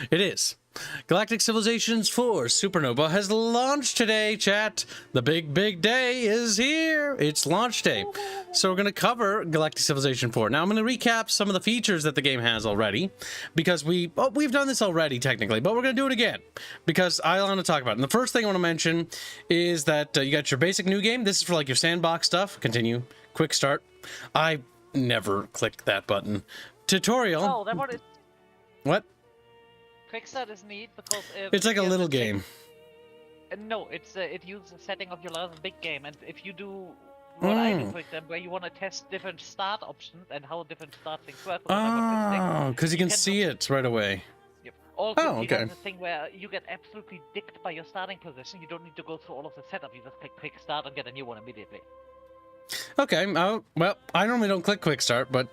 It is. Galactic Civilizations 4 Supernova has launched today, chat. The big day is here. It's launch day. So we're going to cover Galactic Civilization 4. Now I'm going to recap some of the features that the game has already, because we've done this already technically, but we're going to do it again because I want to talk about it. And the first thing I want to mention is that you got your basic new game. This is for like your sandbox stuff. Continue. Quick start. I never click that button. Tutorial. Oh, that one is... What? Quick start is neat because it's like a little game. No, it uses a setting of your last big game, and if you do what I do, for example, where you want to test different start options and how different start things work. Oh, because you can see it right away. Yep. Also, okay. There's a thing where you get absolutely dicked by your starting position. You don't need to go through all of the setup. You just click quick start and get a new one immediately. Okay. Well, I normally don't click quick start, but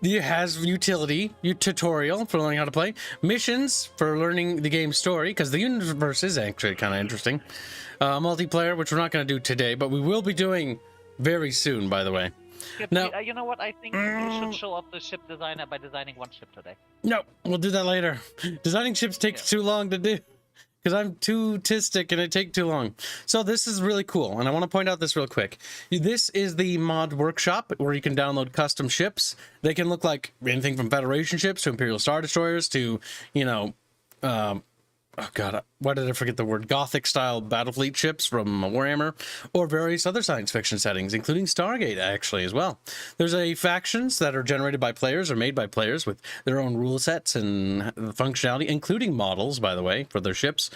it has utility, tutorial for learning how to play, missions for learning the game's story, because the universe is actually kind of interesting, multiplayer, which we're not going to do today, but we will be doing very soon, by the way. Yep, now, you know what? I think you should show off the ship designer by designing one ship today. No, we'll do that later. Designing ships takes too long to do, because I'm too autistic and it takes too long. So this is really cool, and I want to point out this real quick. This is the mod workshop where you can download custom ships. They can look like anything from Federation ships to Imperial Star Destroyers to, you know, oh god, why did I forget the word? Gothic style Battlefleet ships from Warhammer, or various other science fiction settings, including Stargate actually as well. There's factions that are generated by players or made by players with their own rule sets and functionality, including models, by the way, for their ships,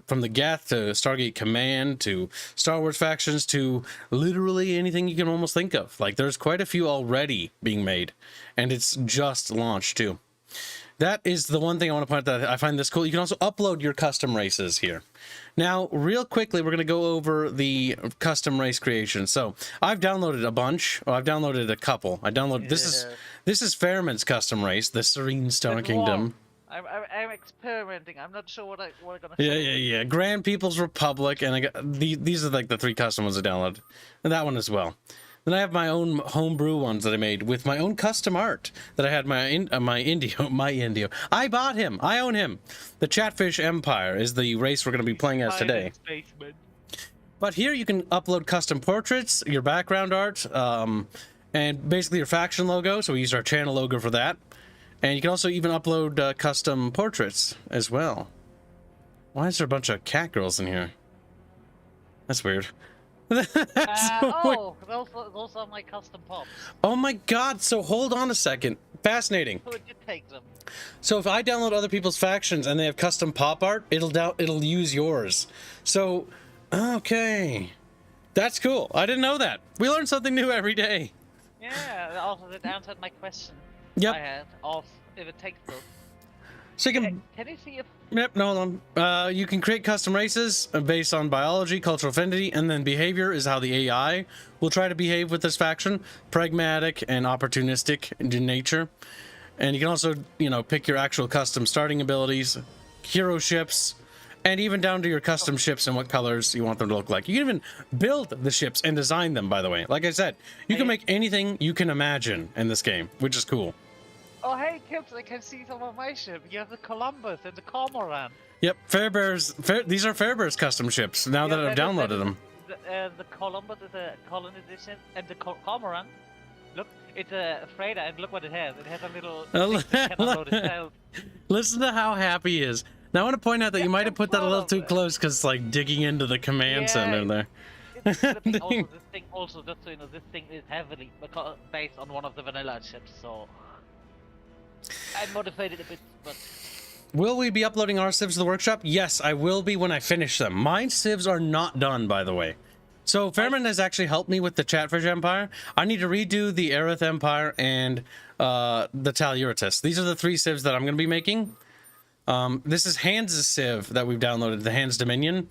from the Geth to Stargate Command to Star Wars factions to literally anything you can almost think of. Like, there's quite a few already being made, and it's just launched too. That is the one thing I want to point out that I find this cool. You can also upload your custom races here. Now, real quickly, we're going to go over the custom race creation. So I've downloaded a bunch. Oh, I've downloaded a couple. This is Fairman's custom race, the Serene Star Kingdom. I'm experimenting. I'm not sure what I'm gonna. Yeah. Grand People's Republic, and I got these are like the 3 custom ones I downloaded, and that one as well. Then I have my own homebrew ones that I made with my own custom art that I had my Indio. I bought him. I own him. The Chatfish Empire is the race we're going to be playing as today. But here you can upload custom portraits, your background art, and basically your faction logo. So we used our channel logo for that. And you can also even upload custom portraits as well. Why is there a bunch of cat girls in here? That's weird. Those are my custom pops. Oh my god, so hold on a second. Fascinating. Who would you take them? So if I download other people's factions and they have custom pop art, it'll use yours. So, okay. That's cool. I didn't know that. We learn something new every day. Yeah, also it answered my question. Yep. I had of if it takes those. So you can you see if... Yep, no. You can create custom races based on biology, cultural affinity, and then behavior is how the AI will try to behave with this faction. Pragmatic and opportunistic in nature. And you can also, pick your actual custom starting abilities, hero ships, and even down to your custom ships and what colors you want them to look like. You can even build the ships and design them, by the way. Like I said, you can make anything you can imagine in this game, which is cool. Oh, hey, Kips, I can see some of my ship. You have the Columbus and the Cormoran. Yep, these are Fairbear's custom ships, now that I've downloaded them. The Columbus is a colonization, and the Cormoran, look, it's a freighter, and look what it has. It has a little... Listen to how happy he is. Now I want to point out that you might have put that a little too close, because it's like digging into the command center there. This thing also, just so you know, this thing is heavily based on one of the vanilla ships, so... I modified it a bit, but... Will we be uploading our civs to the workshop? Yes, I will be when I finish them. My civs are not done, by the way. So Fairman has actually helped me with the Chatfish Empire. I need to redo the Aerith Empire and the Telluritas. These are the 3 civs that I'm going to be making. This is Hans' civ that we've downloaded, the Hans Dominion.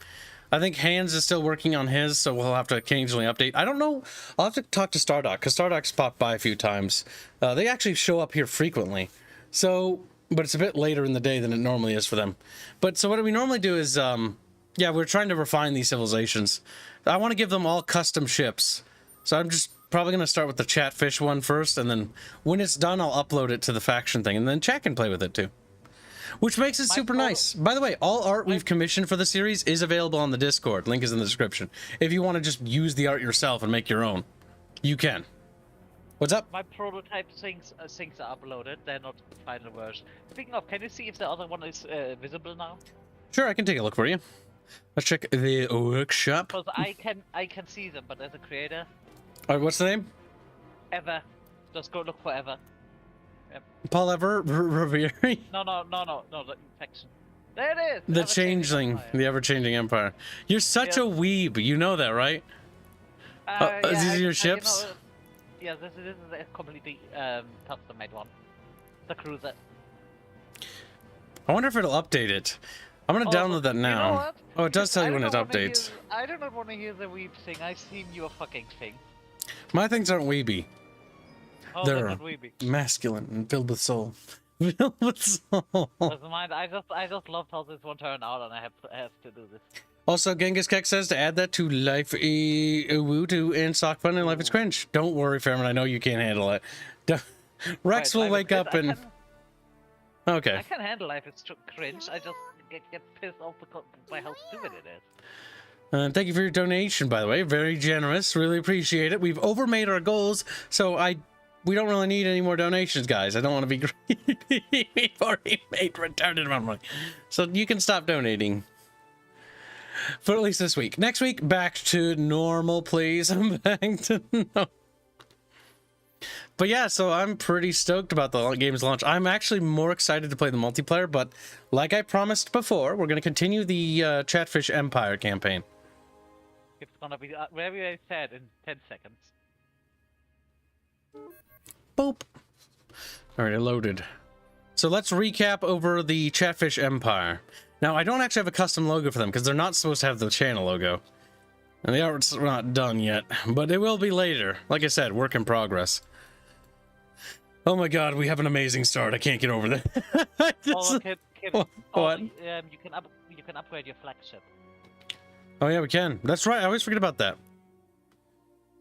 I think Hans is still working on his, so we'll have to occasionally update. I don't know. I'll have to talk to Stardock, because Stardock's popped by a few times. They actually show up here frequently. So, but it's a bit later in the day than it normally is for them. But so what we normally do is, we're trying to refine these civilizations. I want to give them all custom ships. So I'm just probably going to start with the Chatfish one first, and then when it's done, I'll upload it to the faction thing, and then chat can play with it too. which makes it super nice. By the way, all art we've commissioned for the series is available on the Discord. Link is in the description. If you want to just use the art yourself and make your own, you can. What's up? My prototype things are uploaded. They're not the final version. Speaking of, can you see if the other one is visible now? Sure, I can take a look for you. Let's check the workshop. Because I can see them, but as a creator, All right, what's the name? Ever, just go look for Ever. Yep. Paul Ever Rivieri. No, the infection. There it is. The changeling, the ever-changing empire. You're such a weeb. You know that, right? Yeah, these are your ships? Yeah, this is a completely custom-made one. The cruiser. I wonder if it'll update it. I'm gonna download that now. You know what? Oh, it does tell you when it updates. I do not want to hear the weeb thing. I've seen your fucking thing. My things aren't weeby. Oh, They're not weeby. masculine and filled with soul. Filled with soul. Doesn't mind. I just loved how this one turned out, and I have to do this. Also, Genghis Kek says to add that to Life Uwu and Sock Fun and Life is Cringe. Don't worry, Fairman. I know you can't handle it. Rex will wake up and... Okay. I can handle Life is Cringe. I just get pissed off because by how stupid it is. Thank you for your donation, by the way. Very generous. Really appreciate it. We've overmade our goals, so we don't really need any more donations, guys. I don't want to be greedy. We've already made retarded amount of money. So you can stop donating. For at least this week. Next week, back to normal, please. I'm back to no. But yeah, so I'm pretty stoked about the game's launch. I'm actually more excited to play the multiplayer, but like I promised before, we're going to continue the Chatfish Empire campaign. It's going to be very sad in 10 seconds. Boop. All right, it loaded. So let's recap over the Chatfish Empire. Now, I don't actually have a custom logo for them because they're not supposed to have the channel logo. And the art's not done yet, but it will be later. Like I said, work in progress. Oh my god, we have an amazing start. I can't get over that. What? You can upgrade your flagship. Oh yeah, we can. That's right. I always forget about that.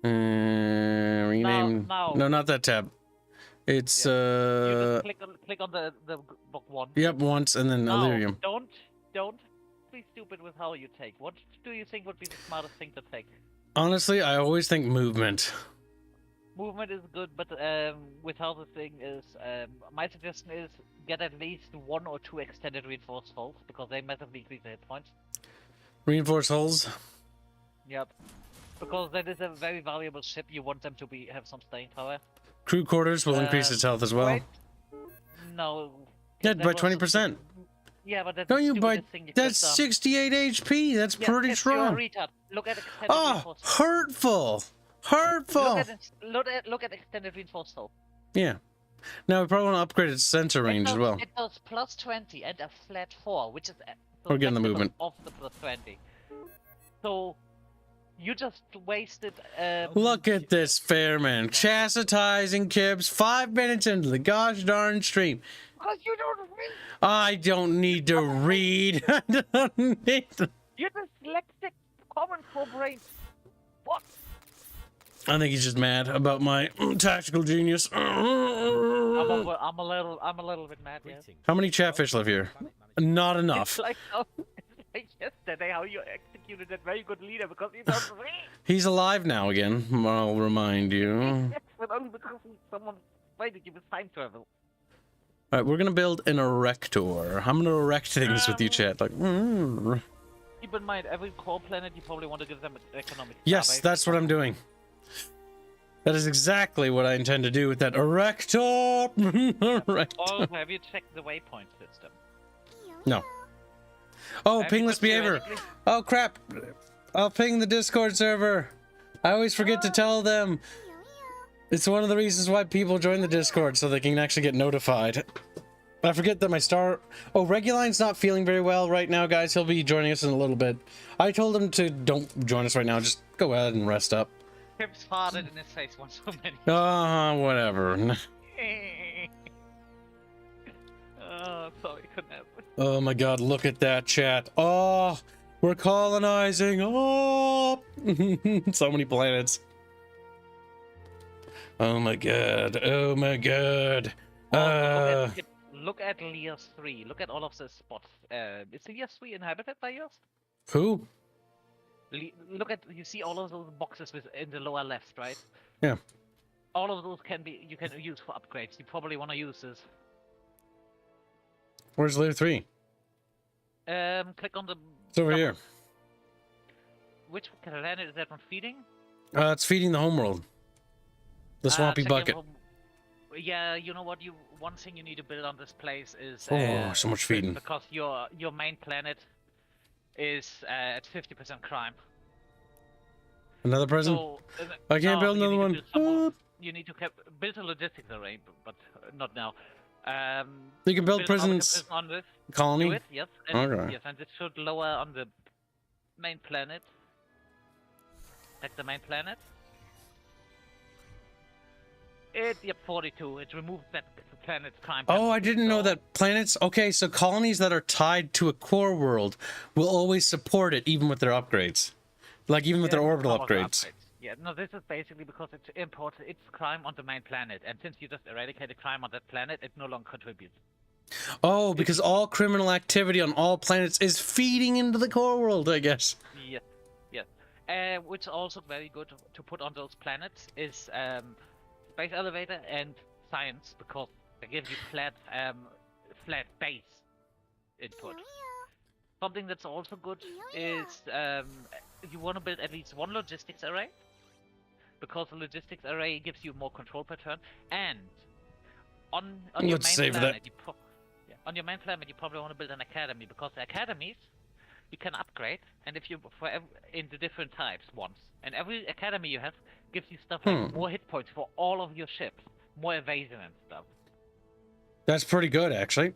Rename. No, not that tab. It's You just click on the book one. Yep, once and then Illyrium. Don't be stupid with how you take. What do you think would be the smartest thing to take? Honestly, I always think movement. Movement is good, but with how the thing is, my suggestion is get at least 1 or 2 extended reinforced hulls because they massively increase the hit points. Reinforced hulls? Yep. Because that is a very valuable ship. You want them to have some staying power. Crew quarters will increase its health as well. Wait. No. Yeah, by 20%. Yeah, but that's don't you buy? Thing that's 68 HP. That's pretty strong. Look at extended reinforced. Hurtful. Hurtful. Look at extended reinforced hull. Yeah. Now we probably want to upgrade its sensor range as well. It does plus 20 and a flat 4, which is we're getting the movement of the plus 20. So you just wasted. Look at this Fairman chastising Kibbs 5 minutes into the gosh darn stream. Because you don't read. I don't need to read. I don't need to. You're dyslexic, common for brain. What? I think he's just mad about my tactical genius. I'm a little bit mad. Yeah. How many Chatfish live here? Not enough. It's like yesterday how you executed that very good leader because you don't read. He's alive now again. I'll remind you. Yes, but only because someone tried to give us time travel. All right, we're gonna build an erector. I'm gonna erect things with you, chat. Like. Keep in mind, every core planet you probably want to give them an economic. Yes, that's what I'm doing. That is exactly what I intend to do with that erector. Oh, have you checked the waypoint system? No. Oh, pingless behavior. Oh crap! I'll ping the Discord server. I always forget to tell them. It's one of the reasons why people join the Discord, so they can actually get notified. I forget that my star... Oh, Reguline's not feeling very well right now, guys. He'll be joining us in a little bit. I told him to don't join us right now. Just go ahead and rest up. Pip's farted in his face once so many. Whatever. Sorry, couldn't help it. Oh my god, look at that chat. Oh, we're colonizing. Oh, so many planets. Oh my god. Oh my god. Look look at Lear's 3. Look at all of the spots. Is Lear's 3 inhabited by yours? Who? Look at, you see all of those boxes in the lower left, right? Yeah. All of those you can use for upgrades. You probably want to use this. Where's layer 3? Click on the... It's over here. Which planet is that one feeding? It's feeding the homeworld. The swampy check bucket. Yeah, you know what? One thing you need to build on this place is... Oh, so much feeding. Because your main planet is at 50% crime. Another prison? So, I can't build another one. You need to build a logistics array, but not now. You can build prisons. Prison on this. Colony? Do it, yes. And, Okay. yes, and it should lower on the main planet. Like the main planet. Yep, 42. It removes that planet's crime. Oh, I didn't know that planets... Okay, so colonies that are tied to a core world will always support it, even with their upgrades. Like, even with their orbital upgrades. Yeah, no, this is basically because it imports its crime on the main planet. And since you just eradicated crime on that planet, it no longer contributes. Oh, because all criminal activity on all planets is feeding into the core world, I guess. Yes, yes. Which is also very good to put on those planets is space elevator and science, because they give you flat base input. Something that's also good is you want to build at least one logistics array, because the logistics array gives you more control per turn, and on your main planet, on your main planet you probably want to build an academy, because the academies you can upgrade, and if you in the different types once, and every academy you have gives you stuff like more hit points for all of your ships, more evasion and stuff. That's pretty good, actually.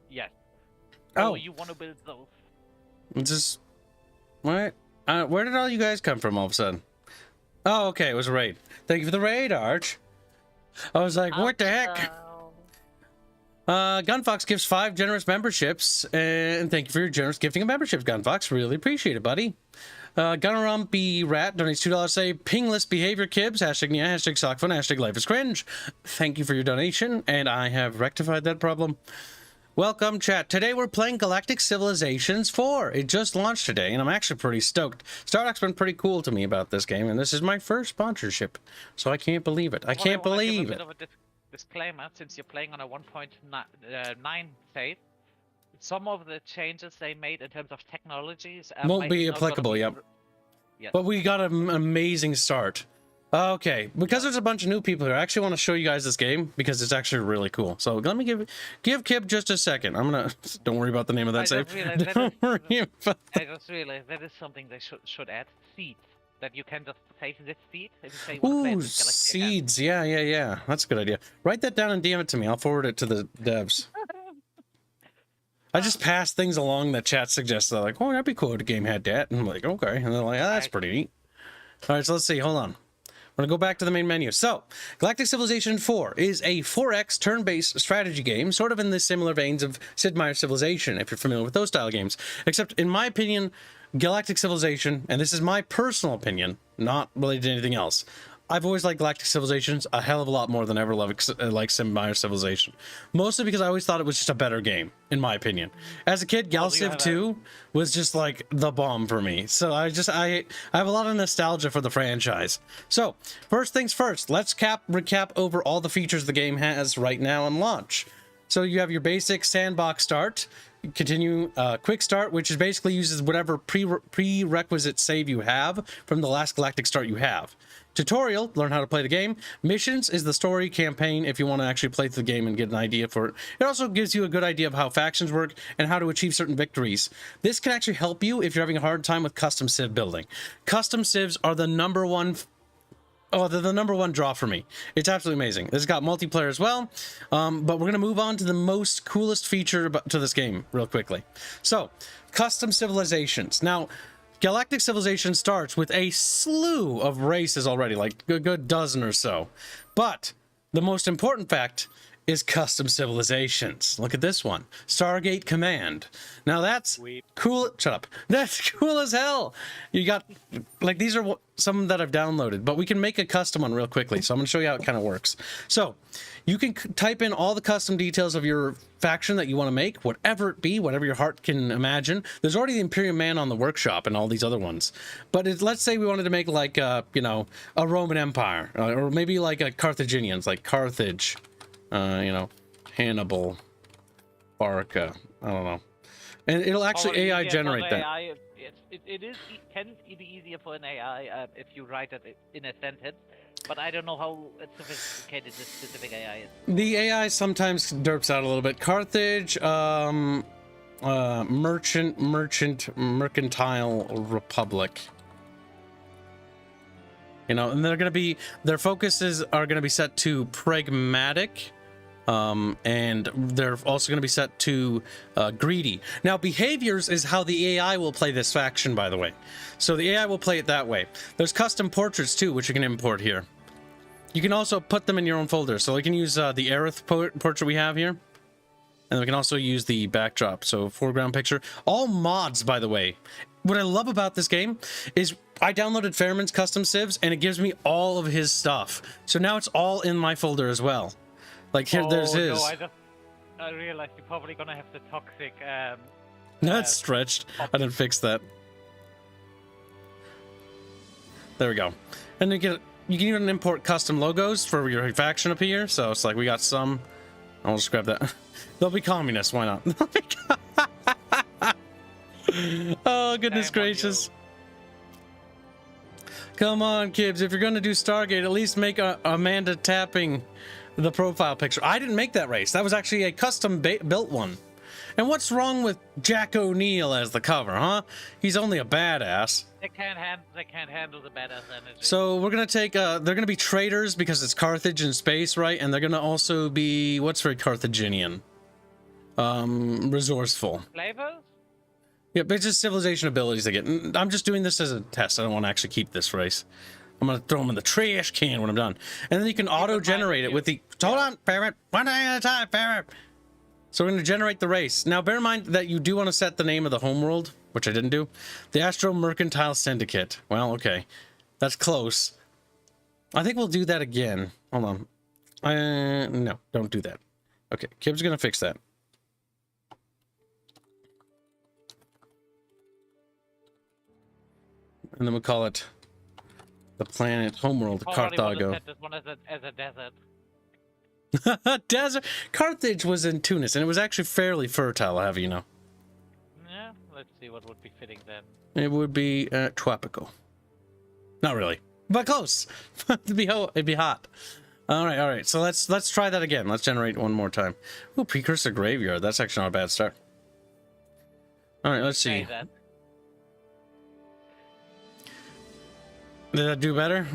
Yes. Oh, So you want to build those. it's just... What? Where did all you guys come from all of a sudden? Oh, okay, it was a raid. Thank you for the raid, Arch. I was like, what the heck? Gunfox gives 5 generous memberships, and thank you for your generous gifting of memberships, Gunfox. Really appreciate it, buddy. Gunrumpy Rat donates $2 say, pingless behavior kibs, hashtag Nia, hashtag sockfun, hashtag life is cringe. Thank you for your donation, and I have rectified that problem. Welcome, chat. Today we're playing Galactic Civilizations 4. It just launched today, and I'm actually pretty stoked. Stardock's been pretty cool to me about this game, and this is my first sponsorship, so I can't believe it. I can't believe it. Disclaimer, since you're playing on a 1.9 save, some of the changes they made in terms of technologies won't be applicable, yep. Yes. But we got an amazing start. Okay, because there's a bunch of new people here, I actually want to show you guys this game because it's actually really cool. So let me give Kib just a second. I'm gonna don't worry about the name of that save. Don't worry about that. I just realized that is something they should add. Seeds. That you can just save this seed and say ooh, seeds. Yeah. That's a good idea. Write that down and DM it to me. I'll forward it to the devs. I just pass things along that chat suggests. They're like, oh, that'd be cool if the game had that. And I'm like, okay. And they're like, oh, that's pretty neat. All right, so let's see. Hold on. We're going to go back to the main menu. So, Galactic Civilization 4 is a 4X turn-based strategy game, sort of in the similar veins of Sid Meier's Civilization, if you're familiar with those style games. Except, in my opinion, Galactic Civilization, and this is my personal opinion, not related to anything else, I've always liked Galactic Civilizations a hell of a lot more than I ever liked Sid Meier's Civilization. Mostly because I always thought it was just a better game, in my opinion. As a kid, Gal Civ 2 was just like the bomb for me. So I have a lot of nostalgia for the franchise. So, first things first, let's recap over all the features the game has right now on launch. So you have your basic sandbox start, continue quick start, which is basically uses whatever prerequisite save you have from the last galactic start you have. Tutorial, learn how to play the game. Missions is the story campaign if you want to actually play through the game and get an idea for it. It also gives you a good idea of how factions work and how to achieve certain victories. This can actually help you if you're having a hard time with custom civ building. Custom civs are the number one they're the number one draw for me. It's absolutely amazing. This has got multiplayer as well, but we're going to move on to the most coolest feature to this game real quickly. So, custom civilizations. Now, Galactic Civilization starts with a slew of races already, like a good dozen or so. But the most important fact is custom civilizations. Look at this one, Stargate Command. Now that's cool. Shut up. That's cool as hell. You got, like, these are some that I've downloaded, but we can make a custom one real quickly. So I'm gonna show you how it kind of works. So you can type in all the custom details of your faction that you want to make, whatever it be, whatever your heart can imagine. There's already the Imperium Man on the workshop and all these other ones. But let's say we wanted to make like you know, a Roman Empire, or maybe like a Carthaginians, like Carthage. You know, Hannibal, Barca, I don't know. And it'll actually AI generate that. AI, can be easier for an AI if you write it in a sentence, but I don't know how sophisticated this specific AI is. The AI sometimes derps out a little bit. Carthage, mercantile republic. You know, and they're going to be, their focuses are going to be set to pragmatic, and they're also going to be set to greedy. Now, behaviors is how the AI will play this faction, by the way. So the AI will play it that way. There's custom portraits too, which you can import here. You can also put them in your own folder. So you can use the Aerith portrait we have here. And we can also use the backdrop, so foreground picture. All mods, by the way. What I love about this game is I downloaded Fairman's custom civs, and it gives me all of his stuff. So now it's all in my folder as well. Like here, there's his. No, I realized you're probably gonna have the toxic. That's stretched. I didn't fix that. There we go. And you can even import custom logos for your faction up here. So it's like we got some. I'll just grab that. They'll be communists. Why not? Oh, goodness gracious. Come on, kids. If you're going to do Stargate, at least make Amanda tapping the profile picture. I didn't make that race. That was actually a custom built one. And what's wrong with Jack O'Neill as the cover, huh? He's only a badass. They can't handle the badass energy. So we're going to take, they're going to be traders because it's Carthage in space, right? And they're going to also be, what's very Carthaginian? Resourceful. Flavors? Yep, it's just civilization abilities they get. I'm just doing this as a test. I don't want to actually keep this race. I'm going to throw them in the trash can when I'm done. And then you can auto-generate it with the... Hold on, parent. One day at a time, parent. So we're going to generate the race. Now, bear in mind that you do want to set the name of the homeworld, which I didn't do. The Astro Mercantile Syndicate. Well, okay. That's close. I think we'll do that again. Hold on. No, don't do that. Okay, Kib's going to fix that. And then we'll call it the planet homeworld, Carthago. Set this one as a desert. Desert. Carthage was in Tunis, and it was actually fairly fertile, have you know. Yeah, let's see what would be fitting then. It would be tropical. Not really, but close. It'd be hot. All right. So let's try that again. Let's generate one more time. Ooh, precursor graveyard. That's actually not a bad start. All right, let's see. Did I do better?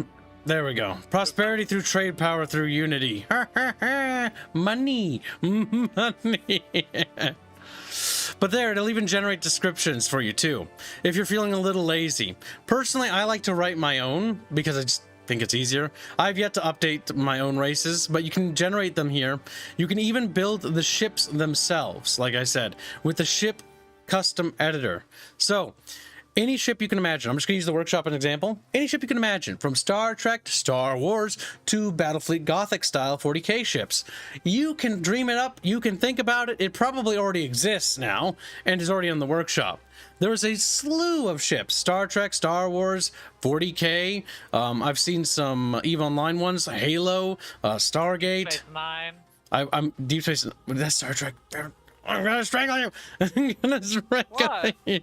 There we go. Prosperity through trade, power through unity. Money. Money. But there, it'll even generate descriptions for you too, if you're feeling a little lazy. Personally, I like to write my own because I just think it's easier. I've yet to update my own races, but you can generate them here. You can even build the ships themselves, like I said, with the ship custom editor. So, any ship you can imagine. I'm just going to use the workshop as an example. Any ship you can imagine, from Star Trek to Star Wars to Battlefleet Gothic style 40k ships. You can dream it up. You can think about it. It probably already exists now and is already in the workshop. There is a slew of ships. Star Trek, Star Wars, 40k. I've seen some EVE Online ones. Halo, Stargate. Space 9. I'm Deep Space. That's Star Trek. I'm going to strangle you. I'm going to strangle you.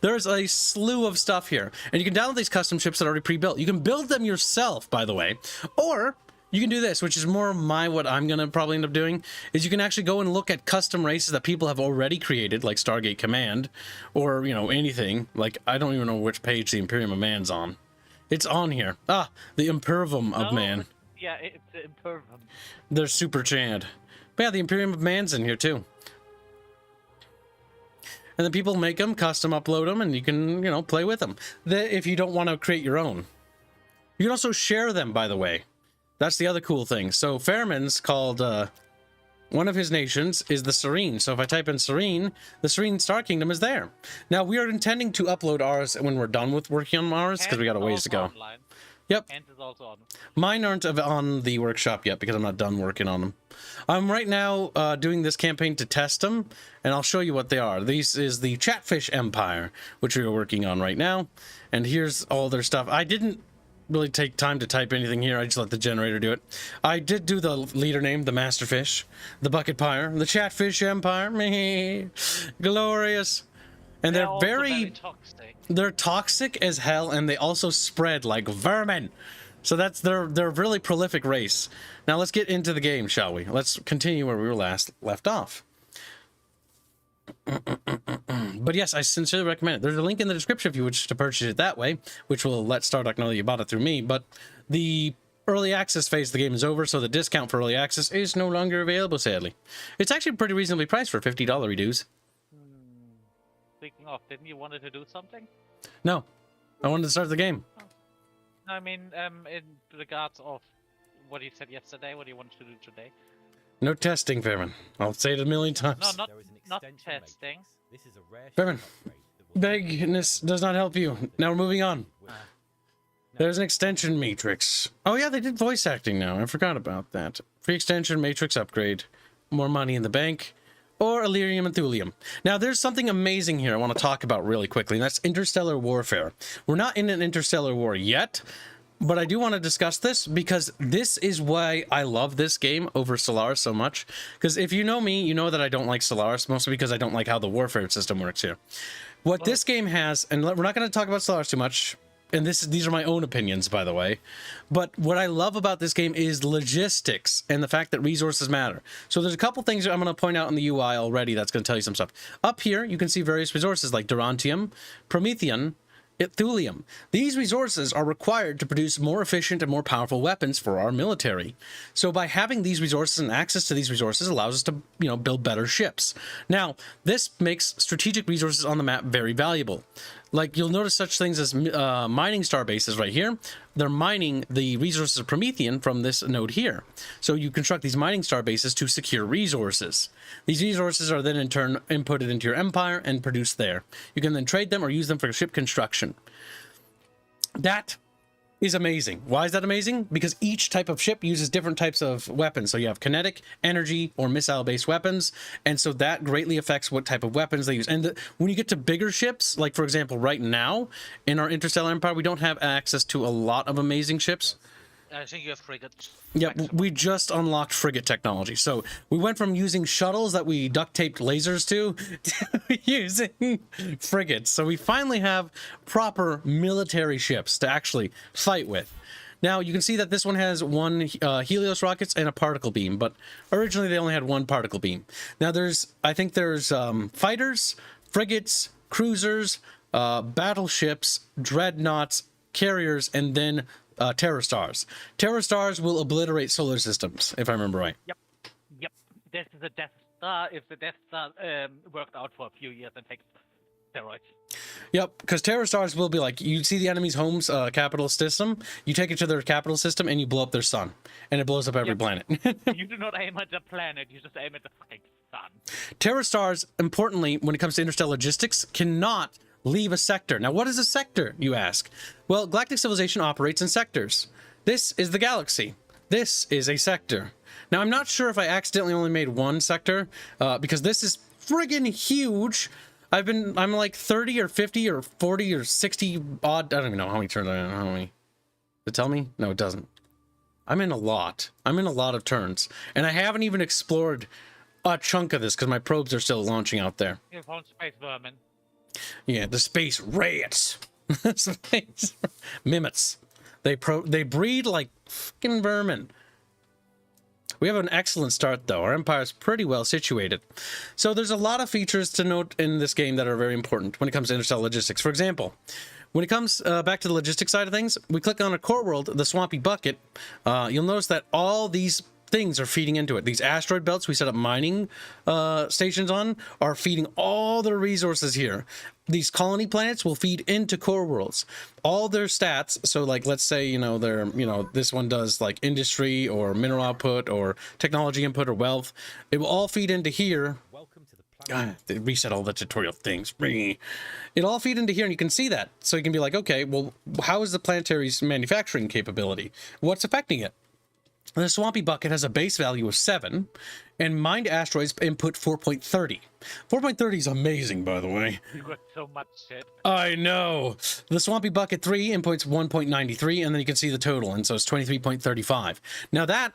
There's a slew of stuff here, and you can download these custom ships that are already pre-built. You can build them yourself, by the way, or you can do this, which is more what I'm gonna probably end up doing, is you can actually go and look at custom races that people have already created, like Stargate Command, or, you know, anything. Like, I don't even know which page the Imperium of Man's on. It's on here. Ah, the Imperium of Man. Yeah, it's the Imperium. They're super chad. But yeah, the Imperium of Man's in here, too. And then people make them, custom upload them, and you can, you know, play with them. If you don't want to create your own. You can also share them, by the way. That's the other cool thing. So Fairman's called, one of his nations is the Serene. So if I type in Serene, the Serene Star Kingdom is there. Now, we are intending to upload ours when we're done with working on ours, because we got a ways to go. Online. Yep. And is also on. Mine aren't on the workshop yet because I'm not done working on them. I'm right now doing this campaign to test them, and I'll show you what they are. This is the Chatfish Empire, which we are working on right now. And here's all their stuff. I didn't really take time to type anything here. I just let the generator do it. I did do the leader name, the Masterfish, the Bucket Pyre, the Chatfish Empire. Meh, glorious. And they're very toxic. They're toxic as hell, and they also spread like vermin. So they're a really prolific race. Now let's get into the game, shall we? Let's continue where we were left off. But yes, I sincerely recommend it. There's a link in the description if you wish to purchase it that way, which will let Stardock know that you bought it through me. But the early access phase of the game is over, so the discount for early access is no longer available, sadly. It's actually pretty reasonably priced for $50 reduce. Speaking of, didn't you wanted to do something? No, I wanted to start the game. Oh. I mean, in regards of what you said yesterday, what do you want to do today? No testing, Fairman. I'll say it a million times. No, not testing. This is a rare Fairman, vagueness does not help you. Now we're moving on. There's an extension matrix. Oh yeah, they did voice acting now. I forgot about that. Free extension matrix upgrade. More money in the bank. Or Illyrium and Thulium. Now, there's something amazing here I want to talk about really quickly, and that's interstellar warfare. We're not in an interstellar war yet, but I do want to discuss this because this is why I love this game over Solaris so much. Because if you know me, you know that I don't like Solaris, mostly because I don't like how the warfare system works here. What this game has, and we're not going to talk about Solaris too much, and these are my own opinions, by the way, but what I love about this game is logistics and the fact that resources matter. So there's a couple things I'm going to point out in the UI already that's going to tell you some stuff. Up here, you can see various resources like Durantium, Promethean, Thulium. These resources are required to produce more efficient and more powerful weapons for our military. So by having these resources and access to these resources allows us to, build better ships. Now, this makes strategic resources on the map very valuable. Like, you'll notice such things as mining star bases right here. They're mining the resources of Promethean from this node here. So you construct these mining star bases to secure resources. These resources are then in turn inputted into your empire and produced there. You can then trade them or use them for ship construction. That is amazing. Why is that amazing? Because each type of ship uses different types of weapons. So you have kinetic, energy, or missile-based weapons, and so that greatly affects what type of weapons they use. And when you get to bigger ships, like for example, right now in our Interstellar Empire, we don't have access to a lot of amazing ships. I think you have frigates. Yep, we just unlocked frigate technology. So we went from using shuttles that we duct taped lasers to using frigates. So we finally have proper military ships to actually fight with. Now you can see that this one has one Helios rockets and a particle beam, but originally they only had one particle beam. Now I think there's fighters, frigates, cruisers, battleships, dreadnoughts, carriers, and then Terror Stars. Terror Stars will obliterate solar systems, if I remember right. Yep. This is a Death Star. If the Death Star worked out for a few years and takes steroids. Yep, because Terror Stars will be like, you see the enemy's home's capital system, you take it to their capital system, and you blow up their sun. And it blows up every planet. You do not aim at the planet, you just aim at the fucking sun. Terror Stars, importantly, when it comes to interstellar logistics, cannot leave a sector. Now, what is a sector, you ask? Well, Galactic Civilization operates in sectors. This is the galaxy. This is a sector. Now, I'm not sure if I accidentally only made one sector, because this is friggin' huge. I'm like 30 or 50 or 40 or 60 odd. I don't even know how many turns I am. How many? Does it tell me? No, it doesn't. I'm in a lot. I'm in a lot of turns. And I haven't even explored a chunk of this because my probes are still launching out there. You found space vermin. Yeah, the space rats. Space mimets. They breed like fucking vermin. We have an excellent start, though. Our empire is pretty well situated. So there's a lot of features to note in this game that are very important when it comes to interstellar logistics. For example, when it comes back to the logistics side of things, we click on a core world, the Swampy Bucket. You'll notice that all these things are feeding into it. These asteroid belts we set up mining stations on are feeding all their resources here. These colony planets will feed into core worlds. All their stats, so like let's say, you know, they're, you know, this one does like industry or mineral output or technology input or wealth. It will all feed into here. Welcome to the planet. They reset all the tutorial things. It all feed into here, and you can see that. So you can be like, okay, well, how is the planetary's manufacturing capability? What's affecting it? The Swampy Bucket has a base value of 7, and mined asteroids input 4.30. 4.30 is amazing, by the way. You got so much shit. I know. The Swampy Bucket 3 inputs 1.93, and then you can see the total, and so it's 23.35. Now that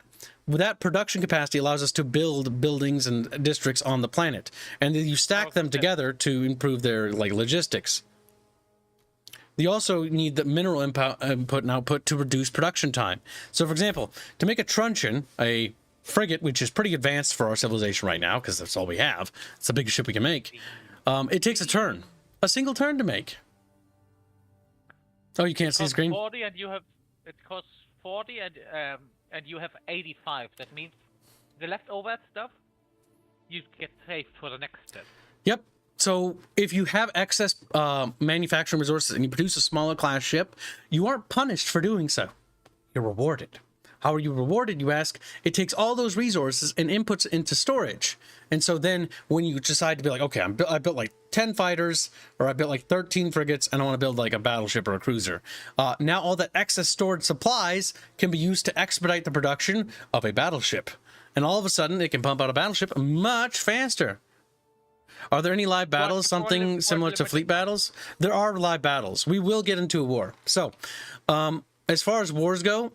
production capacity allows us to build buildings and districts on the planet, and then you stack them together to improve their like logistics. You also need the mineral input and output to reduce production time. So, for example, to make a truncheon, a frigate, which is pretty advanced for our civilization right now, because that's all we have, it's the biggest ship we can make, it takes a single turn to make. Oh, you can't see the screen? 40 and you have, it costs 40 and you have 85. That means the leftover stuff, you get saved for the next step. Yep. So if you have excess manufacturing resources and you produce a smaller class ship, you aren't punished for doing so. You're rewarded. How are you rewarded, you ask? It takes all those resources and inputs into storage. And so then when you decide to be like, okay, I built like 10 fighters, or I built like 13 frigates, and I want to build like a battleship or a cruiser. Now all that excess stored supplies can be used to expedite the production of a battleship. And all of a sudden it can pump out a battleship much faster. Are there any live battles, something similar to fleet battles? There are live battles. We will get into a war. So, as far as wars go,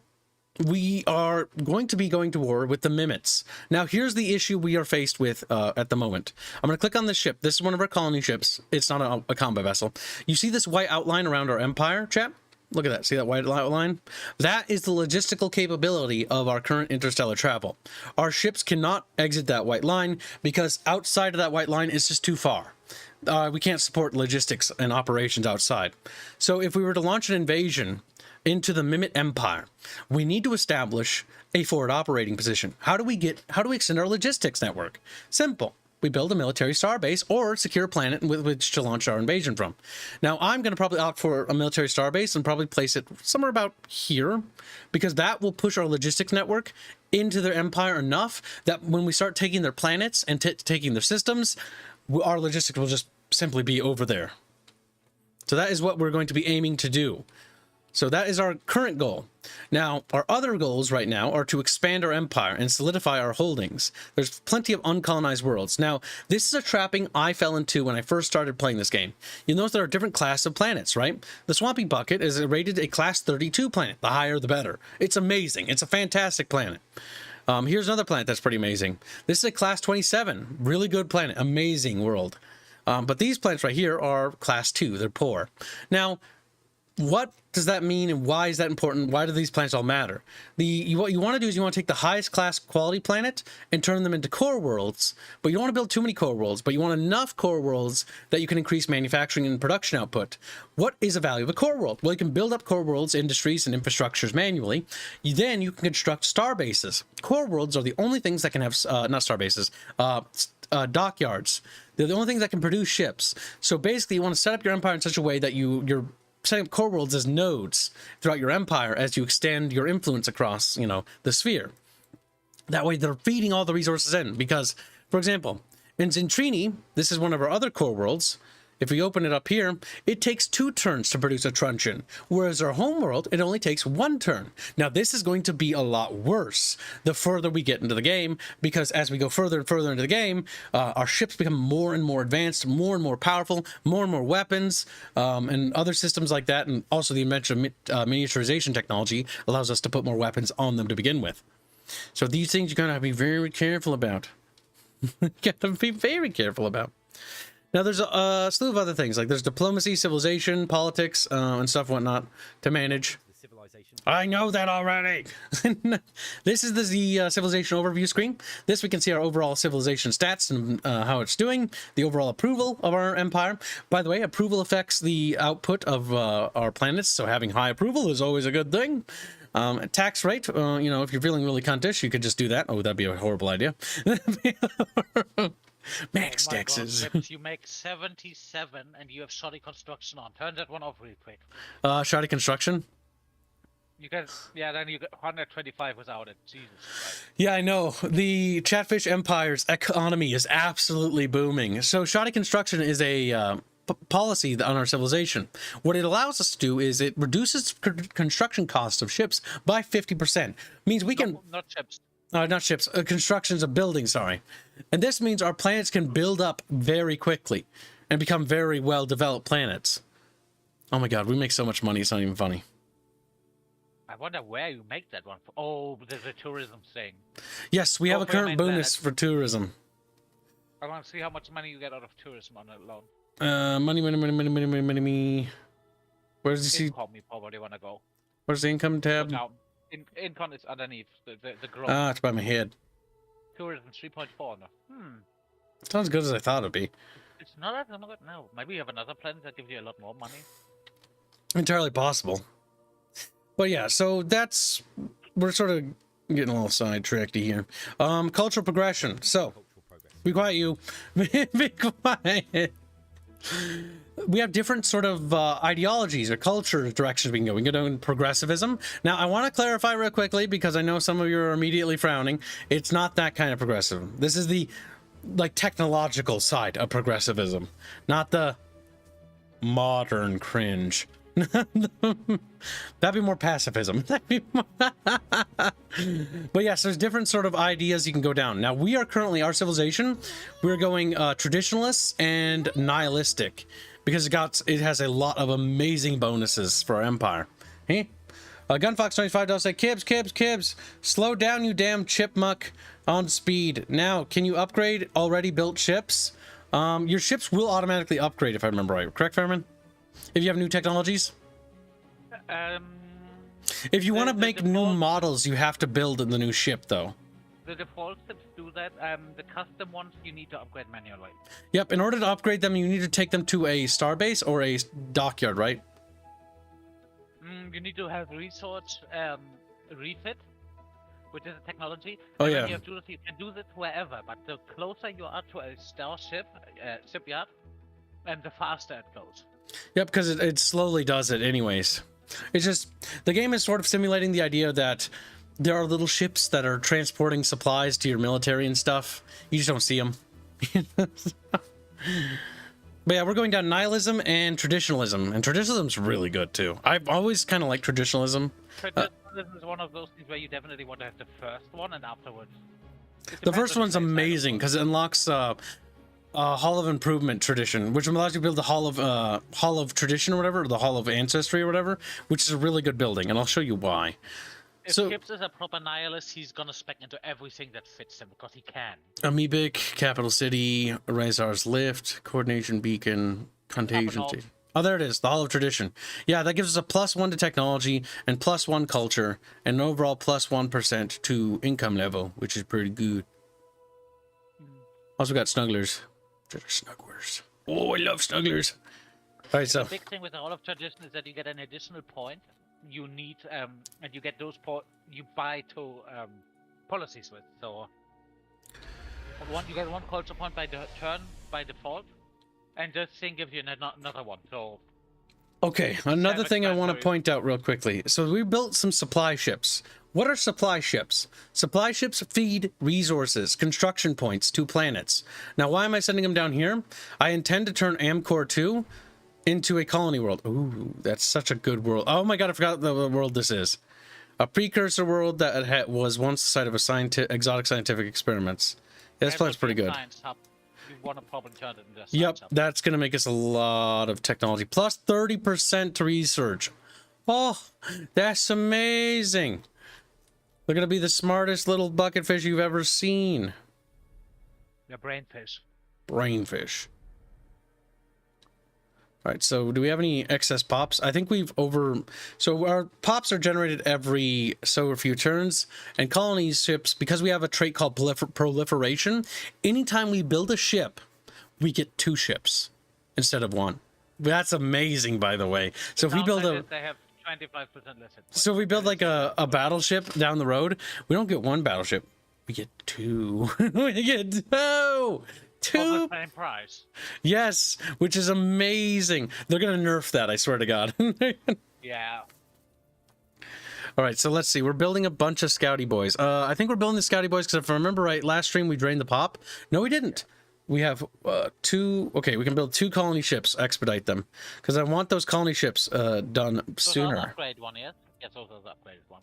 we are going to be going to war with the Mimets. Now, here's the issue we are faced with at the moment. I'm going to click on this ship. This is one of our colony ships. It's not a combat vessel. You see this white outline around our empire, chap? Look at that. See that white outline? That is the logistical capability of our current interstellar travel. Our ships cannot exit that white line because outside of that white line is just too far. We can't support logistics and operations outside. So if we were to launch an invasion into the Mimit Empire, we need to establish a forward operating position. How do we extend our logistics network? Simple. We build a military starbase or secure a planet with which to launch our invasion from. Now, I'm going to probably opt for a military starbase and probably place it somewhere about here, because that will push our logistics network into their empire enough that when we start taking their planets and taking their systems, our logistics will just simply be over there. So that is what we're going to be aiming to do. So that is our current goal. Now, our other goals right now are to expand our empire and solidify our holdings. There's plenty of uncolonized worlds. Now, this is a trapping I fell into when I first started playing this game. You'll notice there are different classes of planets, right? The Swampy Bucket is rated a class 32 planet. The higher, the better. It's amazing. It's a fantastic planet. Here's another planet that's pretty amazing. This is a class 27. Really good planet. Amazing world. But these planets right here are class 2. They're poor. Now, what does that mean, and why is that important? Why do these planets all matter? What you want to do is you want to take the highest class quality planet and turn them into core worlds, but you don't want to build too many core worlds, but you want enough core worlds that you can increase manufacturing and production output. What is the value of a core world? Well, you can build up core worlds, industries, and infrastructures manually. Then you can construct star bases. Core worlds are the only things that can have, not star bases, dockyards. They're the only things that can produce ships. So basically, you want to set up your empire in such a way that you're setting up core worlds as nodes throughout your empire as you extend your influence across, the sphere. That way they're feeding all the resources in, because, for example, in Zentrini, this is one of our other core worlds. If we open it up here, it takes 2 turns to produce a truncheon, whereas our home world, it only takes 1 turn. Now, this is going to be a lot worse the further we get into the game, because as we go further and further into the game, our ships become more and more advanced, more and more powerful, more and more weapons, and other systems like that, and also the invention of miniaturization technology allows us to put more weapons on them to begin with. So these things you're going to have to be very careful about. You got to be very careful about. Now, there's a slew of other things, like there's diplomacy, civilization, politics, and stuff whatnot to manage. I know that already. This is the civilization overview screen. This we can see our overall civilization stats and how it's doing, the overall approval of our empire. By the way, approval affects the output of our planets, so having high approval is always a good thing. Tax rate, you know, if you're feeling really cuntish, you could just do that. Oh, that'd be a horrible idea. Max Oh my taxes. God, Lips, you make 77 and you have shoddy construction on. Turn that one off real quick. Shoddy construction. You get, yeah, then you get 125 without it. Jesus Christ. Yeah, I know. The Chatfish Empire's economy is absolutely booming. So shoddy construction is a policy on our civilization. What it allows us to do is it reduces construction costs of ships by 50%. Means we can... Not ships. Not ships. Constructions of buildings, sorry. And this means our planets can build up very quickly and become very well-developed planets. Oh my god, we make so much money, it's not even funny. I wonder where you make that one. Oh, there's a tourism thing. Yes, we have a current bonus for tourism. I want to see how much money you get out of tourism on it alone. Money. Where's the Income you probably want to go. Where's the income tab? Down. Income is underneath the growth. Ah, it's by my head. Tourism 3.4 now. Sounds good as I thought it'd be. It's not that good now. Maybe you have another planet that gives you a lot more money. Entirely possible. But yeah, so that's... We're sort of getting a little sidetracked here. Cultural progression. So, be quiet, you. Be quiet. We have different sort of ideologies or culture directions we can go. We can go down progressivism. Now, I want to clarify real quickly because I know some of you are immediately frowning. It's not that kind of progressivism. This is the, like, technological side of progressivism, not the modern cringe. That'd be more pacifism. But yes, there's different sort of ideas you can go down. Now, we are currently, our civilization, we're going traditionalists and nihilistic because it has a lot of amazing bonuses for our empire. Hey, Gunfox25 does say, Kibs, slow down, you damn chipmunk, on speed. Now, can you upgrade already built ships? Your ships will automatically upgrade if I remember right. Correct, Fairman? If you have new technologies? If you want to make new models, you have to build in the new ship, though. The default ships do that. The custom ones, you need to upgrade manually. Yep, in order to upgrade them, you need to take them to a starbase or a dockyard, right? You need to have research refit, which is a technology. Oh, and yeah. When you do this, you can do this wherever, but the closer you are to a starship, shipyard, and the faster it goes. Yep, because it slowly does it anyways. It's just, the game is sort of simulating the idea that there are little ships that are transporting supplies to your military and stuff. You just don't see them. But yeah, we're going down nihilism and traditionalism. And traditionalism's really good too. I've always kind of liked traditionalism. Traditionalism is one of those things where you definitely want to have the first one and afterwards. The first one's amazing because it unlocks Hall of Improvement tradition, which allows you to build the Hall of Tradition or whatever, or the Hall of Ancestry or whatever, which is a really good building, and I'll show you why. If Kips is a proper nihilist, he's gonna spec into everything that fits him because he can. Amoebic, Capital City, Razor's Lift, Coordination Beacon, Contagion. Oh, there it is, the Hall of Tradition. Yeah, that gives us a +1 to technology and +1 culture, and an overall +1% to income level, which is pretty good. Also got snugglers. Snugglers. Oh, I love snugglers. All right, so the big thing with the Hall of Tradition is that you get an additional point. You need, and you get those you buy to policies with. So you get 1 culture point by the turn by default, and this thing gives you another one. So okay, another thing I want to point out real quickly. So we built some supply ships. What are supply ships? Supply ships feed resources, construction points to planets. Now, why am I sending them down here? I intend to turn Amcor 2 into a colony world. Ooh, that's such a good world. Oh my god, I forgot the world this is. A precursor world that was once the site of exotic scientific experiments. Yeah, this planet's pretty good. You want to probably turn it into a yep, that's going to make us a lot of technology. Plus 30% to research. Oh, that's amazing. They're going to be the smartest little bucketfish you've ever seen. The brainfish. Brainfish. All right, so do we have any excess pops? I think so our pops are generated every so few turns, and colony ships, because we have a trait called proliferation, anytime we build a ship, we get 2 ships instead of 1. That's amazing, by the way. So if we build they have 25% less hit points. So we build like a battleship down the road. We don't get one battleship. We get two. We get two. For Two. the same price. Yes, which is amazing. They're gonna nerf that, I swear to God. Yeah. All right, so let's see. We're building a bunch of Scouty boys. I think we're building the Scouty boys because if I remember right, last stream we drained the pop. No, we didn't. We have two. Okay, we can build 2 colony ships, expedite them, because I want those colony ships done sooner. Upgrade one, yes? Yes, also the upgraded one.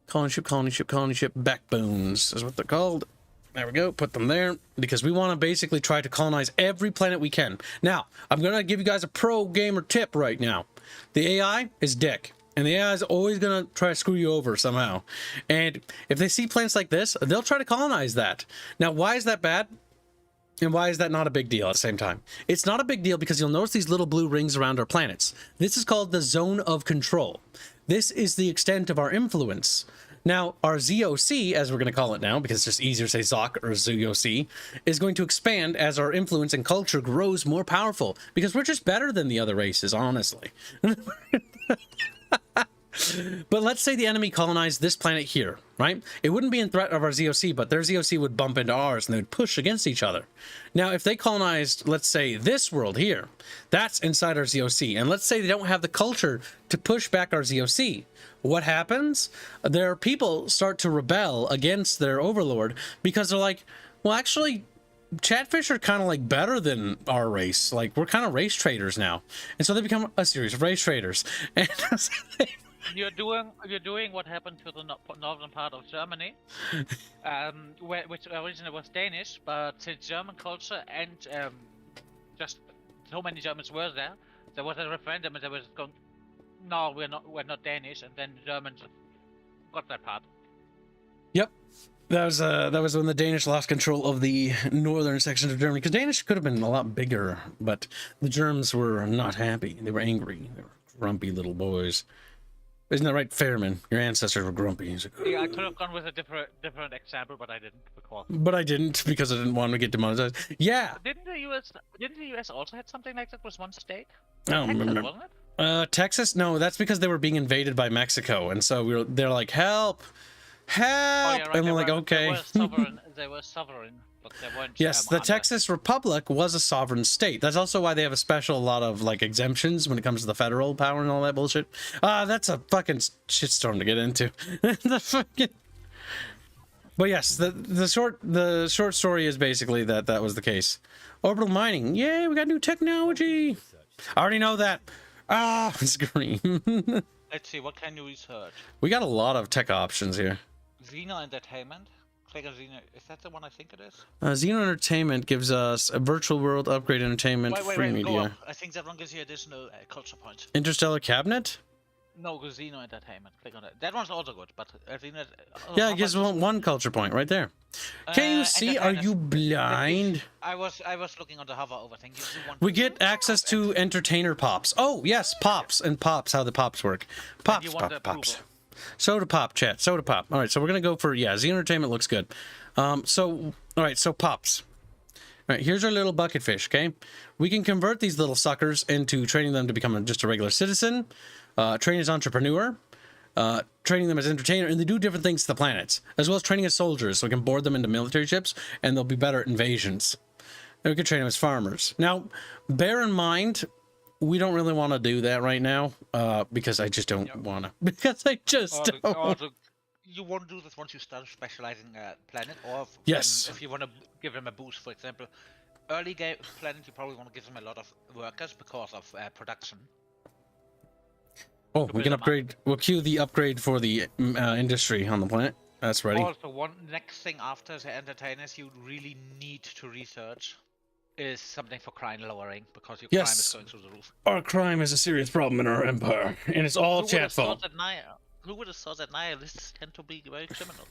Colony ship, colony ship, colony ship. Backbones is what they're called. There we go. Put them there because we want to basically try to colonize every planet we can. Now, I'm going to give you guys a pro gamer tip right now. The AI is dick. And the AI is always going to try to screw you over somehow. And if they see planets like this, they'll try to colonize that. Now, why is that bad? And why is that not a big deal at the same time? It's not a big deal because you'll notice these little blue rings around our planets. This is called the zone of control. This is the extent of our influence. Now, our ZOC, as we're going to call it now, because it's just easier to say ZOC or ZOC, is going to expand as our influence and culture grows more powerful. Because we're just better than the other races, honestly. But let's say the enemy colonized this planet here, right? It wouldn't be in threat of our ZOC, but their ZOC would bump into ours and they would push against each other. Now, if they colonized, let's say, this world here, that's inside our ZOC. And let's say they don't have the culture to push back our ZOC. What happens? Their people start to rebel against their overlord because they're like, well, actually, Chatfish are kind of like better than our race. Like, we're kind of race traders now. And so they become a series of race traders. And You're doing what happened to the northern part of Germany, which originally was Danish, but since German culture and just so many Germans were there, there was a referendum and they were just going, no, we're not Danish, and then the Germans got that part. Yep. That was when the Danish lost control of the northern section of Germany, because Danish could have been a lot bigger, but the Germans were not happy. They were angry. They were grumpy little boys. Isn't that right, Fairman? Your ancestors were grumpy. Like, yeah, I could have gone with a different example, but I didn't because. But I didn't because I didn't want to get demonetized. Yeah. Didn't the US also had something like that with one state? I don't remember. Wasn't it? Texas? No, that's because they were being invaded by Mexico, and so they're like, help, help, Oh, yeah, right. and we're like, okay. They were sovereign, but they weren't. Yes, the Texas Republic was a sovereign state. That's also why they have a lot of like exemptions when it comes to the federal power and all that bullshit. That's a fucking shitstorm to get into. But yes, the short story is basically that was the case. Orbital mining, yay, we got new technology. I already know that. Scream. Let's see, what can you research? We got a lot of tech options here. Xeno Entertainment. Click on Xeno. Is that the one I think it is? Xeno Entertainment gives us a virtual world, upgrade entertainment, free media. Go up. I think that one gives you additional culture points. Interstellar Cabinet? No, Xeno Entertainment. Click on it. That one's also good, but Xeno. Yeah, it gives one culture point right there. Can you see? Are you blind? I was looking on the hover over thing. We get access to entertainer pops. Oh yes, pops and pops. How the pops work? Pops, pops. Soda pop, chat. Soda pop. All right, so we're gonna go for Xeno Entertainment looks good. So all right, so pops. All right, here's our little bucket fish. Okay, we can convert these little suckers into training them to become just a regular citizen, training as entrepreneur, training them as entertainer, and they do different things to the planets, as well as training as soldiers, so we can board them into military ships, and they'll be better at invasions. And we can train them as farmers. Now, bear in mind, we don't really want to do that right now, because I just don't want to. Because I just don't. You won't do this once you start specializing planet, or if you want to give them a boost, for example. Early game planet, you probably want to give them a lot of workers because of production. Oh, we can upgrade. We'll queue the upgrade for the industry on the planet. That's ready. Also, one next thing after the entertainers you really need to research is something for crime lowering, because your crime is going through the roof. Our crime is a serious problem in our empire, and it's all chat fault. Who would have thought that nihilists tend to be very criminal?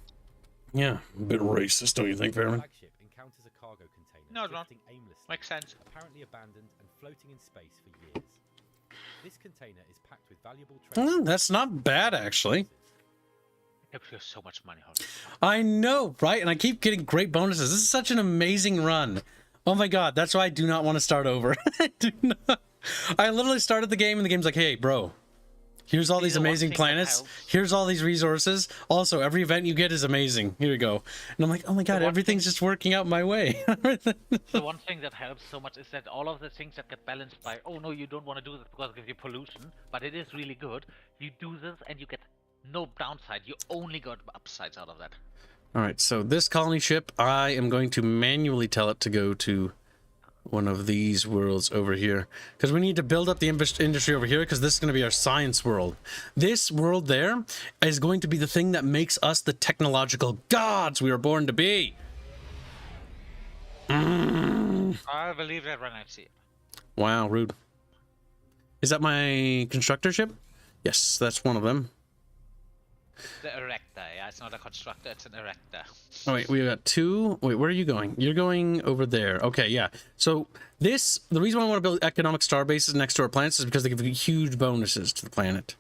Yeah, a bit racist, don't you think, Fairman? Encounters a cargo container no, aimlessly, makes sense. Apparently abandoned and floating in space for years. This container is packed with valuable that's not bad, actually. It gives so much money. I know, right? And I keep getting great bonuses. This is such an amazing run. Oh my god, that's why I do not want to start over. I do not. I literally started the game and the game's like, hey, bro, Here's all these the one amazing thing that planets. helps. Here's all these resources. Also, every event you get is amazing. Here we go. And I'm like, oh my god, one everything's thing- just working out my way. The one thing that helps so much is that all of the things that get balanced by, oh no, you don't want to do this because it gives you pollution, but it is really good. You do this and you get no downside. You only got upsides out of that. All right, so this colony ship, I am going to manually tell it to go to one of these worlds over here, because we need to build up the industry over here, because this is going to be our science world. This world there is going to be the thing that makes us the technological gods we were born to be. I believe that when I see it. Wow, rude. Is that my constructor ship? Yes, that's one of them. The erector, yeah, it's not a constructor, it's an erector. Oh wait, we got two. Wait, where are you going? You're going over there. Okay, yeah. So the reason why I want to build economic star bases next to our planets is because they give you huge bonuses to the planet.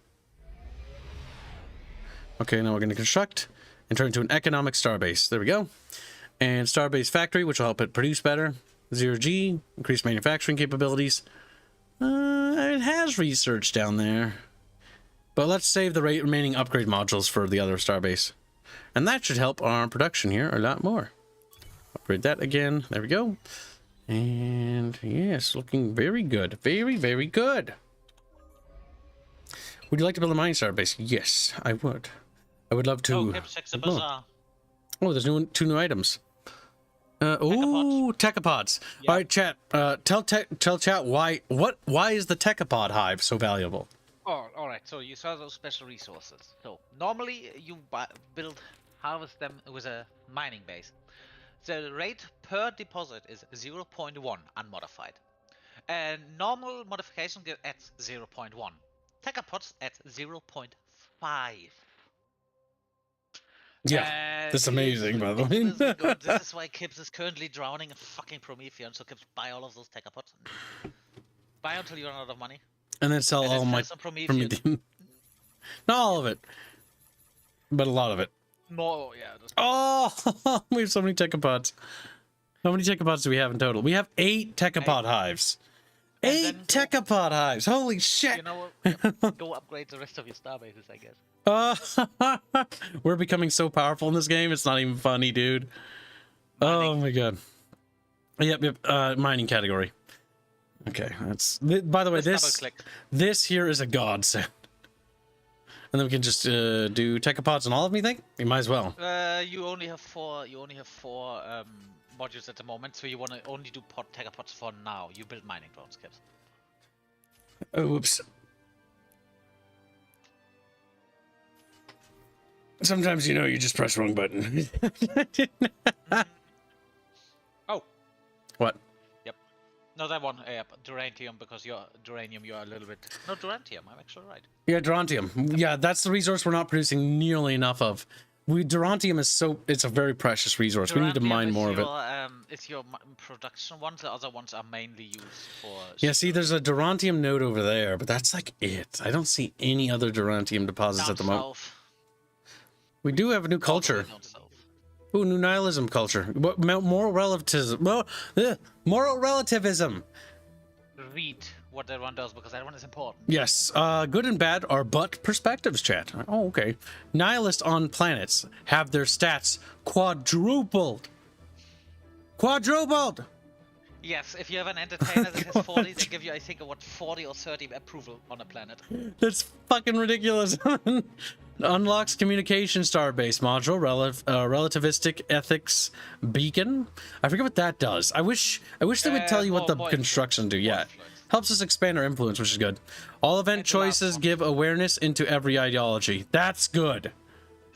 Okay, now we're going to construct and turn it into an economic star base. There we go. And star base factory, which will help it produce better. 0G, increase manufacturing capabilities. It has research down there. But let's save the remaining upgrade modules for the other starbase. And that should help our production here a lot more. Upgrade that again. There we go. And yes, looking very good. Very, very good. Would you like to build a mining starbase? Yes, I would. I would love to. Oh, check the bazaar. Oh, there's two new items. Ooh, techapods. Yep. All right, chat. Tell chat why is the techapod hive so valuable? Oh, alright, so you saw those special resources. So, normally you harvest them with a mining base. The rate per deposit is 0.1 unmodified. And normal modification at 0.1. Techapods at 0.5. Yeah, that's amazing, by the way. This is why Kibs is currently drowning in fucking Promethean, so Kibs, buy all of those techapods. Buy until you run out of money. And then sell And all then my sell some Promethean. Promethean. Not all of it, but a lot of it. More, yeah. Oh, we have so many techapods. How many techapods do we have in total? We have 8 techapod hives. And 8 then techapod hives. Holy shit. You know what? Go upgrade the rest of your starbases, I guess. We're becoming so powerful in this game. It's not even funny, dude. Oh my god. Yep. Mining category. Okay, by the way, this here is a godsend. And then we can just do techapods on all of them, you think? You might as well. You only have four modules at the moment, so you want to only do techapods for now. You build mining drones, Kibs. Oops. Sometimes, you just press the wrong button. Oh. What? No, that one, Duranium, because you're a little bit... No, Duranium, I'm actually right. Yeah, Duranium. Yeah, that's the resource we're not producing nearly enough of. Duranium is it's a very precious resource. We need to mine more of it. It's your production one. The other ones are mainly used for... Yeah, see, there's a Duranium node over there, but that's like it. I don't see any other Duranium deposits at the moment. We do have a new culture. Ooh, new nihilism culture. What moral relativism? Moral relativism. Read what that one does, because that one is important. Yes, good and bad are but perspectives, chat. Oh, okay. Nihilists on planets have their stats quadrupled. Quadrupled! Yes, if you have an entertainer that has 40, they give you, I think, 40 or 30 approval on a planet. That's fucking ridiculous. Unlocks communication starbase module, relativistic ethics beacon. I forget what that does. I wish they would tell you what the construction do. Yeah, helps us expand our influence, which is good. All event choices give awareness into every ideology. That's good.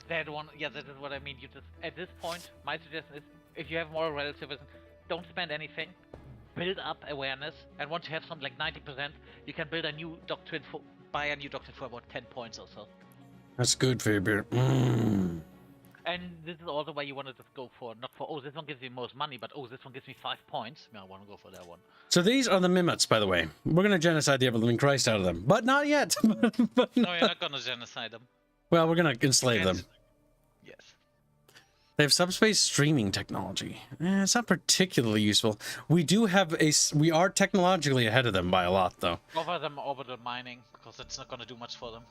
That one, yeah, that is what I mean. You just at this point, my suggestion is, if you have moral relativism, don't spend anything. Build up awareness, and once you have something like 90%, you can build a new doctrine buy a new doctrine for about 10 points or so. That's good, Fabian. And this is also why you want to just go for, not for, oh, this one gives me most money, but oh, this one gives me 5 points. I want to go for that one. So these are the Mimics, by the way. We're going to genocide the ever-living Christ out of them. But not yet. No, you're not going to genocide them. Well, we're going to enslave them. Yes. They have subspace streaming technology. It's not particularly useful. We do have we are technologically ahead of them by a lot, though. Offer them orbital mining, because it's not gonna do much for them.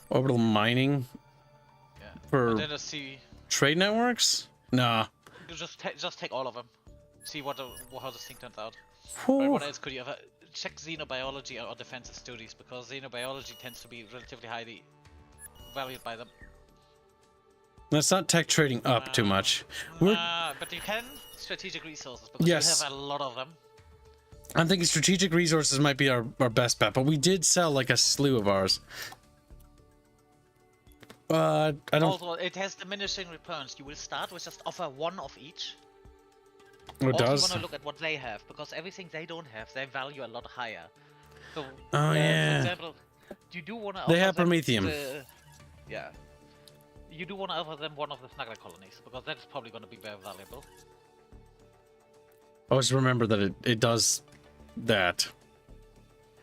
Orbital mining Yeah. for And then just see. trade networks? Nah. You just take all of them. See how this thing turns out. Whew. Right, what else could you ever check xenobiology or defensive studies, because xenobiology tends to be relatively highly valued by them. That's not tech trading up too much. But you can strategic resources, because Yes. you have a lot of them. I'm thinking strategic resources might be our best bet, but we did sell like a slew of ours. I don't. Also, it has diminishing returns. You will start with just offer one of each. It Also, does. you want to look at what they have, because everything they don't have, they value a lot higher. So, Oh, yeah. For example, you do want to. They have Promethium. Yeah. You do want to offer them one of the smuggler colonies, because that's probably going to be very valuable. Always remember that it does that.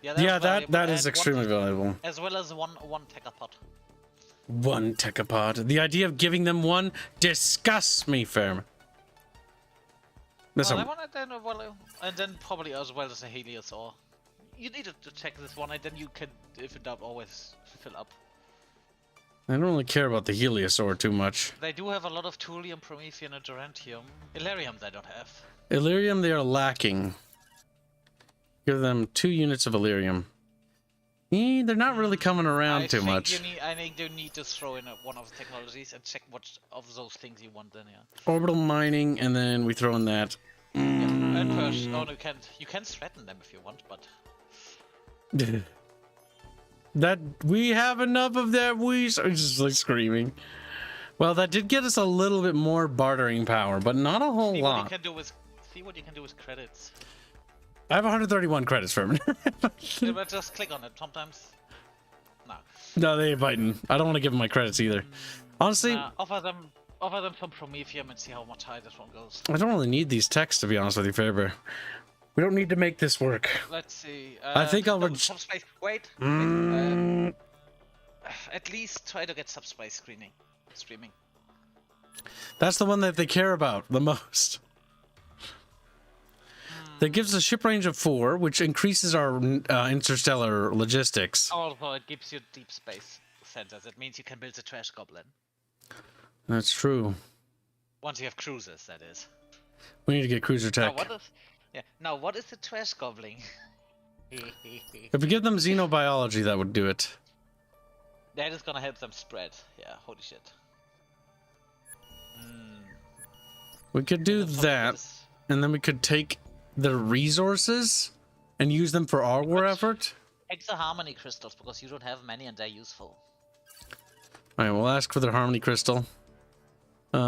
Yeah, Yeah, valuable, that is and extremely one, valuable. as well as one Tekapod. One Tekapod. The idea of giving them one disgusts me, Fairman. Listen, And then probably as well as a Helios ore. You need to check this one, and then you can, if in doubt, always fill up. I don't really care about the Heliosaur too much. They do have a lot of Thulium, Promethium, and Duranthium. Illyrium they don't have. Illyrium, they are lacking. Give them 2 units of Illyrium. They're not really coming around too much. I think you need to throw in one of the technologies and check what of those things you want then, yeah. Orbital mining, and then we throw in that. Yeah. And first, oh no, you can threaten them if you want, but... That we have enough of that. We are just like screaming. Well, that did get us a little bit more bartering power, but not a whole see lot. What you can do with, see what you can do with credits. I have 131 credits for him. Yeah, but just click on it. Sometimes, no. No, they ain't biting. I don't want to give them my credits either. Honestly, offer them some Promethium and see how much higher this one goes. I don't really need these texts, to be honest with you, Faber. We don't need to make this work. Let's see. I think I'll subspace. Wait. At least try to get subspace streaming. That's the one that they care about the most. That gives a ship range of 4, which increases our interstellar logistics. Also, it gives you deep space centers. It means you can build a trash goblin. That's true. Once you have cruisers, that is. We need to get cruiser tech. Now, what is the trash goblin? If we give them xenobiology, that would do it. That is gonna help them spread. Yeah, holy shit. We could do that, and then we could take the resources and use them for our war effort. Take the harmony crystals, because you don't have many and they're useful. Alright, we'll ask for the harmony crystal. We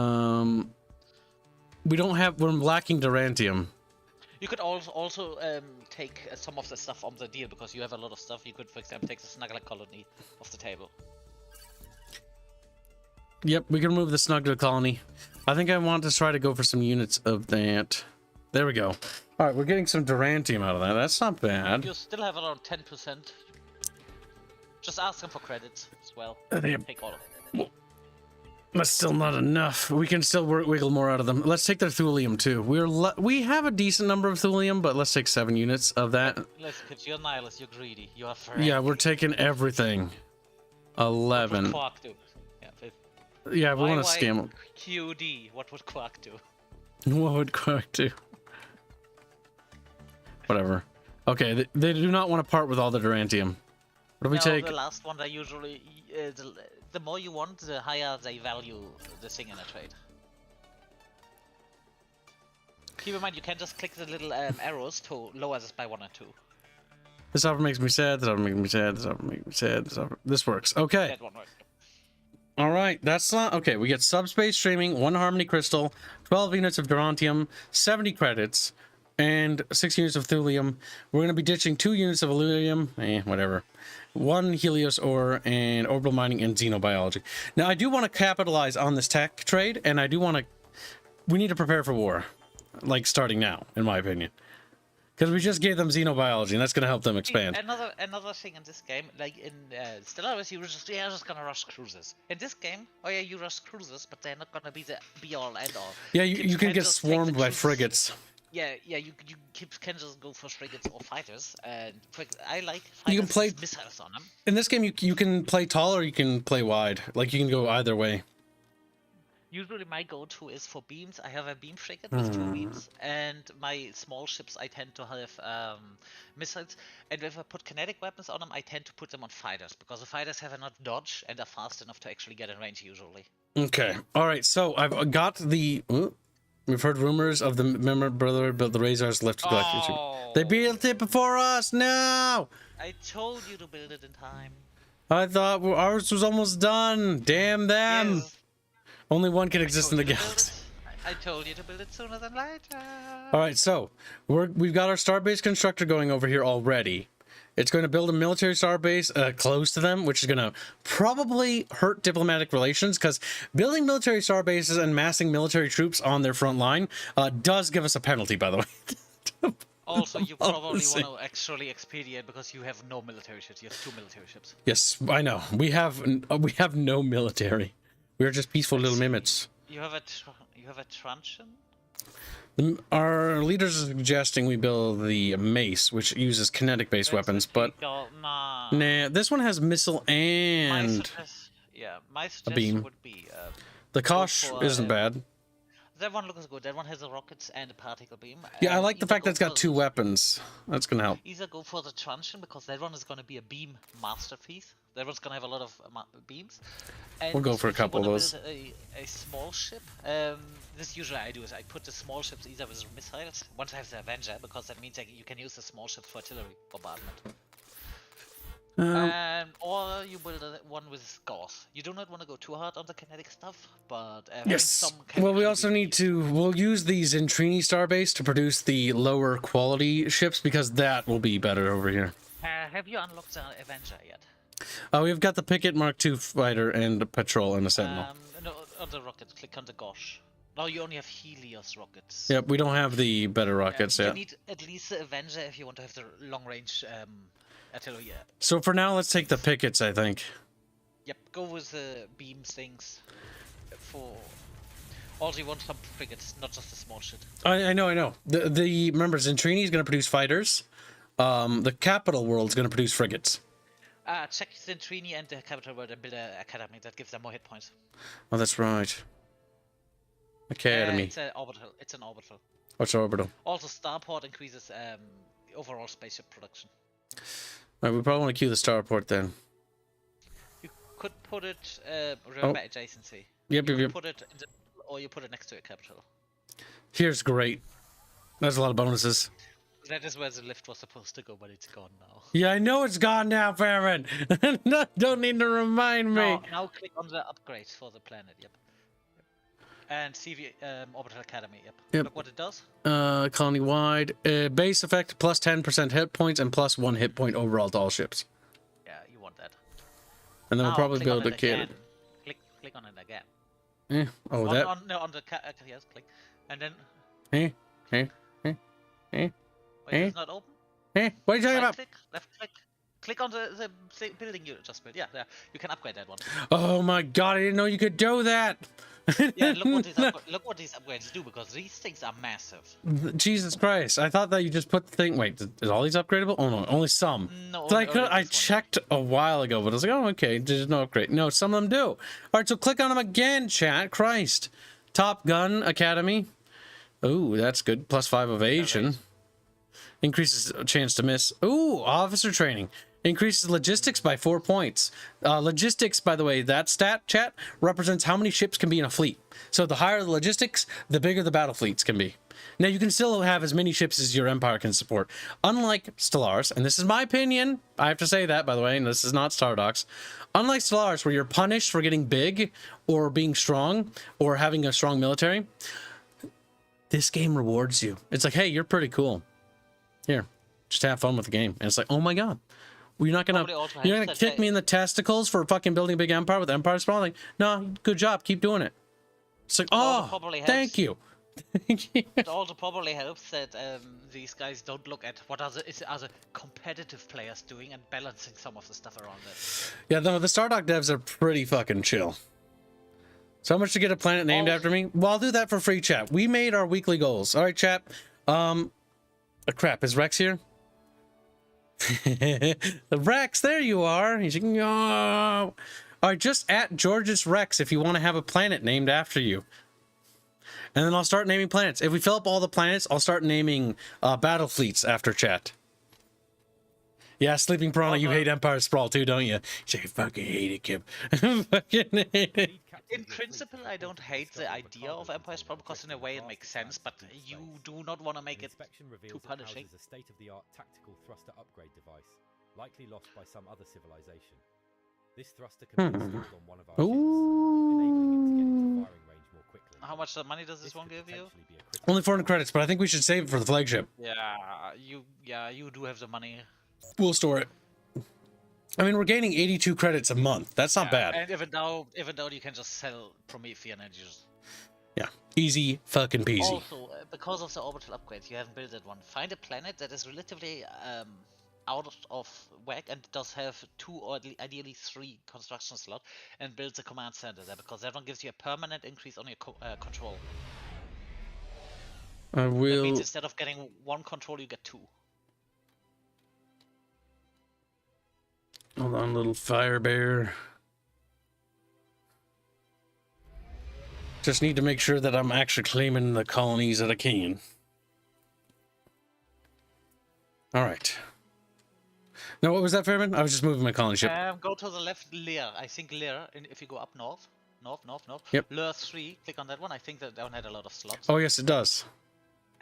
don't have... We're lacking Duranthium. You could also take some of the stuff on the deal, because you have a lot of stuff. You could, for example, take the snuggler colony off the table. Yep, we can remove the snuggler colony. I think I want to try to go for some units of that. There we go. Alright, we're getting some Duranthium out of that. That's not bad. You still have around 10%. Just ask them for credits as well. Take all of it. That's still not enough. We can still wiggle more out of them. Let's take their thulium too. We have a decent number of thulium, but let's take 7 units of that. Listen, kids, you're nihilist, you're greedy, you are fair. Yeah, we're taking everything. 11. What would Quark do? Yeah, we want to scam them. QD, what would Quark do? What would Quark do? Whatever. Okay, they do not want to part with all the Duranthium. What do we take? The last one, they usually... the more you want, the higher they value the thing in a trade. Keep in mind, you can just click the little arrows to lower this by 1 or 2. This offer makes me sad, this offer makes me sad, this offer makes me sad, this works. Okay. That one works. Alright, that's not... Okay, we get subspace streaming, 1 harmony crystal, 12 units of Duranthium, 70 credits, and 6 units of thulium. We're going to be ditching 2 units of Illyrium, whatever. 1 Helios ore, and orbital mining and xenobiology. Now, I do want to capitalize on this tech trade, and I do want to... We need to prepare for war. Like, starting now, in my opinion. Because we just gave them xenobiology, and that's going to help them expand. Another thing in this game, like in Stellaris, you were just gonna rush cruises. In this game, oh yeah, you rush cruises, but they're not gonna be the be all end all. Yeah, you can get swarmed by frigates. Yeah, you can just go for frigates or fighters, and I like fighters You can play with missiles on them. in this game. You can play tall or you can play wide. Like you can go either way. Usually my go-to is for beams. I have a beam frigate with 2 beams, and my small ships I tend to have missiles. And if I put kinetic weapons on them, I tend to put them on fighters, because the fighters have enough dodge and are fast enough to actually get in range usually. Okay. All right. So I've got the. We've heard rumors of the brother built the Razor's lift to Galactic Civ. They built it before us. No. I told you to build it in time. I thought ours was almost done. Damn them. Yes. Only one can exist in the galaxy. I told you to build it sooner than later. All right, so we've got our starbase constructor going over here already. It's going to build a military starbase close to them, which is going to probably hurt diplomatic relations, because building military starbases and massing military troops on their front line does give us a penalty, by the way. Also, you probably want to actually expedite because you have no military ships. You have 2 military ships. Yes, I know. We have no military. We're just peaceful little mimics. You have a truncheon? Our leaders are suggesting we build the mace, which uses kinetic-based weapons, but nah, this one has missile and my suggestion beam. would be The Kosh isn't bad. that one looks good. That one has the rockets and a particle beam. Yeah, I like the fact that it's got 2 weapons. That's gonna help. Either go for the truncheon, because that one is going to be a beam masterpiece. That one's going to have a lot of beams. And We'll go for a if you couple of wanna those. build a small ship. This usually I do is I put the small ships either with missiles. Once I have the Avenger, because that means you can use the small ships for artillery bombardment. Or you build one with Gauss. You do not want to go too hard on the kinetic stuff, but Yes. Well, we also need to. We'll use the Zentrini starbase to produce the lower quality ships, because that will be better over here. Have you unlocked the Avenger yet? We've got the Picket Mark II fighter and the Patrol and the Sentinel. No, on the rockets. Click on the Gosh. Now you only have Helios rockets. Yep, we don't have the better rockets you yet. need at least the Avenger if you want to have the long range artillery. So for now, let's take the Pickets, I think. Yep, go with the beam things. Also, you want some frigates, not just a small shit. I know. The remember, Zentrini is going to produce fighters. The Capital World's going to produce frigates. Check Zentrini and the Capital World and build an academy. That gives them more hit points. Oh, that's right. Academy. It's an orbital. It's an orbital. What's orbital? Also, Starport increases overall spaceship production. All right, we probably want to queue the starport then. You could put it. Remember adjacency. Yep. Put it in the, or you put it next to a capital. Here's great. There's a lot of bonuses. That is where the lift was supposed to go, but it's gone now. Yeah, I know it's gone now, Farron. No, don't need to remind me. Now click on the upgrades for the planet. Yep. And CV Orbital Academy. Yep. Look what it does. Colony wide base effect plus 10% hit points and plus 1 hit point overall to all ships. Yeah, you want that. And then we'll probably build a kit. Click on it again. Oh, on, that. On the yes, click, and then. Wait, it's not open. What are you talking about? Click, left click on the building you just built. Yeah, you can upgrade that one. Oh my god, I didn't know you could do that. Yeah, look what these upgrades do, because these things are massive. Jesus Christ! I thought that you just put the thing. Wait, is all these upgradable? Oh no, only some. No, so I checked a while ago, but I was like, oh okay, there's no upgrade. No, some of them do. All right, so click on them again, chat. Christ, Top Gun Academy. Ooh, that's good. Plus 5 evasion. Increases chance to miss. Ooh, officer training. Increases logistics by 4 points. Logistics, by the way, that stat, chat, represents how many ships can be in a fleet. So the higher the logistics, the bigger the battle fleets can be. Now, you can still have as many ships as your empire can support. Unlike Stellaris, and this is my opinion, I have to say that, by the way, and this is not Stardox. Unlike Stellaris, where you're punished for getting big, or being strong, or having a strong military, this game rewards you. It's like, hey, you're pretty cool. Here, just have fun with the game. And it's like, oh my god. You're gonna kick me in the testicles for fucking building a big empire with empire spawn? Like, no, good job, keep doing it. It's like, oh, thank you. It also probably helps that these guys don't look at what other competitive players doing and balancing some of the stuff around it. Yeah, no, the Stardock devs are pretty fucking chill. So much to get a planet named after me? Well, I'll do that for free, chat. We made our weekly goals. All right, chat. Crap, is Rex here? Rex, there you are. He's like, no. All right, just at George's Rex if you want to have a planet named after you. And then I'll start naming planets. If we fill up all the planets, I'll start naming battle fleets after chat. Yeah, Sleeping Piranha, you hate Empire Sprawl too, don't you? You say, I fucking hate it, Kim. Fucking hate it. In principle, I don't hate the idea of Empire Sprawl because in a way it makes sense, but you do not want to make it too punishing. A state-of-the-art tactical thruster upgrade device, likely lost by some other civilization. This thruster can be installed on one of our ships, enabling it to get into firing range more quickly. How much money does this one give you? Only 400 credits, but I think we should save it for the flagship. Yeah, you do have the money. We'll store it. I mean, we're gaining 82 credits a month. That's not bad. And even though you can just sell Promethean and just... Yeah, easy fucking peasy. Also, because of the orbital upgrades, you haven't built that one. Find a planet that is relatively out of whack and does have 2 or ideally 3 construction slots and build a command center there, because that one gives you a permanent increase on your control. I will... That means instead of getting 1 control, you get 2. Hold on, little fire bear. Just need to make sure that I'm actually claiming the colonies that I can. All right. Now, what was that, Fairman? I was just moving my colony ship. Go to the left, Lear. I think Lear, and if you go up north. Yep. Lear 3, click on that one. I think that one had a lot of slots. Oh, yes, it does.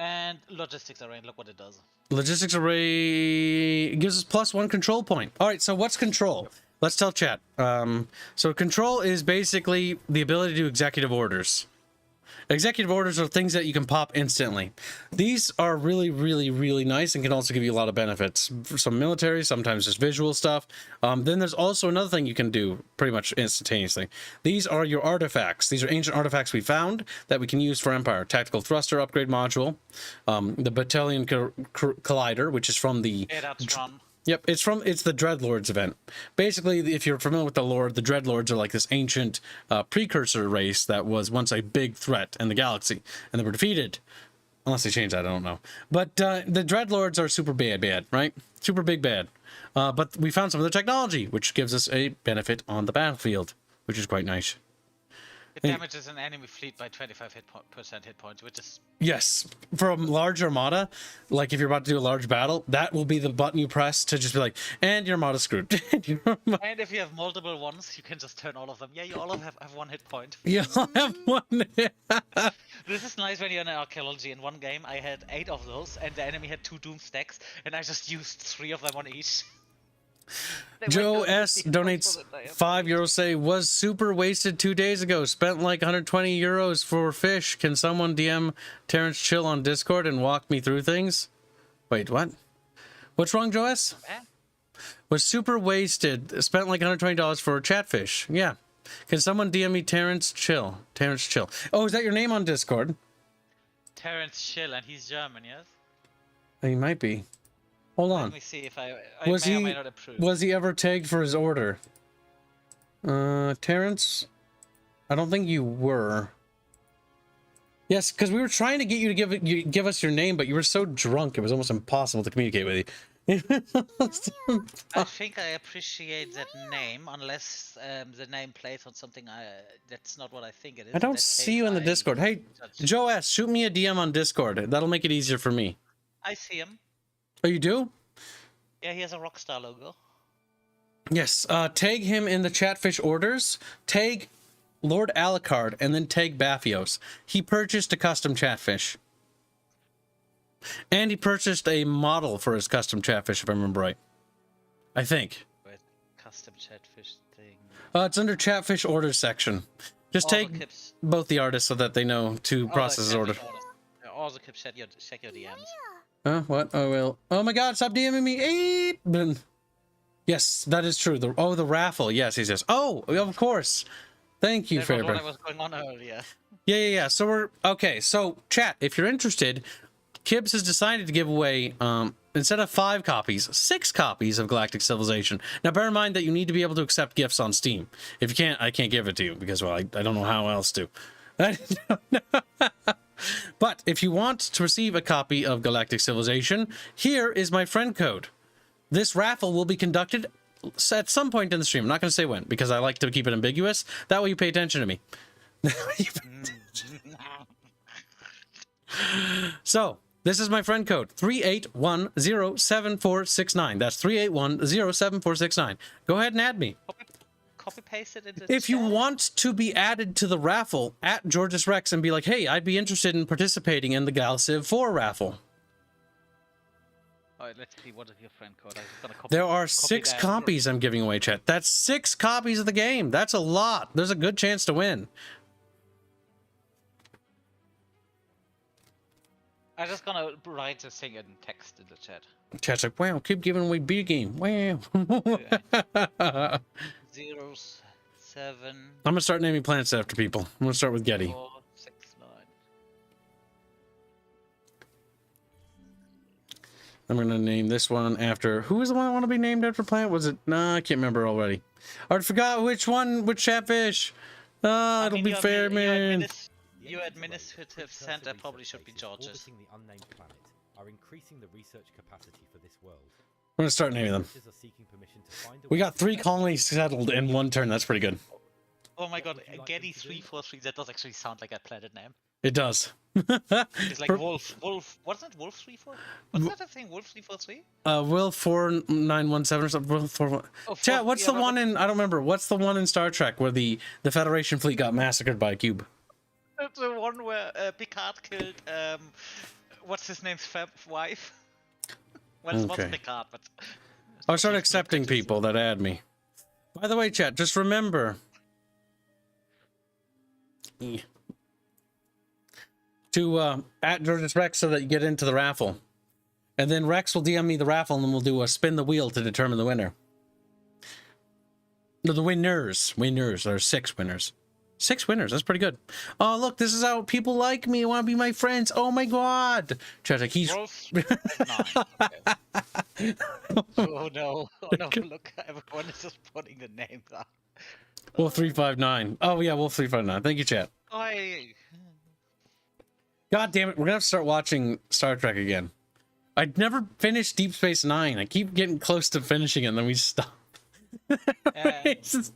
And logistics array, look what it does. Logistics array gives us +1 control point. All right, so what's control? Let's tell chat. So control is basically the ability to do executive orders. Executive orders are things that you can pop instantly. These are really, really, really nice and can also give you a lot of benefits. For some military, sometimes just visual stuff. Then there's also another thing you can do pretty much instantaneously. These are your artifacts. These are ancient artifacts we found that we can use for Empire. Tactical thruster upgrade module. The battalion collider, which is from the... Yeah, that's run. Yep, it's the Dreadlords event. Basically, if you're familiar with the lore, the Dreadlords are like this ancient precursor race that was once a big threat in the galaxy, and they were defeated. Unless they changed that, I don't know. But the Dreadlords are super bad, right? Super big bad. But we found some of the technology, which gives us a benefit on the battlefield, which is quite nice. It damages an enemy fleet by 25% hit points, which is... Yes, for a large armada, like if you're about to do a large battle, that will be the button you press to just be like, and your armada's screwed. And if you have multiple ones, you can just turn all of them. Yeah, you all have 1 hit point. You all have 1. This is nice when you're in archaeology. In one game, I had 8 of those, and the enemy had 2 doom stacks, and I just used 3 of them on each. Joe S donates €5. Say, was super wasted 2 days ago. Spent like 120 euros for fish. Can someone DM Terrence Chill on Discord and walk me through things? Wait, what? What's wrong, Joe S? Was super wasted. Spent like $120 for Chatfish. Yeah. Can someone DM me Terrence Chill? Terrence Chill. Oh, is that your name on Discord? Terrence Chill, and he's German, yes? He might be. Hold on. Let me see if I was may he, or may not approve. Was he ever tagged for his order? Terrence? I don't think you were. Yes, because we were trying to get you to give us your name, but you were so drunk it was almost impossible to communicate with you. I think I appreciate that name, unless the name plays on something that's not what I think it is. I don't see you in the Discord. Hey, Joe S, shoot me a DM on Discord. That'll make it easier for me. I see him. Oh, you do? Yeah, he has a Rockstar logo. Yes. Tag him in the Chatfish orders. Tag Lord Alucard and then tag Baphios. He purchased a custom Chatfish. And he purchased a model for his custom Chatfish, if I remember right. I think. Wait, custom Chatfish thing. It's under Chatfish orders section. Just tag both the artists so that they know to process his order. Also, check your DMs. What? Oh, well. Oh my god, stop DMing me. Yes, that is true. The Raffle. Yes, he says. Oh, of course. Thank you, That was Fairburn. what was going on earlier. Yeah. So we're okay. So chat, if you're interested, Kibbs has decided to give away instead of 5 copies, 6 copies of Galactic Civilization. Now bear in mind that you need to be able to accept gifts on Steam. If you can't, I can't give it to you because, well, I don't know how else to. But if you want to receive a copy of Galactic Civilization, here is my friend code. This raffle will be conducted at some point in the stream. I'm not going to say when because I like to keep it ambiguous. That way you pay attention to me. So, this is my friend code, 381074669. That's 381074669. Go ahead and add me. Copy paste it into If you chat. want to be added to the raffle, at Georges Rex and be like, hey, I'd be interested in participating in the Gal Civ 4 raffle. Alright, let's see. What is your friend code? I'm just gonna copy. There are copy 6 that. copies I'm giving away, chat. That's 6 copies of the game. That's a lot. There's a good chance to win. I'm just gonna write this thing in text in the chat. Chat's like, wow, keep giving away beer game. Wow. 0, 7, I'm gonna start naming planets after people. I'm gonna start with Getty. 4, 6, 9. I'm gonna name this one after who was the one I want to be named after planet? Was it? Nah, I can't remember already. I forgot which one. Which Chatfish? It'll be Fairman. Your administrative center probably should be George's. Orbiting the unnamed planet are increasing the research capacity for this world. I'm gonna start naming them. Researchers are seeking permission to find a We way got to 3 connect colonies settled in one turn. That's pretty good. Oh my god, would you like Getty them to do? 343, that does actually sound like a planet name. It does. It's like Per- Wolf, what's that, Wolf 34? What's that a thing, Wolf 343? Will 4917 or something. Will 41. Oh, Chat. What's the one in? I don't remember. What's the one in Star Trek where the Federation fleet got massacred by a cube? That's the one where Picard killed, what's his name's wife? Well, it's Okay. not Picard, but... I'll start accepting people that add me. By the way, chat, just remember to at Georges Rex so that you get into the raffle. And then Rex will DM me the raffle and then we'll do a spin the wheel to determine the winner. No, the winners. Winners. There are 6 winners. 6 winners. That's pretty good. Oh, look, this is how people like me. Want to be my friends. Oh my god. Chat, like he's... Wolf 9. Oh no, look, everyone is just putting the names up. Wolf 359. Oh yeah, Wolf 359. Thank you, chat. Oi. God damn it, we're gonna have to start watching Star Trek again. I'd never finished Deep Space Nine. I keep getting close to finishing it, and then we stop. It's just-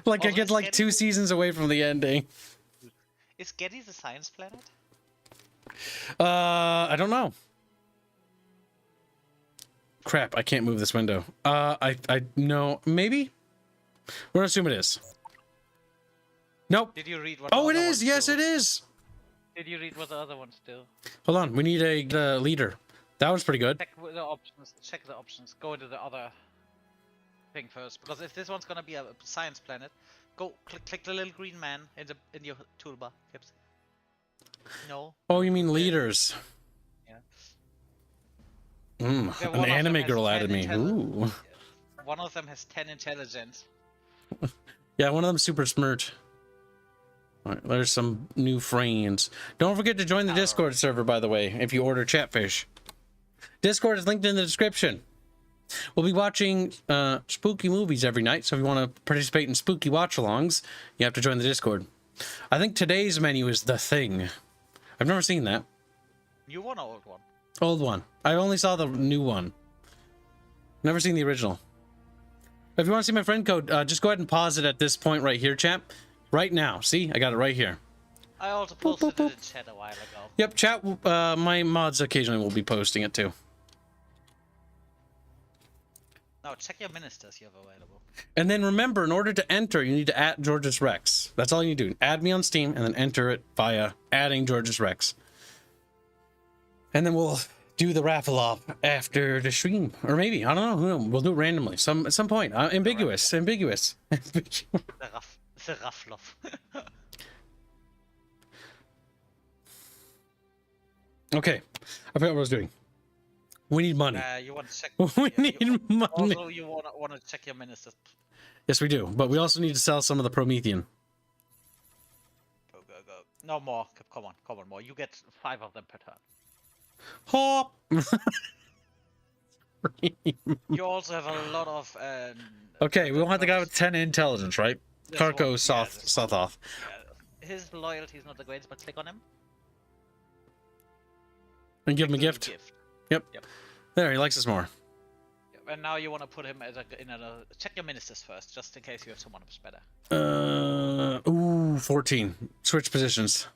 like I also, get is like Getty- 2 seasons away from the ending. Is Getty the science planet? I don't know. Crap, I can't move this window. I no, maybe? We're gonna assume it is. Nope. Did you read what? Oh, the it other is. ones Yes, do? it is. Did you read what the other ones do? Hold on, we need a leader. That was pretty good. Check the options. Check the options. Go into the other thing first, because if this one's gonna be a science planet, go click the little green man in your toolbar. Kips. No. Oh, you mean leaders? Yeah. Mm, Yeah, an one of them anime has girl 10 added me. Ooh. One of them has 10 intelligence. Yeah, one of them super smart. All right, there's some new friends. Don't forget to join the Discord server, by the way, if you order Chatfish. Discord is linked in the description. We'll be watching spooky movies every night, so if you want to participate in spooky watch-alongs, you have to join the Discord. I think today's menu is The Thing. I've never seen that. New one or old one? Old one. I only saw the new one. Never seen the original. If you want to see my friend code, just go ahead and pause it at this point right here, chat. Right now. See? I got it right here. I also posted it in chat a while ago. Yep, chat. My mods occasionally will be posting it too. Now check your ministers you have available. And then remember, in order to enter, you need to add Georges Rex. That's all you need to do. Add me on Steam and then enter it via adding Georges Rex. And then we'll do the raffle off after the stream. Or maybe, I don't know. Who knows? We'll do it randomly. At some point. Ambiguous. Ambiguous. The Raffle. Okay. I forgot what I was doing. We need money. You want to check. We need money. Also, you want to check your ministers. Yes, we do. But we also need to sell some of the Promethean. No more. Come on, more. You get 5 of them per turn. Hop. You also have a lot of. Okay, we don't have the guy with 10 intelligence, right? This Karko one, yeah, South off. yeah. His loyalty is not the greatest, but click on him. And give him a Click gift. the Yep. Yep. There, he likes us more. And now you want to put him as check your ministers first, just in case you have someone who's better. 14. Switch positions.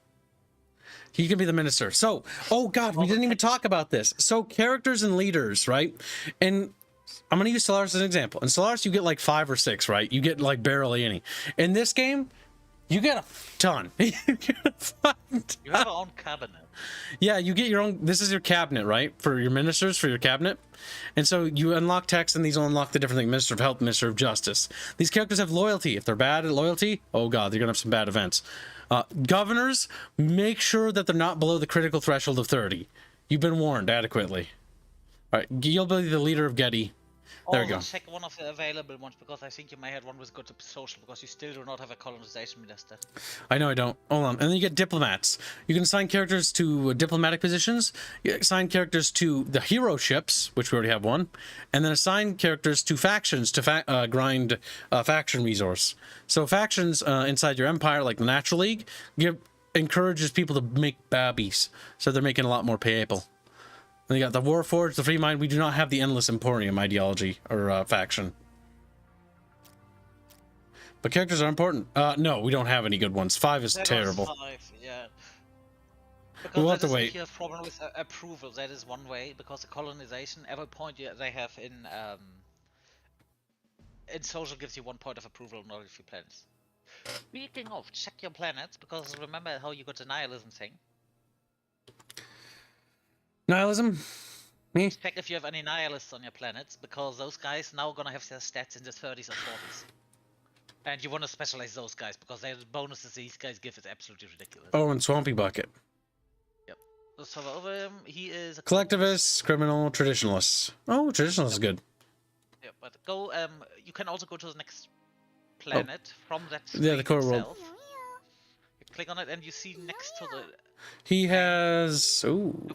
He can be the minister. So, oh god, we didn't even talk about this. So, characters and leaders, right? And I'm going to use Solaris as an example. In Solaris, you get like 5 or 6, right? You get like barely any. In this game, you get a ton. You get a ton. You have your own cabinet. Yeah, you get your own. This is your cabinet, right? For your ministers, for your cabinet. And so you unlock text, and these will unlock the different things. Minister of Health, Minister of Justice. These characters have loyalty. If they're bad at loyalty, oh god, they're going to have some bad events. Governors, make sure that they're not below the critical threshold of 30. You've been warned adequately. All right, you'll be the leader of Getty. There we go. Check one of the available ones, because I think you may have one with good social, because you still do not have a colonization minister. I know I don't. Hold on. And then you get diplomats. You can assign characters to diplomatic positions. You assign characters to the hero ships, which we already have one. And then assign characters to factions to grind faction resource. So factions inside your empire, like the Natural League, encourages people to make babies. So they're making a lot more people. Then you got the Warforged, the Free Mind. We do not have the Endless Emporium ideology or faction. But characters are important. No, we don't have any good ones. 5 is terrible. 5, yeah. Because We'll have to wait. If you have problem with approval, that is one way. Because the colonization, every point they have in social gives you 1 point of approval on all of your planets. Speaking of, check your planets, because remember how you got the nihilism thing. Nihilism? Me? Check if you have any nihilists on your planets, because those guys now gonna have their stats in the 30s or 40s. And you want to specialize those guys, because the bonuses these guys give is absolutely ridiculous. Oh, and Swampy Bucket. Yep. So over him, he is a Collectivist, criminal, traditionalist. Oh, traditionalist is good. Yeah, but go. You can also go to the next planet from that. Yeah, the core world. itself. You click on it, and you see next to the. He has. Ooh.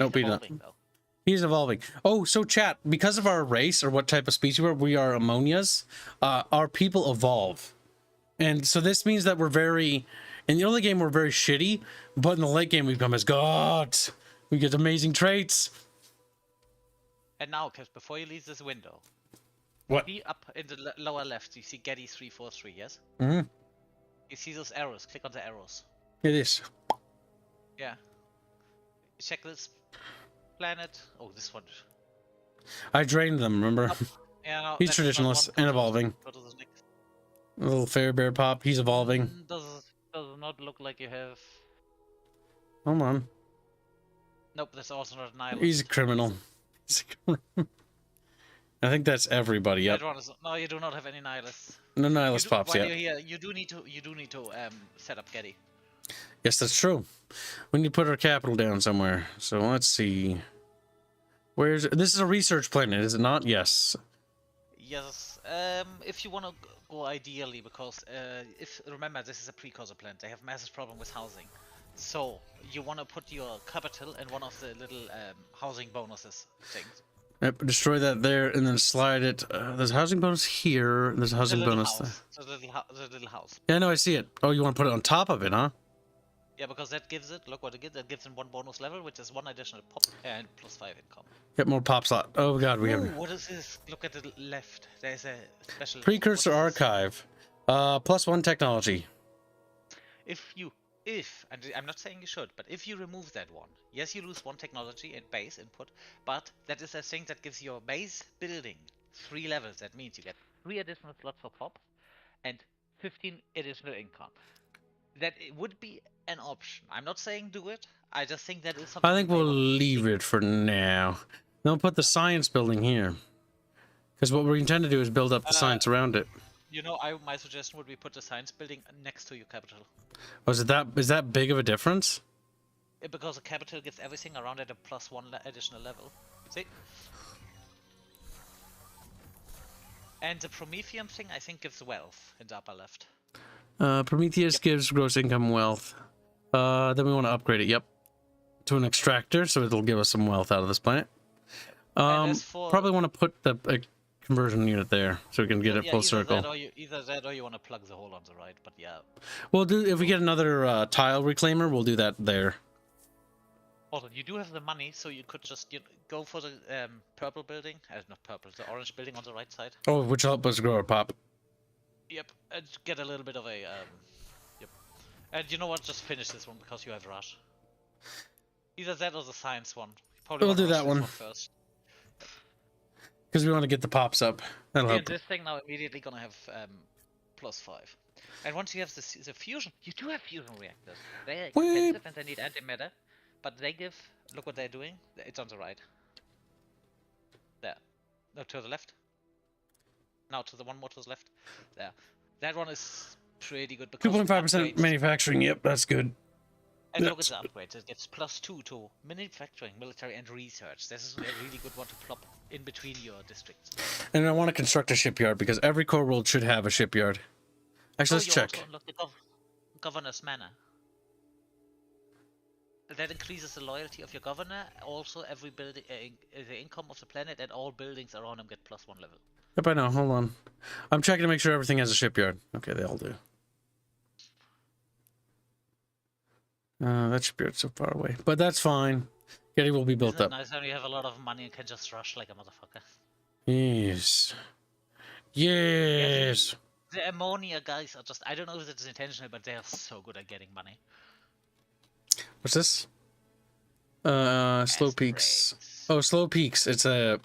Nope, he not. He's evolving. Oh, so chat, because of our race or what type of species we are ammonias, our people evolve. And so this means that we're very, in the early game, we're very shitty, but in the late game, we become as gods. We get amazing traits. And now, because before you leave this window, What? see up in the lower left, you see Getty 343, yes? Mm-hmm. You see those arrows, click on the arrows. It is. Yeah. Check this planet. Oh, this one. I drained them, remember? Yeah, no, He's traditionalist and evolving. Go to the next. A little fair bear pop, he's evolving. Does not look like you have. Hold on. Nope, that's also not a nihilist. He's a criminal. He's a criminal. I think that's everybody. Yep. No, you do not have any nihilists. No nihilist pops while yet. you're here, you do need to set up Getty. Yes, that's true. We need to put our capital down somewhere. So let's see. Where's this is a research planet, is it not? Yes. Yes. If you want to go ideally, because remember this is a precursor planet, they have massive problem with housing. So you want to put your capital in one of the little housing bonuses things. Yep, destroy that there and then slide it. There's a housing bonus here. There's a housing bonus there. The little house. Yeah, no, I see it. Oh, you want to put it on top of it, huh? Yeah, because that gives it, look what it gives, that gives it 1 bonus level, which is 1 additional pop and +5 income. Get more pop slot. Oh god, we have What is this? Look at the left. There's a special precursor archive. +1 technology. And I'm not saying you should, but if you remove that one, yes, you lose 1 technology and base input, but that is a thing that gives your base building 3 levels. That means you get 3 additional slots for pop and 15 additional income. That would be an option. I'm not saying do it. I just think that is something. I think we'll leave it for now. Then we'll put the science building here. Because what we intend to do is build up the science around it. You know, my suggestion would be put the science building next to your capital. Oh, is that big of a difference? Because the capital gives everything around at a +1 additional level. See? And the Prometheum thing, I think, gives wealth in the upper left. Prometheus gives gross income wealth. Then we want to upgrade it. Yep, to an extractor, so it'll give us some wealth out of this planet. And as for Probably want to put the conversion unit there so we can get it full either circle. either that or you want to plug the hole on the right. But yeah. We'll do if we get another tile reclaimer. We'll do that there. Also, you do have the money, so you could just go for the purple building. Not purple, the orange building on the right side. Oh, which will help us grow our pop. Yep, and get a little bit of a Yep, and you know what? Just finish this one because you have rush. Either that or the science one. Probably We'll do rush that one first. because we want to get the pops up. That'll help. This thing now immediately gonna have +5. And once you have the fusion, you do have fusion reactors. They're expensive and they need antimatter, but they give. Look what they're doing. It's on the right. There. No, to the left. Now to the one more to the left. There. That one is pretty good because 2.5% manufacturing. Yep, that's good. And look at the upgrades. It gets +2 to manufacturing, military, and research. This is a really good one to plop in between your districts. And I want to construct a shipyard because every core world should have a shipyard. Actually, let's check. Also unlock the governor's manor. That increases the loyalty of your governor. Also, every building, the income of the planet, and all buildings around them get +1 level. Yep, I know. Hold on. I'm checking to make sure everything has a shipyard. Okay, they all do. That shipyard's so far away, but that's fine. Getty will be built up. Nice when you have a lot of money and can just rush like a motherfucker. Yes. Yes. The ammonia guys are just, I don't know if it's intentional, but they are so good at getting money. What's this? Slow peaks. Oh, slow peaks. It's a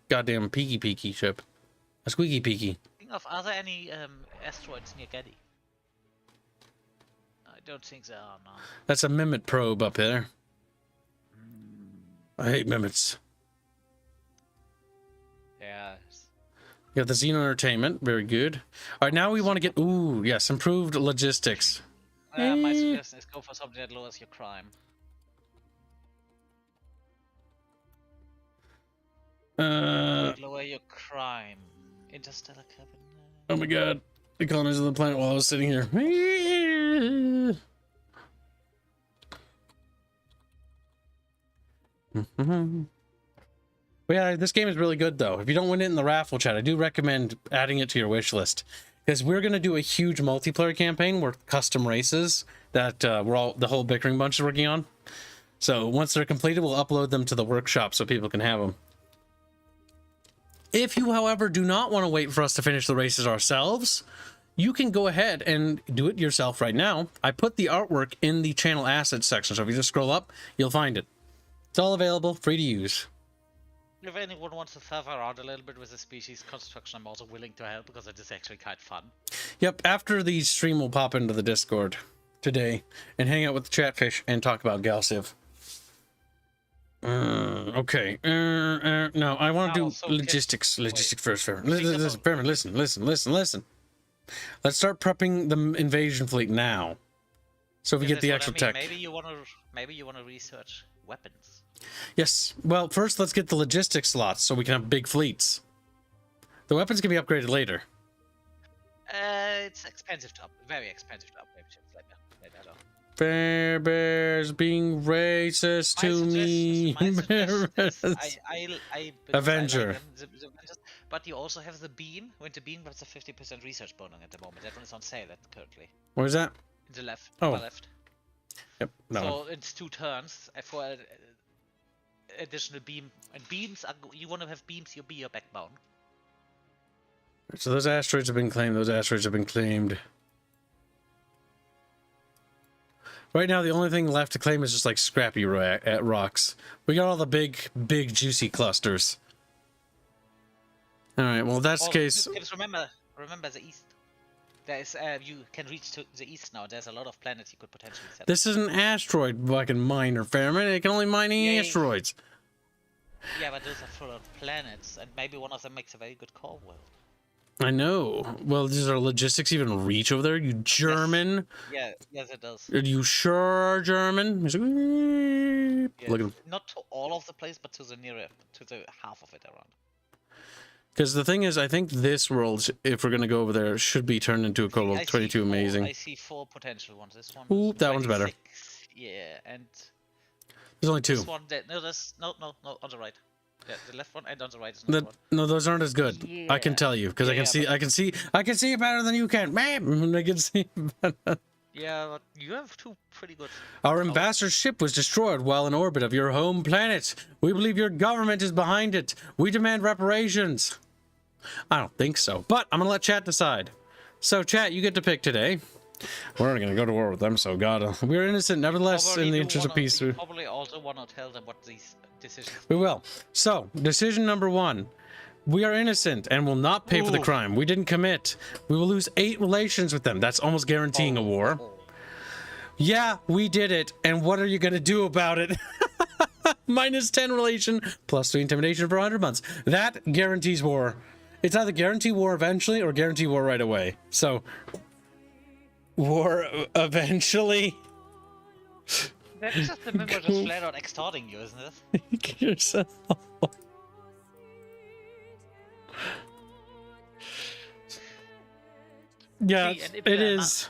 goddamn peaky ship. A squeaky peaky. Think of, are there any asteroids near Getty? I don't think there are, no. That's a Mimit probe up there. I hate Mimits. Yeah. You got the Xeno Entertainment. Very good. All right, now we want to get... Ooh, yes, improved logistics. My suggestion is go for something that lowers your crime. Lower your crime. Interstellar cabin. Oh my god. The colonies of the planet while I was sitting here. But yeah, this game is really good though. If you don't win it in the raffle chat, I do recommend adding it to your wish list. Because we're going to do a huge multiplayer campaign with custom races that the whole Bickering bunch is working on. So once they're completed, we'll upload them to the workshop so people can have them. If you, however, do not want to wait for us to finish the races ourselves, you can go ahead and do it yourself right now. I put the artwork in the channel assets section, so if you just scroll up, you'll find it. It's all available, free to use. If anyone wants to faff around a little bit with the species construction, I'm also willing to help because it is actually quite fun. Yep, after the stream, we'll pop into the Discord today and hang out with the Chatfish and talk about Galactic Civ. Okay. No, I want to do logistics. Logistics first. Listen. Let's start prepping the invasion fleet now, so we get the actual tech. Maybe you want to research weapons. Yes. Well, first let's get the logistics slots so we can have big fleets. The weapons can be upgraded later. It's expensive to very expensive to upgrade ships like that. Bear Bears being racist to me. Avenger. But you also have the beam. When the beam has a 50% research bonus at the moment. That one is on sale currently. Where's that? In the left. Oh. Upper left. Yep. No. So it's 2 turns for additional beam. And beams are, you want to have beams, you'll be your backbone. So those asteroids have been claimed. Right now, the only thing left to claim is just like scrappy rocks. We got all the big juicy clusters. All right. Well, that's the case. Remember the east. There is you can reach to the east now. There's a lot of planets you could potentially set. This is an asteroid fucking miner, Fairman. It can only mine asteroids. Yeah, but those are full of planets, and maybe one of them makes a very good core world. I know. Well, does our logistics even reach over there? You German? Yes, it does. Are you sure German? He's like, yeah. Look at him. Not to all of the place, but to the half of it around. Because the thing is, I think this world, if we're going to go over there, should be turned into a Cobalt 22 amazing. I see 4 potential ones. This one. Ooh, that one's better. Yeah, and there's only 2. This one, no, there's no, on the right. Yeah, the left one and on the right is another one. No, those aren't as good. Yeah. I can tell you because I can see it better than you can. Man, I can see. Yeah, but you have 2 pretty good. Our ambassador's ship was destroyed while in orbit of your home planet. We believe your government is behind it. We demand reparations. I don't think so, but I'm gonna let chat decide. So, chat, you get to pick today. We're not gonna go to war with them, so God, we're innocent, nevertheless, in the interest of peace. We probably also want to tell them what these decisions. We will. So, decision number 1. We are innocent and will not pay for the crime. We didn't commit. We will lose 8 relations with them. That's almost guaranteeing a war. Yeah, we did it. And what are you going to do about it? Minus 10 relation, plus 3 intimidation for 100 months. That guarantees war. It's either guarantee war eventually or guarantee war right away. So, war eventually. That's just the member just flat out extorting you, isn't it? Kill yourself. Yeah, it is.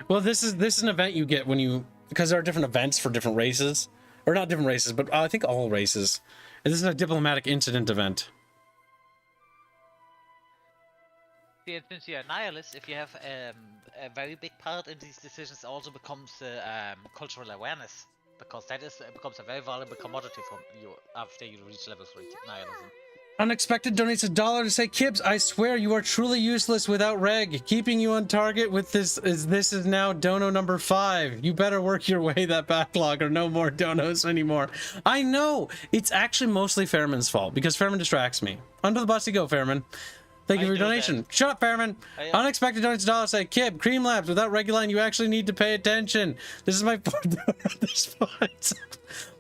Well, this is an event you get when you, because there are different events for different races, or not different races, but I think all races. And this is a diplomatic incident event. Yeah, since you're a nihilist, if you have a very big part in these decisions, also becomes cultural awareness, because that becomes a very valuable commodity from you after you reach level 3 nihilism. Unexpected donates $1 to say, Kibbs, I swear you are truly useless without reg. Keeping you on target with this is now dono number 5. You better work your way that backlog or no more donos anymore. I know. It's actually mostly Fairman's fault because Fairman distracts me. Under the bus you go, Fairman. Thank you for your donation. That. Shut up, Fairman. Unexpected donates $1 say, Kib, Cream Labs, without Reguline, you actually need to pay attention. This is my point at this point.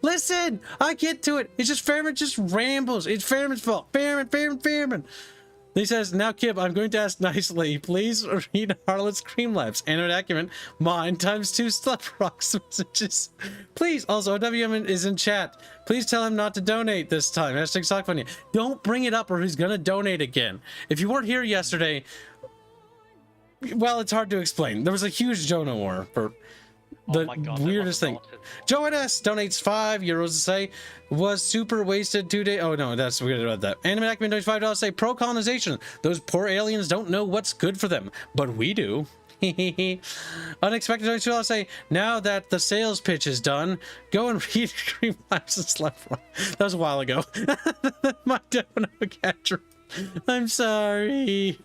Listen, I get to it. It's just Fairman just rambles. It's Fairman's fault. Fairman. He says, now, Kib, I'm going to ask nicely. Please read Harlot's Cream Labs. Animate Acumen, mine times 2 Slap Rocks messages. Please, also, OWM is in chat. Please tell him not to donate this time. Hashtag SockFunny. Don't bring it up or he's going to donate again. If you weren't here yesterday, well, it's hard to explain. There was a huge Jonah war for the weirdest thing. Joe S donates €5 to say, was super wasted 2 days. Oh no, that's weird about that. Anime Acumen donates $5 to say, pro colonization. Those poor aliens don't know what's good for them, but we do. Unexpected donates $2 to say, now that the sales pitch is done, go and read Cream Labs and Slap Rock. That was a while ago. My dono catcher. I'm sorry.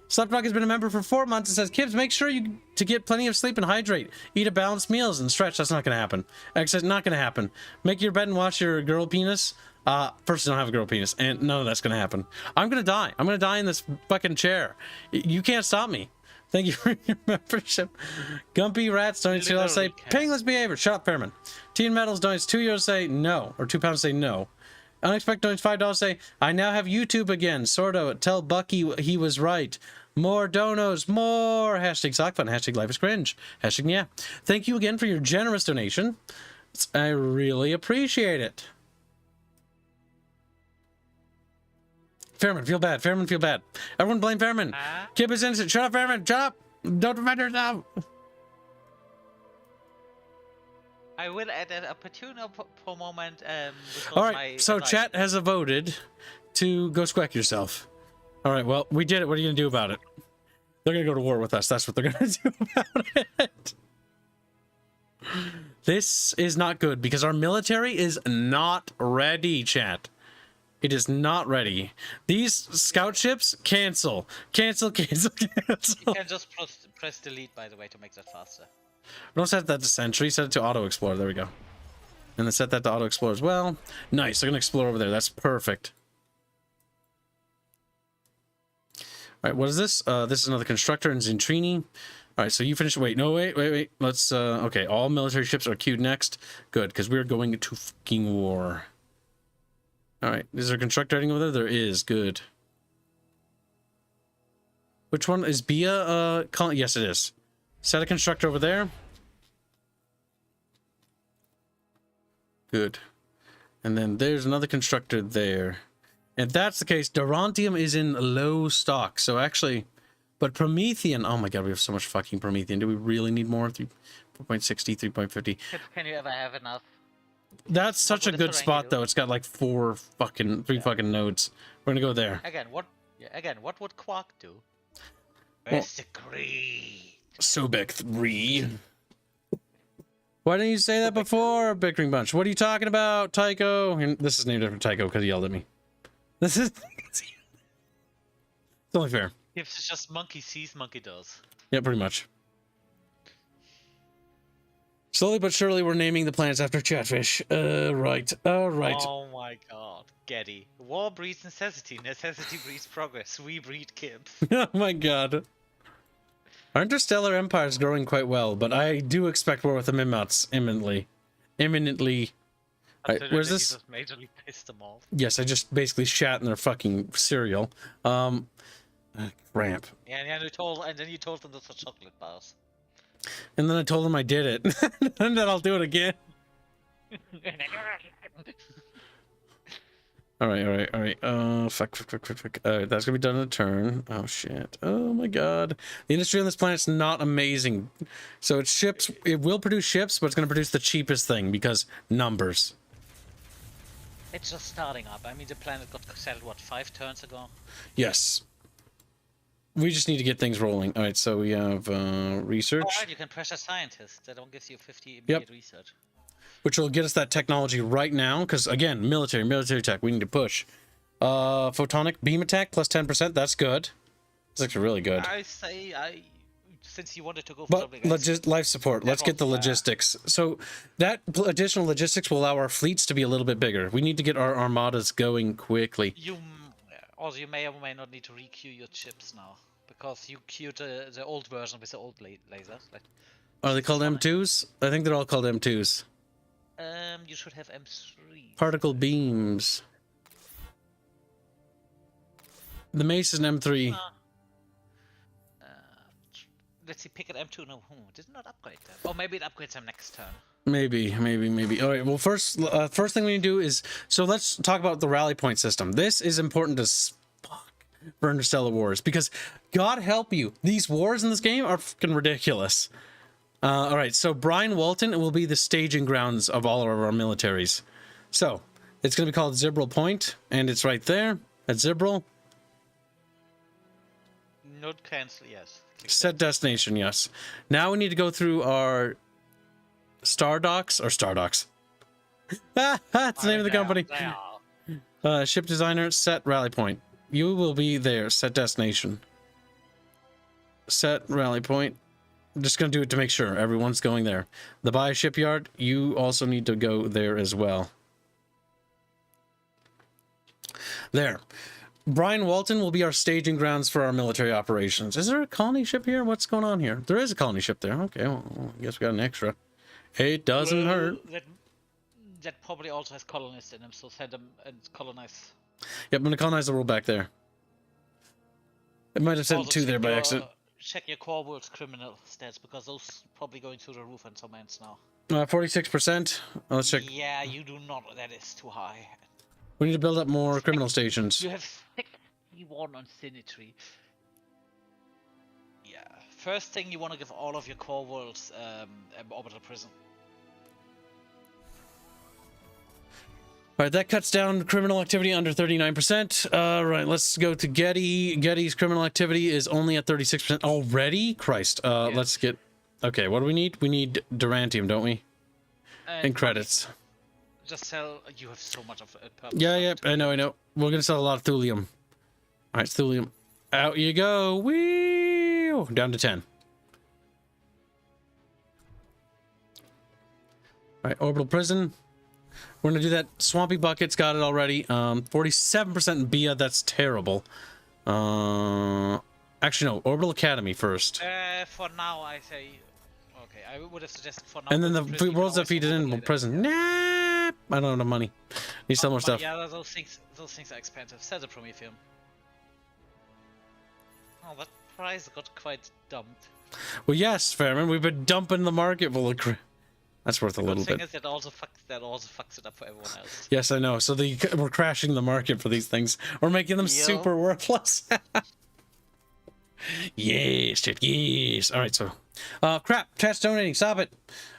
Slapdog has been a member for 4 months and says, Kibbs, make sure to get plenty of sleep and hydrate. Eat a balanced meals and stretch. That's not going to happen. Except not going to happen. Make your bed and wash your girl penis. First, I don't have a girl penis, and none of that's going to happen. I'm going to die. I'm going to die in this fucking chair. You can't stop me. Thank you for your membership. Gumpy Rats donates $2 to say, painless behavior. Shut up, Fairman. Teen Metals donates €2 to say no, or £2 to say no. Unexpected donates $5 to say, I now have YouTube again. Sorto, tell Bucky he was right. More donos, more. Hashtag SockFun, hashtag Life is Cringe, hashtag yeah. Thank you again for your generous donation. I really appreciate it. Fairman, feel bad. Fairman, feel bad. Everyone blame Fairman. Kib is innocent. Shut up, Fairman. Shut up. Don't defend yourself. I will at an opportune for moment. All right, so chat has voted to go squack yourself. All right, well, we did it. What are you going to do about it? They're going to go to war with us. That's what they're going to do about it. This is not good because our military is not ready, chat. It is not ready. These scout ships, cancel. Cancel. You can just press delete, by the way, to make that faster. Don't set that to sentry. Set it to auto explore. There we go. And then set that to auto explore as well. Nice. They're going to explore over there. That's perfect. All right, what is this? This is another constructor in Zintrini. All right, so you finished. Wait. Let's. Okay, all military ships are queued next. Good, because we're going to fucking war. All right, is there a constructor heading over there? There is. Good. Which one is Bia? Yes, it is. Set a constructor over there. Good. And then there's another constructor there. If that's the case, Durantium is in low stock. So actually, but Promethean, oh my god, we have so much fucking Promethean. Do we really need more? 4.60, 3.50. Can you ever have enough? That's such a would a good Ferengi spot do? though. It's got like three fucking nodes. We're gonna go there. Again, what would Quark do? Well- Where's the greed? Sobek 3. Why didn't you say that before, Bickering Bunch? What are you talking about, Tycho? And this is named after Tycho because he yelled at me. This is... It's only fair. If it's just monkey sees, monkey does. Yeah, pretty much. Slowly but surely, we're naming the planets after Chatfish. Right. Right. Oh my god. Getty. War breeds necessity. Necessity breeds progress. We breed kids. Oh my god. Our interstellar empire is growing quite well, but I do expect war with the Minmots imminently. Imminently. Alright, where's this? Just majorly pissed them off. Yes, I just basically shat in their fucking cereal. Ramp. Yeah, and then you told them those are chocolate bars. And then I told them I did it. And then I'll do it again. Alright. Fuck. Alright, that's gonna be done in a turn. Oh, shit. Oh, my God. The industry on this planet's not amazing. So it's ships. It will produce ships, but it's gonna produce the cheapest thing because numbers. It's just starting up. I mean, the planet got settled, what, 5 turns ago? Yes. We just need to get things rolling. Alright, so we have research. Oh, right, you can pressure scientists. That don't gives you 50 immediate research. Which will get us that technology right now, because again, military tech, we need to push. Photonic beam attack plus 10%, that's good. It's actually really good. I say, since you wanted to go for But something life support, let's get the fair. logistics. So that additional logistics will allow our fleets to be a little bit bigger. We need to get our armadas going quickly. you may or may not need to re-queue your chips now, because you queued the old version with the old lasers. Like, Are they called M2s? I think they're all called M2s. you should have M3. Particle beams. The mace is an M3. Let's see, pick an M2. No, did not upgrade that. Or maybe it upgrades them next turn. Maybe. All right. Well, first thing we need to do is, so let's talk about the rally point system. This is important as fuck for Interstellar Wars because, God help you, these wars in this game are fucking ridiculous. All right. So Brian Walton will be the staging grounds of all of our militaries. So it's going to be called Zibral Point, and it's right there at Zibral. Node cancel, yes. Set destination, yes. Now we need to go through our Star Docks. That's the name of the company. Ship designer, set rally point. You will be there. Set destination. Set rally point. I'm just going to do it to make sure everyone's going there. The buy shipyard, you also need to go there as well. There. Brian Walton will be our staging grounds for our military operations. Is there a colony ship here? What's going on here? There is a colony ship there. Okay, well, I guess we got an extra. It doesn't hurt. That probably also has colonists in them, so send them and colonize. Yep, I'm going to colonize the world back there. It might have sent Also two there by accident. Check your core world's criminal stats, because those probably going through the roof on some ends now. 46%. Let's check. Yeah, you do not. That is too high. We need to build up more criminal stations. You have 61 on Sinitry. Yeah. First thing, you want to give all of your core worlds orbital prison. Alright, that cuts down criminal activity under 39%. Right, let's go to Getty. Getty's criminal activity is only at 36% already? Christ. Yes. Let's get... Okay, what do we need? We need Durantium, don't we? And credits. Just sell. You have so much of it. Yeah, I know. We're gonna sell a lot of thulium. Alright, thulium. Out you go. Whee! Down to 10. Alright, orbital prison. We're gonna do that. Swampy Bucket's got it already. 47% in BIA, that's terrible. Actually, no, Orbital Academy first. For now, I say... Okay, I would have suggested for now... And then the worlds that feed it in prison. Nah! I don't have enough money. Need some more stuff. Yeah, those things are expensive. Sell the Prometheum. Oh, that price got quite dumped. Well, yes, Fairman, we've been dumping the market full of crap. That's worth a The little thing bit. is, that also fucks it up for everyone else. Yes, I know. So we're crashing the market for these things. We're making them Yep. super worthless. Yes, chat, yes. All right, so, crap. Chat's donating. Stop it.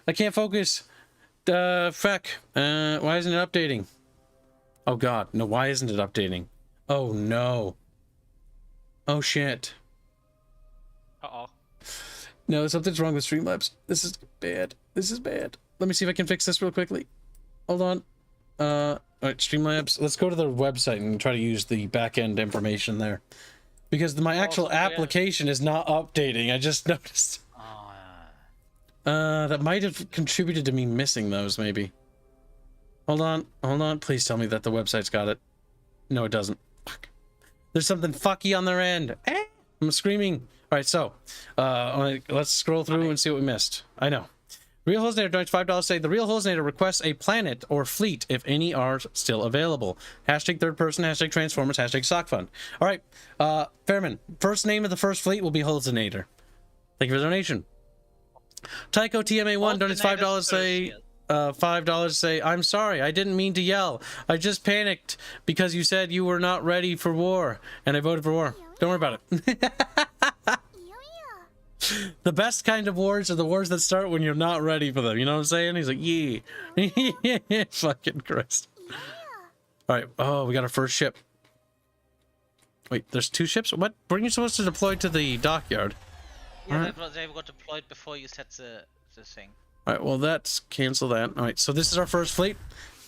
I can't focus. Fuck. Why isn't it updating? Oh God, no. Why isn't it updating? Oh no. Oh shit. Uh-oh. No, something's wrong with Streamlabs. This is bad. This is bad. Let me see if I can fix this real quickly. Hold on. All right, Streamlabs. Let's go to their website and try to use the back-end information there. Because my actual so yeah. application is not updating. I just noticed. Oh, That might have contributed to me missing those, maybe. Hold on. Hold on. Please tell me that the website's got it. No, it doesn't. Fuck. There's something fucky on their end. I'm screaming. All right, so let's scroll through and see what we missed. I know. Real Hosnator donates $5 say the Real Hosnator requests a planet or fleet if any are still available. Hashtag third person, hashtag Transformers, hashtag Sock Fund. All right, Fairman, first name of the first fleet will be Hosnator. Thank you for the donation. Tycho TMA1 donates $5 say $5 say I'm sorry, I didn't mean to yell. I just panicked because you said you were not ready for war and I voted for war. Don't worry about it. The best kind of wars are the wars that start when you're not ready for them. You know what I'm saying? He's like, yeah. Fucking Christ. All right. Oh, we got our first ship. Wait, there's 2 ships? What? Weren't you supposed to deploy to the dockyard? yeah, they got deployed before you set the thing. All right, well, let's cancel that. All right, so this is our first fleet.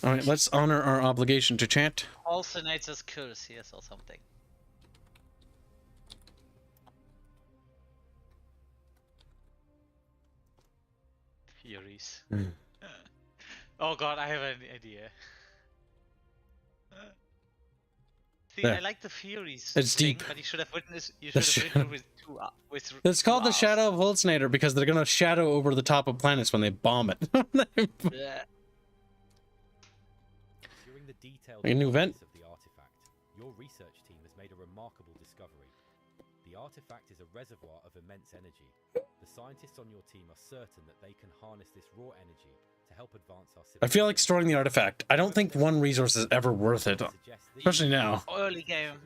All right, let's honor our obligation to chant. Alternator's courtesies or something. Furies. Oh god, I have an idea. See, There. I like the Furies It's thing, deep. but you should have written this. You The should have written with two. With It's called the R's. Shadow of Holznator because they're gonna shadow over the top of planets when they bomb it. Yeah. During the detailed A new vent. analysis of the artifact, your research team has made a remarkable discovery. The artifact is a reservoir of immense energy. The scientists on your team are certain that they can harness this raw energy to help advance our I feel like civilization. storing the artifact. I don't think one resource is ever worth it, especially now. Early game,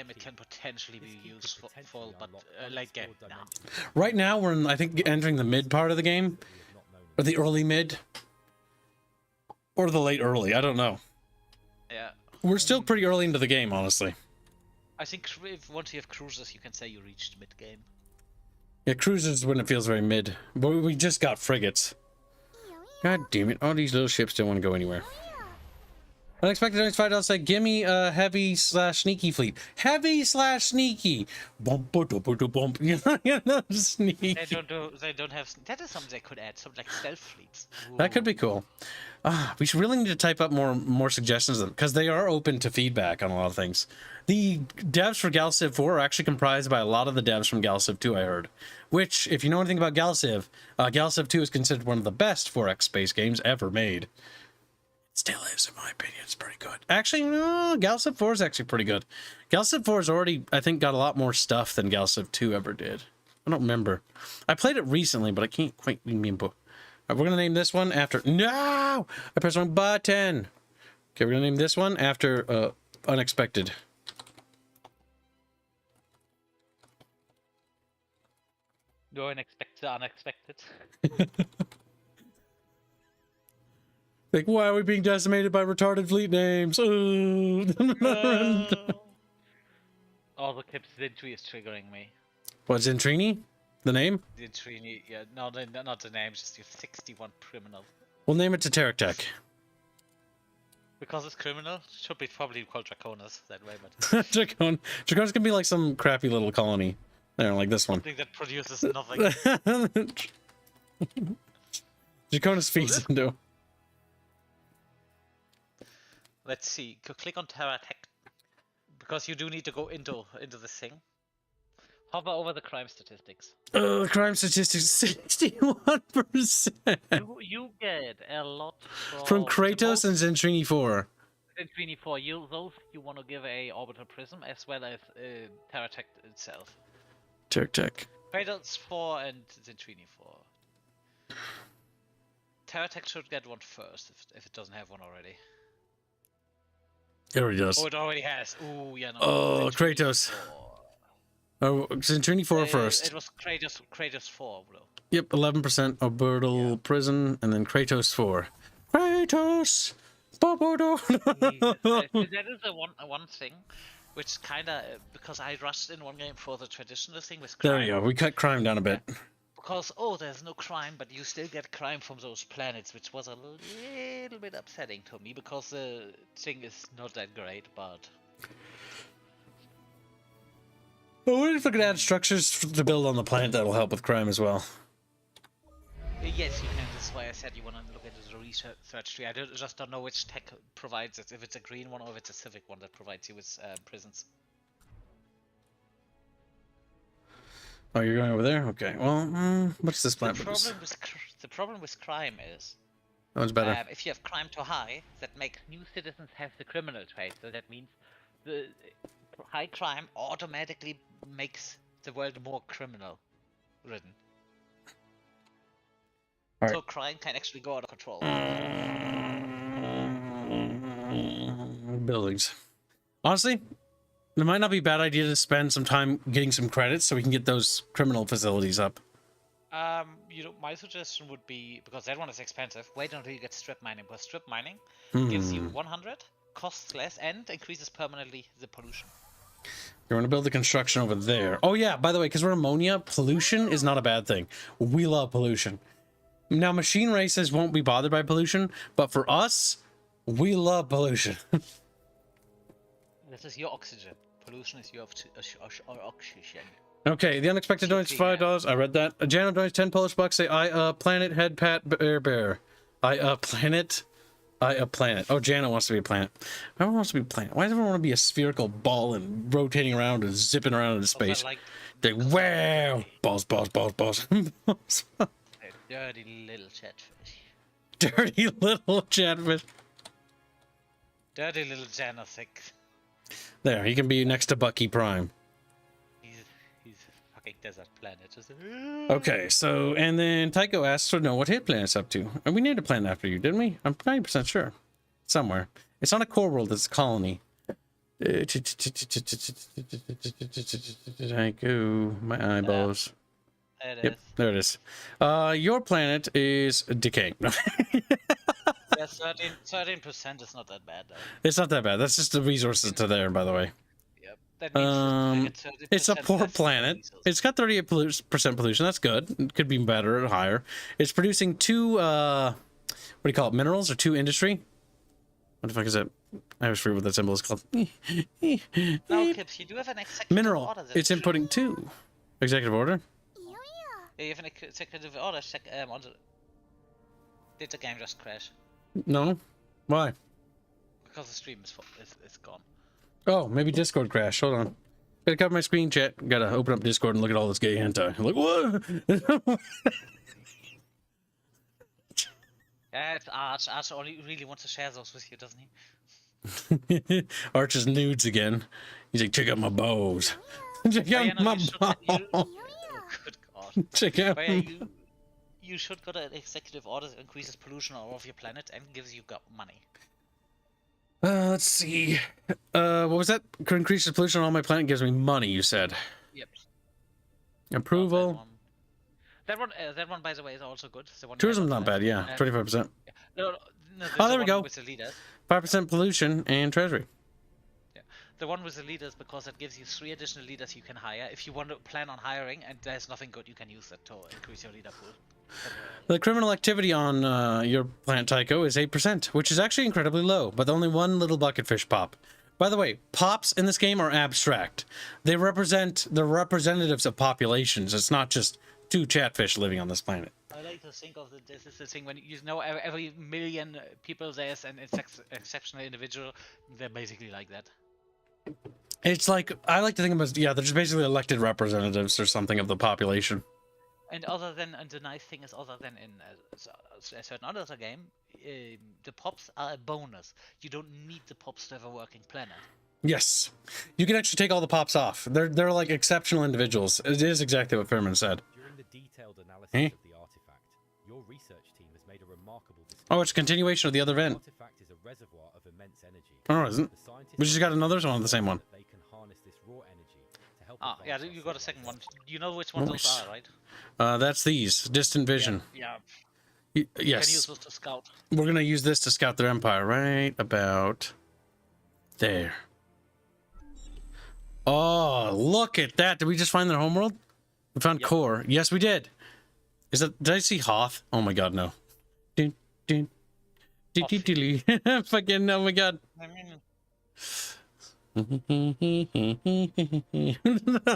it can potentially be useful, but late game, nah. Right now, we're in, I think, entering the mid part of the game, or the early mid, or the late early. I don't know. Yeah. We're still pretty early into the game, honestly. I think if once you have cruisers, you can say you reached mid game. Yeah, cruisers when it feels very mid, but we just got frigates. God damn it! All these little ships don't want to go anywhere. Unexpected earnings $5 say, give me a heavy/sneaky fleet. Heavy/sneaky. Bump, bump, you know, sneaky. They don't have. That is something they could add. Something like stealth fleets. That could be cool. We should really need to type up more suggestions because they are open to feedback on a lot of things. The devs for Galciv 4 are actually comprised by a lot of the devs from Galciv 2, I heard. Which, if you know anything about Galciv, Galciv 2 is considered one of the best 4X space games ever made. It still is, in my opinion. It's pretty good. Actually, no, Galciv 4 is actually pretty good. Galciv 4 has already, I think, got a lot more stuff than Galciv 2 ever did. I don't remember. I played it recently, but I can't quite remember. We're going to name this one after... No! I pressed the wrong button. Okay, we're going to name this one after Unexpected. No unexpected, unexpected. Like, why are we being decimated by retarded fleet names? All the clips Zintri is triggering me. What's Zintrini? The name? Zintrini, yeah, no, not the name, just you 61 criminal. We'll name it to Tarek Tech. Because it's criminal, should be probably called Draconis that way, but Dracon's gonna be like some crappy little colony. There, like this one. something that produces nothing. Draconis feeds into. Let's see. Click on Terra Tech because you do need to go into this thing. Hover over the crime statistics. Crime statistics 61%. You get a lot From Kratos and Zentrini 4. Zentrini 4. Those you want to give a orbital prism as well as Terra Tech itself. Tarek Tech. Kratos 4 and Zentrini 4. TerraTech should get one first if it doesn't have one already. It already does. Oh, it already has. Ooh, yeah, no. Oh, Century Kratos. 4. Oh, Century 4 first. It was Kratos 4, bro. Yep, 11% Albertal Prison, and then Kratos 4. Kratos! That is one thing, which kind of because I rushed in one game for the traditional thing with crime. There you go. We cut crime down a bit. Because there's no crime, but you still get crime from those planets, which was a little bit upsetting to me because the thing is not that great. But Well, what if we could add structures to build on the planet that'll help with crime as well? yes, you can. This is why I said you want to look into the research tree. I just don't know which tech provides it. If it's a green one or if it's a civic one that provides you with prisons. Oh, you're going over there? Okay. Well, what's this planet? The problem with crime is That one's better. if you have crime too high, that make new citizens have the criminal trait. So that means the high crime automatically makes the world more criminal ridden. All right. So crime can actually go out of control. Buildings. Honestly, it might not be a bad idea to spend some time getting some credits so we can get those criminal facilities up. My suggestion would be, because that one is expensive, wait until you get strip mining, because strip mining gives you 100, costs less, and increases permanently the pollution. You want to build the construction over there. Oh yeah, by the way, because we're ammonia, pollution is not a bad thing. We love pollution. Now, machine races won't be bothered by pollution, but for us, we love pollution. This is your oxygen. Pollution is your oxygen. Okay, the unexpected donates $5. I read that. Jano donates 10 Polish bucks. Say, planet, head, pat, bear. Planet. Planet. Oh, Jano wants to be a planet. Everyone wants to be a planet. Why does everyone want to be a spherical ball and rotating around and zipping around into space? Wow! Balls. Dirty little chatfish. Dirty little chatfish. Dirty little Janosic. There, he can be next to Bucky Prime. He's a fucking desert planet. Just... Okay, so, and then Tycho asks to know what his planet's up to. And we named a planet after you, didn't we? I'm 90% sure. Somewhere. It's not a core world, it's a colony. Tycho, my eyeballs. Yep, there it is. Your planet is decaying. Yeah, 13% is not that bad, though. It's not that bad. That's just the resources to there, by the way. Yep. That means it's a poor planet. Resources. It's got 38% pollution. That's good. It could be better or higher. It's producing 2, what do you call it? Minerals or 2 industry? What the fuck is it? I always forget what that symbol is called. No, Kips, you do have an executive Mineral. order. It's inputting 2. Executive order? Yeah, you have an executive order. Check on the... Did the game just crash? No. Why? Because the stream is gone. Oh, maybe Discord crashed. Hold on. Gotta cover my screen, chat. Gotta open up Discord and look at all this gay hentai. I'm like, what? Yeah, it's Arch. Arch only really wants to share those with you, doesn't he? Arch's nudes again. He's like, check out my balls. Check out my balls. Good God. Check out. But yeah, you should go to an executive order that increases pollution all over your planet and gives you money. Let's see. What was that? Increases pollution on all my planet, gives me money, you said. Yep. Approval. That one, by the way, is also good. The one Tourism's not bad, yeah. 25%. No, oh, there we go. With the leaders. 5% pollution and treasury. Yeah. The one with the leaders, because that gives you 3 additional leaders you can hire. If you want to plan on hiring and there's nothing good, you can use that to increase your leader pool. The criminal activity on your planet Tycho is 8%, which is actually incredibly low, but only 1 little bucketfish pop. By the way, pops in this game are abstract. They represent the representatives of populations. It's not just 2 chatfish living on this planet. I like to think of this is the thing when you know every million people there's an exceptional individual. They're basically like that. It's like, I like to think of them as, yeah, they're just basically elected representatives or something of the population. And the nice thing is, other than in a certain other game, the pops are a bonus. You don't need the pops to have a working planet. Yes, you can actually take all the pops off. They're like exceptional individuals. It is exactly what Fairman said. During the detailed analysis Eh? of the artifact, your research team has has made a remarkable discovery. Oh, it's a continuation of the other The event. artifact is a reservoir of immense energy. Oh, it isn't. The scientists We just got another one, are the same one. certain that they can harness this raw energy to help Ah, yeah, advance you our got a second one. civilization. You know which ones those Nice. are, right? That's these. Distant vision. Yeah. Y- You can use yes. those to scout. We're going to use this to scout their empire right about there. Oh, look at that. Did we just find their homeworld? We found Yep. core. Yes, we did. Is that, did I see Hoth? Oh my god, no. Dun, dun, dun, dun, dun, dun. Fucking, oh my god. I mean,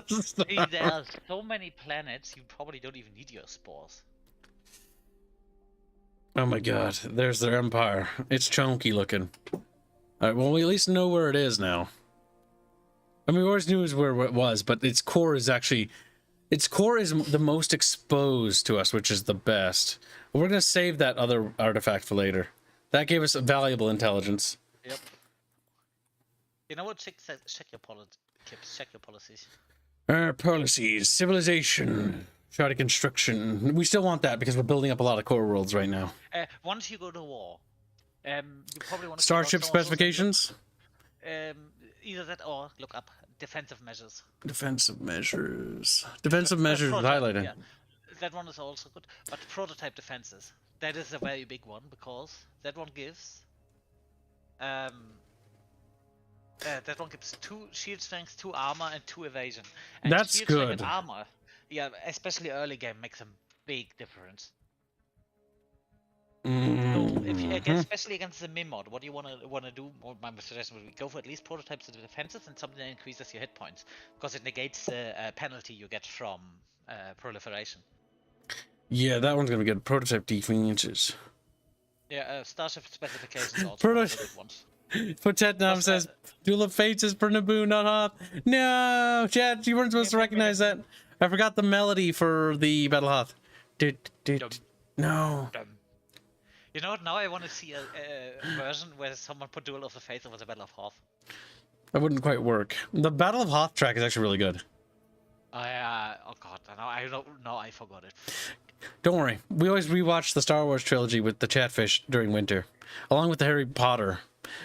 see, there are so many planets, you probably don't even need your spores. Oh my god, there's their empire. It's chunky looking. Alright, well, we at least know where it is now. I mean, we always knew where it was, but its core is actually... Its core is the most exposed to us, which is the best. We're going to save that other artifact for later. That gave us valuable intelligence. Yep. You know what? Check your check your policies. Our policies, civilization, charter construction. We still want that because we're building up a lot of core worlds right now. Once you go to war, you probably want to Starship specifications? Either that or look up defensive measures. Defensive measures. Defensive measures is Prototype, highlighted. yeah. That one is also good. But prototype defenses. That is a very big one because that one gives that one gives 2 shield strength, 2 armor, and 2 evasion. And That's shield strength good. and armor, yeah, especially early game, makes a big difference. So if you, especially against the Mimod, what do you wanna do? Or my suggestion would be go for at least prototypes of the defenses and something that increases your hit points, because it negates the penalty you get from proliferation. Yeah, that one's gonna get prototype defenses. Yeah, Starship specifications also Proto- one of the good ones. Potetnam Plus, says, Duel of Fates is for Naboo, not Hoth. No, Chad, you weren't supposed to recognize that. I forgot the melody for the Battle Hoth. No. You know what? Now I want to see a version where someone put Duel of the Fates over the Battle of Hoth. That wouldn't quite work. The Battle of Hoth track is actually really good. Oh god, I forgot it. Don't worry. We always rewatch the Star Wars trilogy with the Chatfish during winter, along with the Harry Potter,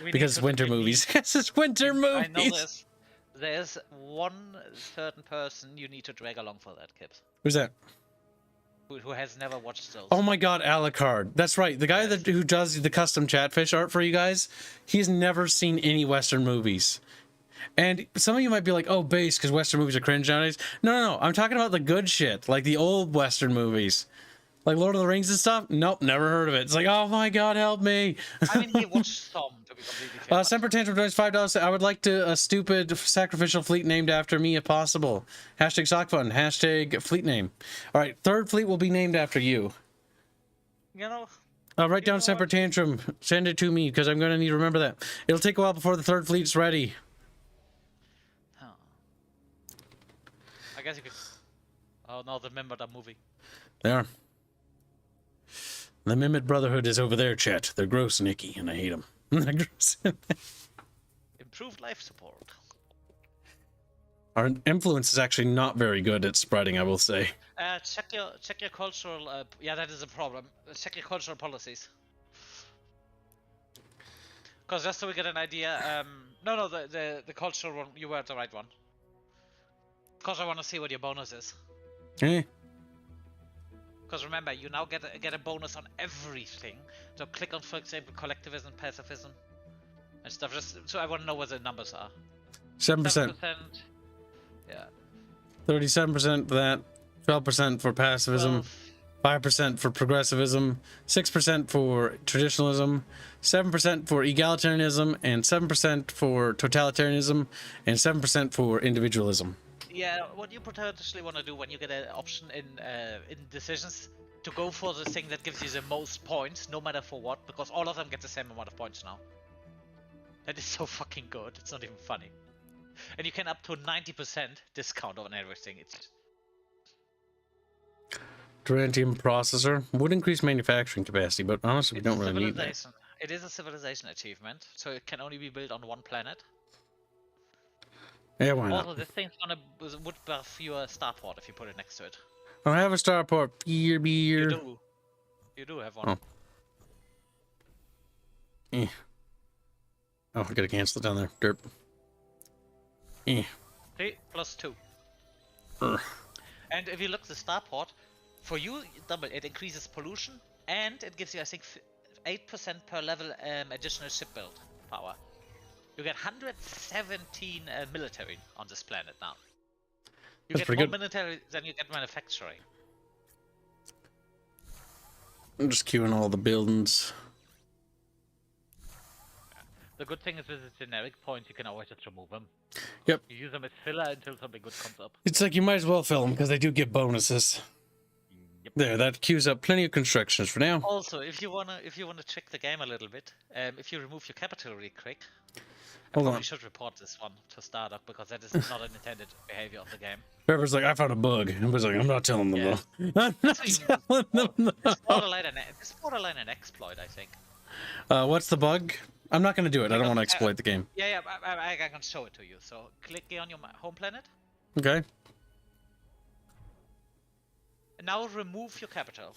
because winter movies. Yes, it's winter movies. I know there's one certain person you need to drag along for that, Kips. Who's that? Who has never watched those. Oh my god, Alucard. That's right. The guy who does the custom Chatfish art for you guys, he's never seen any Western movies. And some of you might be like, oh, base, because Western movies are cringe nowadays. No. I'm talking about the good shit, like the old Western movies. Like Lord of the Rings and stuff? Nope, never heard of it. It's like, oh my god, help me. I mean, he watched some, to be completely fair. Semper Tantrum donates $5. I would like a stupid sacrificial fleet named after me if possible. Hashtag sock fun. Hashtag fleet name. All right, third fleet will be named after you. You know... I'll write down Semper Tantrum. Send it to me, because I'm going to need to remember that. It'll take a while before the third fleet's ready. Huh. I guess you could... Oh no, the Mimod are moving. They are. The Mimid Brotherhood is over there, chat. They're gross and icky, and I hate them. They're gross. Improved life support. Our influence is actually not very good at spreading, I will say. Check your cultural. Yeah, that is a problem. Check your cultural policies. Because just so we get an idea. No, the cultural one. You were the right one. Because I want to see what your bonus is. Eh? Because remember, you now get a bonus on everything. So click on, for example, collectivism, pacifism, and stuff. Just so I want to know what the numbers are. 7%. 7%. Yeah. 37% for that. 12% for pacifism. 5% for progressivism. 6% for traditionalism. 7% for egalitarianism. And 7% for totalitarianism. And 7% for individualism. Yeah, what you potentially want to do when you get an option in decisions, to go for the thing that gives you the most points, no matter for what, because all of them get the same amount of points now. That is so fucking good, it's not even funny. And you can up to 90% discount on everything. It's Durantinium processor would increase manufacturing capacity, but honestly, we don't really need that. It is a civilization achievement, so it can only be built on one planet. Yeah, why not? Also, this thing's would buff your starport if you put it next to it. I have a starport. Beer. You do have one. Oh. Eh. Oh, I gotta cancel it down there. Derp. Eh. 3 plus 2. Urgh. And if you look at the starport, for you, double it increases pollution, and it gives you, I think, 8% per level additional ship build power. You get 117 military on this planet now. You That's get pretty more good. military than you get manufacturing. I'm just queuing all the buildings. The good thing is with the generic points, you can always just remove them. Yep. You use them as filler until something good comes up. It's like you might as well fill them because they do give bonuses. Yep. There, that queues up plenty of constructions for now. Also, if you wanna trick the game a little bit, if you remove your capital really quick, I Hold probably on. should report this one to startup because that is not an intended behavior of the game. Trevor's like, I found a bug. I was like, I'm not telling them Yeah. though. I'm not So telling them It's though. borderline an exploit, I think. What's the bug? I'm not gonna do it. I don't want to Because, exploit the game. Yeah, I can show it to you. So click here on your home planet, Okay. and now remove your capital.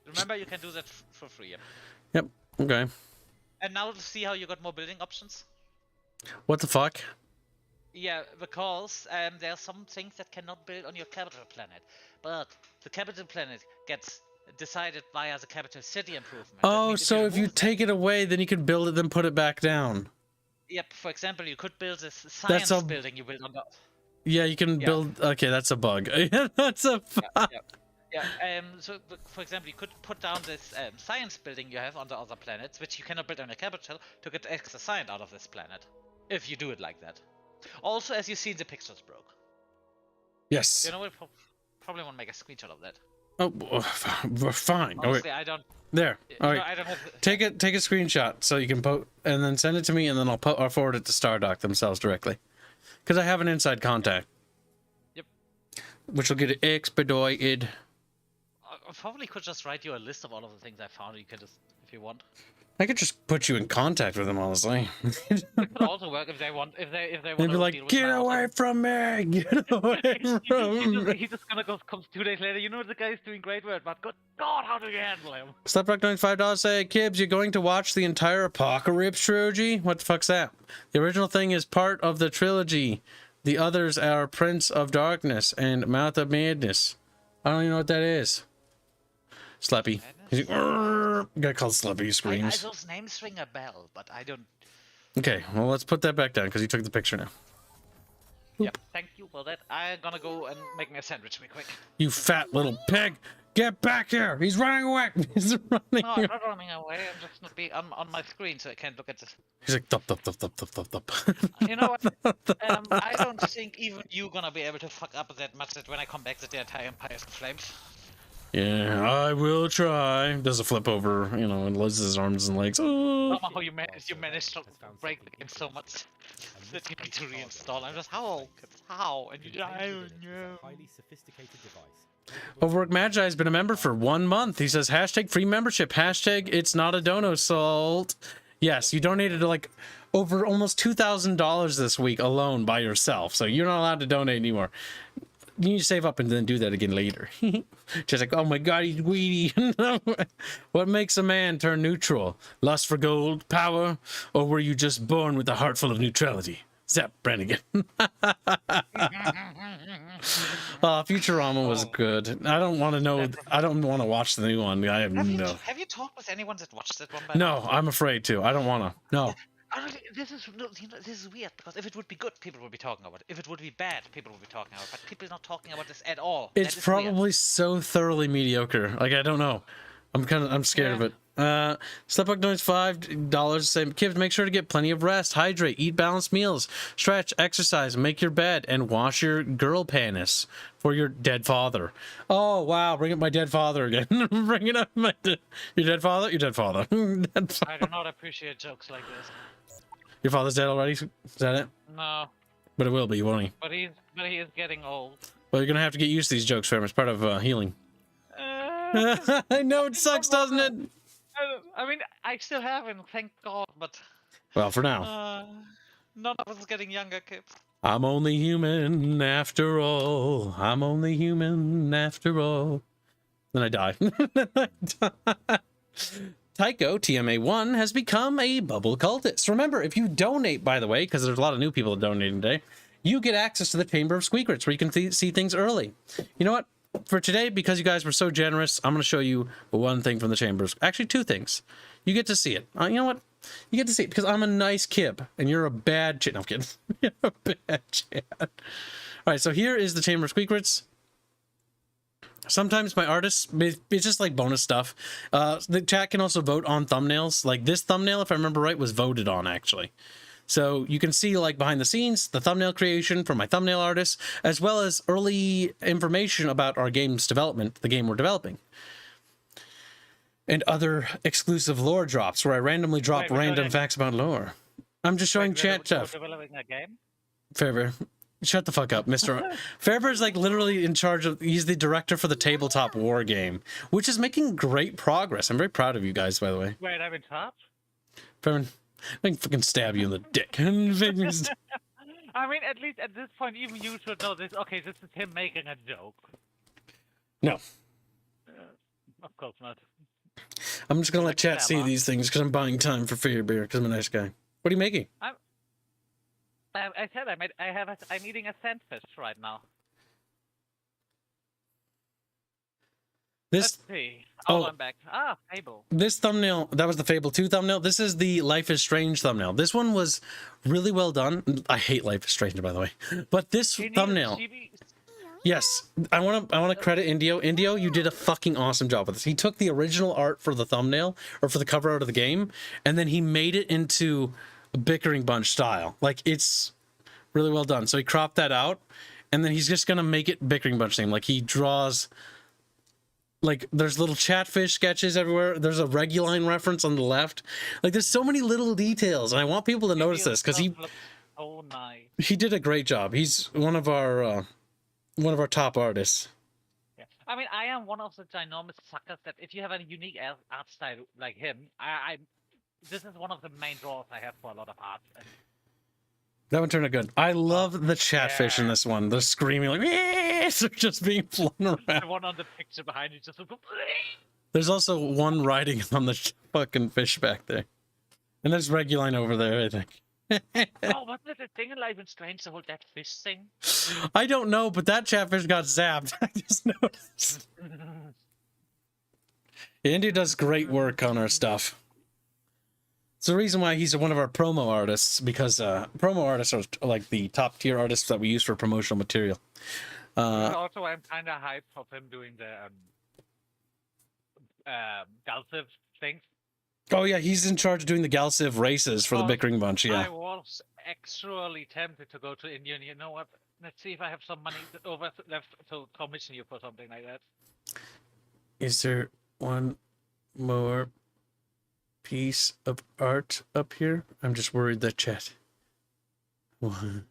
Remember, you can do that for free. Yep. Okay. And now see how you got more building options? What the fuck? Yeah, because there are some things that cannot build on your capital planet, but the capital planet gets decided via the capital city improvement. That Oh, means so if you remove that- take it away, then you can build it, then put it back down. Yep, for example, you could build this That's science a- building you build on the... Yeah, you can Yeah. build. Okay, that's a bug. That's a. Yeah, so for example, you could put down this science building you have on the other planets, which you cannot build on a capital, to get extra science out of this planet. If you do it like that. Also, as you see in the pictures, broke. Yes. You know what? Probably want to make a screenshot of that. Oh, fine. Oh, wait. Honestly, I don't... There. All right. I don't have... Take a screenshot so you can and then send it to me, and then I'll forward it to Stardock themselves directly, because I have an inside contact. Yep. Which will get it expedited. I probably could just write you a list of all of the things I found. You can just, if you want. I could just put you in contact with them, honestly. It could also work if they want. If they want They'd be to like, deal with "Get my away from me! Get away from me!" He's just gonna go. Comes 2 days later. You know the guy's doing great work, but good God, how do you handle him? Slaprock $95 say, Kibbs, you're going to watch the entire Apocalypse trilogy? What the fuck's that? The original thing is part of the trilogy. The others are Prince of Darkness and Mouth of Madness. I don't even know what that is. Slappy. He's like, "Arrgh." Guy called Slappy, he screams. Those names ring a bell, but I don't... Okay, well, let's put that back down because you took the picture now. Yep, thank you for that. I'm gonna go and make me a sandwich real quick. You fat little pig! Get back here! He's running away! He's running No, away. I'm not running away. I'm just not be on my screen, so I can't look at this. He's like, thup, thup, thup, thup, thup, thup, thup. You know what? I don't think even you gonna be able to fuck up that much that when I come back that the entire empire is in flames. Yeah, I will try. Does a flip over, you know, and loses his arms and legs. Oh. Somehow you managed to break the game so much that you need to reinstall. I'm just how? And you I don't know. Highly sophisticated device. Overwork Magi has been a member for 1 month. He says, hashtag free membership, hashtag it's not a dono salt. Yes, you donated like over almost $2,000 this week alone by yourself. So you're not allowed to donate anymore. You need to save up and then do that again later. Just like, oh my God, he's greedy. What makes a man turn neutral? Lust for gold, power, or were you just born with a heart full of neutrality? Zap Brannigan. Futurama was good. I don't want to know. I don't want to watch the new one. I have no. Have you talked with anyone that watched that one? No, I'm afraid to. I don't want to. No. Honestly, this is weird because if it would be good, people would be talking about it. If it would be bad, people would be talking about it. But people are not talking about this at all. It's That is probably weird. so thoroughly mediocre. Like, I don't know. I'm scared of it. Slipbuck donates $5 saying, kids, make sure to get plenty of rest, hydrate, eat balanced meals, stretch, exercise, make your bed, and wash your girl panis for your dead father. Oh, wow. Bring up my dead father again. Bring it up. Your dead father? Your dead father. Dead I do not appreciate jokes like this. Your father's dead already? Is that it? No, But it will be, won't he? but he is getting old. Well, you're going to have to get used to these jokes, fam. It's part of healing. I know it sucks, doesn't it? I mean, I still have him, thank God, but Well, for now. none of us is getting younger, kids. I'm only human after all. I'm only human after all. Then I die. Tycho TMA1 has become a bubble cultist. Remember, if you donate, by the way, because there's a lot of new people donating today, you get access to the Chamber of Squeakrits, where you can see things early. You know what? For today, because you guys were so generous, I'm going to show you one thing from the Chambers. Actually, two things. You get to see it. You know what? You get to see it because I'm a nice kid, and you're a bad chit. No, I'm kidding. You're a bad chat. All right, so here is the Chamber of Squeakrits. Sometimes my artists, it's just like bonus stuff. The chat can also vote on thumbnails. Like this thumbnail, if I remember right, was voted on, actually. So you can see, like, behind the scenes, the thumbnail creation from my thumbnail artists, as well as early information about our game's development, the game we're developing. And other exclusive lore drops, where I randomly drop random facts about lore. I'm just showing chat stuff. Developing a game? Fairbear, shut the fuck up, Mr. Fairbear's like literally in charge of, he's the director for the tabletop war game, which is making great progress. I'm very proud of you guys, by the way. Wait, I'm in charge? Fairbear, I can fucking stab you in the dick. I mean, at least at this point, even you should know this. Okay, this is him making a joke. No. Of course not. I'm just gonna let chat see these things because I'm buying time for Fairbear because I'm a nice guy. What are you making? I said I'm eating a sandfish right now. This, Let's see. oh, I'm back. Ah, Fable. this thumbnail, that was the Fable 2 thumbnail. This is the Life is Strange thumbnail. This one was really well done. I hate Life is Strange, by the way. But this thumbnail, yes, I want to credit Indio. Indio, you did a fucking awesome job with this. He took the original art for the thumbnail, or for the cover art of the game, and then he made it into a Bickering Bunch style. Like, it's really well done. So he cropped that out, and then he's just gonna make it Bickering Bunch theme. Like, he draws, like, there's little Chatfish sketches everywhere. There's a Reguline reference on the left. Like, there's so many little details, and I want people to notice this because he did a great job. He's one of our top artists. Yeah. I mean, I am one of the ginormous suckers that if you have a unique art style like him, this is one of the main draws I have for a lot of art. That one turned out good. I love the Chatfish in this one. They're screaming like, they're just being flown around. The one on the picture behind you just. There's also one riding on the fucking fish back there. And there's Reguline over there, I think. Oh, wasn't it a thing in Life is Strange, the whole that fish thing? I don't know, but that Chatfish got zapped. I just noticed. India does great work on our stuff. It's the reason why he's one of our promo artists, because promo artists are like the top tier artists that we use for promotional material. Also, I'm kind of hyped of him doing the Galciv things. Oh yeah, he's in charge of doing the Galciv races for the Bickering Bunch, yeah. I was actually tempted to go to India, and you know what? Let's see if I have some money left to commission you for something like that. Is there one more piece of art up here? I'm just worried that chat. One.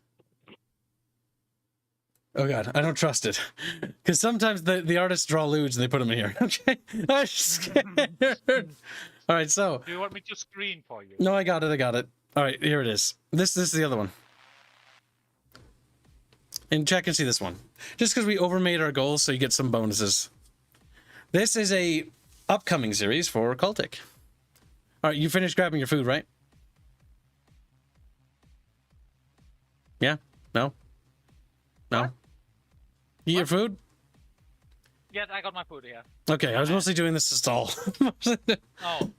Oh god, I don't trust it. Because sometimes the artists draw lewds and they put them in here. Okay, I'm scared. All right, so. Do you want me to screen for you? No, I got it. All right, here it is. This is the other one. And chat can see this one. Just because we overmade our goals, so you get some bonuses. This is a upcoming series for Cultic. All right, you finished grabbing your food, right? Yeah? No? No? What? You eat your food? Yes, I got my food here. Okay, I was mostly doing this to stall. Oh.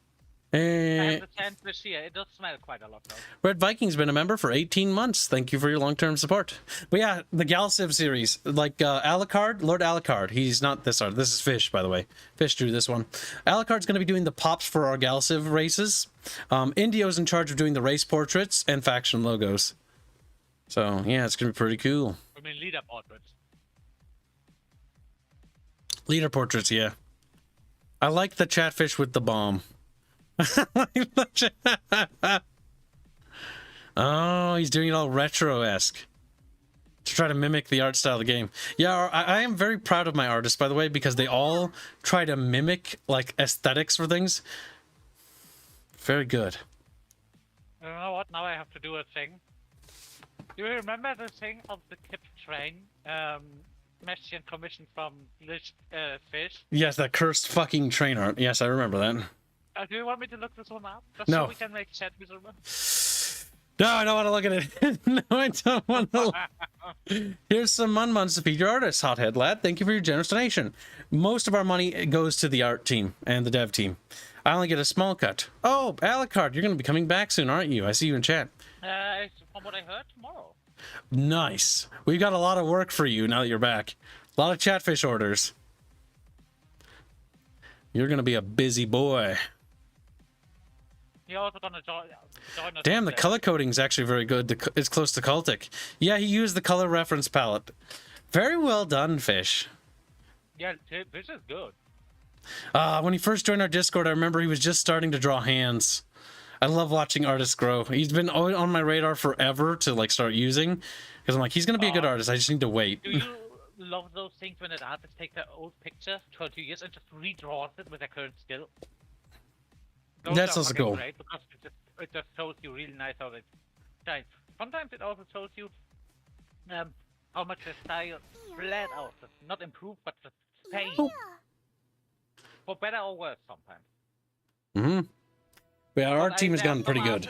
I have Uh, the sandfish here. It does smell quite a lot, though. Red Viking's been a member for 18 months. Thank you for your long-term support. But yeah, the Galciv series, like Alucard, Lord Alucard. He's not this art. This is Fish, by the way. Fish drew this one. Alucard's going to be doing the pops for our Galciv races. Indio's in charge of doing the race portraits and faction logos. So yeah, it's going to be pretty cool. I mean, leader portraits. Leader portraits, yeah. I like the Chatfish with the bomb. Oh, he's doing it all retro-esque to try to mimic the art style of the game. Yeah, I am very proud of my artists, by the way, because they all try to mimic like aesthetics for things. Very good. You know what? Now I have to do a thing. Do you remember the thing of the Kip train? Messian commission from Fish? Yes, that cursed fucking train art. Yes, I remember that. Do you want me to look this one up? Just No. so we can make chat visible? No, I don't want to look at it. No, I don't want to. Here's some Munmuns to feed your artists, Hothead Lad. Thank you for your generous donation. Most of our money goes to the art team and the dev team. I only get a small cut. Oh, Alucard, you're going to be coming back soon, aren't you? I see you in chat. From what I heard, tomorrow. Nice. We've got a lot of work for you now that you're back. A lot of Chatfish orders. You're going to be a busy boy. You're also gonna join us. Damn, the color coding is actually very good. It's close to cultic. Yeah, he used the color reference palette. Very well done, Fish. Yeah, this is good. When he first joined our Discord, I remember he was just starting to draw hands. I love watching artists grow. He's been on my radar forever to like start using, because I'm like, he's gonna be a good artist. I just need to wait. Do you love those things when an artist takes their old picture 2 years and just redraws it with their current skill? Those That's are also fucking cool. Great because it just shows you really nice how they shine. Sometimes it also shows you how much the style bled out, not improved, but just fade. For better or worse, sometimes. Mm-hmm. Yeah, our art team has gotten pretty good.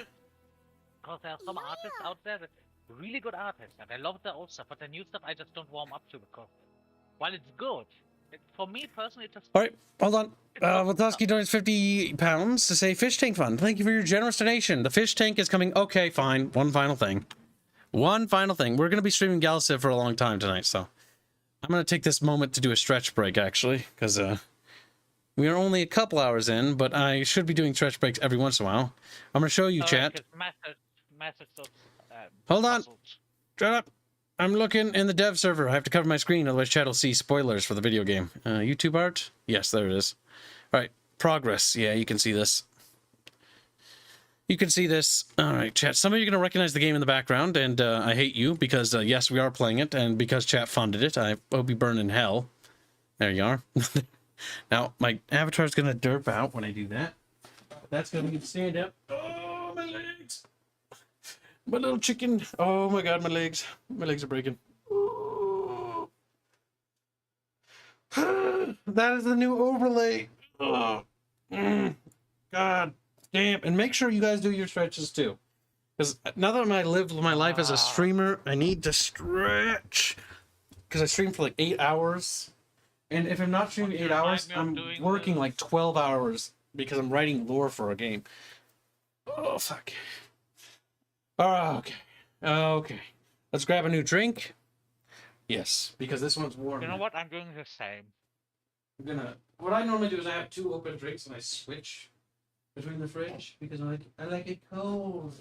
Because there are some artists out there that really good artists, and I love their old stuff, but the new stuff I just don't warm up to because while it's good, for me personally, it just. All right, hold on. Watoski donates £50 to say Fish Tank Fund. Thank you for your generous donation. The Fish Tank is coming. Okay, fine. One final thing. We're going to be streaming Galactic Civ for a long time tonight, so I'm going to take this moment to do a stretch break, actually, because we are only a couple hours in, but I should be doing stretch breaks every once in a while. I'm going to show you, chat. Hold on. Shut up. I'm looking in the dev server. I have to cover my screen, otherwise chat will see spoilers for the video game. YouTube art? Yes, there it is. All right, progress. Yeah, you can see this. You can see this. All right, chat. Some of you are going to recognize the game in the background, and I hate you because, yes, we are playing it, and because chat funded it, I hope you burn in hell. There you are. Now, my avatar's going to derp out when I do that. That's going to be stand up. Oh, my legs. My little chicken. Oh my god, my legs. My legs are breaking. Ooh. That is the new overlay. Oh. God damn. And make sure you guys do your stretches too. Because now that I live my life as a streamer, I need to stretch. Because I stream for like 8 hours. And if I'm not streaming 8 hours, I'm working like 12 hours because I'm writing lore for a game. Oh, fuck. Oh, okay. Okay. Let's grab a new drink. Yes, because this one's warm. You know what? I'm doing the same. What I normally do is I have 2 open drinks and I switch between the fridge because I like it cold.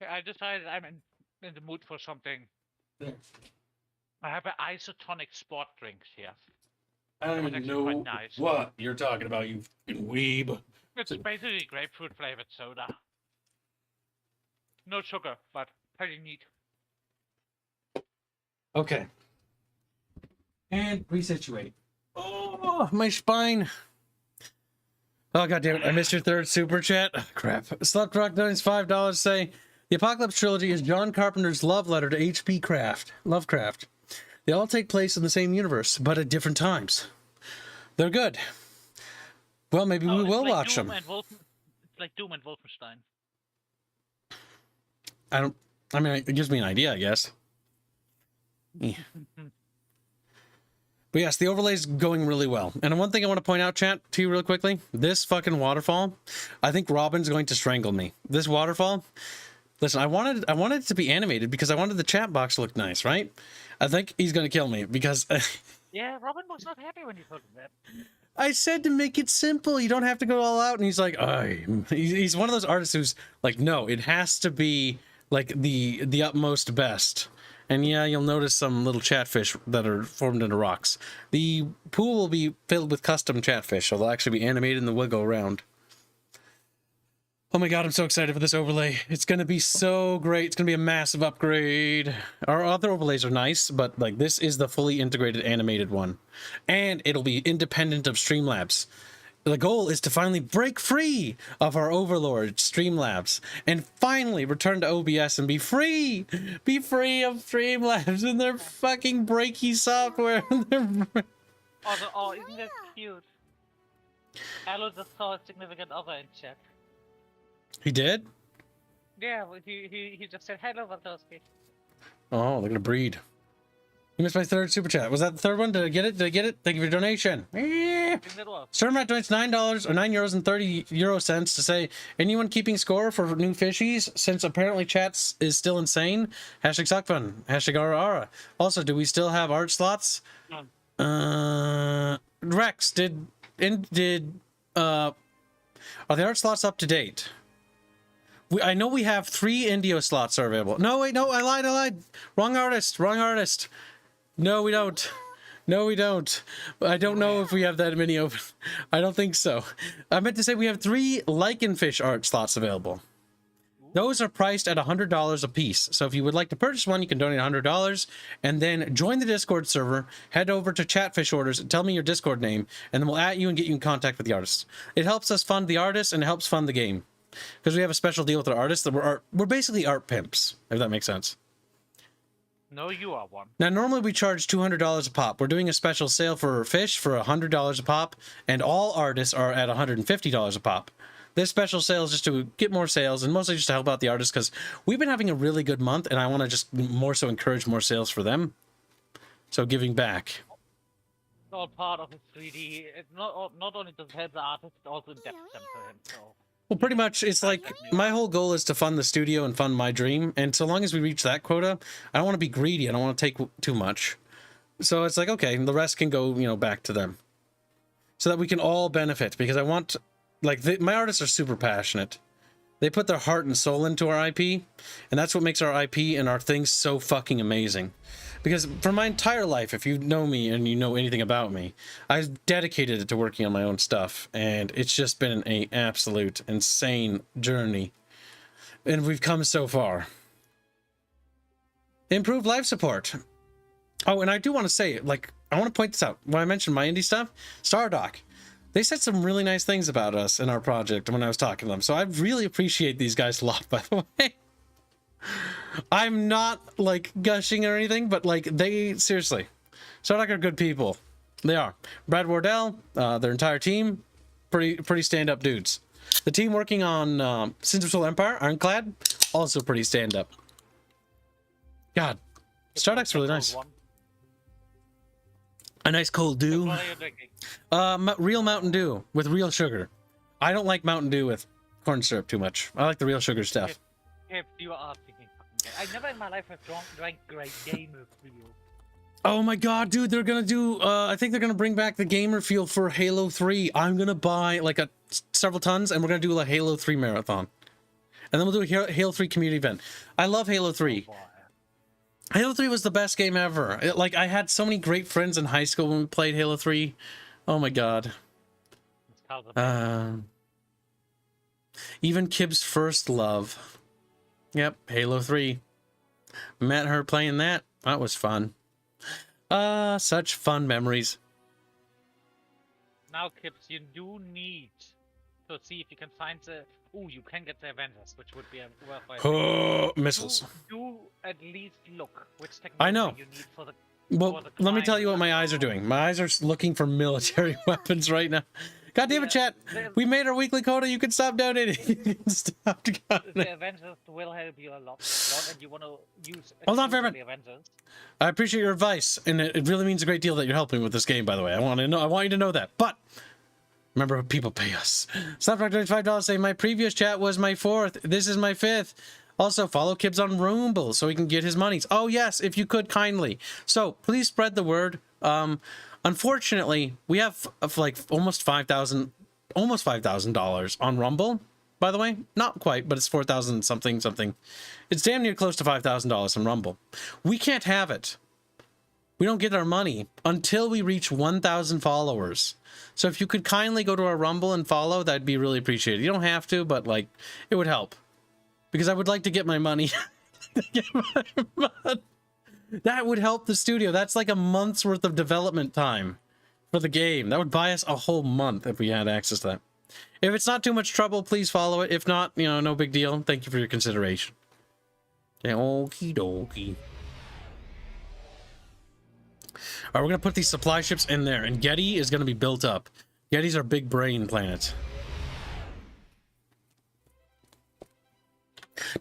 I decided I'm in the mood for something. There. I have an isotonic sport drinks here. I don't even know nice. what you're talking about, you weeb. It's basically grapefruit flavored soda. No sugar, but pretty neat. Okay. And resituate. Oh, my spine. Oh, god damn it. I missed your third super chat. Oh, crap. Sleptrock donates $5 say, the Apocalypse Trilogy is John Carpenter's love letter to H.P. Lovecraft. They all take place in the same universe, but at different times. They're good. Well, maybe we will watch them. It's like Doom and Wolfenstein. I mean, it gives me an idea, I guess. Yeah. But yes, the overlay's going really well. And one thing I want to point out, chat, to you real quickly. This fucking waterfall, I think Robin's going to strangle me. This waterfall, listen, I wanted it to be animated because I wanted the chat box to look nice, right? I think he's going to kill me because... Yeah, Robin was not happy when you told him that. I said to make it simple. You don't have to go all out. And he's like, he's one of those artists who's like, no, it has to be like the utmost best. And yeah, you'll notice some little chatfish that are formed into rocks. The pool will be filled with custom chatfish, so they'll actually be animated and the wiggle around. Oh my god, I'm so excited for this overlay. It's going to be so great. It's going to be a massive upgrade. Our other overlays are nice, but like this is the fully integrated animated one. And it'll be independent of Streamlabs. The goal is to finally break free of our overlord Streamlabs and finally return to OBS and be free. Be free of Streamlabs and their fucking breaky software. Oh, isn't that cute? Alo just saw a significant other in chat. He did? Yeah, well, he just said hello, Waldowski. Oh, they're gonna breed. You missed my third super chat. Was that the third one? Did I get it? Did I get it? Thank you for your donation. Stormrat donates $9 or €9.30 to say, anyone keeping score for new fishies? Since apparently chats is still insane. Hashtag Suckfun. Hashtag Ara. Also, do we still have art slots? Rex, are the art slots up to date? I know we have 3 Indio slots are available. No, wait, no, I lied. Wrong artist. No, we don't. No, we don't. I don't know if we have that many open. I don't think so. I meant to say we have 3 Lycanfish art slots available. Those are priced at $100 a piece. So if you would like to purchase one, you can donate $100 and then join the Discord server, head over to Chatfish orders, tell me your Discord name, and then we'll at you and get you in contact with the artists. It helps us fund the artists and it helps fund the game. Because we have a special deal with our artists that we're basically art pimps, if that makes sense. No, you are one. Now, normally we charge $200 a pop. We're doing a special sale for fish for $100 a pop, and all artists are at $150 a pop. This special sale is just to get more sales, and mostly just to help out the artists, because we've been having a really good month, and I want to just more so encourage more sales for them. So giving back. It's all part of his 3D. It's not only does it help the artist, it also adapts them to him. So. Well, pretty much, it's like, my whole goal is to fund the studio and fund my dream, and so long as we reach that quota, I don't want to be greedy, I don't want to take too much. So it's like, okay, the rest can go, back to them. So that we can all benefit, because I want, like, my artists are super passionate. They put their heart and soul into our IP, and that's what makes our IP and our things so fucking amazing. Because for my entire life, if you know me and you know anything about me, I've dedicated it to working on my own stuff, and it's just been an absolute insane journey. And we've come so far. Improved life support. Oh, and I do want to say, like, I want to point this out. When I mentioned my indie stuff, Stardock, they said some really nice things about us in our project when I was talking to them. So I really appreciate these guys a lot, by the way. I'm not, like, gushing or anything, but, like, they, seriously, Stardock are good people. They are. Brad Wardell, their entire team, pretty stand-up dudes. The team working on Sins of Soul Empire, Ironclad, also pretty stand-up. God, Stardock's really nice. A nice cold dew. What are you drinking? Real Mountain Dew with real sugar. I don't like Mountain Dew with corn syrup too much. I like the real sugar stuff. If you are thinking fucking I never in my life have drank great gamer fuel. Oh my god, dude, they're gonna do, I think they're gonna bring back the gamer fuel for Halo 3. I'm gonna buy, like, several tons, and we're gonna do a Halo 3 marathon. And then we'll do a Halo 3 community event. I love Halo 3. Oh, Halo 3 was the best game ever. Like, I had so many great friends in high school when we played Halo 3. Oh my god. Even Kib's first love. Yep, Halo 3. Met her playing that. That was fun. Such fun memories. Now, Kips, you do need to see if you can find the... Ooh, you can get the Avengers, which would be a worthwhile... Oh, missiles. Do at least look which technology I know. you need for the... Well, let me tell you what my eyes are doing. My eyes are looking for military weapons right now. God damn it, chat. We made our weekly quota. You can stop donating. You can stop. The Avengers will help you a lot, and you want to use... Hold on, Fairman. The Avengers. I appreciate your advice, and it really means a great deal that you're helping with this game, by the way. I want you to know that. But remember, people pay us. Snapdragon $25 saying my previous chat was my 4th. This is my 5th. Also, follow Kibbs on Rumble so he can get his monies. Oh, yes, if you could kindly. So, please spread the word. Unfortunately, we have like almost $5,000 on Rumble, by the way. Not quite, but it's 4,000 something. It's damn near close to $5,000 on Rumble. We can't have it. We don't get our money until we reach 1,000 followers. So if you could kindly go to our Rumble and follow, that'd be really appreciated. You don't have to, but, like, it would help. Because I would like to get my money. That would help the studio. That's like a month's worth of development time for the game. That would buy us a whole month if we had access to that. If it's not too much trouble, please follow it. If not, no big deal. Thank you for your consideration. Okay, okie dokie. All right, we're going to put these supply ships in there, and Getty is going to be built up. Yetis are big brain planets.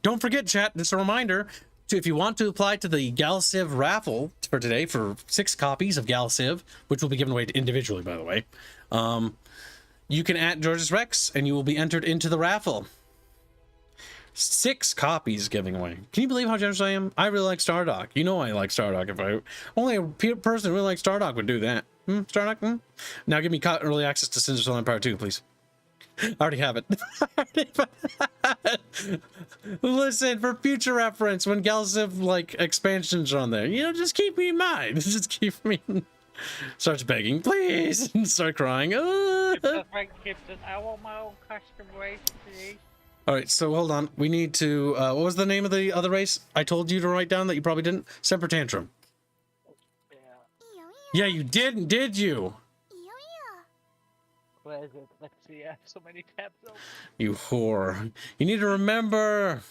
Don't forget, chat, just a reminder, if you want to apply to the Gal Civ raffle for today for 6 copies of Gal Civ, which will be given away individually, by the way, you can @ George's Rex, and you will be entered into the raffle. 6 copies giving away. Can you believe how generous I am? I really like Stardock. You know I like Stardock. If I only a person who really likes Stardock would do that. Stardock? Now give me early access to Cinder Cell Empire 2, please. I already have it. Listen, for future reference, when Galciv like expansions are on there, you know, just keep me in mind. Just keep me. Starts begging, please, and start crying. I want my own custom race, please. All right, so hold on. We need to. What was the name of the other race I told you to write down that you probably didn't? Semper Tantrum. Yeah, you didn't, did you? Where is it? Let's see. I have so many tabs open. You whore. You need to remember.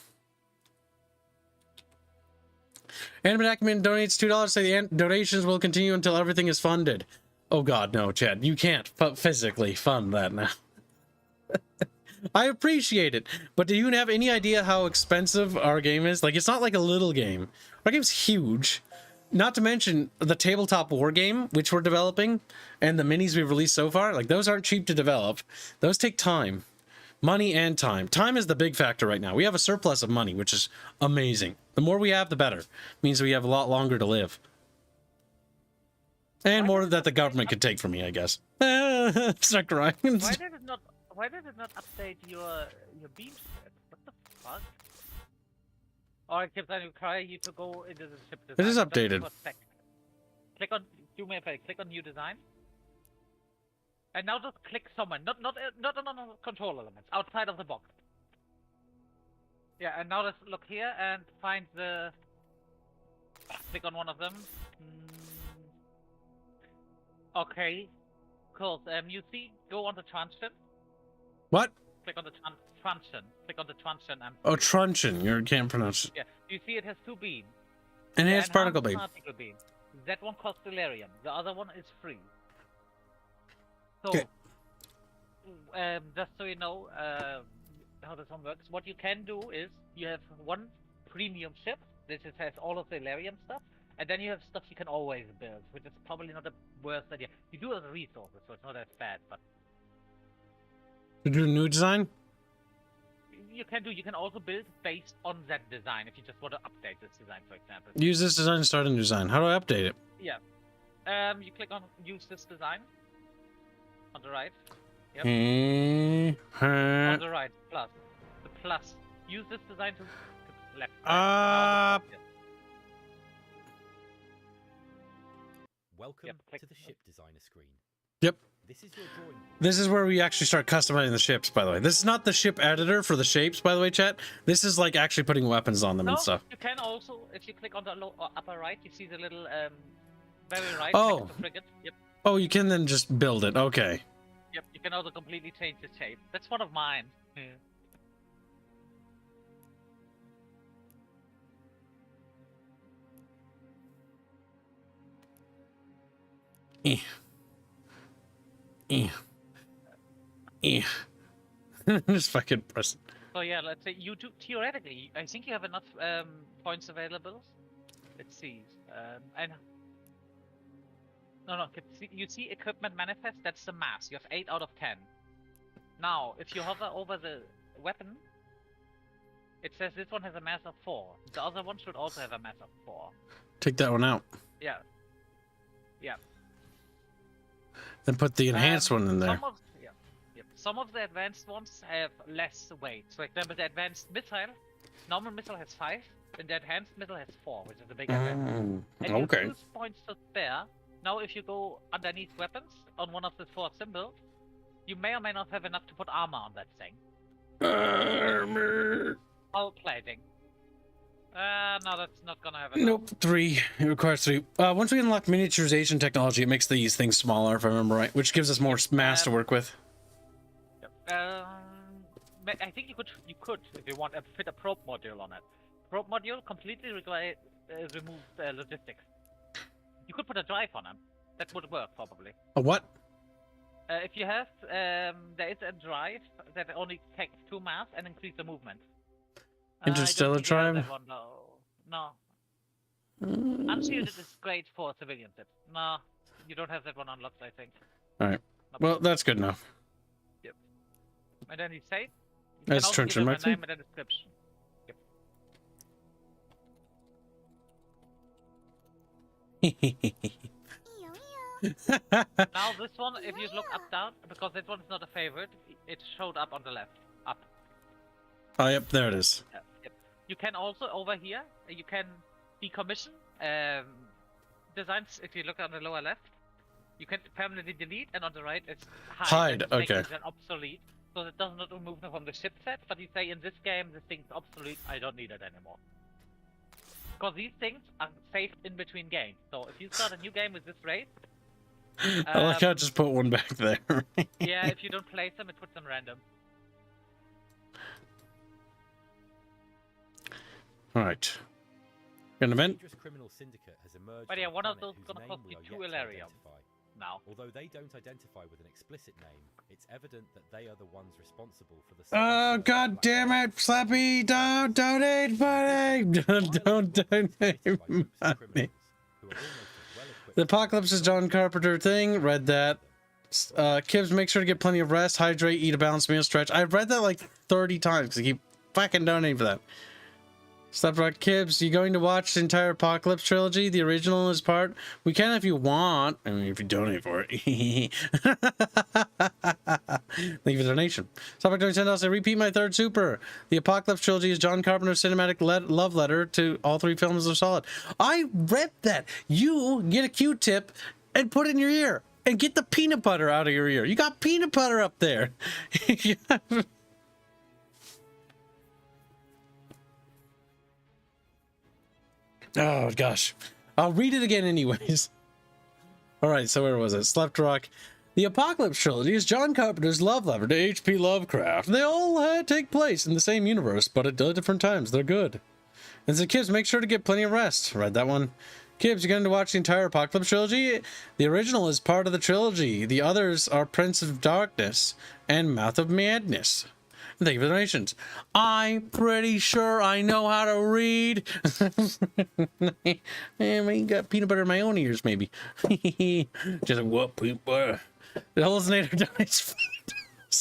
Anime Acumen donates $2. Say the donations will continue until everything is funded. Oh God, no, Chad. You can't physically fund that now. I appreciate it, but do you have any idea how expensive our game is? Like, it's not like a little game. Our game's huge. Not to mention the tabletop war game, which we're developing, and the minis we've released so far. Like, those aren't cheap to develop. Those take time. Money and time. Time is the big factor right now. We have a surplus of money, which is amazing. The more we have, the better. Means we have a lot longer to live. And more that the government could take from me, I guess. Start crying. Why did it not update your beam set? What the fuck? Or it keeps on requiring you to go into the ship design. It is updated. Click on, do me a favor, click on new design. And now just click somewhere, not on control elements, outside of the box. Yeah, and now let's look here and find the, click on one of them. Okay, cool. You see, go on the truncheon. What? Click on the truncheon. Click on the truncheon and. Oh, truncheon. You can't pronounce it. Yeah, you see it has 2 beams. Enhanced particle beam. Beam. That one costs Delirium. The other one is free. So, okay. Just so you know how this one works, what you can do is you have one premium ship. This has all of the Delirium stuff, and then you have stuff you can always build, which is probably not the worst idea. You do have the resources, so it's not as bad, but. To do a new design? You can also build based on that design if you just want to update this design, for example. Use this design to start a new design. How do I update it? Yeah. You click on use this design on the right. Yep. On the right, plus. The plus. Use this design to left. Right. Welcome to the ship designer screen. Yep. This is your drawing. This is where we actually start customizing the ships, by the way. This is not the ship editor for the shapes, by the way, chat. This is like actually putting weapons on them and stuff. You can also, if you click on the upper right, you see the little very right oh. next to frigate. Yep. Oh, you can then just build it. Okay. Yep, you can also completely change the shape. That's one of mine. Just fucking press it. So yeah, let's say you do theoretically. I think you have enough points available. Let's see. And no, you see equipment manifest. That's the mass. You have 8 out of 10. Now, if you hover over the weapon, it says this one has a mass of 4. The other one should also have a mass of 4. Take that one out. Yeah. Yeah. Then put the enhanced one in there. Some of the advanced ones have less weight. For example, the advanced missile, normal missile has 5, and the enhanced missile has 4, which is a big advantage. And okay. you use points to spare. Now, if you go underneath weapons on one of the 4 symbols, you may or may not have enough to put armor on that thing. Armor. Hull plating. No, that's not gonna have enough. Nope, 3. It requires 3. Once we unlock miniaturization technology, it makes these things smaller, if I remember right, which gives us more mass to work with. I think you could, if you want, fit a probe module on it. Probe module completely removes logistics. You could put a drive on them. That would work, probably. A what? If you have, there is a drive that only takes 2 mass and increase the movement. I don't Interstellar think you have Tribe? that one, no. Unshielded is great for civilian ships. No, you don't have that one unlocked, I think. Alright. Not Well, sure. that's good enough. Yep. And then you save. You That's can also Trench give them a Martin. name and a description. Now this one, if you look up down, because that one is not a favorite, it showed up on the left. Up. Oh, yep, there it is. Yep. You can also over here, you can decommission designs. If you look on the lower left, you can permanently delete, and on the right it's hide. Hide, and make okay. it an obsolete, so it does not remove them from the ship set. But you say in this game this thing's obsolete. I don't need it anymore. Because these things are saved in between games. So if you start a new game with this race, I like how I just put one back there. yeah, if you don't place them, it puts them random. Alright. An event? Dangerous criminal syndicate has emerged. But yeah, on a one of planet those whose gonna name cost we you are 2 yet to Illyrium. identify. Now. Although they don't identify with an explicit name, it's evident that they are the ones responsible for the. Oh, god damn it, Slappy! Don't donate money! Don't donate money. The Apocalypse is John Carpenter thing. Read that. Kibbs, make sure to get plenty of rest, hydrate, eat a balanced meal, stretch. I've read that like 30 times because I keep fucking donating for that. Slaprock Kibbs, you going to watch the entire Apocalypse trilogy? The original is part. We can if you want. I mean, if you donate for it. Leave a donation. Slaprock doing $10. I repeat my third super. The Apocalypse trilogy is John Carpenter's cinematic love letter to all 3 films are solid. I read that. You get a Q-tip and put it in your ear and get the peanut butter out of your ear. You got peanut butter up there. Oh, gosh. I'll read it again anyways. All right, so where was it? Slept Rock. The Apocalypse trilogy is John Carpenter's love letter to H.P. Lovecraft. They all take place in the same universe, but at different times. They're good. And so, Kibbs, make sure to get plenty of rest. Read that one. Kibbs, you're going to watch the entire Apocalypse trilogy? The original is part of the trilogy. The others are Prince of Darkness and Mouth of Madness. Thank you for the donations. I'm pretty sure I know how to read. I ain't got peanut butter in my own ears, maybe. Just what peanut butter? The hallucinator donates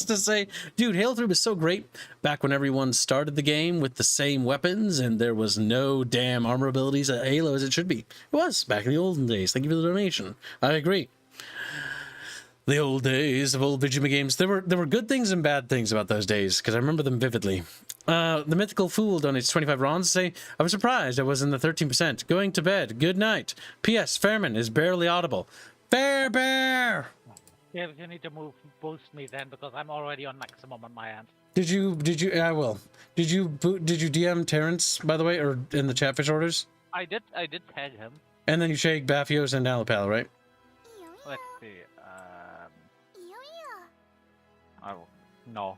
to say, dude, Halo 3 was so great back when everyone started the game with the same weapons and there was no damn armor abilities at Halo as it should be. It was back in the olden days. Thank you for the donation. I agree. The old days of old video games. There were good things and bad things about those days because I remember them vividly. The Mythical Fool donates 25 rons to say, I was surprised I was in the 13%. Going to bed. Good night. P.S. Fairman is barely audible. Fair Bear! Yeah, you need to boost me then because I'm already on maximum on my end. Did you, I will. Did you DM Terrence, by the way, or in the Chatfish orders? I did tag him. And then you shake Baffios and Alapal, right? Let's see. Oh, no.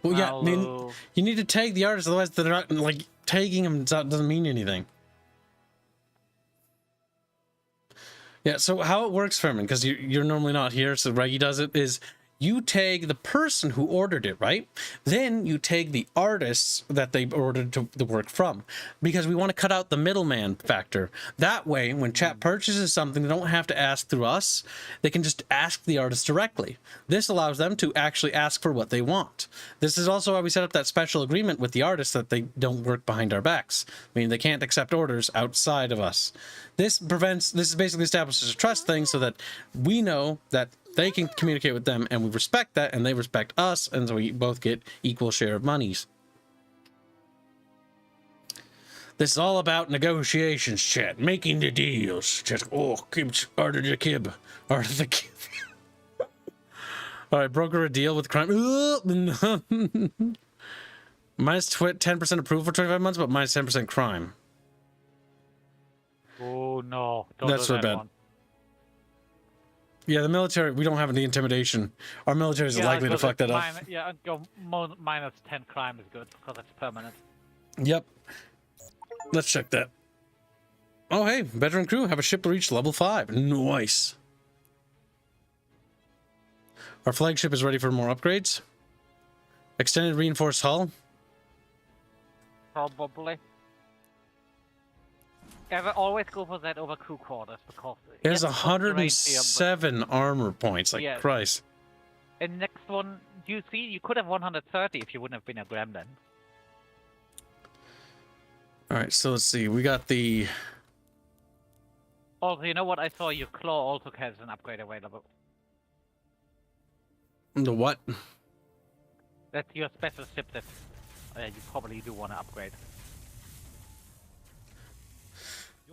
Well, yeah, I mean, you need to tag the artist, otherwise they're not, like, tagging them doesn't mean anything. Yeah, so how it works, Furman, because you're normally not here, so Reggie does it, is you tag the person who ordered it, right? Then you tag the artists that they ordered the work from, because we want to cut out the middleman factor. That way, when chat purchases something, they don't have to ask through us. They can just ask the artist directly. This allows them to actually ask for what they want. This is also why we set up that special agreement with the artists that they don't work behind our backs. I mean, they can't accept orders outside of us. This basically establishes a trust thing so that we know that they can communicate with them and we respect that and they respect us, and so we both get equal share of monies. This is all about negotiations, chat. Making the deals. Just, Art of the Kib. Alright, broker a deal with crime. Minus 10% approval for 25 months, but minus 10% crime. Oh no. That's so bad. One. Yeah, the military, we don't have any intimidation. Our military is likely to fuck that up. Yeah, go minus 10 crime is good, because it's permanent. Yep. Let's check that. Oh, hey, veteran crew have a ship to reach level 5. Nice. Our flagship is ready for more upgrades. Extended reinforced hull. Probably. Always go for that over crew quarters because It has yes, it's not great here, 107 armor points. Like Yeah. Christ. but in next one, you see, you could have 130 if you wouldn't have been a gremlin. All right, so let's see. We got the. Also, you know what? I saw your claw also has an upgrade available. The what? That's your special ship that you probably do want to upgrade.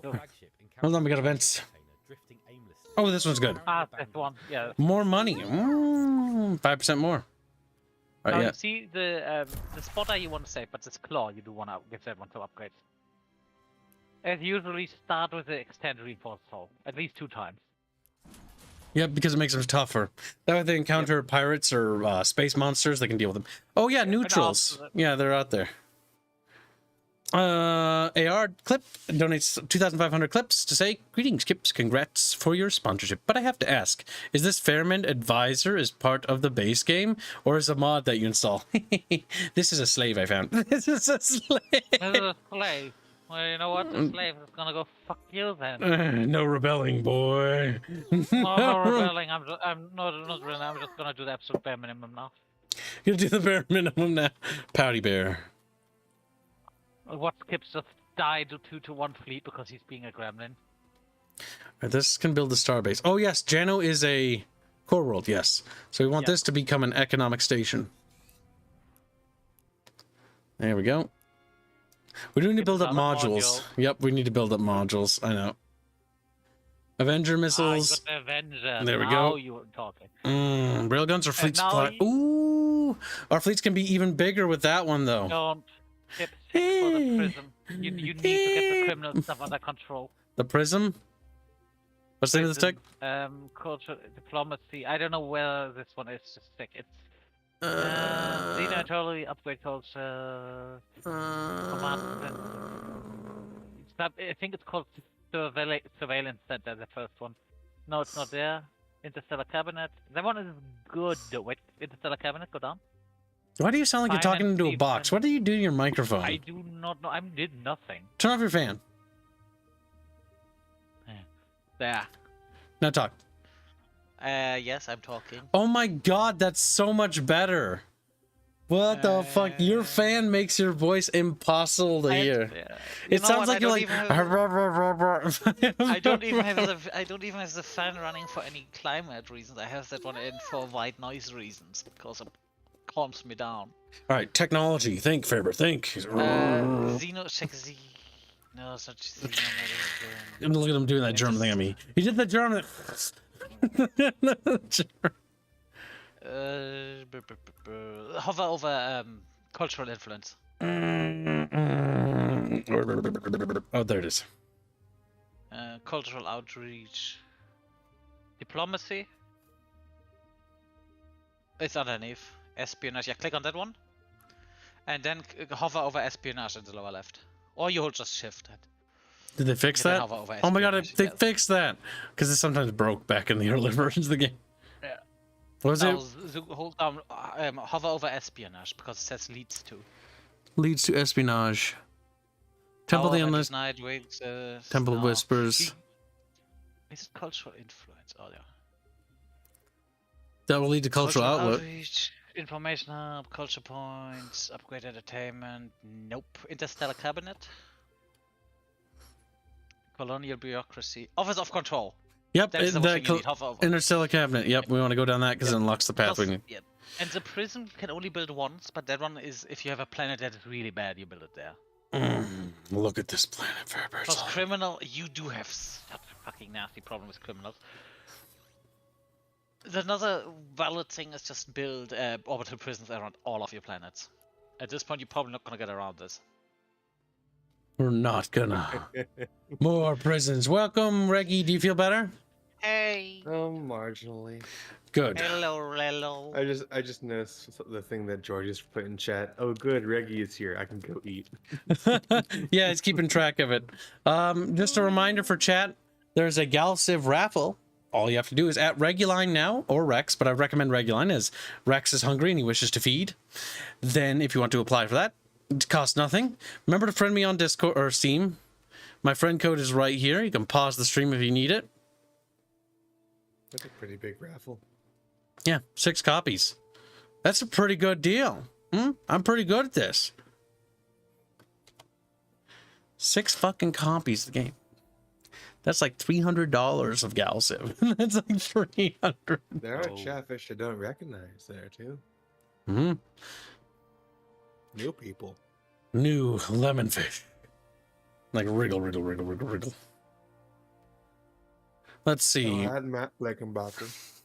Your flagship Hold on, we got encounters a events. container drifting aimlessly. Oh, this one's good. This one, yeah. More money. 5% more. All Now right, you see the spotter you want to save, but this claw you do want to give that one to upgrade. As usually, start with the extended reinforced hull at least 2 times. yeah, because it makes them tougher. That way, if they encounter pirates or space monsters, they can deal with them. Oh yeah, neutrals. also Yeah, they're out there. AR clip donates 2,500 clips to say, "Greetings, Kips. Congrats for your sponsorship." But I have to ask, is this Fairman Advisor is part of the base game, or is a mod that you install? This is a slave I found. This is a slave. This is a slave. Well, you know what? The slave is gonna go fuck you then. No rebelling, boy. No rebelling. I'm not really. I'm just gonna do the absolute bare minimum now. You'll do the bare minimum now. Pouty bear. What Skips just died to 2-1 fleet because he's being a gremlin. Alright, this can build a starbase. Oh yes, Jano is a core world, yes. So we want this to become an economic station. There we go. We do need to build up modules. Yep, we need to build up modules. I know. Avenger missiles. You got the Avenger. There we now go. You were talking. Railguns or fleet now supply. you- Ooh, our fleets can be even bigger with that one though. Don't tip for the prism. You need to get the criminal stuff under control. The prism. What's the name of this tech? Culture diplomacy. I don't know where this one is. Just check. It's Xeno totally upgrade culture. Command center. I think it's called surveillance center. The first one. No, it's not there. Interstellar cabinet. That one is good. Wait, interstellar cabinet. Go down. Why do you sound like you're talking into a box? What do you do to your microphone? I do not know. I did nothing. Turn off your fan. There. Now talk. Yes, I'm talking. Oh my god, that's so much better. What the fuck? Your fan makes your voice impossible to hear. It sounds like you're like. I don't even have the fan running for any climate reasons. I have that one in for white noise reasons because it calms me down. All right, technology. Think, Faber. Think. Xeno check Z. No, it's not Xeno. Look at him doing that German thing at me. He did the German. Hover over cultural influence. Oh, there it is. Cultural outreach. Diplomacy. It's underneath. Espionage. Yeah, click on that one. And then hover over espionage in the lower left. Or you hold just shift. Did they fix Yeah, that? they hover over Oh my god, espionage, they yes. fixed that. Because it sometimes broke back in the early versions of the game. Yeah. What was No, it? hold down, hover over espionage because it says leads to. Leads to espionage. Temple of the Endless. Temple of Whispers. Is it cultural influence? Oh, yeah. That will lead to cultural outlet. Outreach, information hub, culture points, upgrade entertainment. Nope. Interstellar cabinet. Colonial bureaucracy. Office of control. Yep, That is the thing you need. Hover over. Interstellar cabinet. Yep, we want to go down that because it unlocks the path we need. Yep. And the prism can only build once, but that one is if you have a planet that is really bad, you build it there. Look at this planet, Faber. Because criminal, you do have such a fucking nasty problem with criminals. Another valid thing is just build orbital prisons around all of your planets. At this point, you're probably not gonna get around this. We're not gonna. More prisons. Welcome, Reggie. Do you feel better? Hey. Oh, marginally. Good. Hello. I just noticed the thing that George just put in chat. Oh, good, Reggie is here. I can go eat. Yeah, it's keeping track of it. Just a reminder for chat. There's a Galactic Civ raffle all you have to do is at Reguline now, or Rex, but I recommend Reguline as Rex is hungry and he wishes to feed. Then if you want to apply for that, it costs nothing. Remember to friend me on Discord or Steam. My friend code is right here. You can pause the stream if you need it. That's a pretty big raffle. Yeah, 6 copies. That's a pretty good deal. I'm pretty good at this. 6 fucking copies of the game. That's like $300 of Gal Civ. That's like 300. There are chatfish I don't recognize there too. Mm-hmm. New people. New lemon fish. Like wriggle, wriggle, wriggle, wriggle, wriggle. Let's see. I had Matt Bleckenbacher.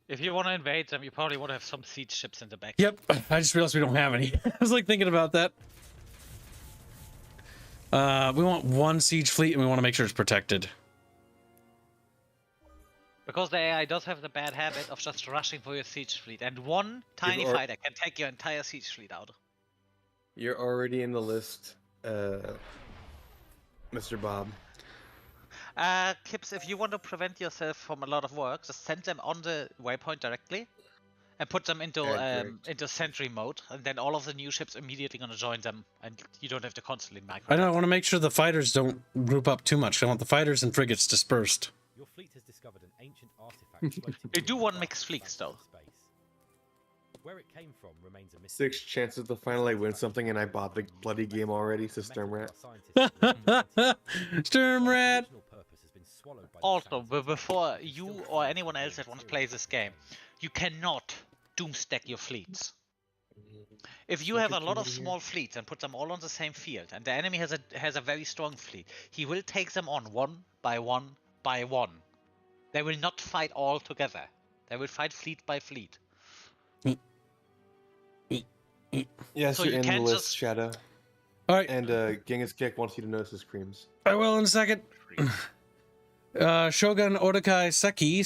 If you want to invade them, you probably want to have some siege ships in the back. Yep, I just realized we don't have any. I was like thinking about that. We want 1 siege fleet and we want to make sure it's protected. Because the AI does have the bad habit of just rushing for your siege fleet, and one tiny fighter can take your entire siege fleet out. You're already in the list, Mr. Bob. Kips, if you want to prevent yourself from a lot of work, just send them on the waypoint directly, and put them into sentry mode, and then all of the new ships immediately gonna join them, and you don't have to constantly micro. I know, I want to make sure the fighters don't group up too much. I want the fighters and frigates dispersed. Your fleet has discovered an ancient artifact. They do want mixed fleets though. Where it came from remains a mystery. 6 chances to finally win something, and I bought the bloody game already, so Sturmrat. Sturmrat! Also, before you or anyone else that wants to play this game, you cannot doomstack your fleets. If you have a lot of small fleets and put them all on the same field, and the enemy has a very strong fleet, he will take them on one by one by one. They will not fight all together. They will fight fleet by fleet. Yes, So you're you in the can't list, just- Shadow. Alright, And Genghis Kick wants you to notice his creams. I will in a second. Shogun Odakai Seki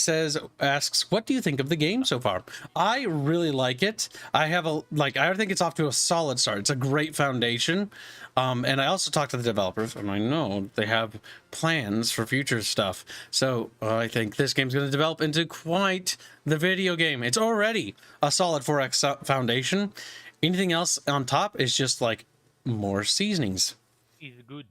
asks, what do you think of the game so far? I really like it. I think it's off to a solid start. It's a great foundation. And I also talked to the developers, and I know they have plans for future stuff. So I think this game's going to develop into quite the video game. It's already a solid 4X foundation. Anything else on top is just like more seasonings. Is good.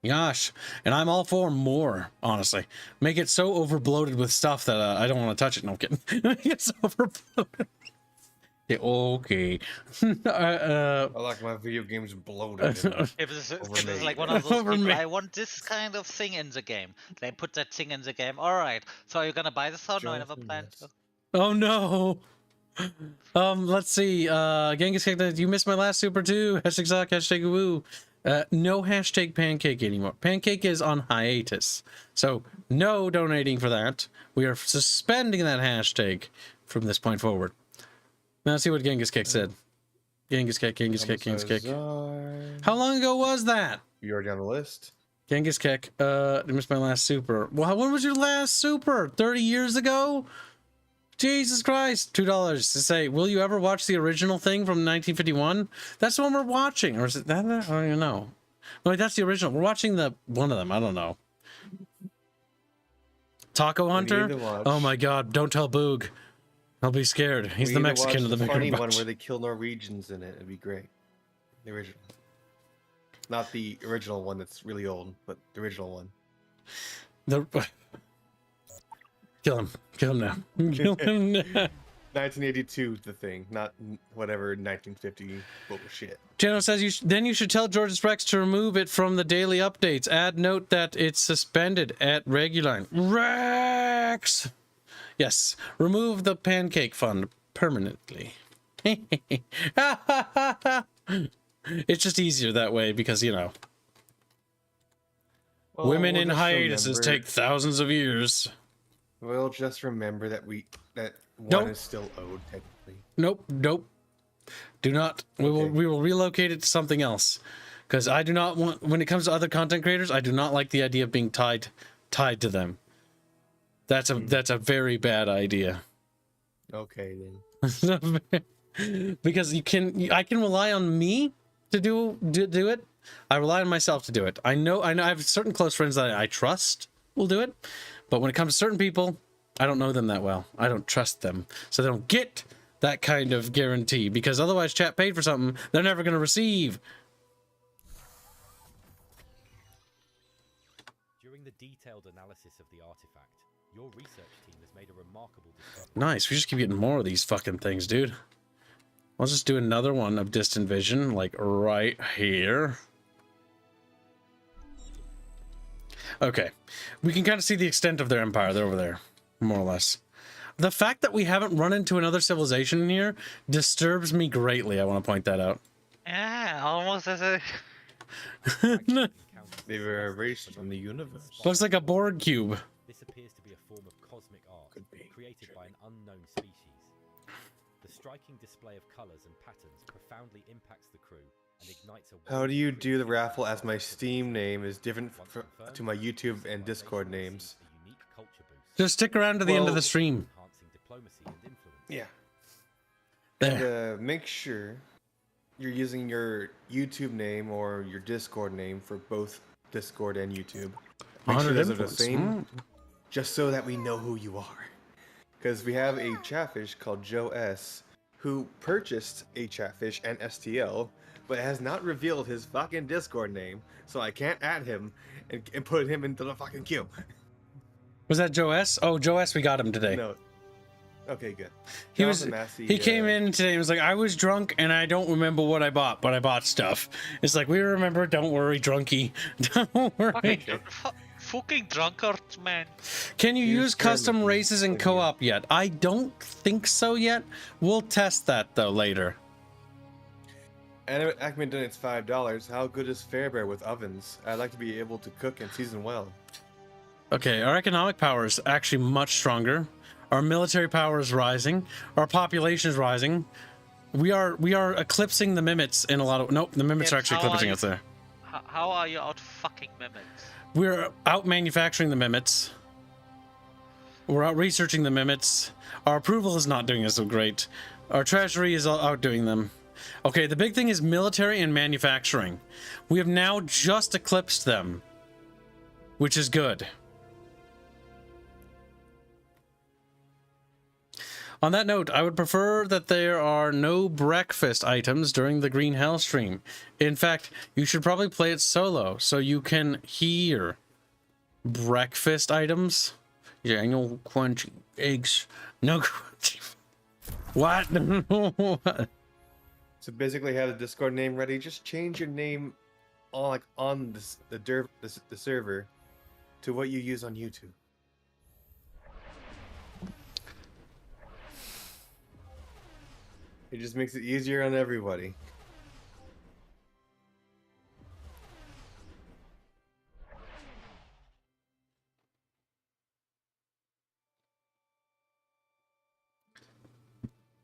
Gosh, and I'm all for more, honestly. Make it so overbloated with stuff that I don't want to touch it. No, I'm kidding. Make it so overbloated. Yeah, okay. I like my video games bloated. If this is like one of those people, I want this kind of thing in the game. They put that thing in the game. Alright, so are you gonna buy this or no? I never planned to. Oh no. Let's see. Genghis Kick, you missed my last super too. Hashtag Zoc, hashtag woo. No hashtag pancake anymore. Pancake is on hiatus. So no donating for that. We are suspending that hashtag from this point forward. Now let's see what Genghis Kick said. Genghis Kick, Genghis Kick, Genghis Kick. How long ago was that? You're already on the list. Genghis Kick, I missed my last super. Well, when was your last super? 30 years ago? Jesus Christ. $2 to say, will you ever watch the original thing from 1951? That's the one we're watching. Or is it that? I don't even know. No, that's the original. We're watching one of them. I don't know. Taco Hunter? Oh my God. Don't tell Boog. I'll be scared. He's the Mexican of the funny Bickering one bunch. where they kill Norwegians in it. It'd be great. The original. Not the original one that's really old, but the original one. Kill him. Kill him now. Kill him now. 1982, the thing, not whatever 1950 bullshit. Jano says then you should tell George's Rex to remove it from the daily updates. Add note that it's suspended at Reguline. Rex! Yes, remove the pancake fund permanently. It's just easier that way because, you know, Well, women we'll in just hiatuses remember- take thousands of years. We'll just remember that one Nope. is still owed technically. Nope, nope. Do not. We will relocate it to something else, because I do not want. When it comes to other content creators, I do not like the idea of being tied to them. That's a very bad idea. Okay then. Because I can rely on me to do it. I rely on myself to do it. I know I have certain close friends that I trust we'll do it. But when it comes to certain people, I don't know them that well. I don't trust them. So they don't get that kind of guarantee, because otherwise chat paid for something they're never going to receive. During the detailed analysis of the artifact, your research team has made a remarkable discovery. Nice. We just keep getting more of these fucking things, dude. I'll just do another one of distant vision, like right here. Okay. We can kind of see the extent of their empire. They're over there, more or less. The fact that we haven't run into another civilization in here disturbs me greatly. I want to point that out. Yeah, almost as a. They were erased from the universe. Looks like a Borg cube. This appears to be a form of cosmic art Could be. created by an unknown species. The striking display of colors and patterns profoundly impacts the crew and ignites a. How do you do the raffle as my Steam name is different to my YouTube and Discord names? Just stick around to the end of the Well- stream. Enhancing diplomacy and influence. Yeah. There. And make sure you're using your YouTube name or your Discord name for both Discord and YouTube. Make sure 100 those are the influence. same, just so that we know who you are. Because we have a chatfish called Joe S, who purchased a chatfish and STL, but has not revealed his fucking Discord name, so I can't add him and put him into the fucking queue. Was that Joe S? Oh, Joe S, we got him today. No. Okay, good. He was. Jonathan Massey, He came in today and was like, "I was drunk and I don't remember what I bought, but I bought stuff." It's like, we remember. Don't worry, drunkie. Don't worry. Fucking drunkard, man. Can you Use use custom German, races in please. co-op yet? I don't think so yet. We'll test that though later. And Acme donates $5. How good is Fairbear with ovens? I'd like to be able to cook and season well. Okay, our economic power is actually much stronger. Our military power is rising. Our population is rising. We are eclipsing the Mimits in a lot of. Nope, the Mimits Yeah, are actually how are eclipsing you- us there. How are you out fucking mimics? We're out manufacturing the Mimits. We're out researching the Mimits. Our approval is not doing us so great. Our treasury is outdoing them. Okay, the big thing is military and manufacturing. We have now just eclipsed them, which is good. On that note, I would prefer that there are no breakfast items during the Green Hell stream. In fact, you should probably play it solo so you can hear breakfast items. Yeah, no crunchy eggs. No crunchy. What? What? So basically, have the Discord name ready. Just change your name on the server to what you use on YouTube. It just makes it easier on everybody.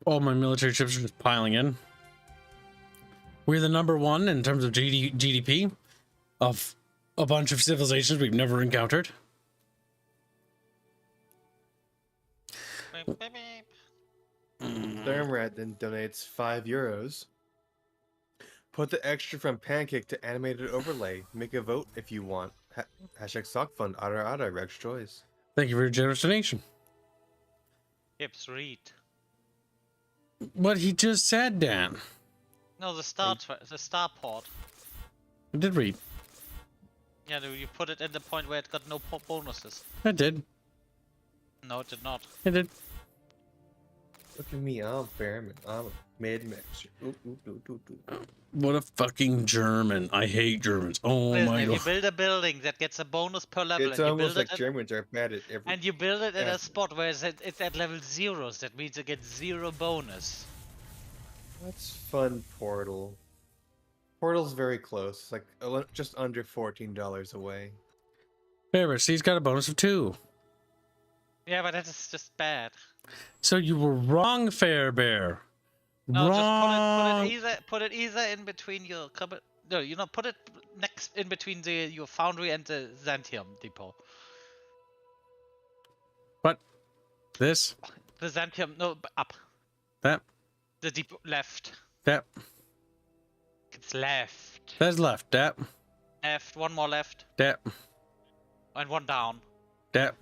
All my military ships are just piling in. We're the #1 in terms of GDP of a bunch of civilizations we've never encountered. Beep, beep, beep. Thermrat then donates €5. Put the extra from Pancake to animated overlay. Make a vote if you want. Hashtag sock fund. Ada Rex choice. Thank you for your generous donation. Hips read. What he just said, Dan. No, the starport. I did read. Yeah, you put it in the point where it got no bonuses. I did. No, it did not. I did. Look at me. I'm Fairman. I'm a mid-mix. What a fucking German. I hate Germans. Oh Listen, my if you god. build a building that gets a bonus per level, It's and you almost build like it Germans are bad at everything. and you build it in a Yeah. spot where it's at level 0s, that means it gets 0 bonus. That's fun, Portal. Portal's very close. Like just under $14 away. Favorite, see, he's got a bonus of 2. Yeah, but that is just bad. So you were wrong, Fairbear. No, wrong. just put it either in between your cupboard. No, put it next in between your foundry and the Xanthium depot. What? This? The Xanthium, no, up. That? The depot left. That? It's left. That's left. That? Left. One more left. That? And one down. That.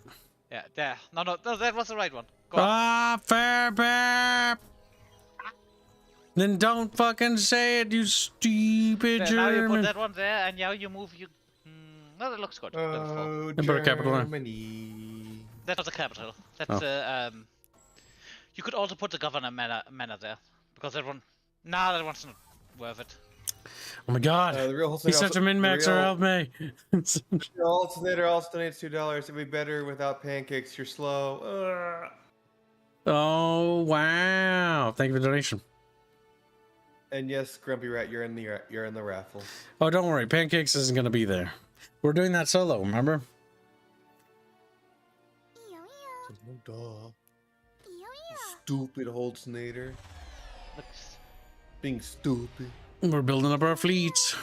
Yeah, there. No, that was the right one. Go on. Ah, fair bear. Then don't fucking say it, you stupid There, now you put German. that one there, and now you move you. No, that looks good. Level 4. Oh, And put a capital there. Germany. That's not the capital. That's Oh. You could also put the governor manor there, because that one. Nah, that one's not worth it. Oh my god. The real wholesale He's such a min-maxer, help me. The alternator also donates $2. It'd be better without pancakes. You're slow. Oh, wow. Thank you for the donation. And yes, Grumpy Rat, you're in the raffle. Oh, don't worry. Pancakes isn't going to be there. We're doing that solo, remember? No duh. Stupid Holznator. Looks. Being stupid. We're building up our fleets.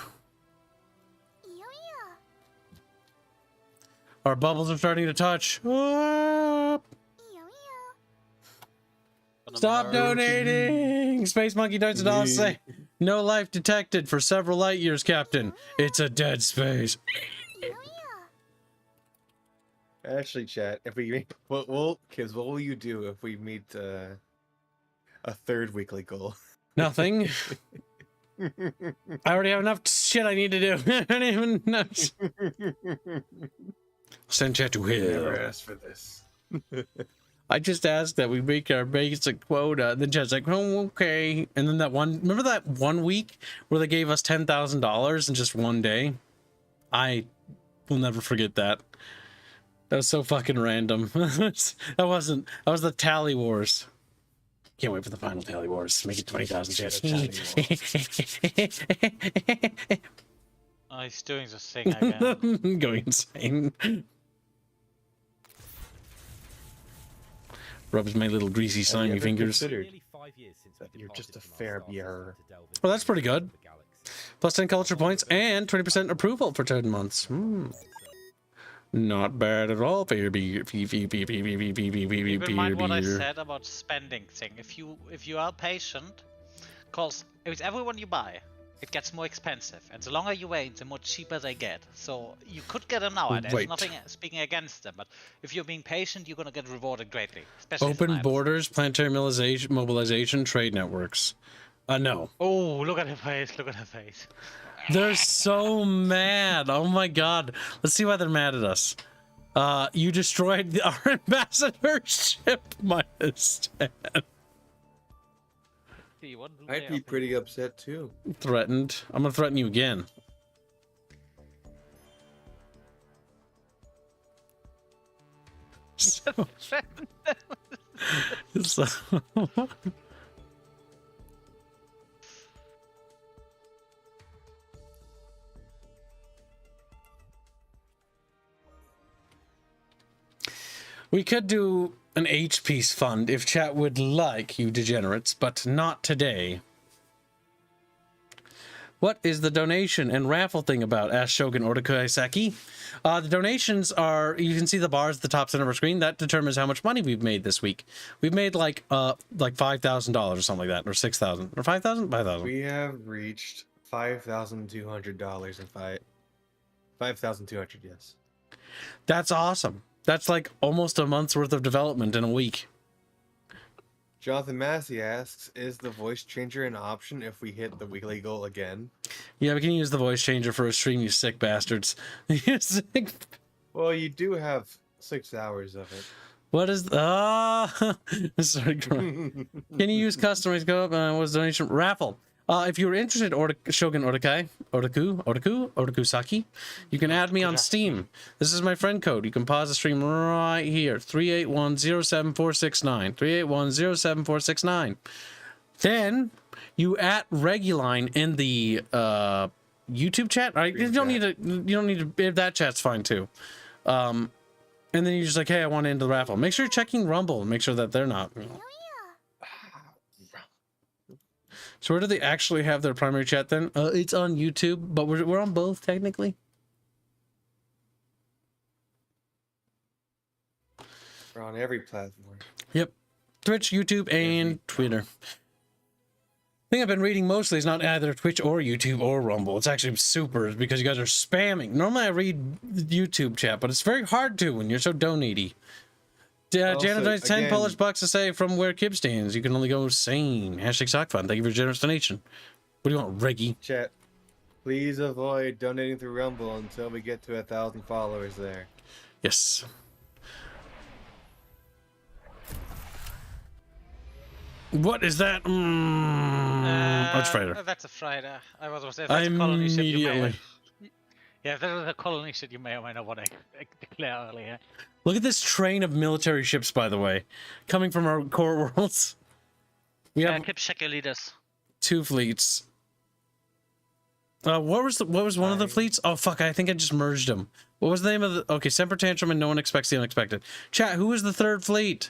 Our bubbles are starting to touch. Ah! Stop donating! Space Monkey donates $1 to say, no life detected for several light years, Captain. It's a dead space. Actually, chat, if we kids, what will you do if we meet a third weekly goal? Nothing. I already have enough shit I need to do. I don't even know. Send chat to Never hell. asked for this. I just asked that we make our basic quota. And then chat's like, oh, okay. And then remember that 1 week where they gave us $10,000 in just one day? I will never forget that. That was so fucking random. that was the Tally Wars. Can't wait for the final Tally Wars. Make it 20,000 chats. Oh, he's doing the thing again. Going insane. Rubs my little greasy slimy fingers. Nearly 5 years since we That you're departed just a from our fair star beer. system to delve into Well, that's pretty the good. galaxy. Plus 10 culture points and 20% approval for 10 months. Not bad at all. Keep in mind what I said about spending thing. If you are patient, cause with everyone you buy, it gets more expensive, and the longer you wait, the more cheaper they get. So you could get them now. There's Wait. nothing speaking against them, but if you're being patient, you're gonna get rewarded greatly. Especially Open from items. borders, planetary mobilization, trade networks. No. Oh, look at her face! Look at her face. They're so mad. Oh my god. Let's see why they're mad at us. You destroyed our ambassador ship minus 10. See, what do I'd they be offer? pretty upset too. Threatened. I'm gonna threaten you again. So, so we could do an H-piece fund if chat would like, you degenerates, but not today. What is the donation and raffle thing about? Asked Shogun Orikaiseki. The donations are, you can see the bars at the top center of our screen. That determines how much money we've made this week. We've made like $5,000 or something like that, or 6,000 or 5,000. 5,000. We have reached $5,200 in 5,200. Yes. That's awesome. That's like almost a month's worth of development in a week. Jonathan Massey asks, "Is the voice changer an option if we hit the weekly goal again?" Yeah, we can use the voice changer for a stream, you sick bastards. You sick. Well, you do have 6 hours of it. What is sorry, can you use customized go up? What's the donation raffle? If you're interested, Shogun Otaku Saki, you can add me on Steam. This is my friend code. You can pause the stream right here. 381-07469. 381-07469. Then you at Reguline in the YouTube chat. Right? You don't need to. If that chat's fine too. And then you're just like, hey, I want to enter the raffle. Make sure you're checking Rumble and make sure that they're not. So where do they actually have their primary chat then? It's on YouTube, but we're on both technically. We're on every platform. Yep. Twitch, YouTube, and Twitter. thing I've been reading mostly is not either Twitch or YouTube or Rumble. It's actually super because you guys are spamming. Normally I read the YouTube chat, but it's very hard to when you're so donatey. Janet donates 10 Polish bucks to say from where Kib stands. You can only go sane. Hashtag sock fun. Thank you for your generous donation. What do you want, Reggie? Chat, please avoid donating through Rumble until we get to 1,000 followers there. Yes. What is that? Archfighter. That's a freighter. I was going to say, that's a colony ship you may Immediately. Yeah, if that was a colony ship you may or may not want to declare earlier. Look at this train of military ships, by the way, coming from our core worlds. We have Keep check your leaders. 2 fleets. What was one of the fleets? Oh fuck! I think I just merged them. What was the name of the? Okay, Semper Tantrum and No One Expects the Unexpected. Chat. Who was the 3rd fleet?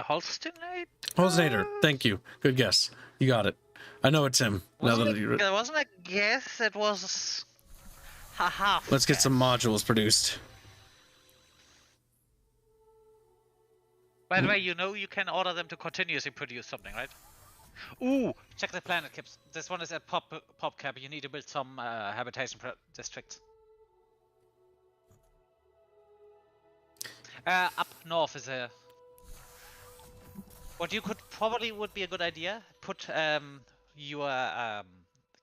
Holstonite? Holznader. Thank you. Good guess. You got it. I know it's him. Now that you... It wasn't a guess, it was a half. Let's get some modules produced. By the way, you know you can order them to continuously produce something, right? Ooh, check the planet caps. This one is at pop cap. You need to build some habitation districts. Up north is a... What you could probably would be a good idea, put your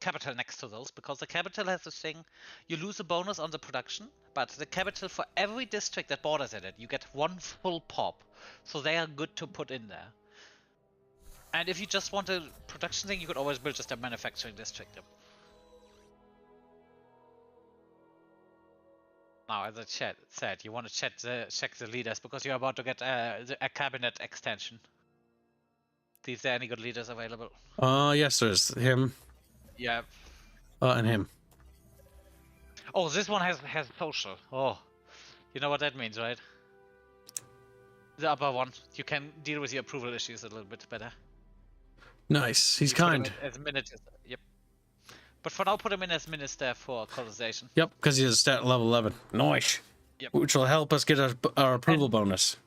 capital next to those, because the capital has this thing, you lose a bonus on the production, but the capital for every district that borders at it, you get 1 full pop, so they are good to put in there. And if you just want a production thing, you could always build just a manufacturing district. Now, as I said, you want to check the leaders, because you're about to get a cabinet extension. Is there any good leaders available? Yes, there's him. Yeah. And him. Oh, this one has social. Oh, you know what that means, right? The upper one. You can deal with your approval issues a little bit better. Nice. He's You put him kind. As minister. Yep. But for now, put him in as minister for colonization. Yep, because he has a stat level 11. Nice. Yep. Which will help us get our approval bonus.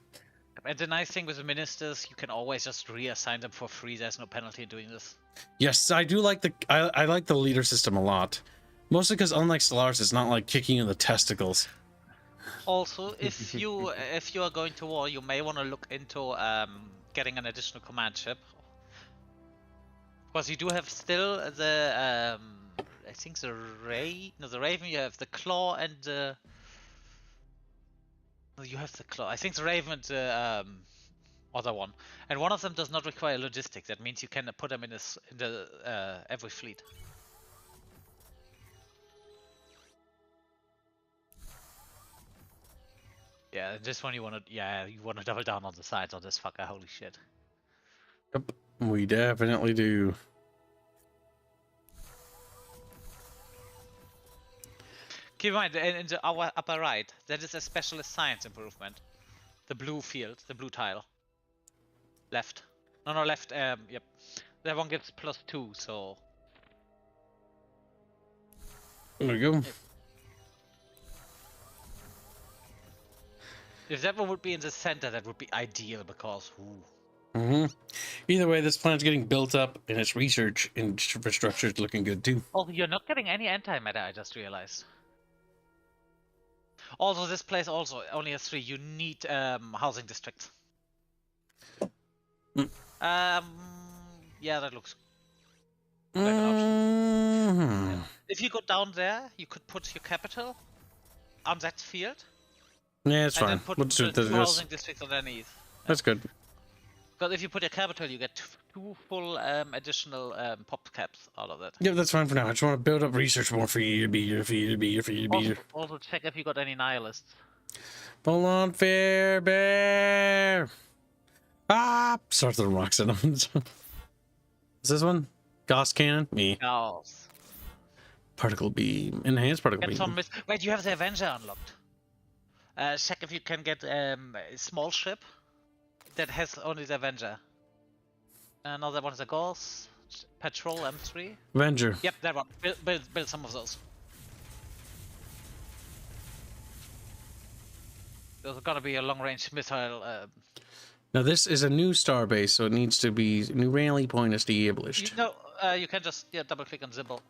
And the nice thing with the ministers, you can always just reassign them for free. There's no penalty in doing this. Yes, I do like I like the leader system a lot. Mostly because unlike Stellaris, it's not like kicking in the testicles. Also, if you are going to war, you may want to look into getting an additional command ship. Because you do have still the I think the Raven. You have the Claw and the. You have the Claw. I think the Raven and the other one, and one of them does not require logistics. That means you can put them in every fleet. Yeah, this one you want to double down on the sides on this fucker. Holy shit. Yep, we definitely do. Keep in mind, in the upper right, that is a specialist science improvement. The blue field, the blue tile. Left. No, left, yep. That one gets +2, so... There we go. If that one would be in the center, that would be ideal, because... Ooh. Mm-hmm. Either way, this planet's getting built up, and its research infrastructure is looking good, too. Oh, you're not getting any antimatter, I just realized. Also, this place also only has 3. You need housing districts. Mm. Yeah, that looks like an option. Mm-hmm. If you go down there, you could put your capital on that field. Yeah, it's and fine. then put We'll just do the this. housing districts underneath. That's good. Because if you put your capital, you get 2 full additional pop caps out of that. Yeah, that's fine for now. I just want to build up research more for you to be here. Also check if you got any nihilists. Full on fair bear. Ah! Start throwing rocks at them. Is this one? Gauss cannon? Me. Chaos. Particle beam. Enhanced particle Get beam. Wait, you have the Avenger unlocked. Check if you can get a small ship that has only the Avenger. Another one is a Gauss. Patrol M3. Avenger. Yep, that one. Build some of those. There's gonna be a long-range missile Now this is a new star base, so it needs to be new rally point established. You can just double click on symbol.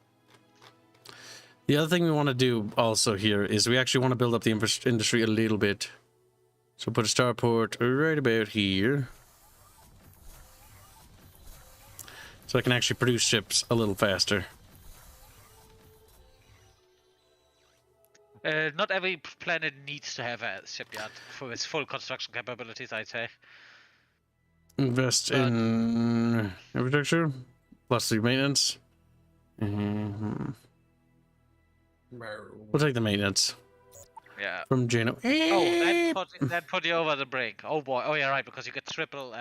The other thing we want to do also here is we actually want to build up the industry a little bit. So put a starport right about here. So I can actually produce ships a little faster. Not every planet needs to have a shipyard for its full construction capabilities, I'd say. Invest in infrastructure, plus the maintenance. We'll take the maintenance. Yeah. From Jano. Oh, that put you over the brink. Oh boy. Oh yeah, right, because you get triple.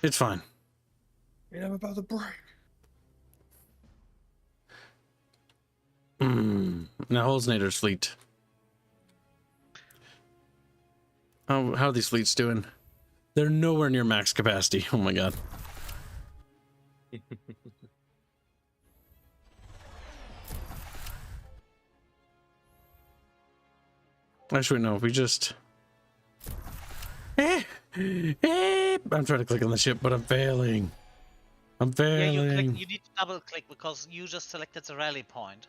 It's fine. And I'm about to break. Now Holznader's fleet. How are these fleets doing? They're nowhere near max capacity. Oh my god. Actually, no, we just... I'm trying to click on the ship, but I'm failing. I'm failing. Yeah, you need to double click because you just selected the rally point.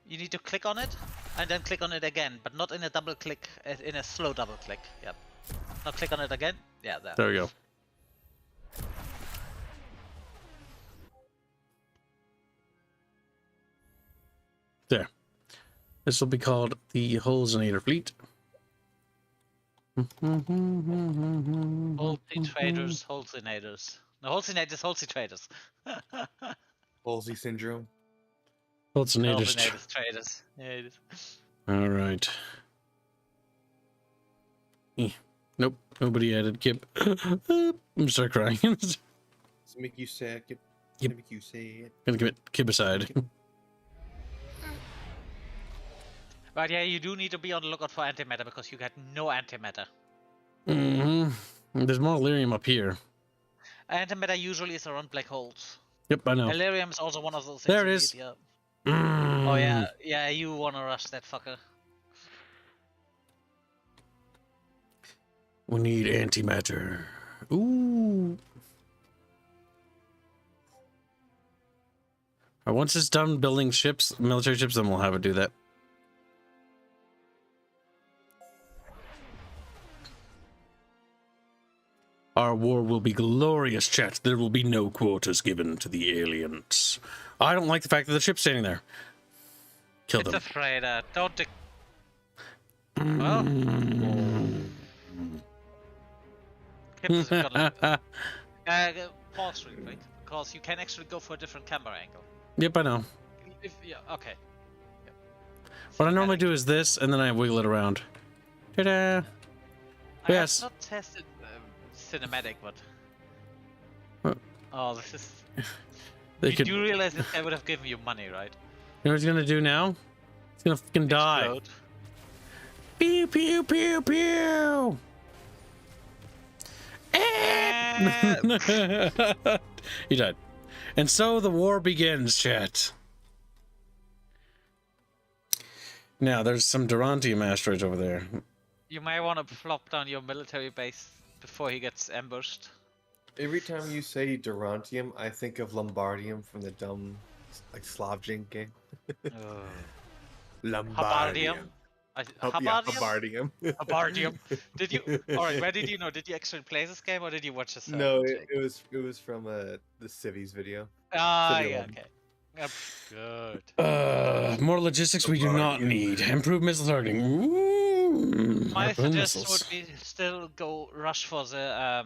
You need to click on it and then click on it again, but not in a double click, in a slow double click. Yep. Now click on it again. Yeah, there. There we go. There. This will be called the Holznader fleet. Holsey traders, Holzinators. No, Holzinators, Holsey traders. Halsey syndrome. Holznaders. Holzinators traders. Yeah, it is. All right. Nope, nobody added Kip. I'm start crying. Does it make you sad? Yep. Make you sad? Gonna commit Kip aside. But yeah, you do need to be on the lookout for antimatter because you get no antimatter. There's more Illyrium up here. Antimatter usually is around black holes. Yep, I know. Illyrium is also one of those things. There it you is. need, yeah. Oh yeah, you wanna rush that fucker. We need antimatter. Ooh. Once it's done building ships, military ships, then we'll have it do that. Our war will be glorious, chat. There will be no quotas given to the aliens. I don't like the fact that the ship's standing there. Kill It's them. a freighter. Don't. Well. Kip is gonna pause real quick because you can actually go for a different camera angle. Yep, I know. Okay. Yep. What I normally do is this, and then I wiggle it around. Ta-da! I Yes. have not tested cinematic, but What? oh, this is. They You could. do realize this guy would have given you money, right? You know what he's gonna do now? He's gonna fucking die. Explode. Pew pew pew pew. He died. And so the war begins, chat. Now there's some Durantium asteroids over there. You may want to flop down your military base before he gets ambushed. Every time you say Durantium, I think of Lombardium from the dumb, like Slavjink game. Habardium? Yeah, Habardium? Habardium. Habardium. Did you? Alright, where did you know? Did you actually play this game or did you watch this? No, it was from the Civies video. Ah, Civil yeah, one. okay. Yep, good. More logistics we do not need. Improved missile targeting. Ooh, My harpoon suggestion missiles. would be still go rush for the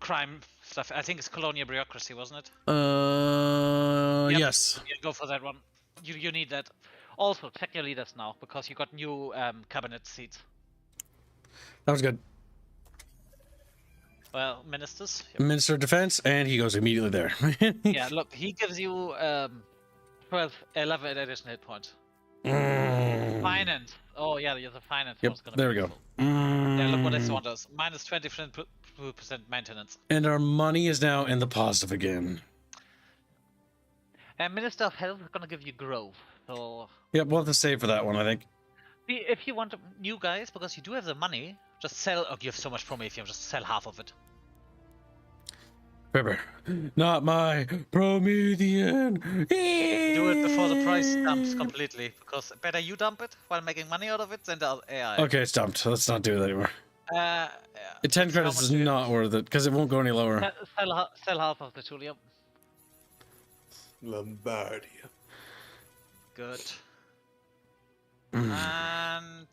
crime stuff. I think it's colonial bureaucracy, wasn't it? Yep. Yes. Yeah, go for that one. You need that. Also, check your leaders now because you got new cabinet seats. That was good. Well, ministers. Minister of Defense, and he goes immediately there. Yeah, look, he gives you 11 additional hit points. Finance. Oh yeah, the finance Yep, one's gonna there be we go. useful. Yeah, look what this one does. Minus 20% maintenance. And our money is now in the positive again. And Minister of Health is gonna give you growth. So Yep, we'll have to save for that one, I think. if you want new guys, because you do have the money, Just sell. Oh, you have so much Promethium. Just sell half of it. Pepper, not my Promethean. Do it before the price dumps completely, because better you dump it while making money out of it than the AI. Okay, it's dumped. Let's not do that anymore. Yeah. 10 credits is not worth it because it won't go any lower. Sell half of the Thulium. Lombardia. Good. Mm. And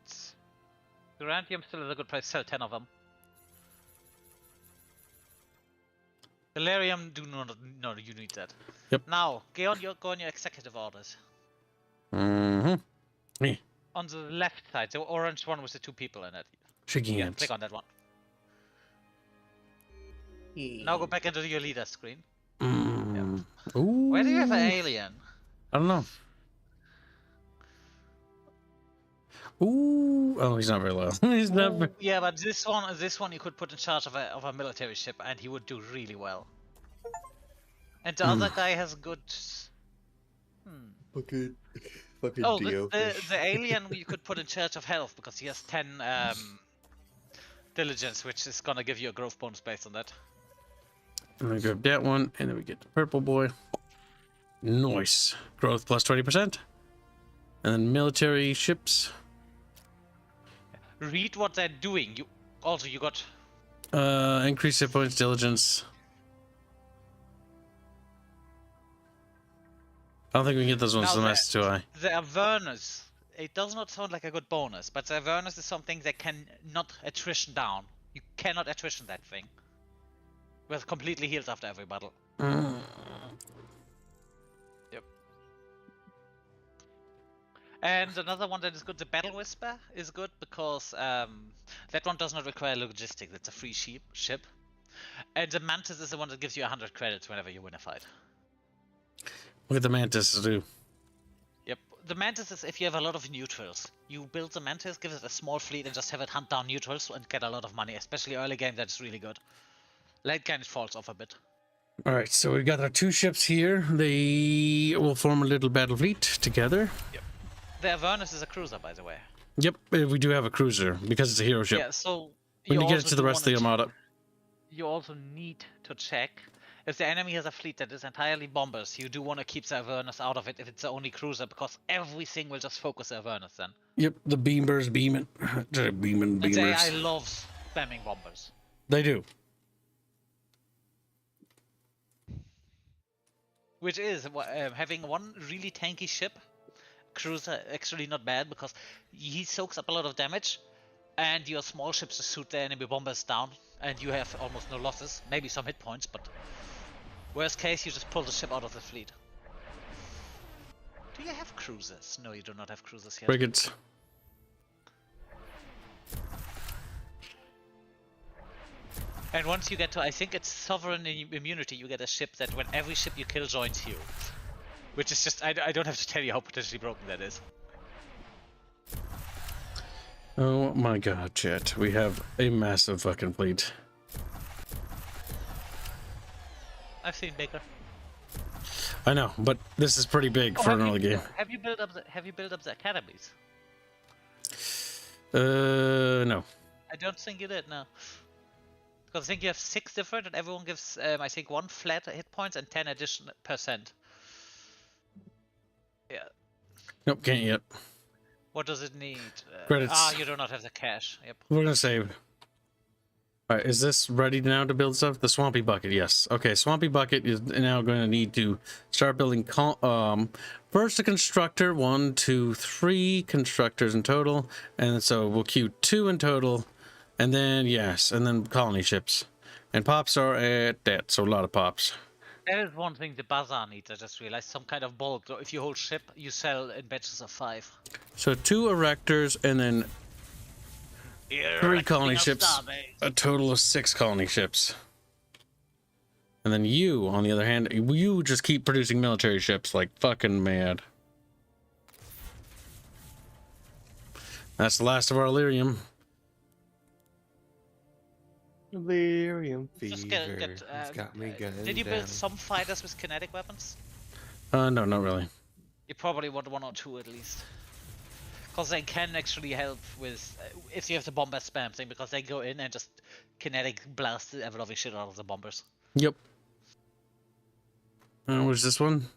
Urantium still is a good price. Sell 10 of them. Galarium, no, you need that. Yep. Now, go on your executive orders. Mm-hmm. On the left side, the orange one with the 2 people in it. Shaking Yeah, hands. click on that one. Now go back into your leader screen. Mm. Ooh. Where do you have an alien? I don't know. Ooh. Oh, he's not very low. He's not. Very... Yeah, but this one you could put in charge of a military ship, and he would do really well. And the other guy has good. Fucking Oh, Dio. the alien you could put in charge of health because he has 10 diligence, which is gonna give you a growth bonus based on that. I'm gonna grab that one, and then we get the purple boy. Nice. Growth plus 20%. And then military ships. Read what they're doing. You got Increase hit points, diligence. I don't think we can get those ones Now to the mess, do I? the awareness. It does not sound like a good bonus, but the awareness is something that can not attrition down. You cannot attrition that thing. We're completely healed after every battle. Yep. And another one that is good, the Battle Whisper, is good because that one does not require logistics. It's a free ship. And the Mantis is the one that gives you 100 credits whenever you win a fight. What did the Mantis do? Yep. The Mantis is if you have a lot of neutrals. You build the Mantis, give it a small fleet, and just have it hunt down neutrals and get a lot of money. Especially early game, that's really good. Late game, it falls off a bit. Alright, so we got our 2 ships here. They will form a little battle fleet together. Yep. The Avernus is a cruiser, by the way. Yep, we do have a cruiser because it's a hero ship. Yeah, so we you need to get it also to the do rest of the wanna armada. You also need to check if the enemy has a fleet that is entirely bombers, you do want to keep the Avernus out of it if it's the only cruiser, because everything will just focus the Avernus then. Yep, the beamers beaming. Beaming And the beamers. AI loves spamming bombers. They do. Which is having one really tanky ship, cruiser, actually not bad, because he soaks up a lot of damage, and your small ships just shoot the enemy bombers down, and you have almost no losses, maybe some hit points, but worst case, you just pull the ship out of the fleet. Do you have cruisers? No, you do not have cruisers yet. Frigates. And once you get to, I think it's sovereign immunity, you get a ship that when every ship you kill joins you. Which is just, I don't have to tell you how potentially broken that is. Oh my god, chat. We have a massive fucking fleet. I've seen bigger. I know, but this is pretty big for an early game. Have you built up the academies? No. I don't think you did, no. Because I think you have 6 different, and everyone gives, I think, 1 flat hit points and 10 additional %. Yeah. Nope, can't yet. What does it need? Credits. You do not have the cash. Yep. We're gonna save. Alright, is this ready now to build stuff? The Swampy Bucket, yes. Okay, Swampy Bucket is now going to need to start building first a constructor, 1, 2, 3 constructors in total, and so we'll queue 2 in total, and then yes, and then colony ships. And pops are at that, so a lot of pops. That is one thing the bazaar needs, I just realized. Some kind of bulk. So if you hold ship, you sell in batches of 5. So 2 erectors and then 3 colony ships. A total of 6 colony ships. And then you, on the other hand, you just keep producing military ships like fucking mad. That's the last of our Illyrium. Delirium Just fever. get, It's got me gunned did you down. build some fighters with kinetic weapons? No, not really. You probably want 1 or 2 at least. Because they can actually help with if you have the bomber spam thing, because they go in and just kinetic blast the ever-loving shit out of the bombers. Yep. What's this one?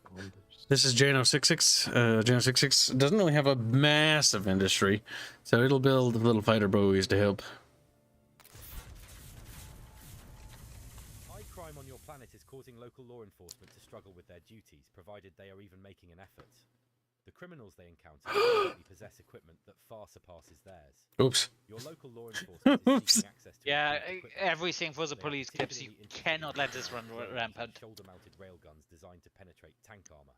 This is Jano66. Jano66 doesn't really have a massive industry, so it'll build little fighter buoys to help. High crime on your planet is causing local law enforcement to struggle with their duties, provided they are even making an effort. The criminals they encounter frequently possess equipment that far surpasses theirs. Oops. Your local law enforcement is seeking access to Yeah, improved equipment. everything for the They are police clips. You particularly interested cannot in let this run rampant. shoulder-mounted railguns designed to penetrate tank armor.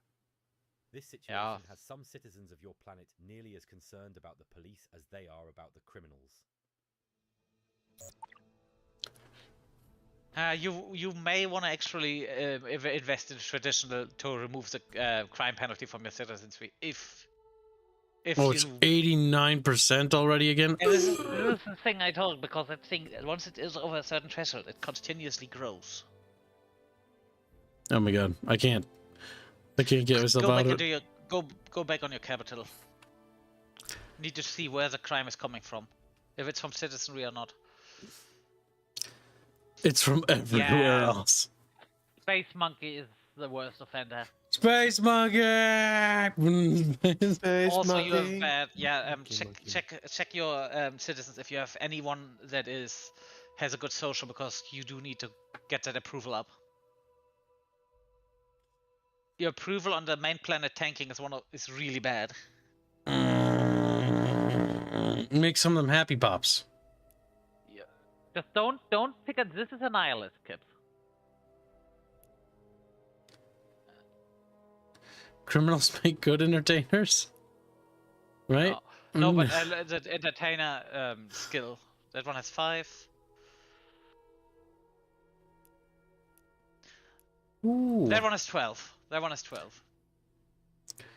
This situation Yeah. has some citizens of your planet nearly as concerned about the police as they are about the criminals. You may want to actually invest in traditional to remove the crime penalty from your citizens if Oh, you. it's 89% already again. And this is the thing I told, because that thing, once it is over a certain threshold, it continuously grows. Oh my god, I can't get myself Go out back of into it. your go back on your capital. Need to see where the crime is coming from, if it's from citizenry or not. It's from everywhere Yeah. else. Space Monkey is the worst offender. Space monkey. Space Also, you have monkey. bad. Yeah, Monkey, monkey. check your citizens if you have anyone that has a good social, because you do need to get that approval up. Your approval on the main planet tanking is really bad. Make some of them happy pops. Yeah. Just don't pick it. This is a nihilist, Kips. Criminals make good entertainers, right? No, but the entertainer skill, that one has 5. Ooh. That one has 12. That one has 12.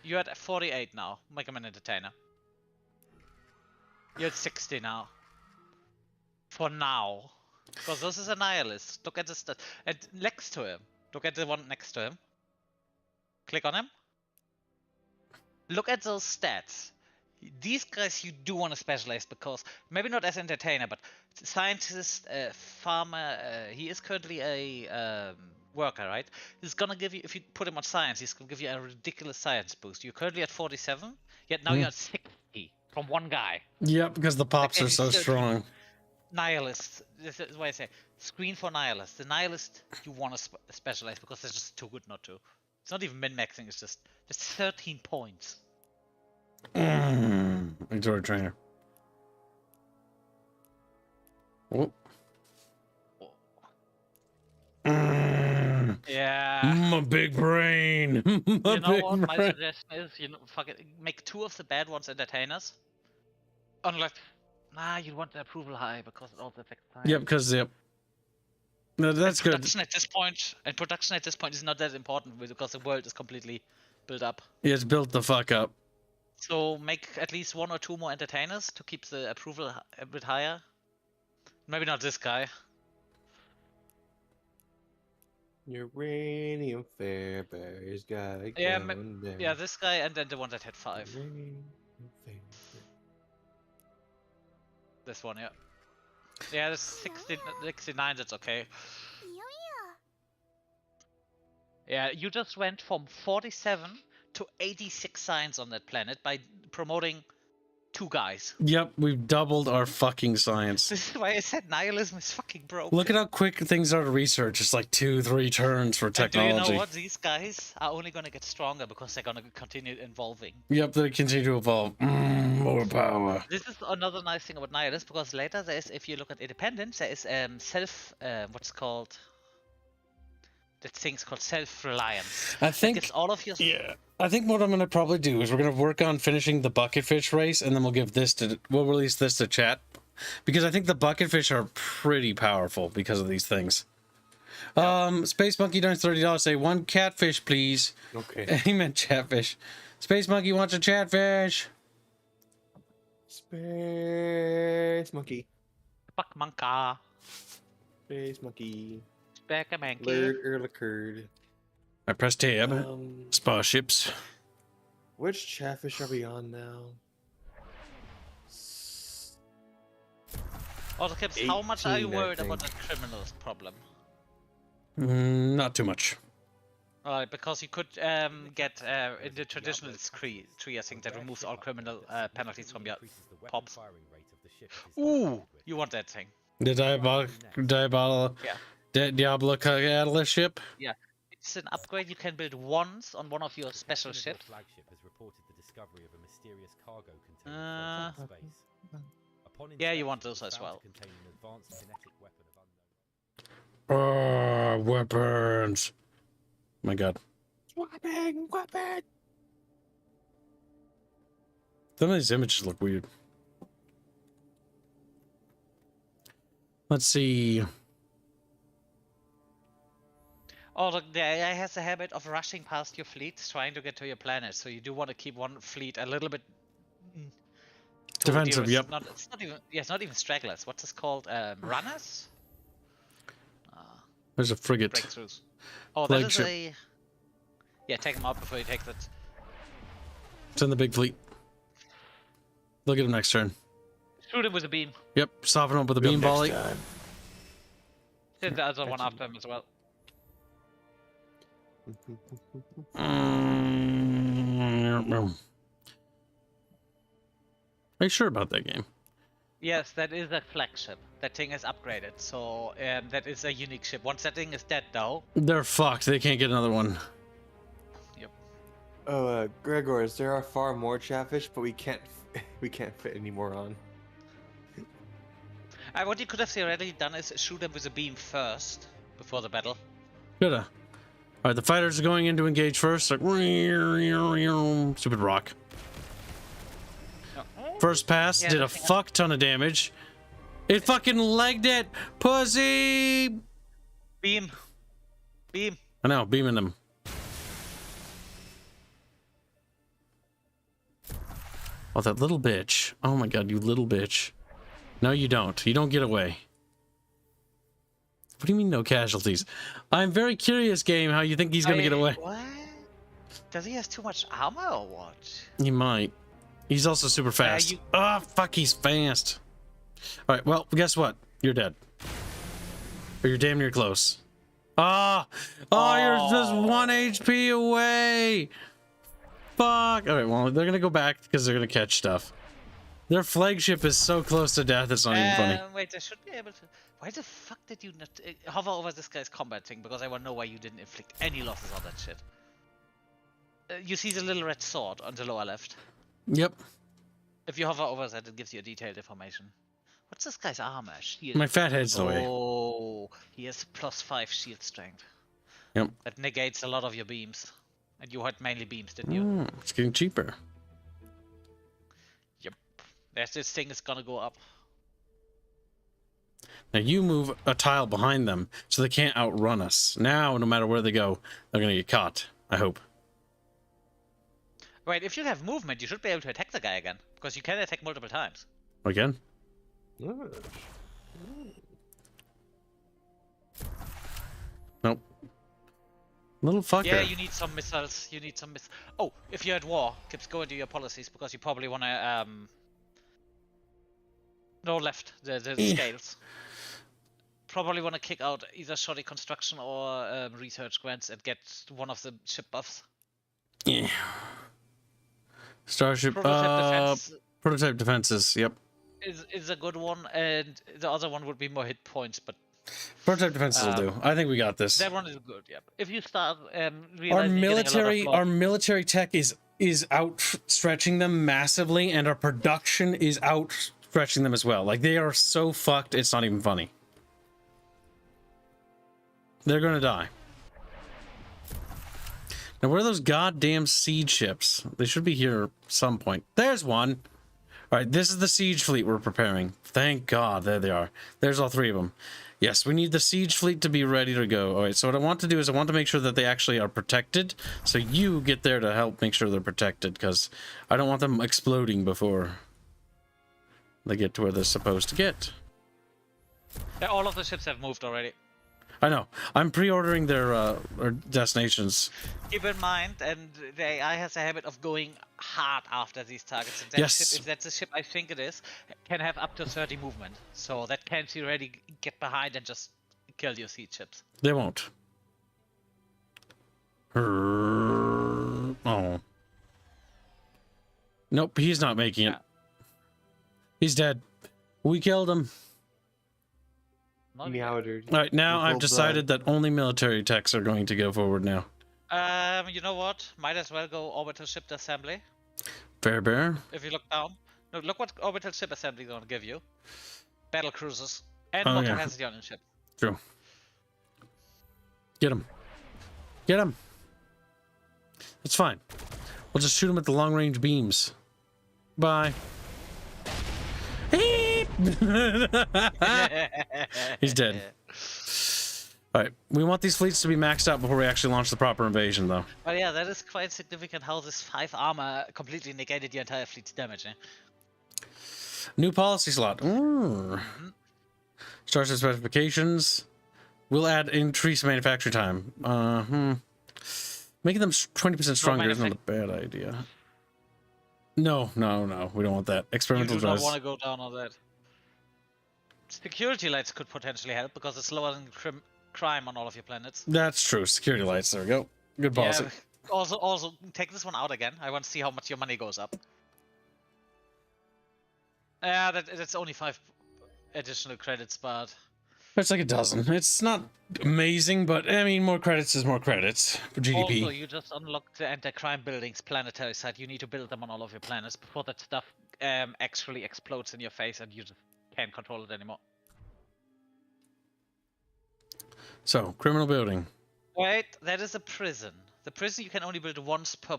You're at 48 now. Make him an entertainer. You're at 60 now. For now. Because this is a nihilist. Look at the stat. And next to him. Look at the one next to him. Click on him. Look at those stats. These guys you do want to specialize, because maybe not as entertainer, but scientist, farmer. He is currently a worker, right? He's gonna give you, if you put him on science, he's gonna give you a ridiculous science boost. You're currently at 47, yet now you're at 60 From one guy. Yep, because the pops Okay, are so so- strong. Nihilist. This is why I say screen for nihilist. The nihilist you want to specialize, because they're just too good not to. It's not even min-maxing. It's just 13 points. Exhort trainer. Oh. Yeah. My big brain. My You know big what my brain. suggestion is? Fuck it. Make 2 of the bad ones entertainers. Unless, you want the approval high, because it also affects time. Yep, because no, that's good. Production at this point, is not that important, because the world is completely built up. Yeah, it's built the fuck up. So make at least 1 or 2 more entertainers to keep the approval a bit higher. Maybe not this guy. Uranium Fairberries gotta Yeah, go down. Yeah, this guy, and then the one that had 5. Uranium Fairberries. This one, yeah. Yeah, this 69, that's okay. Yeah, you just went from 47 to 86 science on that planet by promoting 2 guys. Yep, we've doubled our fucking science. This is why I said nihilism is fucking broke. Look at how quick things are to research. It's like 2-3 turns for And do you technology. know what? These guys are only going to get stronger, because they're going to continue evolving. Yep, they continue to evolve. More power. This is another nice thing about nihilists, because later there is, if you look at independence, there is what's called, that thing's called self-reliance. I It think. gives all of your Yeah, I think what I'm gonna probably do is we're gonna work on finishing the bucketfish race, and then we'll release this to chat, because I think the bucketfish are pretty powerful because of these things. Space Monkey donates $30. Say 1 catfish, please. Okay. He meant chatfish. Space Monkey wants a chatfish. Space monkey. buck monka, Space monkey. back a manky. Lurk curd. I press tab. Spaceships. Which chatfish are we on now? Also, Kips, how much are you 18, I worried about the think. criminals problem? Not too much. Alright, because you could get in the traditional tree, I think, that removes all criminal penalties from your pops. Ooh, you want that thing. The Yeah. Diablo Catalyst ship? Yeah. It's an upgrade you can build once on one of your special ships. Flagship has reported the discovery of a mysterious cargo container floating in space. Upon Yeah, you inspection, want it those was as found well. to contain an advanced kinetic weapon of unknown. Oh, weapons. My god. Weapon. Some of these images look weird. Let's see. Oh, look, the AI has a habit of rushing past your fleets, trying to get to your planet. So you do want to keep one fleet a little bit Defensive, yep. It's not even. Yeah, it's not even stragglers. What's this called? Runners? There's a frigate. Breakthroughs. Oh, that is Flagship. a. Yeah, take them out before you take that. It's in the big fleet. Look at him next turn. Shoot him with a beam. Yep, soften up with a beam volley. Hit the other one after him as well. Are you sure about that game? Yes, that is a flagship. That thing is upgraded, so that is a unique ship. Once that thing is dead, though. They're fucked. They can't get another one. Yep. Oh, Gregors, there are far more Chatfish, but we can't fit any more on. What you could have theoretically done is shoot them with a beam first, before the battle. Coulda. Alright, the fighters are going in to engage first. Like, stupid rock. First pass, Yeah, did a the thing- fuck ton of damage. It fucking legged it! Pussy! Beam! Beam! I know, beaming them. Oh, that little bitch. Oh my god, you little bitch. No, you don't. You don't get away. What do you mean no casualties? I'm very curious, game, how you think he's gonna get away. What? Does he have too much armor or what? He might. He's also super fast. you- Ah, fuck, he's fast. Alright, well, guess what? You're dead. Or you're damn near close. Ah! Oh, you're just 1 HP away! Fuck! Alright, well, they're gonna go back because they're gonna catch stuff. Their flagship is so close to death, it's not even funny. Wait, I should be able to... Why the fuck did you not hover over this guy's combat thing? Because I want to know why you didn't inflict any losses on that shit. You see the little red sword on the lower left? Yep. If you hover over that, it gives you detailed information. What's this guy's armor? Shield. My fat head's the way. Oh, he has +5 shield strength. Yep. That negates a lot of your beams. And you had mainly beams, didn't you? Mm, it's getting cheaper. Yep. This thing is gonna go up. Now you move a tile behind them so they can't outrun us. Now, no matter where they go, they're gonna get caught. I hope. Right, if you have movement, you should be able to attack the guy again. Because you can attack multiple times. Again? Nope. Little fucker. Yeah, you need some missiles. You need some Oh, if you're at war, Kips, go into your policies because you probably want to no, left the scales. Probably want to kick out either shoddy construction or research grants and get one of the ship buffs. Yeah. Starship. Prototype defenses. Yep. Is a good one, and the other one would be more hit points, but Prototype defenses will do. I think we got this. that one is good. Yep. If you start Our realizing military tech is outstretching them massively, and our production is outstretching them as well. Like, they are so fucked, it's not even funny. They're gonna die. Now, where are those goddamn siege ships? They should be here at some point. There's one. All right, this is the siege fleet we're preparing. Thank God, there they are. There's all three of them. Yes, we need the siege fleet to be ready to go. All right, so what I want to do is I want to make sure that they actually are protected. So you get there to help make sure they're protected, because I don't want them exploding before they get to where they're supposed to get. Yeah, all of the ships have moved already. I know. I'm pre-ordering their destinations. Keep in mind, and the AI has a habit of going hard after these targets. And that Yes. ship, if that's the ship I think it is, can have up to 30 movement. So that can already get behind and just kill your seed ships. They won't. Oh. Nope, he's not making it. Yeah. He's dead. We killed him. Not yet. Meowder. All right, now In I've full decided that only military techs are going to go forward now. You know what? Might as well go orbital ship assembly. Fair bear. If you look down, look what orbital ship assembly is going to give you: battle cruisers and Oh, more yeah. capacity on your ship. True. Get him. Get him. It's fine. We'll just shoot him at the long range beams. Bye. He's dead. All right. We want these fleets to be maxed out before we actually launch the proper invasion, though. But yeah, that is quite significant how this 5 armor completely negated your entire fleet's damage. New policy slot. Starship specifications. We'll add increased manufacturing time. Making them 20% stronger is not a bad idea. No. We don't want that. You Experimental do not drives. want to go down on that. Security lights could potentially help because it's lower than crime on all of your planets. That's true. Security lights. There we go. Good policy. Yeah. Also, take this one out again. I want to see how much your money goes up. Yeah, that's only 5 additional credits, but It's like a dozen. It's not amazing, but I mean, more credits is more credits for GDP. also you just unlocked the anti-crime buildings planetary side. You need to build them on all of your planets before that stuff actually explodes in your face and you just can't control it anymore. So, criminal building. Wait, that is a prison. The prison you can only build once per.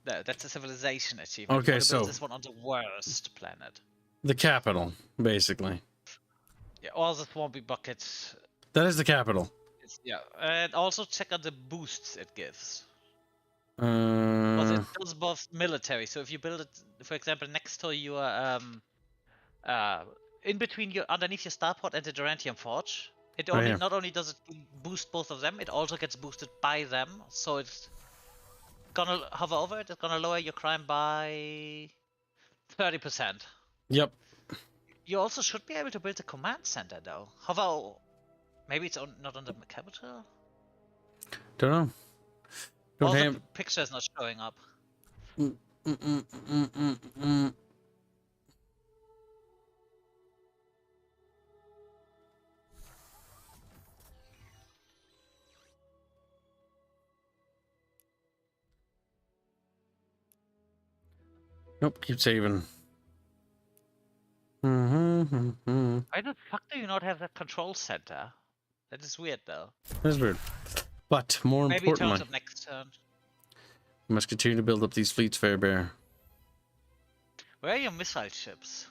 No, that's a civilization achievement. Okay, you so- build this one on the worst planet. The capital, basically. Yeah, all the swampy buckets. That is the capital. Yeah, and also check out the boosts it gives. Because it does both military. So if you build it, for example, next to your in between your underneath your starport and the Durantium Forge, it only here. not only does it boost both of them, it also gets boosted by them. So it's gonna hover over it. It's gonna lower your crime by 30%. Yep. You also should be able to build a command center though. However, maybe it's not on the capital. Don't know. Don't Also, have. the picture is not showing up. Nope. Keep saving. Why the fuck do you not have that control center? That is weird though. That's weird. But more Maybe it turns importantly, up next turn. we must continue to build up these fleets, Fair Bear. Where are your missile ships?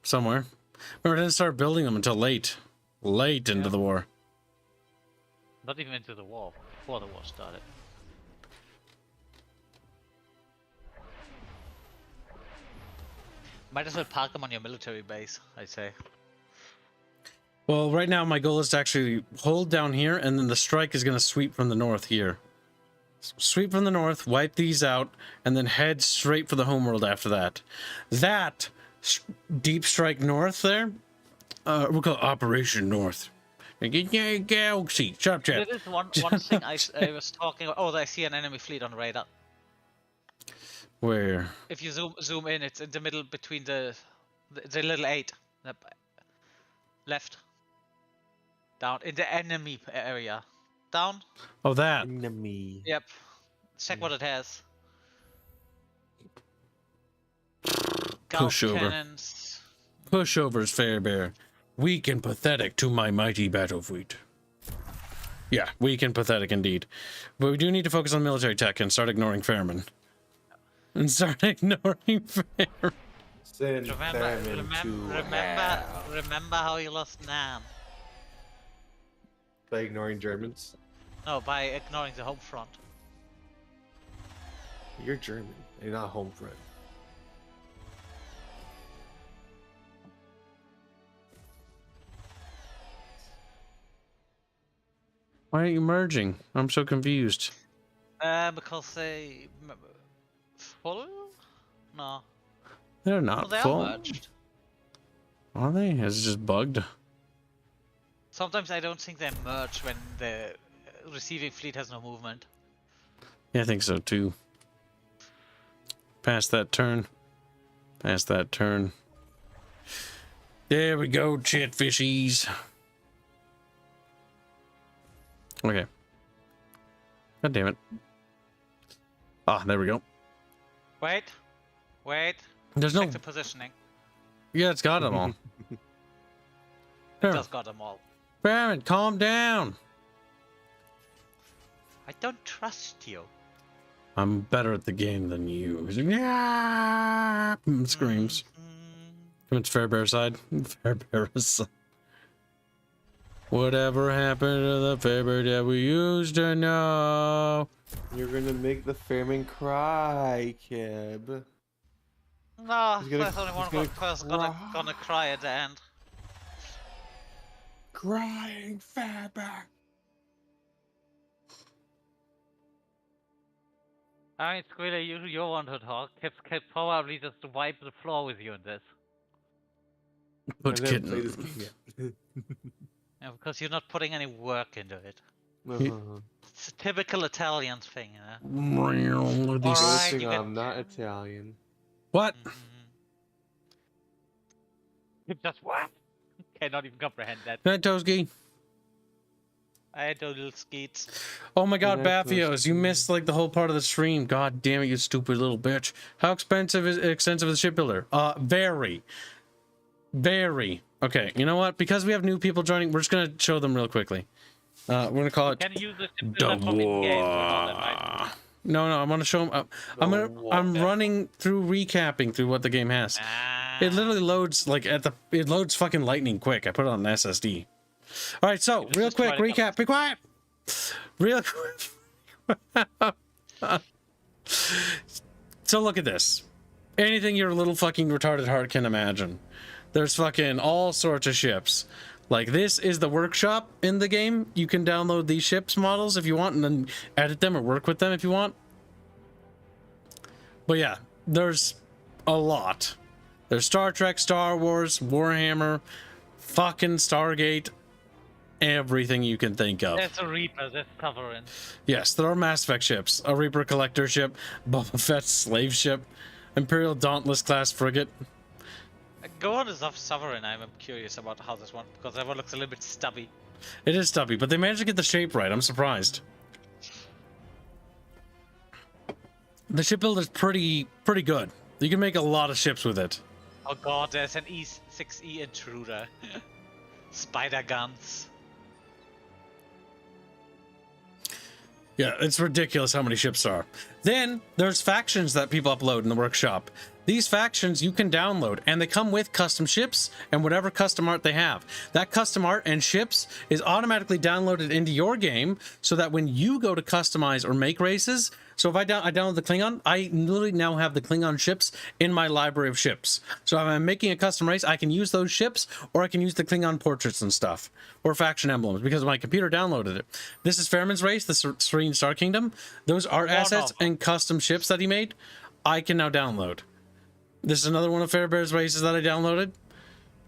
Somewhere. Remember, I didn't start building them until late. Late into the war. Not even into the war, before the war started. Might as well park them on your military base, I say. Well, right now my goal is to actually hold down here, and then the strike is going to sweep from the north here. Sweep from the north, wipe these out, and then head straight for the homeworld after that. That deep strike north there, we'll call it Operation North. Galaxy, chop chop. That is one thing I was talking about. Oh, I see an enemy fleet on radar. Where? If you zoom in, it's in the middle between the little 8. Left. Down in the enemy area. Down. Oh, that. Enemy. Yep. Check what it has. Push over. Cannons. Pushovers, Fair Bear. Weak and pathetic to my mighty battle fleet. Yeah, weak and pathetic indeed. But we do need to focus on military tech and start ignoring Fairman. And start ignoring Fairman. Send famine to Remember how you lost Nam. by ignoring Germans. No, by ignoring the home front. You're German. You're not home front. Why aren't you merging? I'm so confused. Because they full? No. They're Well, not they full. are merged. Are they? Is it just bugged? Sometimes I don't think they merge when the receiving fleet has no movement. Yeah, I think so too. Pass that turn. Pass that turn. There we go, chatfishies. Okay. God damn it. Ah, there we go. Wait. There's no... Check the positioning. Yeah, it's got them all. Here. Just got them all. Baron, calm down. I don't trust you. I'm better at the game than you. Yeah! Screams. Come it's Fairbear side. Fairbear side. Whatever happened to the Fairbear that we used to know? You're gonna make the Fairman cry, Kib. No, He's gonna- there's only one he's person gonna gonna cry at the end. Crying Fairbear. I mean, Squealer, you want to talk. Kip probably just wipe the floor with you in this. Put I never played kitten. this game yet. Yeah, because you're not putting any work into it. Uh-huh. It's a typical Italian thing, you know? Look at these- Alright, Good you thing get- I'm not Italian. What? Kip just what? Cannot even comprehend that. Good night, Toski. I had those little skeets. Oh my god, Good night, Baffios, you Toski. missed like the whole part of the stream. God damn it, you stupid little bitch. How extensive is the shipbuilder? Very. Very. Okay, you know what? Because we have new people joining, we're just gonna show them real quickly. We're gonna call it Can you use the shipbuilder from in-game? We're not invited. No, I'm gonna show them. I'm running through recapping through what the game has. It literally loads like it loads fucking lightning quick. I put it on an SSD. All right, so real just quick try to recap. Be quiet. Real quick. So look at this. Anything your little fucking retarded heart can imagine. There's fucking all sorts of ships. Like this is the workshop in the game. You can download these ships models if you want and then edit them or work with them if you want. But yeah, there's a lot. There's Star Trek, Star Wars, Warhammer, fucking Stargate, everything you can think of. There's a Reaper, there's Sovereign. Yes, there are Mass Effect ships, a Reaper Collector ship, Boba Fett slave ship, Imperial Dauntless class frigate. Go on as Sovereign, I'm curious about how this one, because that one looks a little bit stubby. It is stubby, but they managed to get the shape right. I'm surprised. The shipbuilder's pretty good. You can make a lot of ships with it. Oh god, there's an E6E intruder. Spider guns. Yeah, it's ridiculous how many ships there are. Then there's factions that people upload in the workshop. These factions you can download, and they come with custom ships and whatever custom art they have. That custom art and ships is automatically downloaded into your game so that when you go to customize or make races, so if I download the Klingon, I literally now have the Klingon ships in my library of ships. So if I'm making a custom race, I can use those ships, or I can use the Klingon portraits and stuff, or faction emblems, because my computer downloaded it. This is Fairman's race, the Serene Star Kingdom. Those art assets and custom ships that he made, I can now download. This is another one of Fairbear's races that I downloaded.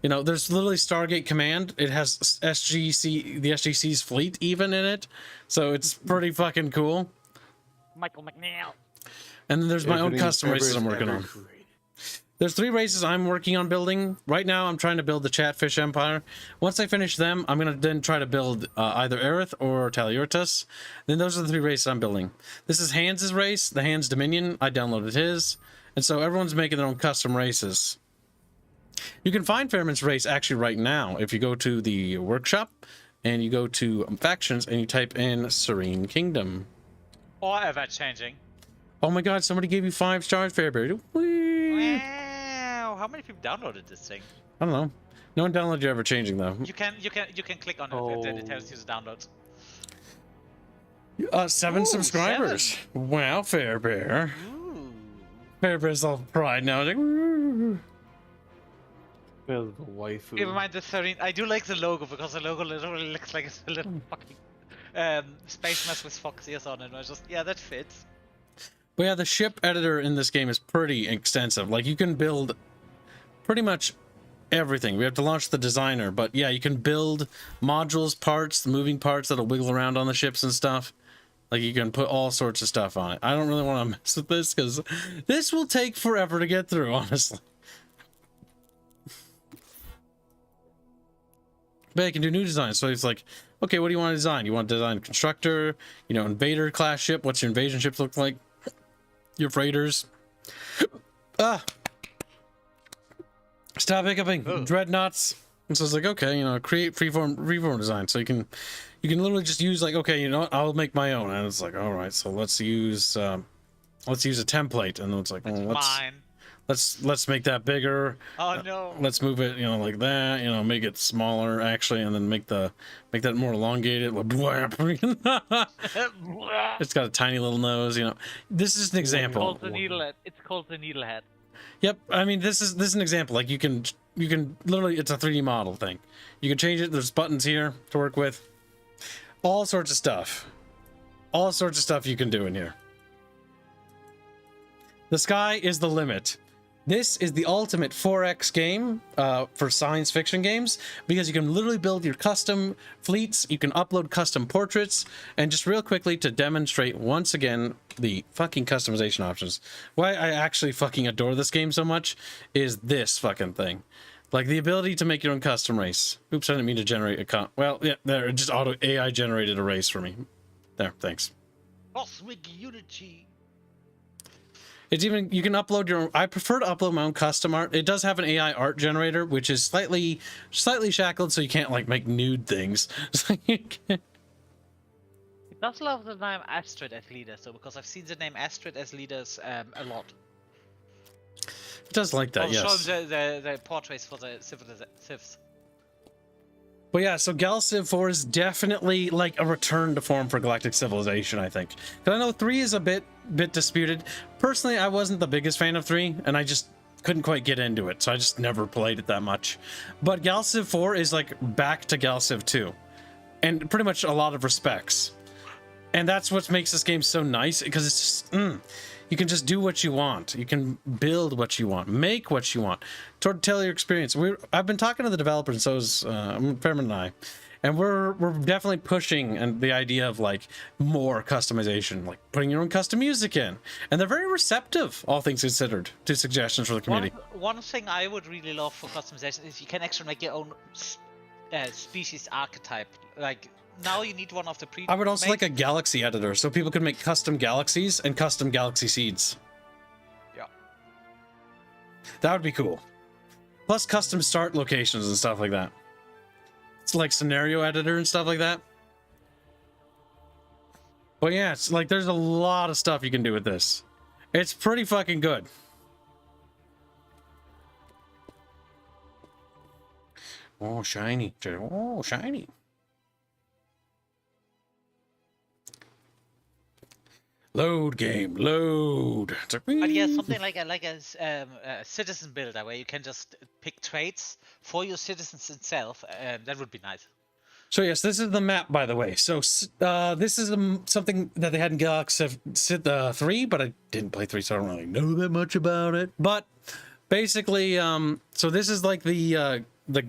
You know, there's literally Stargate Command. It has SGC, the SGC's fleet even in it. So it's pretty fucking cool. Michael McNeil. And then there's my own custom races I'm working on. There's 3 races I'm working on building. Right now, I'm trying to build the Chatfish Empire. Once I finish them, I'm going to then try to build either Aerith or Taliurtus. Then those are the 3 races I'm building. This is Hans' race, the Hans Dominion. I downloaded his. And so everyone's making their own custom races. You can find Fairman's race actually right now if you go to the workshop and you go to factions and you type in Serene Kingdom. Or ever changing. Oh my god, somebody gave you 5 stars, Fairbear. Whee! Wow, how many people downloaded this thing? I don't know. No one downloaded you ever changing though. You can click on it and it tells you the downloads. 7 Ooh, subscribers. 7. Wow, Fairbear. Ooh. Fairbear's all pride now. Like, "Woo." The waifu. Never mind the Serene. I do like the logo because the logo literally looks like a little fucking Space Mess with fox ears on, and I was just, yeah, that fits. But yeah, the ship editor in this game is pretty extensive. Like, you can build pretty much everything. We have to launch the designer, but yeah, you can build modules, parts, moving parts that'll wiggle around on the ships and stuff. Like, you can put all sorts of stuff on it. I don't really want to mess with this because this will take forever to get through, honestly. But you can do new designs. So it's like, okay, what do you want to design? You want to design a constructor, you know, invader class ship. What's your invasion ships look like? Your freighters. Stop hiccuping. Dreadnoughts. And so it's like, okay, you know, create freeform design. So you can literally just use like, okay, you know what, I'll make my own. And it's like, all right, so let's use a template. And then it's like, well, let's make that bigger. Oh no. Let's move it, you know, like that, you know, make it smaller actually, and then make that more elongated. It's got a tiny little nose, you know. This is an example. It's called the needlehead. Yep, I mean, this is an example. Like, you can literally, it's a 3D model thing. You can change it. There's buttons here to work with. All sorts of stuff. All sorts of stuff you can do in here. The sky is the limit. This is the ultimate 4X game for science fiction games, because you can literally build your custom fleets, you can upload custom portraits, and just real quickly to demonstrate once again the fucking customization options. Why I actually fucking adore this game so much is this fucking thing. Like, the ability to make your own custom race. Oops, I didn't mean to generate a well, yeah, there, it just auto AI generated a race for me. There, thanks. Cosmic Unity. It's even, you can upload your own. I prefer to upload my own custom art. It does have an AI art generator, which is slightly shackled, so you can't like make nude things. It does love the name Astrid as leader, so because I've seen the name Astrid as leaders a lot. It does like that, yes. Show the portraits for the civs. But yeah, so Gal Civ 4 is definitely like a return to form for Galactic Civilization, I think. Because I know 3 is a bit disputed. Personally, I wasn't the biggest fan of 3, and I just couldn't quite get into it, so I just never played it that much. But Gal Civ 4 is like back to Gal Civ 2, and pretty much a lot of respects. And that's what makes this game so nice, because it's just, you can just do what you want. You can build what you want, make what you want, to tell your experience. I've been talking to the developer, and so is Fairman and I, and we're definitely pushing the idea of like more customization, like putting your own custom music in, and they're very receptive, all things considered, to suggestions from the community. One thing I would really love for customization is you can actually make your own species archetype. Like, now you need one of the I would also like a galaxy editor, so people can make custom galaxies and custom galaxy seeds. Yeah. That would be cool. Plus custom start locations and stuff like that. It's like scenario editor and stuff like that. But yeah, it's like there's a lot of stuff you can do with this. It's pretty fucking good. Oh, shiny. Oh, shiny. Load game, load. But yeah, something like a citizen builder where you can just pick traits for your citizens itself. That would be nice. So yes, this is the map, by the way. So this is something that they had in Galactic Civ 3, but I didn't play 3, so I don't really know that much about it. But basically, so this is like the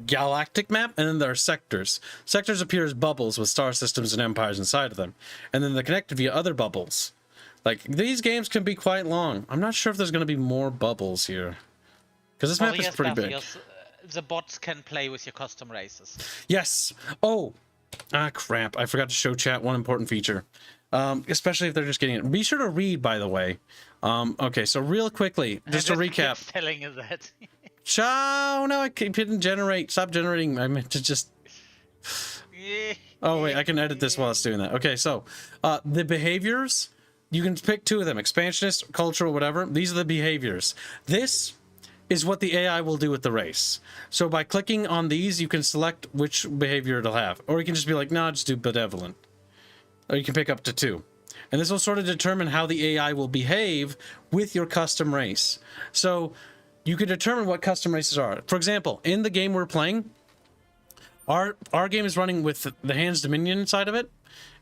galactic map, and then there are sectors. Sectors appear as bubbles with star systems and empires inside of them, and then they're connected via other bubbles. Like, these games can be quite long. I'm not sure if there's going to be more bubbles here, because this map is pretty big. The bots can play with your custom races. Yes. Oh, crap. I forgot to show chat one important feature, especially if they're just getting it. Be sure to read, by the way. Okay, so real quickly, just to recap. Telling you that. Ciao. No, I couldn't generate. Stop generating. I meant to just. Oh wait, I can edit this while it's doing that. Okay, so the behaviors. You can pick 2 of them, expansionist, cultural, whatever. These are the behaviors. This is what the AI will do with the race. So by clicking on these, you can select which behavior it'll have. Or you can just be like, nah, just do benevolent. Or you can pick up to 2. And this will sort of determine how the AI will behave with your custom race. So you can determine what custom races are. For example, in the game we're playing, our game is running with the Hands Dominion inside of it.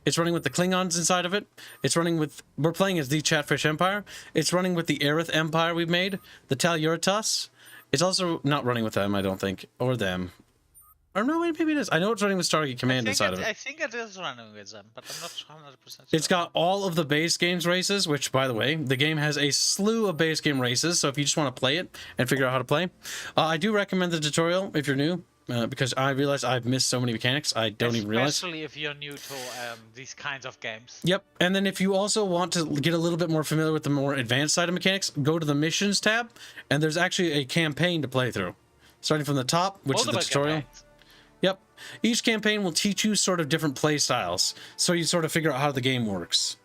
It's running with the Klingons inside of it. It's running with... We're playing as the Chatfish Empire. It's running with the Aerith Empire we've made. The Telluritas. It's also not running with them, I don't think. Or them. Or no, maybe it is. I know it's running with Stargate Command inside of it. I think it is running with them, but I'm not 100% sure. It's got all of the base games races, which, by the way, the game has a slew of base game races, so if you just want to play it and figure out how to play, I do recommend the tutorial if you're new, because I realize I've missed so many mechanics I don't even realize. Especially if you're new to these kinds of games. Yep, and then if you also want to get a little bit more familiar with the more advanced side of mechanics, go to the Missions tab, and there's actually a campaign to play through. Starting from the top, which is the tutorial. Campaigns. Yep. Each campaign will teach you sort of different play styles, so you sort of figure out how the game works.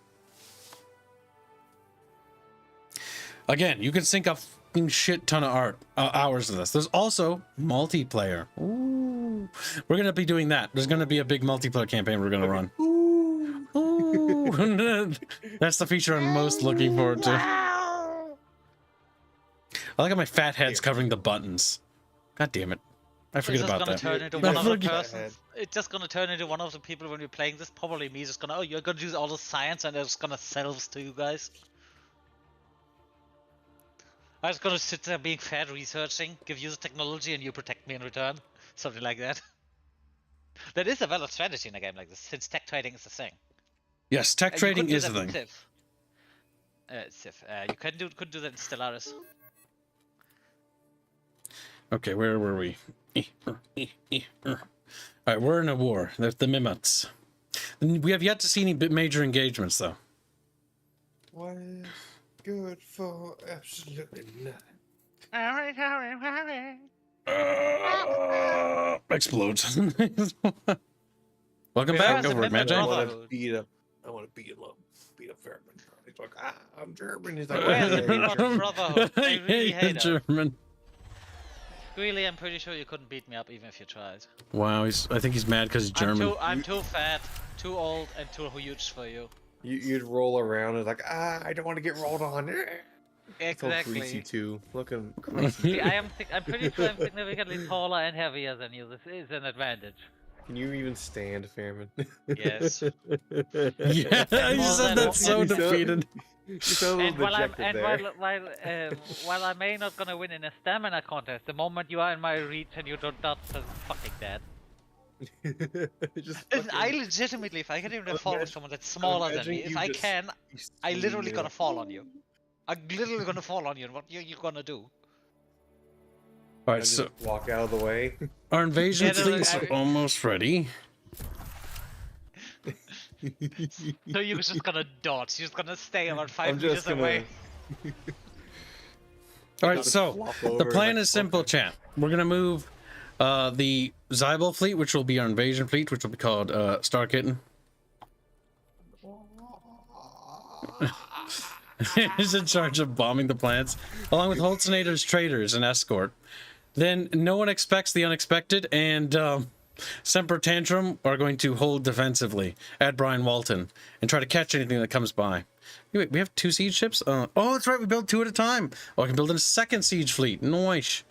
Again, you can sink a fucking shit ton of hours of this. There's also multiplayer. Ooh. We're going to be doing that. There's going to be a big multiplayer campaign we're going to run. Ooh. That's the feature I'm most looking forward to. I like how my fat head's covering the buttons. God damn it. I forget about that. It's just gonna turn into one of the people when we're playing this. Probably me, just gonna, oh, you're gonna use all the science, and it's gonna selves to you guys. I'm just gonna sit there being fat, researching, give you the technology, and you protect me in return. Something like that. That is a valid strategy in a game like this, since tech trading is the thing. Yes, tech trading is the thing. Civ. You could do that in Stellaris. Okay, where were we? Alright, we're in a war. There's the Mimots. We have yet to see any major engagements, though. What is good for absolutely nothing? Explodes. Welcome back. Over, Magic. I want to beat up Vermin. He's like, I'm German. He's like, Where's the Mimot Brotherhood? I really hate them. German. Really, I'm pretty sure you couldn't beat me up even if you tried. Wow, I think he's mad because he's German. I'm too fat, too old, and too huge for you. You'd roll around and like, I don't want to get rolled on. Exactly. So greasy too. Looking See, greasy. I'm pretty sure I'm significantly taller and heavier than you. This is an advantage. Can you even stand, Fairman? Yes. Yeah, you said that's so defeated. You sound a And little while dejected there. while I may not gonna win in a stamina contest, the moment you are in my reach and you don't dodge, I'm fucking dead. Just Listen, I fucking- legitimately, if I can even fall with someone that's smaller than imagine me, if you I just- can, you I literally scream gonna it. fall on you. I'm literally gonna fall on you, and what you gonna do? All I right, just so walk out of the way. our invasion Yeah, fleets are almost ready. So you're just gonna dodge, you're just gonna stay about 5 I'm meters just gonna. away. All right, Just so flop the over plan like, is simple, okay. chat. We're gonna move the Zybel fleet, which will be our invasion fleet, which will be called Star Kitten. He's in charge of bombing the planets, along with Holtzinator's traders and escort. Then no one expects the unexpected, and Semper Tantrum are going to hold defensively at Brian Walton and try to catch anything that comes by. Wait, we have 2 siege ships? Oh, that's right, we build 2 at a time. Oh, I can build a second siege fleet. Nice.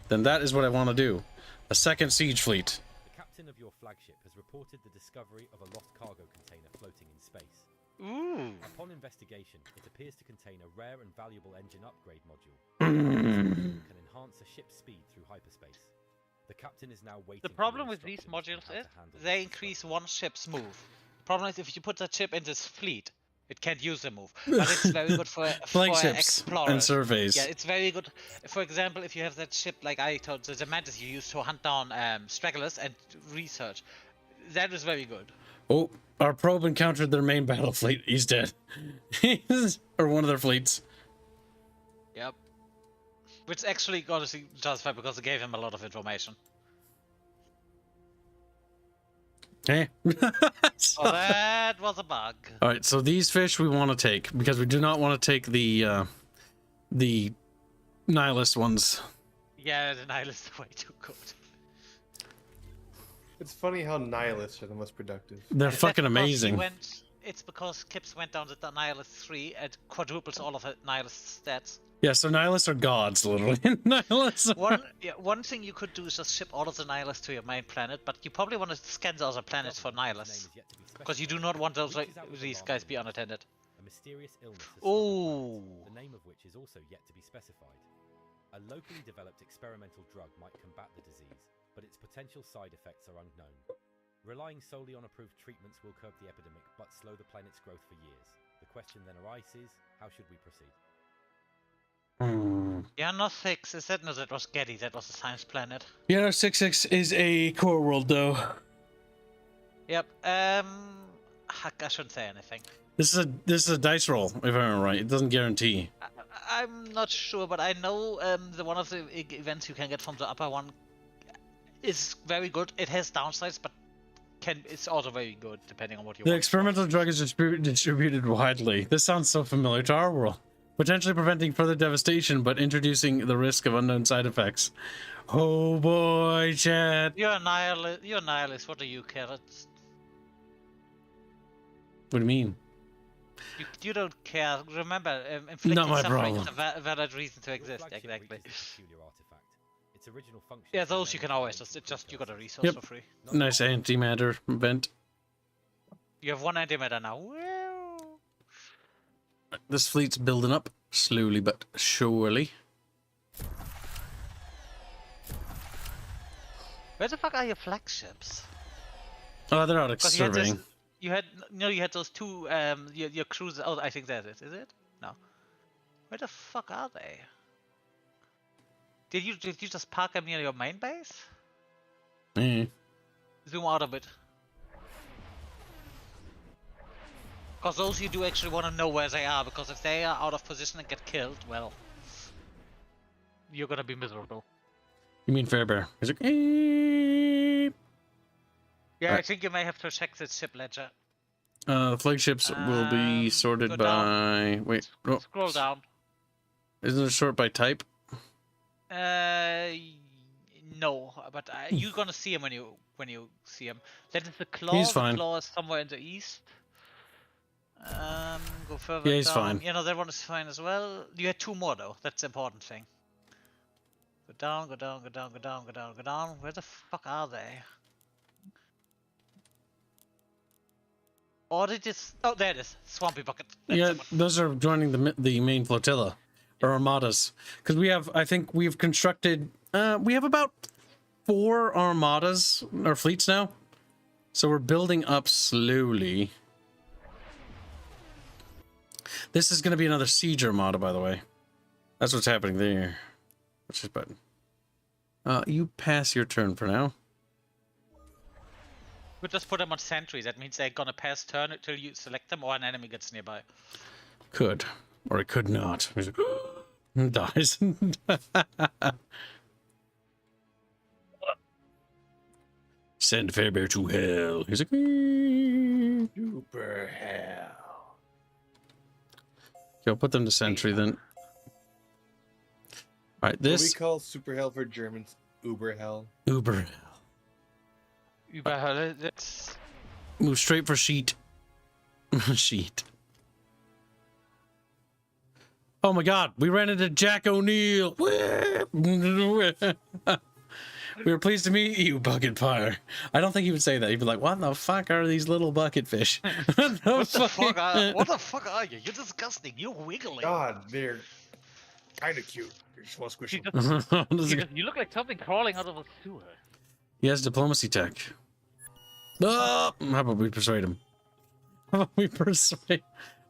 Then that is what I want to do. A second siege fleet. The captain of your flagship has reported the discovery of a lost cargo container floating in space. Ooh. Upon investigation, it appears to contain a rare and valuable engine upgrade module. It can enhance a ship's speed through hyperspace. The captain is now waiting. The for problem your with these instructions modules on how is to handle they this increase discovery. one ship's move. Problem is, if you put that ship in this fleet, it can't use the move. But it's very good for Flagships explorers. and surveys. Yeah, it's very good. For example, if you have that ship like I told, the mantis you use to hunt down stragglers and research, that is very good. Oh, our probe encountered their main battle fleet. He's dead. Or one of their fleets. Yep. Which actually honestly justified because it gave him a lot of information. Hey. So that was a bug. All right, so these fish we want to take because we do not want to take the nihilist ones. Yeah, the nihilists are way too good. It's funny how nihilists are the most productive. They're That's fucking because he amazing. It's because Kips went down to the Nihilist 3 and quadruples all of the Nihilist stats. Yeah, so nihilists are gods, literally. Nihilists. One thing you could do is just ship all of the nihilists to your main planet, but you probably want to scan the other planets for nihilists, because you do not want these guys be unattended. A mysterious illness has Ooh. the name of which is also yet to be specified. A locally developed experimental drug might combat the disease, but its potential side effects are unknown. Relying solely on approved treatments will curb the epidemic, but slow the planet's growth for years. The question then arises, how should we proceed? Yeah, no 6. Is that? No, that was Getty. That was a science planet. Yeah, no, 6-6 is a core world, though. Yep. Heck, I shouldn't say anything. This is a dice roll, if I remember right. It doesn't guarantee. I'm not sure, but I know the one of the events you can get from the upper one is very good. It has downsides, but it's also very good depending on what you The want. experimental drug is distributed widely. This sounds so familiar to our world. Potentially preventing further devastation, but introducing the risk of unknown side effects. Oh boy, chat. You're a nihilist. You're a nihilist. What do you care? What do you mean? You don't care. Remember, inflicting Not my suffering is problem. a valid reason to The exist. flagship Exactly. reaches this peculiar artifact. Its original function Yeah, is to those you can enable always the just you got a resource Yep. for free. Nice antimatter vent. You have 1 antimatter now. Woo! This fleet's building up slowly but surely. Where the fuck are your flagships? Oh, they're out 'Cause you had this- surveying. You had you had those two your cruisers. Oh, I think that is it? No. Where the fuck are they? Did you just park them near your main base? Eh. Zoom out a bit. Because those you do actually want to know where they are, because if they are out of position and get killed, well, you're gonna be miserable. You mean Fairbear? He's like, eh. Yeah, I Alright. think you may have to check the ship ledger. The flagships will be sorted go by. down. Wait, oh, Scroll down. isn't it sort by type? No, but you're gonna see him when you see him. That is the claw. He's fine. The claw is somewhere in the east. Go further Yeah, he's down. fine. You know, that one is fine as well. You had 2 more though. That's the important thing. Go down, go down, go down, go down, go down, go down. Where the fuck are they? Or they just... Oh, there it is. Swampy Bucket. That's Yeah, the one. those are joining the main flotilla or armadas, because I think we've constructed. We have about 4 armadas or fleets now, so we're building up slowly. This is going to be another siege armada, by the way. That's what's happening there. What's this button? You pass your turn for now. We just put them on sentry. That means they're gonna pass turn until you select them or an enemy gets nearby. Could, or it could not. He's like, dies. Send Fairbear to hell. He's like, Super hell. okay, I'll put them to sentry then. All right, What we this call super hell for Germans, Uber hell. Uber hell. That's... Move straight for sheet. Sheet. Oh my God, we ran into Jack O'Neill. We were pleased to meet you, Bucket Fire. I don't think he would say that. He'd be like, "What the fuck are these little bucket fish? What the fuck are you? You're disgusting. You're wiggling. God, they're kind of cute. You're just want to squish You them. You look like something crawling out of a sewer. He has diplomacy tech. Oh, how about we persuade him? How about we persuade?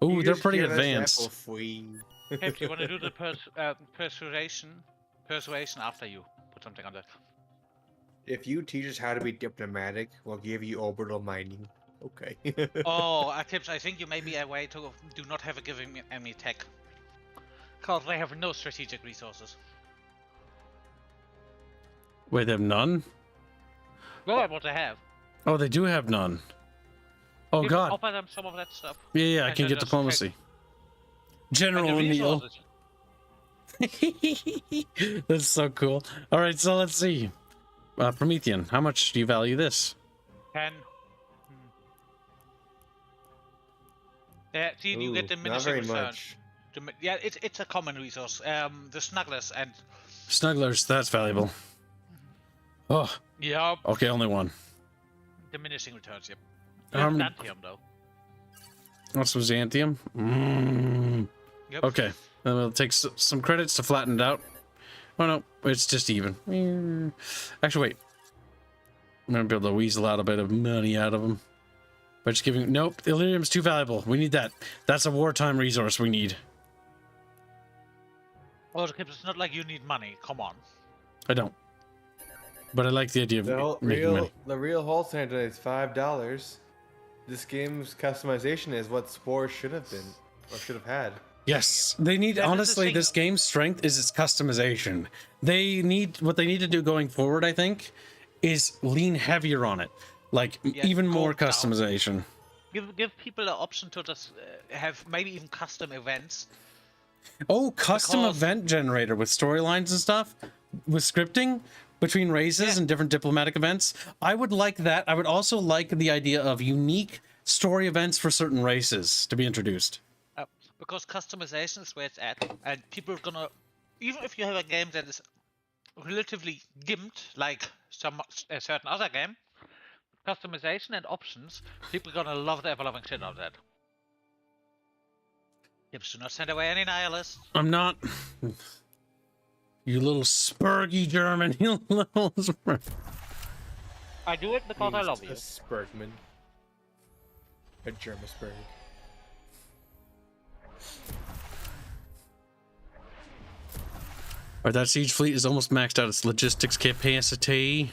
Oh, You they're just pretty give us advanced. apple free. Hey, if you want to do the persuasion after you put something on that. If you teach us how to be diplomatic, we'll give you orbital mining. Okay. Oh, Eclipse, I think you may be a way to do not have a giving enemy tech. Because they have no strategic resources. Wait, they have none? Go at what they have. Oh, they do have none. Oh You can God. offer them some of that stuff. Yeah, I and can then get just diplomacy. General And the O'Neill. resources. That's so cool. All right, so let's see. Promethean, how much do you value this? 10. Yeah, see, you get Ooh, not diminishing very return. much. Yeah, it's a common resource. The snugglers and Snugglers, that's valuable. Oh, Yeah, okay, only one. diminishing returns. Yep. Um, Dantium though. What's some Xanthium? Yep. Okay, then we'll take some credits to flatten it out. Oh no, it's just even. Actually, wait. I'm gonna be able to weasel out a bit of money out of them. By just giving... Nope, Illyrium's too valuable. We need that. That's a wartime resource we need. Oh, it's not like you need money. Come on. I don't. But I like the idea of making money. The real wholesale today is $5. This game's customization is what Spore should have been, or should have had. Yes, they need... Yeah, honestly, this game's strength is its customization. What they need to do going forward, I think, is lean heavier on it. Like, Yeah, even go more down. customization. Give people the option to just have maybe even custom events. Oh, custom Because- event generator with storylines and stuff, with scripting between races and different diplomatic events. I would like that. I would also like the idea of unique story events for certain races to be introduced. Because customization is where it's at, and people are gonna, even if you have a game that is relatively gimped, like a certain other game, customization and options, people are gonna love the ever-loving shit out of that. Gibbs, do not send away any nihilists. I'm not... You little spurgy German, you little spurg. I do it because I love A you. Spurgman. A Germisburg. Alright, that siege fleet is almost maxed out its logistics capacity.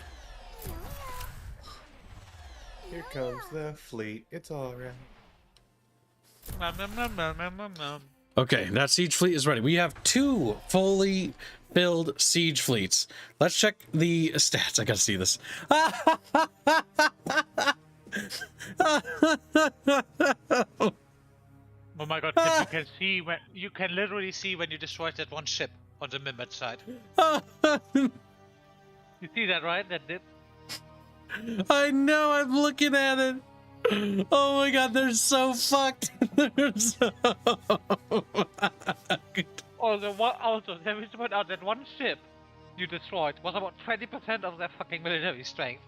Here comes the fleet. It's alright. Okay, that siege fleet is ready. We have 2 fully filled siege fleets. Let's check the stats. I gotta see this. Oh my god, you can literally see when you destroyed that one ship on the Mimmet side. You see that, right? That dip? I know, I'm looking at it. Oh my god, they're so fucked. They're so fucked. Also, let me point out that one ship you destroyed was about 20% of their fucking military strength.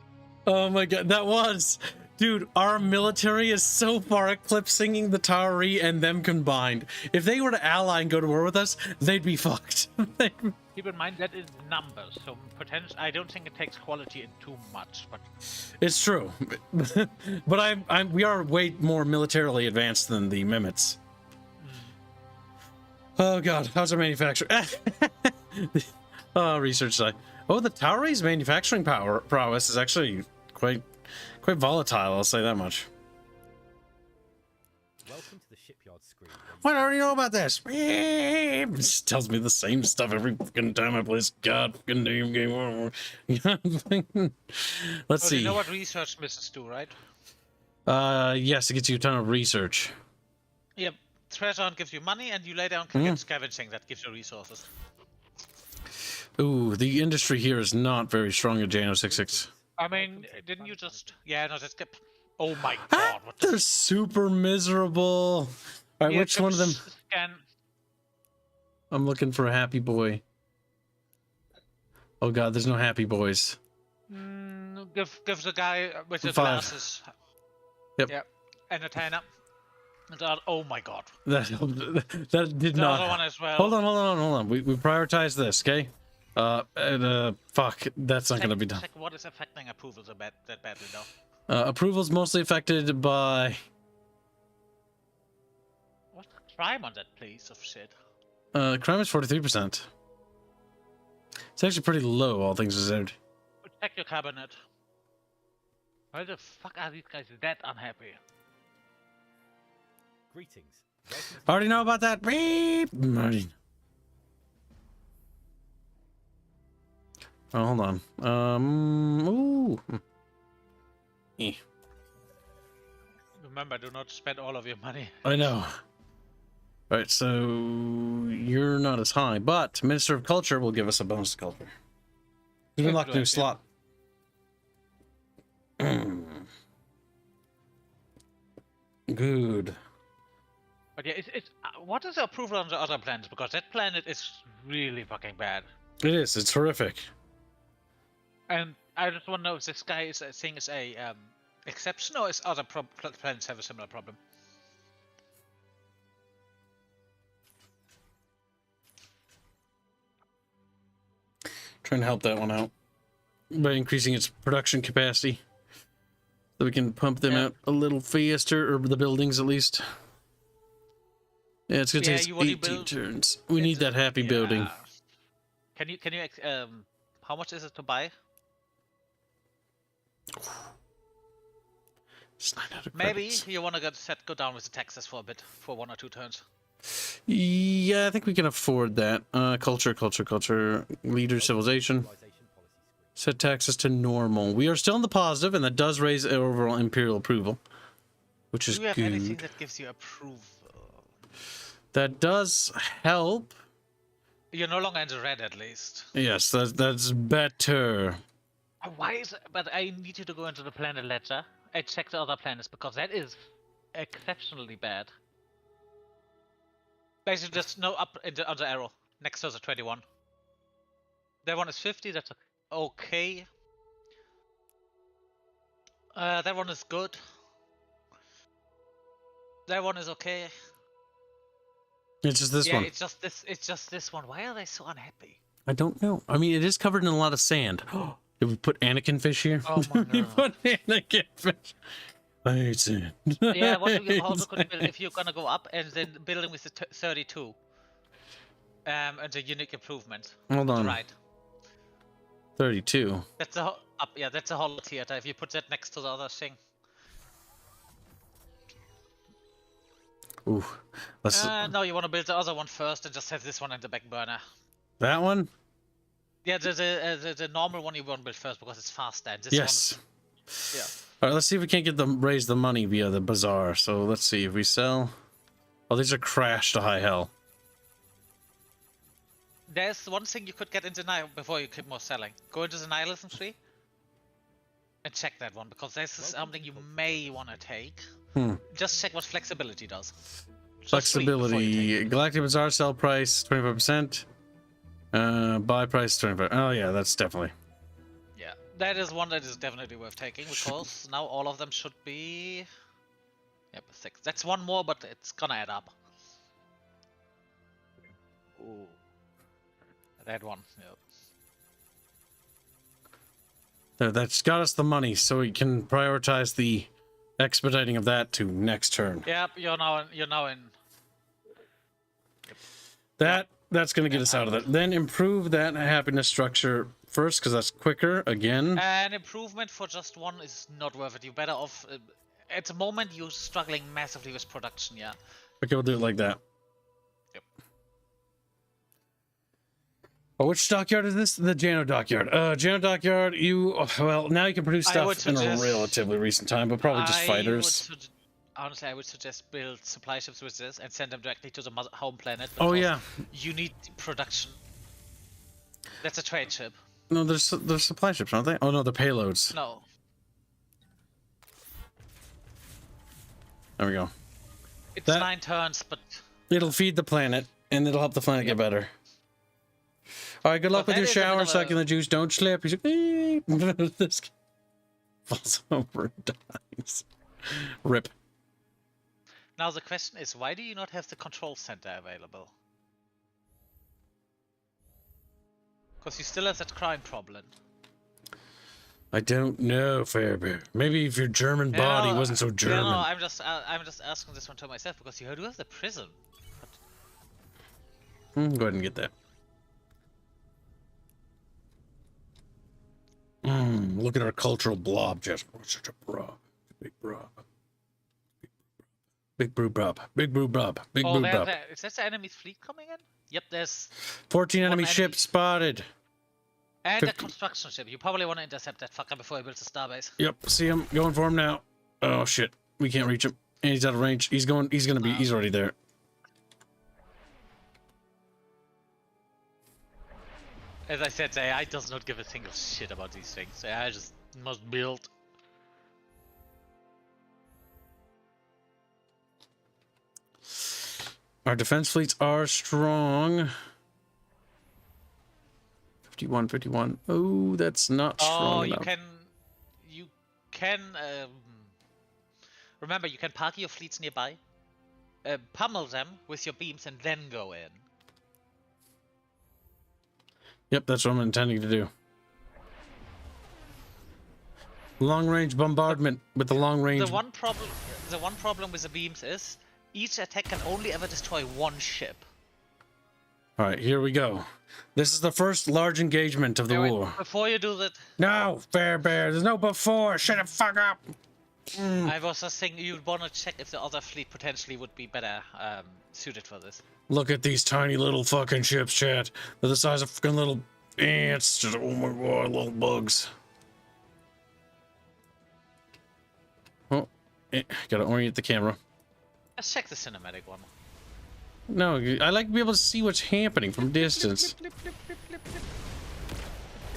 Oh my god, that was. Dude, our military is so far eclipsing the Tauri and them combined. If they were to ally and go to war with us, they'd be fucked. Keep in mind that is numbers, so potential. I don't think it takes quality in too much, but It's true. But we are way more militarily advanced than the Mimets. Oh god, how's our manufacturing? Oh, research side. Oh, the Tauri's manufacturing prowess is actually quite volatile, I'll say that much. Welcome to the shipyard screen. What, I already know about this. It just tells me the same stuff every fucking time I play this god fucking damn game. Let's see. You know what research missions do, right? Yes, it gets you a ton of research. Yep. Treasure hunt gives you money, and you lay down can get scavenging that gives you resources. Ooh, the industry here is not very strong at JNO66. I mean, didn't you just? Yeah, no, that's good. Oh my god, what They're the? super miserable. All right, Yeah, which one of them? Scan. I'm looking for a happy boy. Oh god, there's no happy boys. Give the guy with the 5. glasses. Yep. Yep. Entertainer. And oh my god. That did The not. other one as well. Hold on. We prioritize this, okay? Fuck, that's not gonna be done. Check what is affecting approvals that badly though. Approval's mostly affected by What's the crime on that piece of shit? crime is 43%. It's actually pretty low, all things considered. Check your cabinet. Why the fuck are these guys that unhappy? Greetings. Welcome to I already know about that. Beep. Oh, hold on. Ooh. Eh. Remember, do not spend all of your money. I know. All right, so you're not as high, but Minister of Culture will give us a bonus to culture. We've unlocked a new slot. Good. But yeah, what is the approval on the other planets? Because that planet is really fucking bad. It is. It's horrific. And I just want to know if this guy is thing is a exception, or is other planets have a similar problem? Trying to help that one out by increasing its production capacity, so we can pump them out a little faster, or the buildings at least. Yeah, it's gonna take us 18 turns. We need that happy building. Can you how much is it to buy? It's 900 Maybe credits. you want to go down with the taxes for a bit, for 1 or 2 turns. Yeah, I think we can afford that. Culture, leader, civilization. Set taxes to normal. We are still in the positive, and that does raise overall imperial approval, which is Do you have good. anything that gives you approval? That does help. You're no longer in the red, at least. Yes, that's better. Why is it? But I need you to go into the planet ledger and check the other planets, because that is exceptionally bad. Basically, just no up in the other arrow next to the 21. That one is 50. That's okay. That one is good. That one is okay. It's just this one. It's just this one. Why are they so unhappy? I don't know. I mean, it is covered in a lot of sand. Did we put Anakin fish here? Oh my We God. put Anakin fish. I hate sand. Yeah, what you also could build if you're gonna go up, and then building with the 32. And the unique improvement. Hold on. Right. 32. That's a up. Yeah, that's a whole theater. If you put that next to the other thing. Ooh. Let's. No, you want to build the other one first, and just have this one in the back burner. That one? Yeah, the normal one you want to build first because it's faster. And this Yes. one, yeah. All right, let's see if we can't get them raise the money via the bazaar. So let's see if we sell. Oh, these are crashed to high hell. There's one thing you could get into now before you keep more selling. Go into the nihilism tree and check that one, because this is something you may want to take. Just check what flexibility does. Just read before you take Flexibility. it. Galactic bazaar sell price 25%. Buy price 25. Oh yeah, that's definitely. Yeah, that is one that is definitely worth taking, because now all of them should be. Yep, 6. That's one more, but it's gonna add up. Ooh. That one, yep. That's got us the money, so we can prioritize the expediting of that to next turn. Yep, you're now in. That's gonna get us out of that. Then improve that happiness structure first, because that's quicker again. An improvement for just one is not worth it. You're better off. At the moment, you're struggling massively with production, yeah. Okay, we'll do it like that. Yep. Oh, which dockyard is this? The Jano dockyard. Jano dockyard, well, now you can produce I would stuff in a suggest- relatively recent time, but probably just fighters. Honestly, I would suggest build supply ships with this and send them directly to the home planet. Oh, because yeah. You need production. That's a trade ship. No, there's supply ships, aren't they? Oh, no, they're payloads. No. There we go. It's That- 9 turns, but It'll feed the planet, and it'll help the planet get better. All right, good luck But with your that is a bit shower, of a- sucking the juice. Don't slip. He's like, this guy falls over and dies. Rip. now the question is, why do you not have the control center available? Because you still have that crime problem. I don't know, Fairbear. Maybe if your German body No, wasn't so German. No, I'm just asking this one to myself, because you do have the prison. Go ahead and get that. Look at our cultural blob, Jess. Oh, such a blob. Big blob. Big brew blob. Big brew blob. Big Oh, brew blob. is that the enemy fleet coming in? Yep, there's 14 enemy enemy. ships spotted. and a 50. construction ship. You probably want to intercept that fucker before he builds a starbase. Yep, see him. Going for him now. Oh, shit. We can't reach him. And he's out of range. He's already there. As I said, the AI does not give a single shit about these things. The AI just must build. Our defense fleets are strong. 51, 51. Oh, that's not strong Oh, enough. you can. Remember, you can park your fleets nearby, pummel them with your beams, and then go in. Yep, that's what I'm intending to do. Long-range bombardment with the long-range... The one problem with the beams is each attack can only ever destroy one ship. All right, here we go. This is the first large engagement of the Wait, war. before you do that, No, Fair Bear, there's no before. Shut the fuck up. I was just thinking you'd want to check if the other fleet potentially would be better suited for this. Look at these tiny little fucking ships, chat. They're the size of fucking little ants. Just, oh my god, little bugs. Oh, gotta orient the camera. Let's check the cinematic one. No, I like to be able to see what's happening from distance.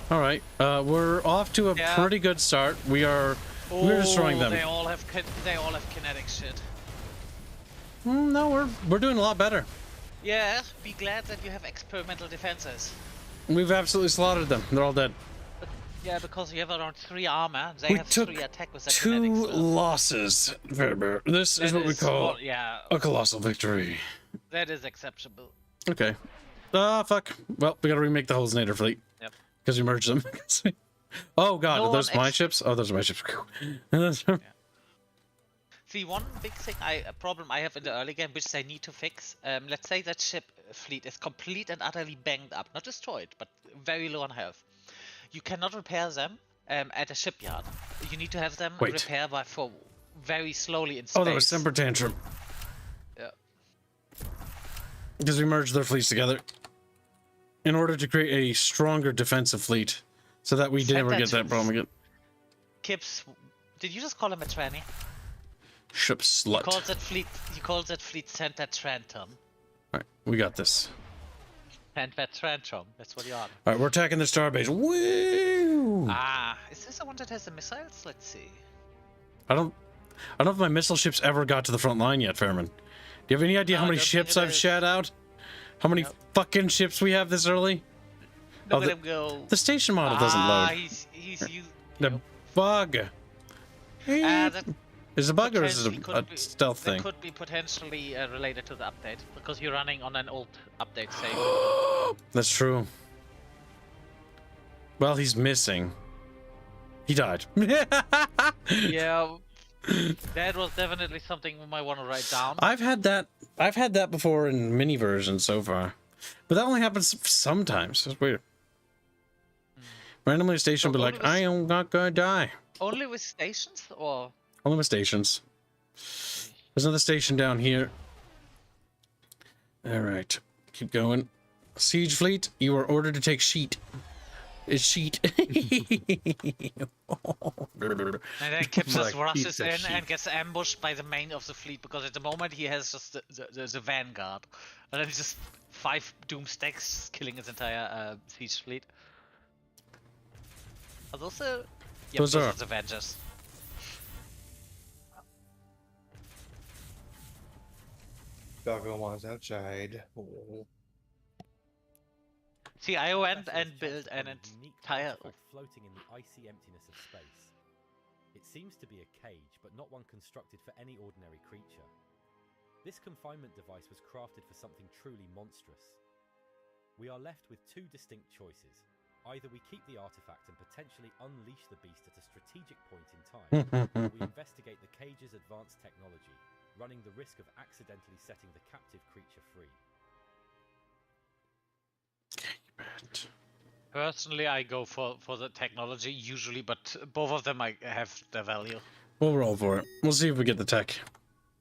All right, we're off to a pretty good start. We're destroying them. They all have kinetic shit. No, we're doing a lot better. Yeah, be glad that you have experimental defenses. We've absolutely slaughtered them. They're all dead. Yeah, because you have around 3 armor. They have 3 attack with their 2 kinetics. losses. This is what we call a colossal victory. That is acceptable. Okay. Ah, fuck. Well, we gotta remake the whole Znader fleet. Yep. Because we merged them. Oh god, No are those my ships? Oh, those are my ships. Yeah. See, one big thing problem I have in the early game, which I need to fix. Let's say that ship fleet is complete and utterly banged up, not destroyed, but very low on health. You cannot repair them at a shipyard. You need to have them repair for very slowly in space. Oh, that was Temper Tantrum. Yeah. Because we merged their fleets together in order to create a stronger defensive fleet, so that we never get that problem again. Kips, did you just call him a tranny? Ship slut. You called that fleet Center Trantum. Alright, we got this. Center Trantum, that's what you are. Alright, we're attacking the starbase. Woo! Ah, is this the one that has the missiles? Let's see. I don't know if my missile ships ever got to the front line yet, Fairman. Do you have any idea how many ships I've shat out? How many fucking ships we have this early? Look at him go. The station model doesn't load. He's used. The bug. Is it a bug or is it a stealth thing? It could be potentially related to the update because you're running on an old update save. That's true. Well, he's missing. He died. Yeah, that was definitely something we might want to write down. I've had that before in mini versions so far, but that only happens sometimes. It's weird. Randomly a station will be like, I am not gonna die. Only with stations, or only with stations. There's another station down here. All right, keep going. Siege fleet, you are ordered to take sheet. It's sheet. And then Kips just rushes in and gets ambushed by the main of the fleet because at the moment he has just the vanguard, and then just 5 doom stacks killing his entire siege fleet. Are those the? Yep, those are the Avengers. Doggo wants outside. Oh. See, I went and built an entire floating in the icy emptiness of space. It seems to be a cage, but not one constructed for any ordinary creature. This confinement device was crafted for something truly monstrous. We are left with 2 distinct choices. Either we keep the artifact and potentially unleash the beast at a strategic point in time, or we investigate the cage's advanced technology, running the risk of accidentally setting the captive creature free. Personally, I go for the technology usually, but both of them have their value. We'll roll for it. We'll see if we get the tech.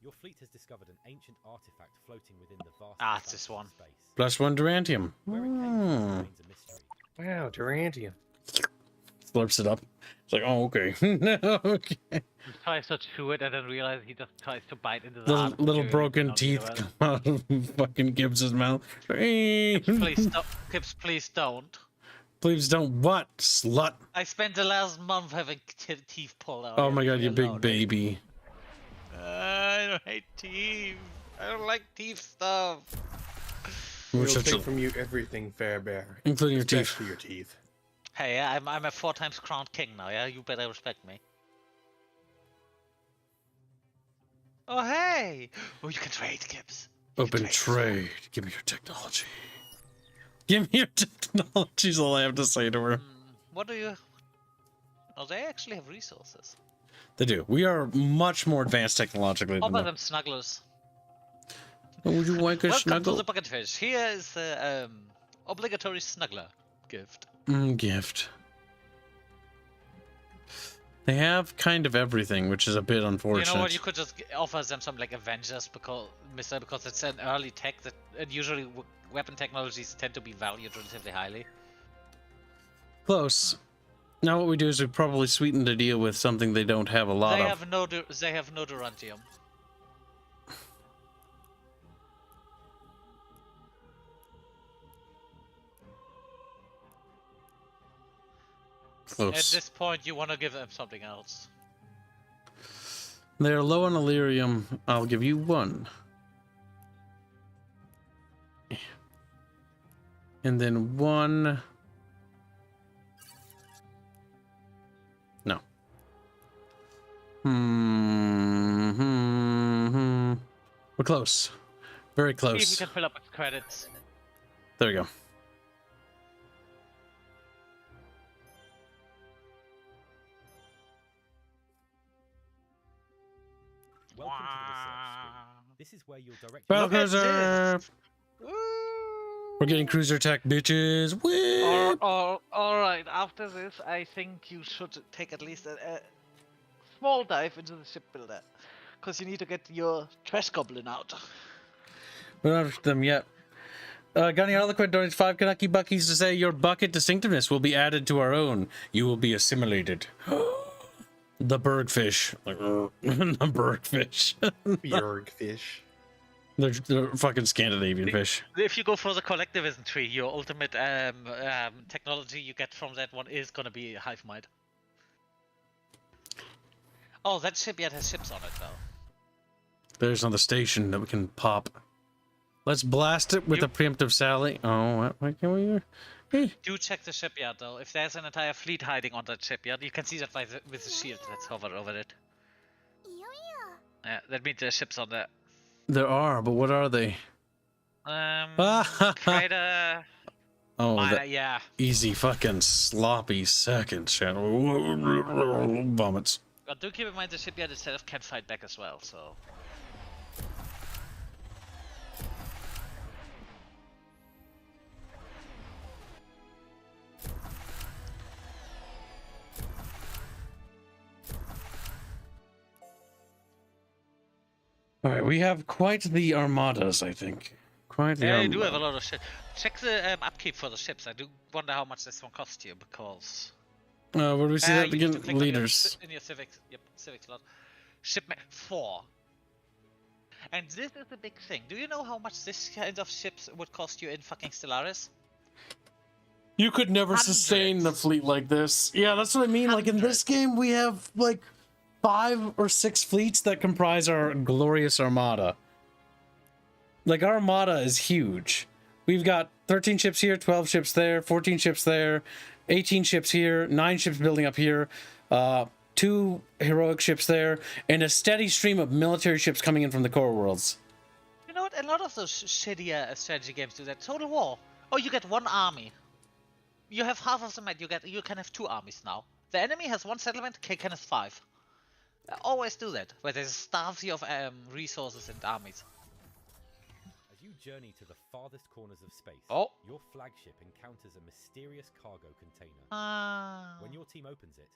Your fleet has discovered an ancient artifact floating within the vast it's this one. Space. +1 Durantium. Where it came from remains a mystery. Wow, Durantium. Slurps it up. It's like, oh, okay. Okay. He tries to chew it and then realize he just tries to bite into the little broken teeth come out of fucking Gibbs's mouth. Gibbs, please don't. Please don't what, slut? I spent the last month having teeth pulled out. Oh my god, you big baby. I don't hate teeth. I don't like teeth stuff. We're We'll such take a- from you everything, fair bear. Including your teeth. Especially your teeth. Hey, yeah, I'm a 4 times crowned king now, yeah? You better respect me. Oh, hey! Oh, you can trade, Gibbs. You can Open trade. Give me your technology. Give me your technology is all I have to say to her. What do you... Oh, they actually have resources. They do. We are much more advanced technologically than Offer them. them snugglers. Oh, would you like a Welcome snuggle? to the Bucketfish. Here is the obligatory snuggler gift. Gift. They have kind of everything, which is a bit unfortunate. You know what? You could just offer them some like Avengers because it's an early tech that and usually weapon technologies tend to be valued relatively highly. Close. Now what we do is we probably sweeten the deal with something they don't have a lot They of. have no Durantium. Close. At this point, you want to give them something else. They're low on Illyrium. I'll give you 1. And then 1. No. We're close. Very See if close. you can fill up with credits. There we go. Welcome to the research screen. This is where you'll direct Battle Look at cruiser! this. We're getting cruiser tech, bitches. Whip! Alright, after this, I think you should take at least a small dive into the shipbuilder. Because you need to get your trash goblin out. We don't have them yet. Gunny Harlequin donates 5 Kanaki Buckies to say your bucket distinctiveness will be added to our own. You will be assimilated. The bergfish. Like, the bergfish. Bjorgfish. They're fucking Scandinavian fish. If you go for the collectivism tree, your ultimate technology you get from that one is gonna be hive mind. Oh, that shipyard has ships on it though. There's another station that we can pop. Let's blast it with a preemptive sally. Oh, what can we? Do check the shipyard though. If there's an entire fleet hiding on that shipyard, you can see that with the shield that's hovered over it. Yeah, that means there's ships on there. There are, but what are they? Trader. Oh, that Yeah. easy fucking sloppy second channel. Vomits. But do keep in mind the shipyard itself can fight back as well, so. All right, we have quite the armadas, I think. Quite the Yeah, you armada. do have a lot of shit. Check the upkeep for the ships. I do wonder how much this one costs you because. Where do we see that you need to again? click on your Leaders. in your civics. Yep, civic slot. Shipment 4. And this is a big thing. Do you know how much this kind of ships would cost you in fucking Stellaris? You could never sustain the Hundreds. fleet like this. Yeah, that's what I mean. Like in this game, we have like 5 or 6 fleets that comprise our glorious armada. Like our armada is huge. We've got 13 ships here, 12 ships there, 14 ships there, 18 ships here, 9 ships building up here, 2 heroic ships there, and a steady stream of military ships coming in from the core worlds. You know what? A lot of those shittier strategy games do that. Total War. Oh, you get 1 army. You have half of the map. You can have 2 armies now. The enemy has 1 settlement. K can have 5. I always do that, where there's a starvey of resources and armies. As you journey to the farthest corners of space, your flagship encounters a mysterious cargo container. When your team opens it,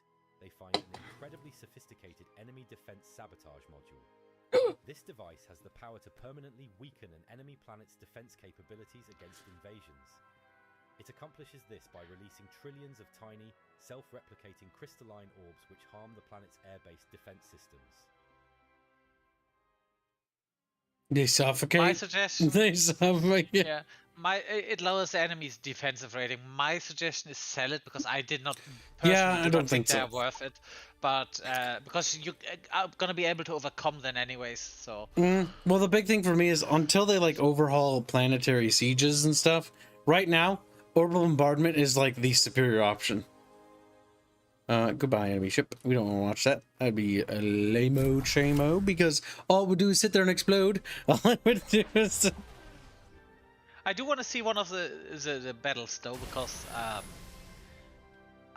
they find an incredibly sophisticated enemy defense sabotage module. This device has the power to permanently weaken an enemy planet's defense capabilities against invasions. It accomplishes this by releasing trillions of tiny, self-replicating crystalline orbs which harm the planet's air-based defense systems. They suffocate. My suggestion. They suffocate. Yeah, it lowers the enemy's defensive rating. My suggestion is sell it because I did not. Yeah, personally I do don't not think so. they're worth it. but because you are gonna be able to overcome them anyways. So Well, the big thing for me is until they like overhaul planetary sieges and stuff. Right now, orbital bombardment is like the superior option. Goodbye, enemy ship. We don't want to watch that. That'd be a lame-o chamo because all it would do is sit there and explode. All it would do is. I do want to see one of the battles though, because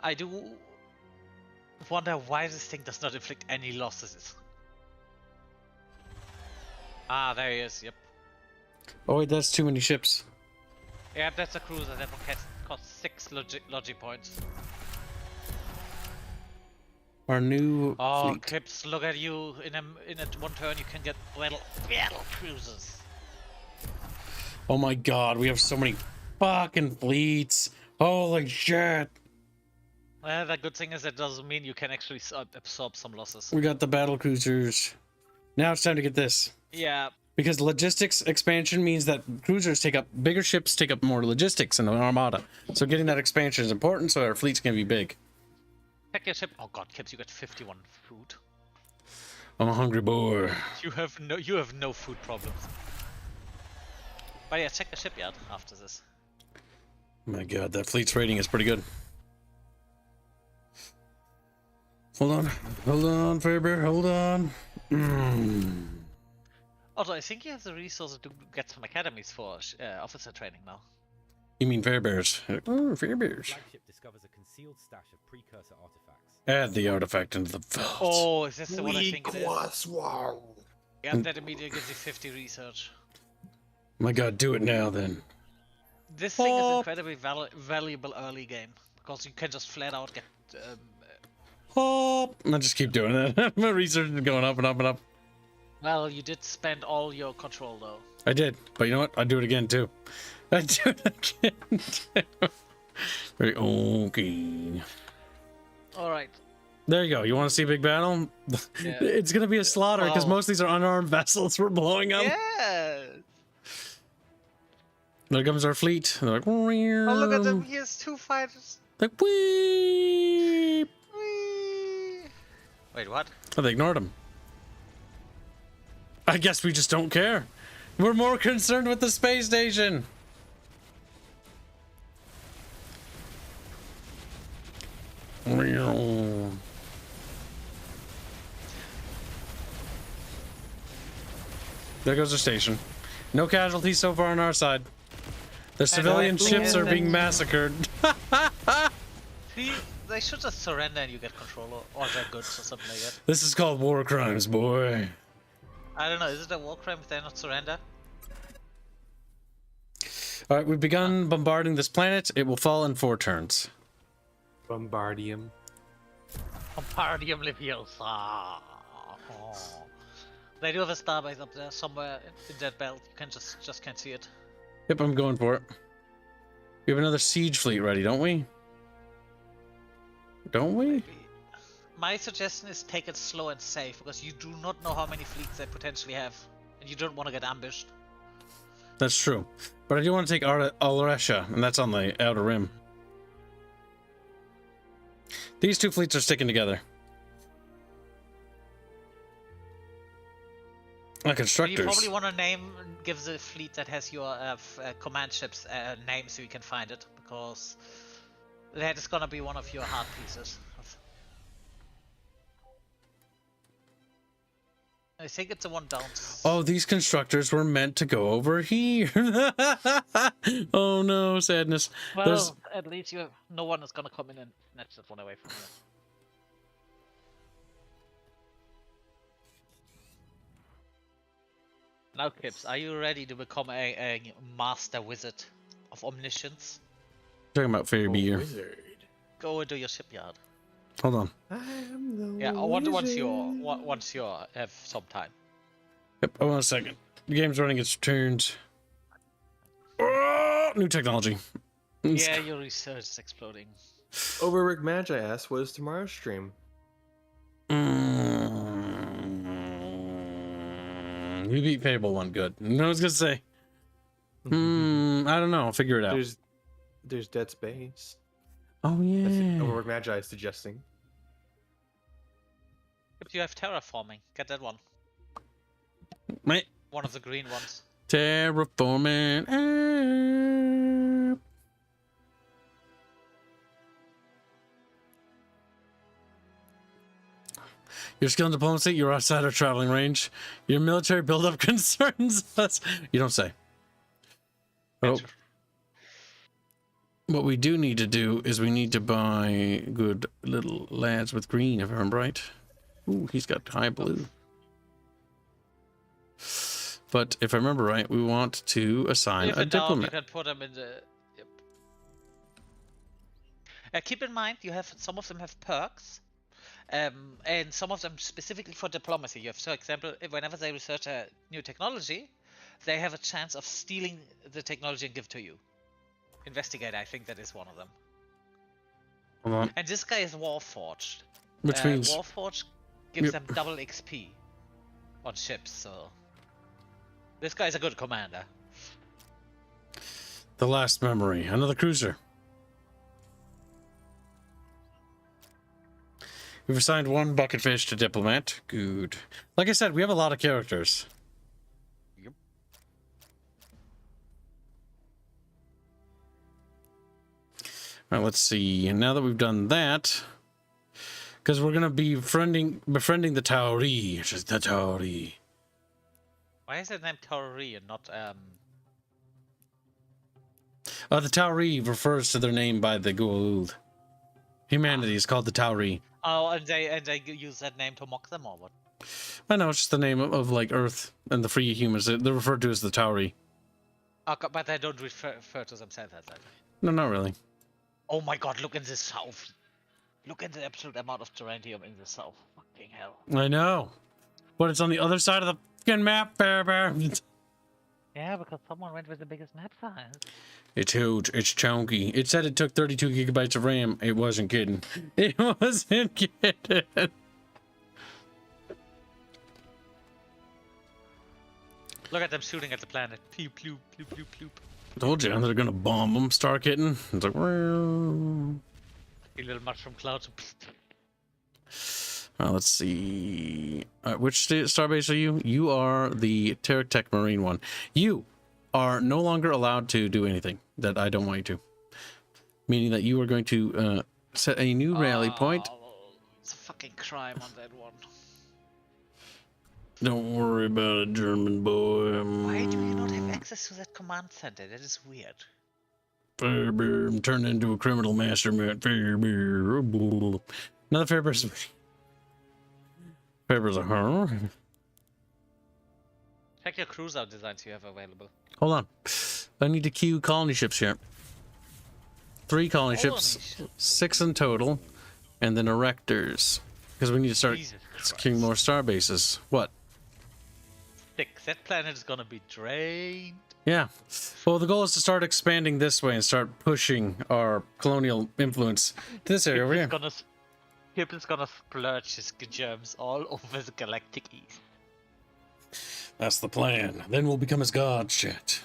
I do wonder why this thing does not inflict any losses. Ah, there he is. Yep. Oh wait, that's too many ships. Yeah, that's a cruiser that will cost 6 logi points. Our new Oh, fleet. Kips, look at you! In a one turn, you can get battle cruisers. Oh my god, we have so many fucking fleets. Holy shit. Well, the good thing is that doesn't mean you can actually absorb some losses. We got the battle cruisers. Now it's time to get this. Yeah. Because logistics expansion means that cruisers take up, bigger ships take up more logistics in an armada. So getting that expansion is important so our fleets can be big. Check your ship. Oh god, Kips, you got 51 food. I'm a hungry boy. You have no food problems. But yeah, check the shipyard after this. Oh my god, that fleet's rating is pretty good. Hold on, Fairbear, hold on. Although I think you have the resources to get some academies for officer training now. You mean Fairbears? Oh, Fairbears. Flagship discovers a concealed stash of precursor artifacts. Add the artifact into the vault. Oh, is this the one I think it is? Wow. Yeah, that immediately gives you 50 research. My god, do it now then. This thing is incredibly valuable early game, because you can just flat out get... Hop. I just keep doing that. My research is going up and up and up. Well, you did spend all your control though. I did, but you know what? I'd do it again too. I'd do it again too. Very okay. Alright. There you go. You want to see a big battle? Yeah. It's gonna be a slaughter because Oh. most of these are unarmed vessels we're blowing up. Yeah! There comes our fleet. They're like, Oh, look at them. Here's 2 fighters. like, whee! Whee! Wait, what? Oh, they ignored him. I guess we just don't care. We're more concerned with the space station. There goes the station. No casualties so far on our side. The civilian ships are being massacred. See, they should just surrender and you get control or their goods or something like that. This is called war crimes, boy. I don't know, is it a war crime if they not surrender? Alright, we've begun bombarding this planet. It will fall in 4 turns. Bombardium. Compardium Leviosa. Oh. They do have a starbase up there somewhere in that belt. You can just can't see it. Yep, I'm going for it. We have another siege fleet ready, don't we? Don't we? My suggestion is take it slow and safe, because you do not know how many fleets they potentially have, and you don't want to get ambushed. That's true. But I do want to take Alresha, and that's on the outer rim. These 2 fleets are sticking together. Constructors. You probably want to give the fleet that has your command ships a name so you can find it, because that is gonna be one of your hard pieces. I think it's the one down. Oh, these constructors were meant to go over here. Oh no, sadness. Well, at least no one is gonna come in and snatch that one away from you. Now, Kips, are you ready to become a master wizard of omniscience? Talking about Fairy Bee here. Wizard. Go into your shipyard. Hold on. I'm the Yeah, once wizard. you have some time. Yep, hold on a second. The game's running its turns. Oh, new technology. Yeah, your research is exploding. Overwork Magi asked, what is tomorrow's stream? We beat Fable 1 good. I was gonna say. I don't know. I'll figure it out. There's Dead Space. Oh That's yeah. Overwork Magi is suggesting. If you have terraforming, get that one. Mate. One of the green ones. Terraforming app. Your skill in diplomacy, you're outside our traveling range. Your military buildup concerns us. You don't say. Oh. What we do need to do is we need to buy good little lads with green, if I remember right. Ooh, he's got high blue. But if I remember right, we want to assign If a in doubt, you diplomat. can put them in the. Yep. Keep in mind, you have some of them have perks, and some of them specifically for diplomacy. You have, for example, whenever they research a new technology, they have a chance of stealing the technology and give to you. Investigate, I think that is one of them. Hold on. And this guy is Warforged. Which means Warforged gives Yep. them double XP on ships, so this guy's a good commander. the last memory. Another cruiser. We've assigned one bucketfish to diplomat. Good. Like I said, we have a lot of characters. Yep. All right, let's see. And now that we've done that, because we're gonna be befriending the Tauri, which is the Tauri. Why is it named Tauri and not The Tauri refers to their name by the Goa'uld. Humanity is called the Tauri. Oh, and they use that name to mock them or what? I know, it's just the name of like Earth and the free humans. They're referred to as the Tauri. Oh, but they don't refer to themselves as that. No, not really. Oh my god, look in the south. Look at the absolute amount of terranium in the south. Fucking hell. I know. But it's on the other side of the fucking map, Bear. Yeah, because someone went with the biggest map size. It's huge. It's chunky. It said it took 32 gigabytes of RAM. It wasn't kidding. It wasn't kidding. Look at them shooting at the planet. Pew, pew, pew, pew, pew. Told you, they're gonna bomb them. Start hitting. It's like, well, A little mushroom clouds. let's see. Which starbase are you? You are the Terratech Marine one. You are no longer allowed to do anything that I don't want you to. Meaning that you are going to set a new rally point. It's a fucking crime on that one. Don't worry about it, German boy. Why do you not have access to that command center? That is weird. Fairbear, I'm turned into a criminal mastermind. Fairbear. Another Fairbear's. Fairbear's a huh? Check your cruiser designs you have available. Hold on. I need to queue colony ships here. 3 colony Colony ships, ships. 6 in total, and then erectors. Because we need to start Jesus securing more star bases. What? That planet is gonna be drained. Yeah. Well, the goal is to start expanding this way and start pushing our colonial influence to this area over here. Hitler's gonna splurge his germs all over the galactic east. That's the plan. Then we'll become his gods, chat.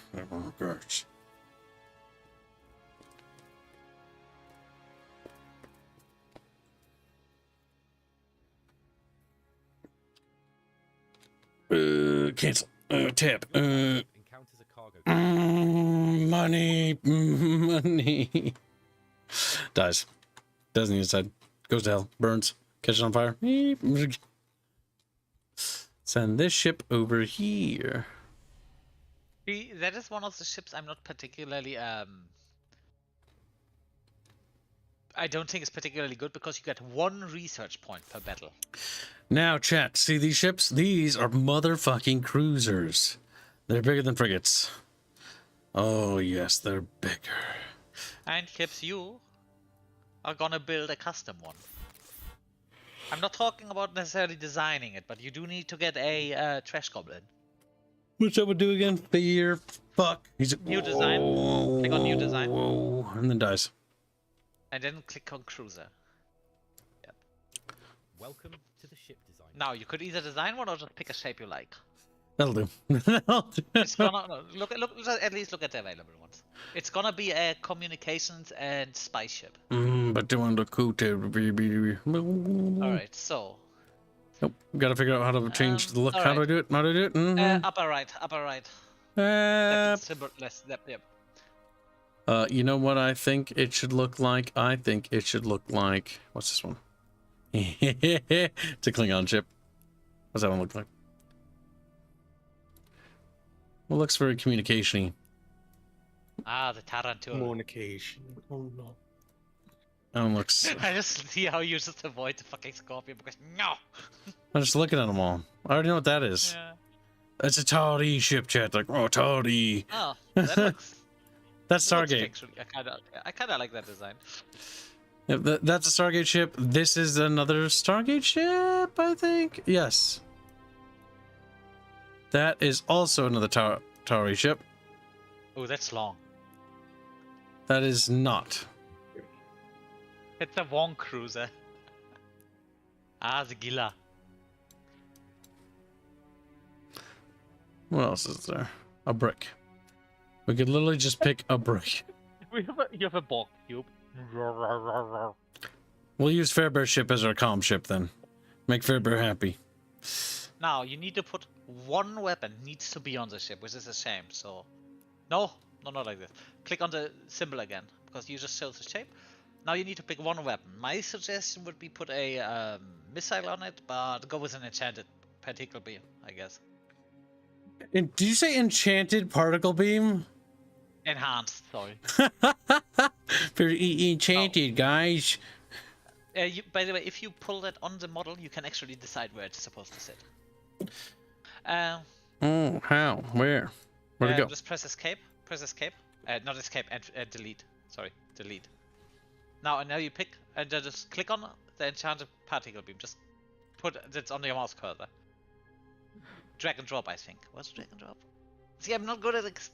Cancel. Tap. Encounters a cargo. Money. Money. Dies. Doesn't need his head. Goes to hell. Burns. Catches on fire. Send this ship over here. See, that is one of the ships I'm not particularly I don't think it's particularly good because you get 1 research point per battle. Now, chat, see these ships? These are motherfucking cruisers. They're bigger than frigates. Oh, yes, they're bigger. And Kips, you are gonna build a custom one. I'm not talking about necessarily designing it, but you do need to get a trash goblin. Which I would do again? Fear. Fuck. He's a... New design. Click on new design. Whoa. And then dies. And then click on cruiser. Yep. Welcome to the ship design. Now you could either design one or just pick a shape you like. That'll do. That'll do. It's gonna look at least look at the available ones. It's gonna be a communications and spy ship. But they want to cool to... All right, so Nope. Gotta figure out how to change the look. How do I alright. do it? How do I do it? Mhm. Upper right, upper right. Uh, Symbol less. Yep. you know what I think it should look like? I think it should look like... What's this one? It's a Klingon ship. What's that one look like? Well, it looks very communication-y. Ah, the tarantula. Communication. Oh no. That one looks... I just see how you just avoid the fucking scorpion because no. I'm just looking at them all. I already know what that is. Yeah. That's a Toddy ship, chat. Like, oh, Toddy. Oh, that looks. That's that looks Stargate. actually, I kind of like that design. Yep, that's a Stargate ship. This is another Stargate ship, I think. Yes. That is also another Toddy ship. Oh, that's long. That is not. It's a Wong cruiser. Ah, the Gila. What else is there? A brick. We could literally just pick a brick. You have a Borg cube. We'll use Fairbear's ship as our comm ship then. Make Fairbear happy. Now you need to put one weapon needs to be on the ship, which is a shame. So, no, not like this. Click on the symbol again because you just showed the shape. Now you need to pick one weapon. My suggestion would be put a missile on it, but go with an enchanted particle beam, I guess. And did you say enchanted particle beam? Enhanced, sorry. Very enchanted, guys. By the way, if you pull that on the model, you can actually decide where it's supposed to sit. Oh, how? Where? Where'd it go? Just press escape. Press escape. Not escape, and delete. Sorry, delete. Now you pick, and just click on the enchanted particle beam. Just put it on your mouse cursor. Drag and drop, I think. What's drag and drop? See, I'm not good at it.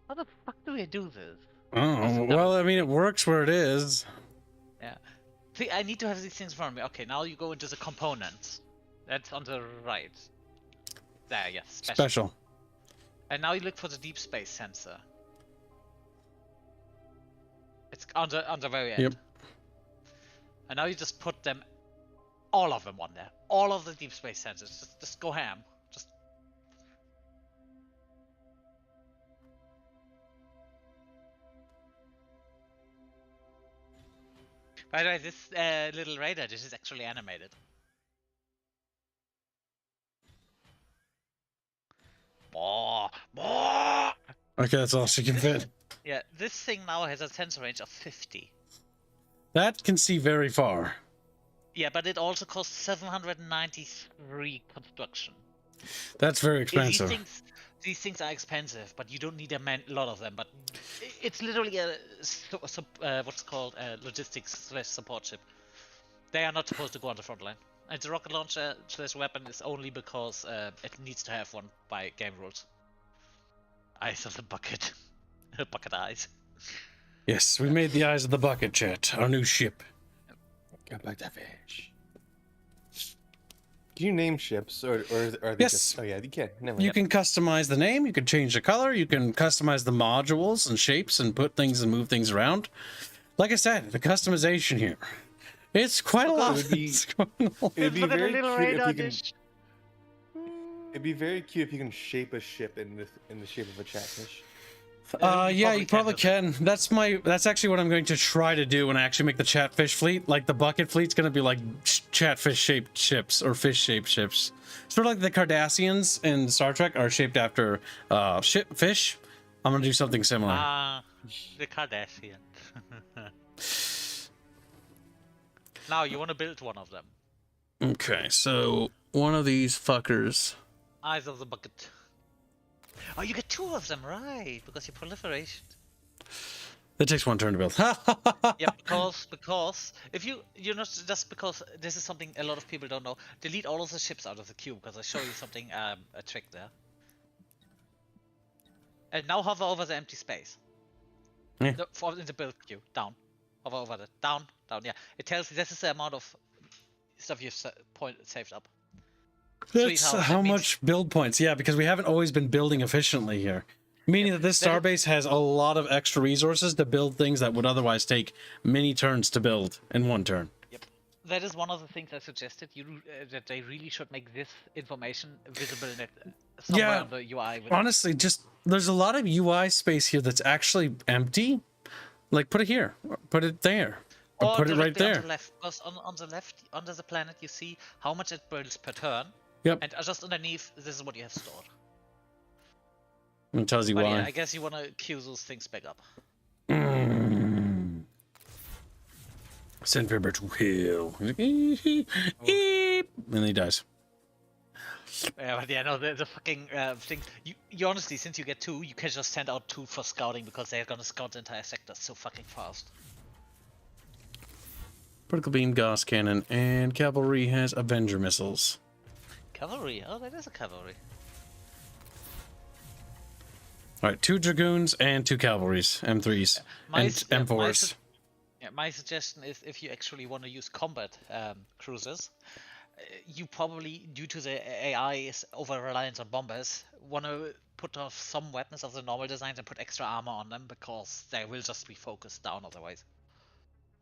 How the fuck do I do this? Oh, well, I mean, it works where it is. Yeah. See, I need to have these things in front of me. Okay, now you go into the components. That's on the right. There, yes. Special. And now you look for the deep space sensor. It's on the very end. Yep. And now you just put them, all of them on there. All of the deep space sensors. Just go ham. Just. By the way, this little radar, this is actually animated. More. Okay, that's all she can fit. Yeah, this thing now has a sensor range of 50. That can see very far. Yeah, but it also costs 793 construction. That's very expensive. These things are expensive, but you don't need a lot of them. But it's literally a what's called a logistics/support ship. They are not supposed to go on the front line. And the rocket launcher/weapon is only because it needs to have one by game rules. Eyes of the bucket. Bucket eyes. Yes, we made the eyes of the bucket, chat. Our new ship. Got back that fish. Can you name ships, or are they Yes. just... Oh yeah, you can. Never You mind. can customize the name, you can change the color, you can customize the modules and shapes and put things and move things around. Like I said, the customization here. It's quite a lot. It would be- It's quite a lot. It'd be Look at the very little cute if radar you can. dish. It'd be very cute if you can shape a ship in the shape of a catfish. Yeah, you probably can. That's actually what I'm going to try to do when I actually make the Chatfish fleet. Like the bucket fleet's gonna be like Chatfish shaped ships or fish shaped ships. Sort of like the Cardassians in Star Trek are shaped after fish. I'm gonna do something similar. The Kardashian. Now you want to build one of them. Okay, so one of these fuckers. Eyes of the bucket. Oh, you get two of them, right? Because your proliferation. It takes one turn to build. Yeah, because if you not just because this is something a lot of people don't know. Delete all of the ships out of the queue because I show you something a trick there. And now hover over the empty space. Yeah. In the build queue, down. Hover over that, down. Yeah. It tells you this is the amount of stuff you've saved up. That's how much build points. Yeah, because we haven't always been building efficiently here. Meaning that this starbase has a lot of extra resources to build things that would otherwise take many turns to build in one turn. Yep. that is one of the things I suggested. That they really should make this information visible in it somewhere Yeah. on the UI. Honestly, just there's a lot of UI space here that's actually empty. Like, put it here, or put it there, or put it right directly on there. the left, because on the left, under the planet, you see how much it builds per turn. Yep. And just underneath, this is what you have stored. It tells you But why. yeah, I guess you want to queue those things back up. Send Fibber to hell. And then he dies. Yeah, but yeah, no, the fucking thing. You honestly, since you get 2, you can just send out 2 for scouting because they're gonna scout the entire sector so fucking fast. Particle beam, Gauss cannon, and cavalry has Avenger missiles. Cavalry? Oh, that is a cavalry. All right, 2 dragoons and 2 cavalries, M3s and M4s. My suggestion is if you actually want to use combat cruisers, you probably, due to the AI's over-reliance on bombers, want to put off some weapons of the normal designs and put extra armor on them because they will just be focused down otherwise.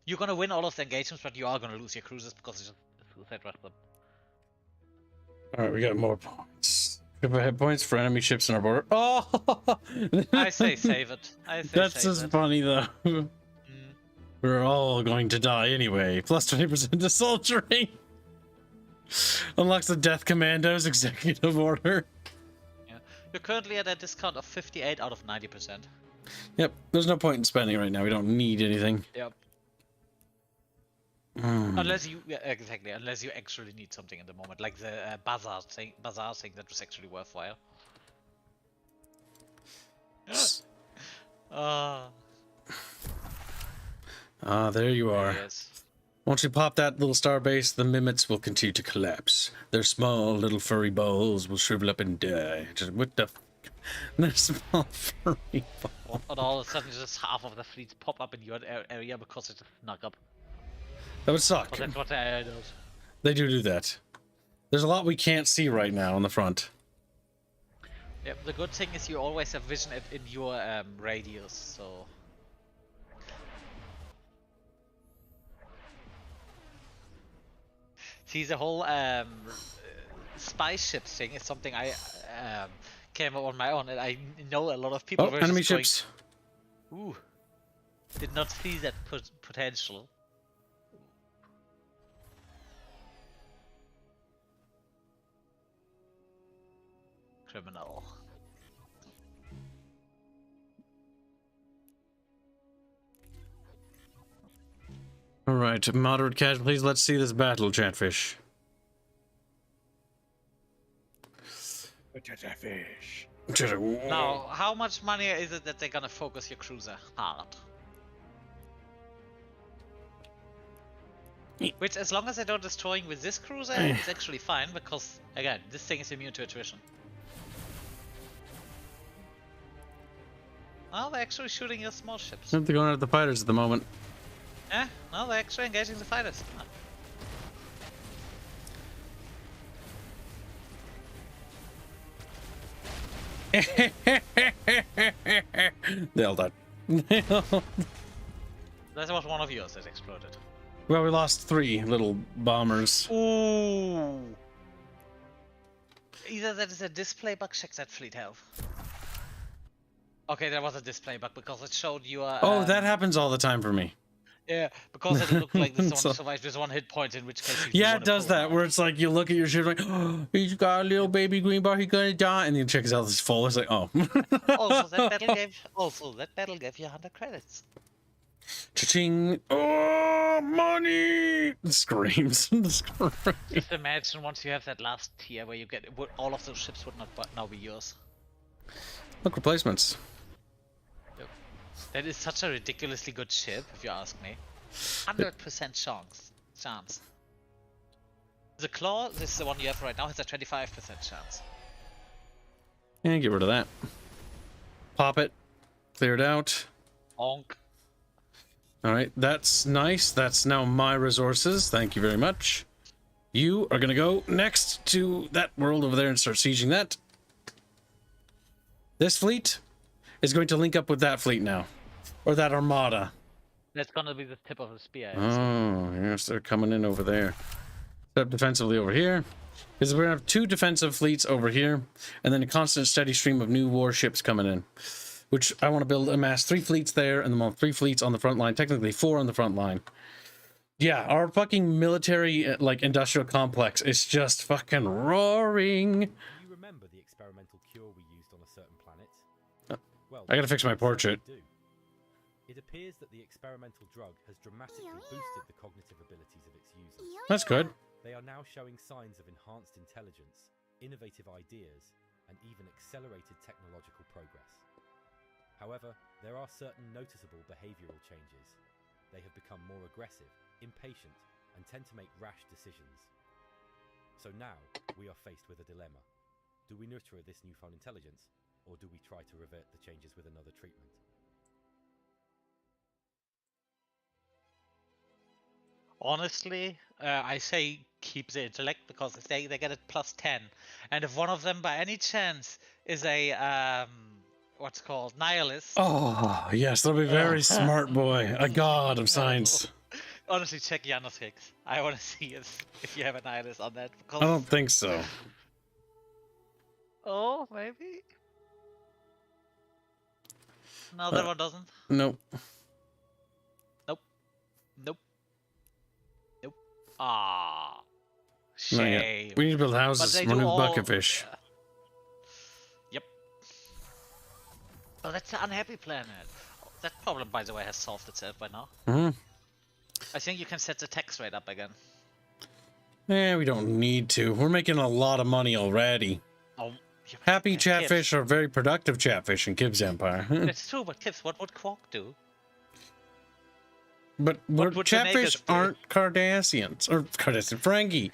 You're going to win all of the engagements, but you are going to lose your cruisers because it's just suicide rush them. All right, we got more points. Triple hit points for enemy ships in our border. Oh! I say save it. That's just funny, though. We're all going to die anyway. Plus 20% to soldiering. Unlocks the Death Commando's executive order. Yeah. You're currently at a discount of 58 out of 90%. Yep, there's no point in spending right now. We don't need anything. Yep. Unless you, yeah, exactly, unless you actually need something in the moment, like the bazaar thing that was actually worthwhile. There you are. Yes. Once you pop that little star base, the mimics will continue to collapse. Their small little furry balls will shrivel up and die. Just, what the f? Their small furry balls. And all of a sudden, just half of the fleets pop up in your area because it just snuck up. That would suck. But that's what the AI does. They do that. There's a lot we can't see right now on the front. Yep, the good thing is you always have vision in your radius, so... See, the whole spy ship thing is something I came up on my own, and I know a lot of people were enemy just going, ships. ooh, did not see that potential. Criminal. All right, moderate casualties. Let's see this battle, Chatfish. Chatfish. Now, how much money is it that they're gonna focus your cruiser hard? Which, as long as they're not destroying with this cruiser, it's actually fine, because, again, this thing is immune to attrition. Oh, they're actually shooting your small ships. They're going at the fighters at the moment. Eh? No, they're actually engaging the fighters. Ah. They all died. That was one of yours that exploded. Well, we lost 3 little bombers. Ooh. Either that is a display bug, check that fleet health. Okay, there was a display bug because it showed you a... Oh, that happens all the time for me. Yeah, because it looked like this So- one survived with 1 hit point, in which case you Yeah, wanna it does pull that, out. where it's like you look at your ship like, oh, he's got a little baby green bar, he's gonna die, and then you check his health is full. It's like, oh. Also, that battle gave you 100 credits. Cha-ching. Oh, money! Screams. Screams. Just imagine once you have that last tier where you get all of those ships would not now be yours. Look, replacements. That is such a ridiculously good ship, if you ask me. 100% chance. The Claw, this is the one you have right now, has a 25% chance. And get rid of that. Pop it. Clear it out. Onk. Alright, that's nice. That's now my resources. Thank you very much. You are gonna go next to that world over there and start sieging that. This fleet is going to link up with that fleet now. Or that armada. That's gonna be the tip of the spear. Oh, yes, they're coming in over there. Set up defensively over here. Because we're gonna have 2 defensive fleets over here, and then a constant steady stream of new warships coming in. Which I want to build, amass 3 fleets there, and then 3 fleets on the front line. Technically 4 on the front line. Yeah, our fucking military, like, industrial complex is just fucking roaring. Do you remember the experimental cure we used on a certain planet? Well, I gotta fix my portrait. do. It appears that the experimental drug has dramatically boosted the cognitive abilities of its users. That's good. They are now showing signs of enhanced intelligence, innovative ideas, and even accelerated technological progress. However, there are certain noticeable behavioral changes. They have become more aggressive, impatient, and tend to make rash decisions. So now, we are faced with a dilemma. Do we nurture this newfound intelligence, or do we try to revert the changes with another treatment? Honestly, I say keep the intellect because if they get it +10, and if one of them by any chance is a what's called nihilist. Oh, yes, that'll be very smart, boy. A god of science. Honestly, check Janusix. I want to see if you have a nihilist on that. Because... I don't think so. Oh, maybe. No, that one doesn't. Nope. Nope. Nope. Ah, Not yet. shame. We need to build But houses. they We're do new all- bucketfish. Yep. Oh, that's the unhappy planet. That problem, by the way, has solved itself by now. I think you can set the tax rate up again. Yeah, we don't need to. We're making a lot of money already. Oh, Happy Kibs. chatfish are very productive chatfish in Kib's Empire. That's true, but Kibs, what would Quark do? But What would the chatfish natives do? aren't Cardassians. Or Cardassian, Ferengi.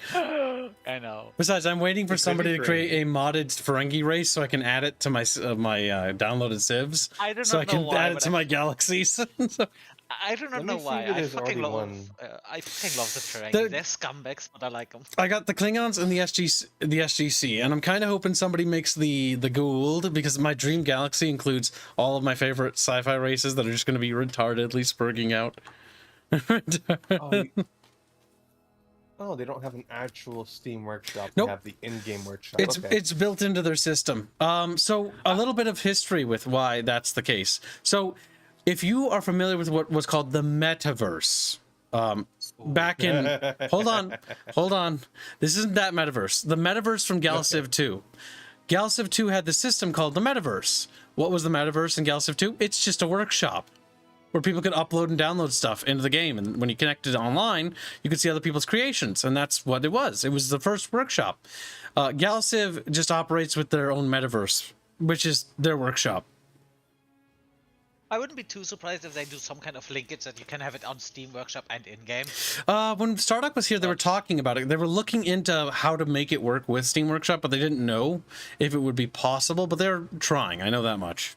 I know. Besides, I'm waiting for It could somebody be to create a modded Ferengi race so I can add it to my downloaded civs. I do So I not know can why, add it but to my galaxies. So- I do not Let know me see why. if I there's fucking already love. one. I fucking love the Ferengi. The- They're scumbags, but I like them. I got the Klingons and the SGC, and I'm kind of hoping somebody makes the Goa'uld, because my dream galaxy includes all of my favorite sci-fi races that are just going to be retardedly spurging out. Oh, they don't have an actual Steam workshop. Nope. They have the in-game workshop. It's Okay. it's built into their system. So a little bit of history with why that's the case. So if you are familiar with what was called the metaverse, back in hold on, this isn't that metaverse. The metaverse from Galactic Civ 2. Galactic Civ 2 had the system called the metaverse. What was the metaverse in Galactic Civ 2? It's just a workshop where people could upload and download stuff into the game, and when you connected online, you could see other people's creations, and that's what it was. It was the first workshop. Galactic Civ just operates with their own metaverse, which is their workshop. I wouldn't be too surprised if they do some kind of linkage that you can have it on Steam Workshop and in-game. When Stardock was here, they were talking about it. They were looking into how to make it work with Steam Workshop, but they didn't know if it would be possible, but they're trying. I know that much.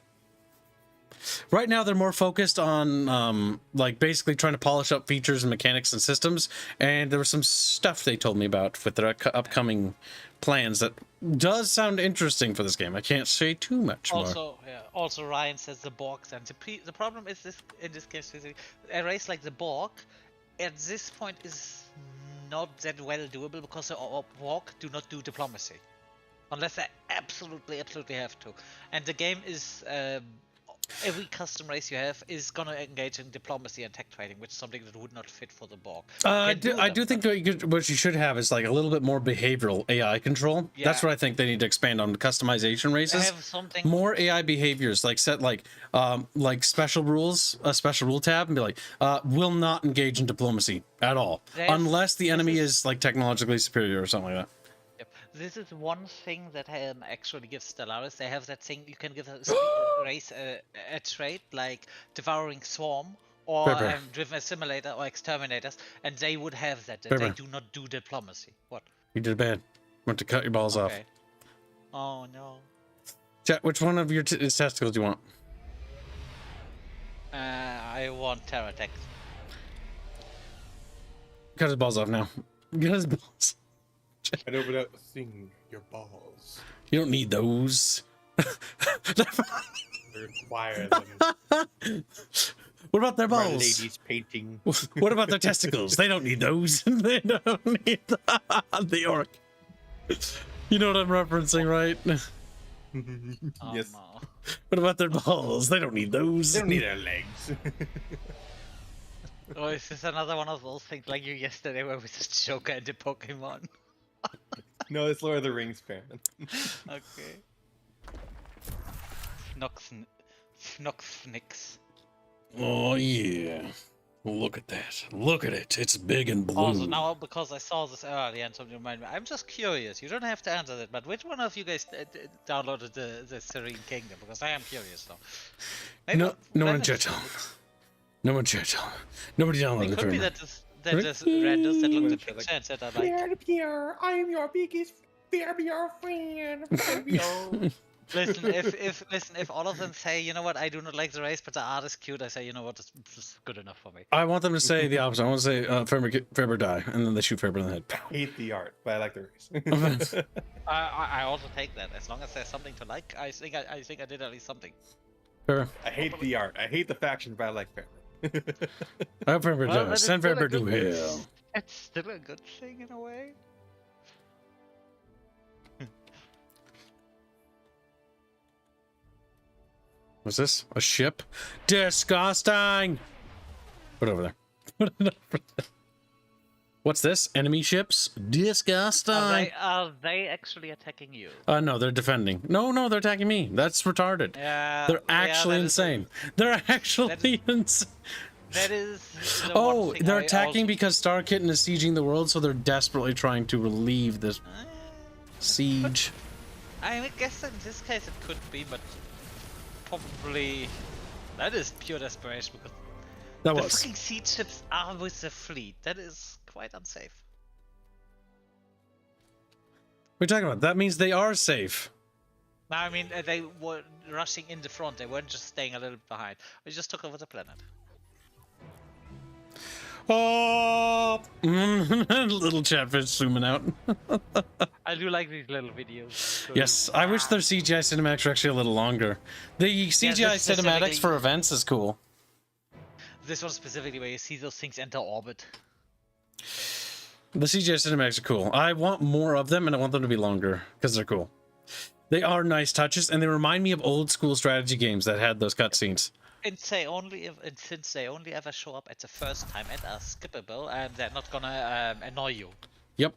Right now, they're more focused on, like, basically trying to polish up features and mechanics and systems, and there was some stuff they told me about with their upcoming plans that does sound interesting for this game. I can't say too much more. Also, Ryan says the Borgs, and the problem is this in this case, a race like the Borg, at this point is not that well doable because the Borg do not do diplomacy, unless they absolutely have to, and the game is. Every custom race you have is gonna engage in diplomacy and tech trading, which is something that would not fit for the Borg. I do think that what you should have is like a little bit more behavioral AI control. Yeah. That's what I think they need to expand on, customization races. Have something More AI behaviors, like set like special rules, a special rule tab, and be like, will not engage in diplomacy at all, unless the enemy is like technologically superior or something like that. This is one thing that actually gives Stellaris. They have that thing you can give a race a trait like devouring swarm or Pepper. driven assimilator or exterminators, and they would have that. They Pepper. do not do diplomacy. What? You did bad. Want to cut your balls off. Okay. Oh no. Chat, which one of your testicles do you want? I want Terratex. Cut his balls off now. Cut his balls. I know without seeing your balls. You don't need those. Require them. What about their My balls? lady's painting. What about their testicles? They don't need those. They don't need the orc. You know what I'm referencing, right? Oh, Yes. no. What about their balls? They don't need those. They don't need their legs. Or is this another one of those things like you yesterday where we just Joker into Pokemon? No, it's Lord of the Rings fan. Okay. Fnoxnix. Oh yeah. Look at that. Look at it. It's big and blue. Also, now because I saw this earlier and somebody reminded me, I'm just curious. You don't have to answer that, but which one of you guys downloaded the Serene Kingdom? Because I am curious now. Maybe No one in Planet- chat channel. No one in chat channel. Nobody downloaded It it. could be that just randos that looked at the picture and said, I like. Pierre, I am your biggest fear fan. Listen, if all of them say, you know what, I do not like the race, but the art is cute, I say, you know what, it's good enough for me. I want them to say the opposite. I want to say Faber die, and then they shoot Faber in the head. I hate the art, but I like the race. I also take that. As long as there's something to like, I think I did at least something. Faber. I hate the art. I hate the faction, but I like Faber. I hope Faber Well, dies. that Send is still a Faber to good- hell. It's still a good thing in a way. What's this? A ship? Disgusting! Put it over there. Put it over there. What's this? Enemy ships? Disgusting! Are they actually attacking you? No, they're defending. No, they're attacking me. That's retarded. Yeah. They're actually insane. They're actually insane. That is. The Oh, one thing they're I attacking also- because Star Kitten is sieging the world, so they're desperately trying to relieve this Uh, siege. I guess in this case it could be, but probably that is pure desperation because That the was. fucking siege ships are with the fleet. That is quite unsafe. What are you talking about? That means they are safe. No, I mean they were rushing in the front. They weren't just staying a little bit behind. They just took over the planet. Oh! Little chatfish zooming out. I do like these little videos. So Yes, I wish their CGI cinematics were actually a little longer. The CGI this cinematics specifically- for events is cool. This one specifically where you see those things enter orbit. The CGI cinematics are cool. I want more of them, and I want them to be longer because they're cool. They are nice touches, and they remind me of old school strategy games that had those cutscenes. And since they only ever show up at the first time and are skippable, and they're not gonna annoy you. Yep.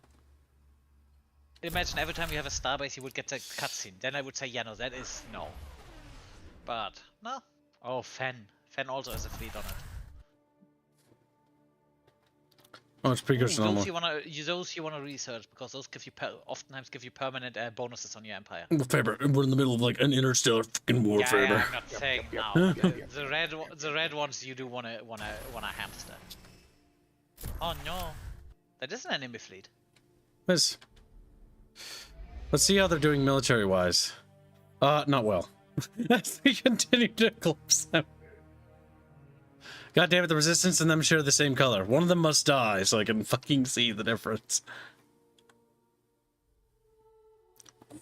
Imagine every time you have a starbase, you would get a cutscene. Then I would say, yeah, no, that is no. But no. Oh, Fen. Fen also has a fleet on it. Oh, it's pretty good. Ooh, those you wanna research because those give you oftentimes give you permanent bonuses on your empire. Faber, we're in the middle of like an interstellar fucking war, Yeah, Faber. I'm not saying now. The red ones you do wanna hamster. Oh no, that is an enemy fleet. Let's see how they're doing military-wise. Not well. As we continue to eclipse them. God damn it, the resistance and them share the same color. One of them must die so I can fucking see the difference.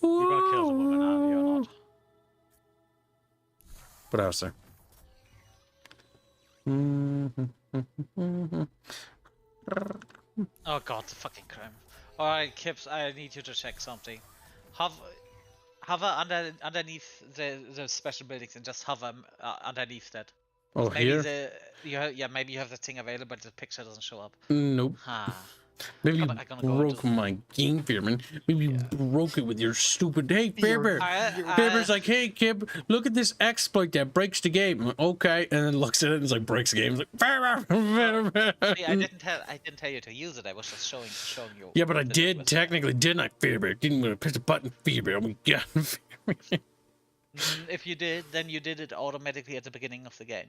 You're gonna kill the woman, are you or not? What else, sir? Oh god, the fucking crime. Alright, Kips, I need you to check something. Hover underneath the special buildings and just hover underneath that. Oh, Maybe here? maybe you have the thing available, but the picture doesn't show up. Nope. Ha. Maybe you I'm gonna go broke into- my game, Fearman. Maybe you broke it with your stupid... Hey, Faber! Faber's like, hey, Kib, look at this exploit that breaks the game. I'm like, okay, and then looks at it and it's like, breaks the game. It's like, Faber! See, I didn't tell you to use it. I was just showing you. Yeah, but I that it did was- technically, didn't I, Faber? Didn't want to press the button, Faber. Oh my god. If you did, then you did it automatically at the beginning of the game.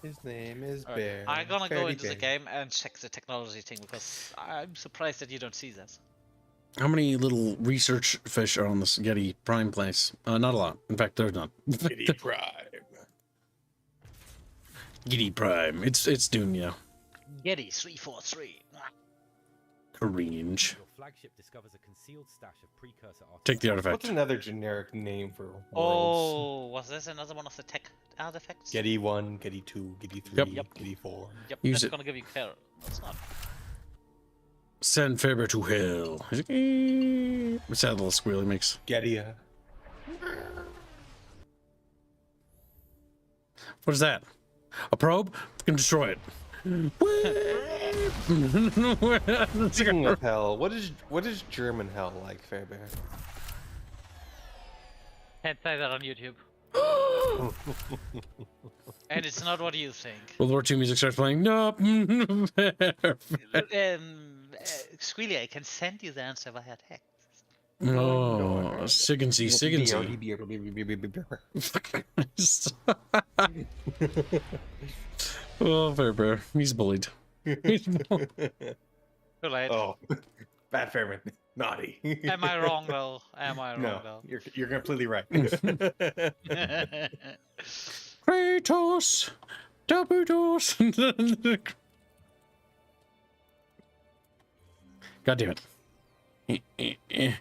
His name is Alright, Bear. I'm gonna go Fairy into the Bear. game and check the technology thing because I'm surprised that you don't see that. How many little research fish are on this Getty Prime place? Not a lot. In fact, there's none. Kitty Prime. Getty Prime. It's Dunya. Getty 343. Cringe. Your flagship discovers a concealed stash of precursor artifacts. Take the What's artifact. another generic name for worlds? Oh, was this another one of the tech artifacts? Getty 1, Getty 2, Getty 3, Yep. Getty 4. Yep, Use that's it. gonna give you care. No, it's not. Send Faber to hell. He's like, "Eh." What's that little squeal he makes? Getty. What is that? A probe? Can destroy it. Speaking of hell, what is German hell like, Fairbear? Can't say that on YouTube. And it's not what you think. World War II music starts playing. Nope. Squealy, I can send you the answer via text. Oh, Siggensy. Oh, Fairbear. He's bullied. He's bullied. Too late. Oh, bad Fairman. Naughty. Am I wrong though? Am I wrong No, though? you're completely right. Kratos! Dabudos! God damn it.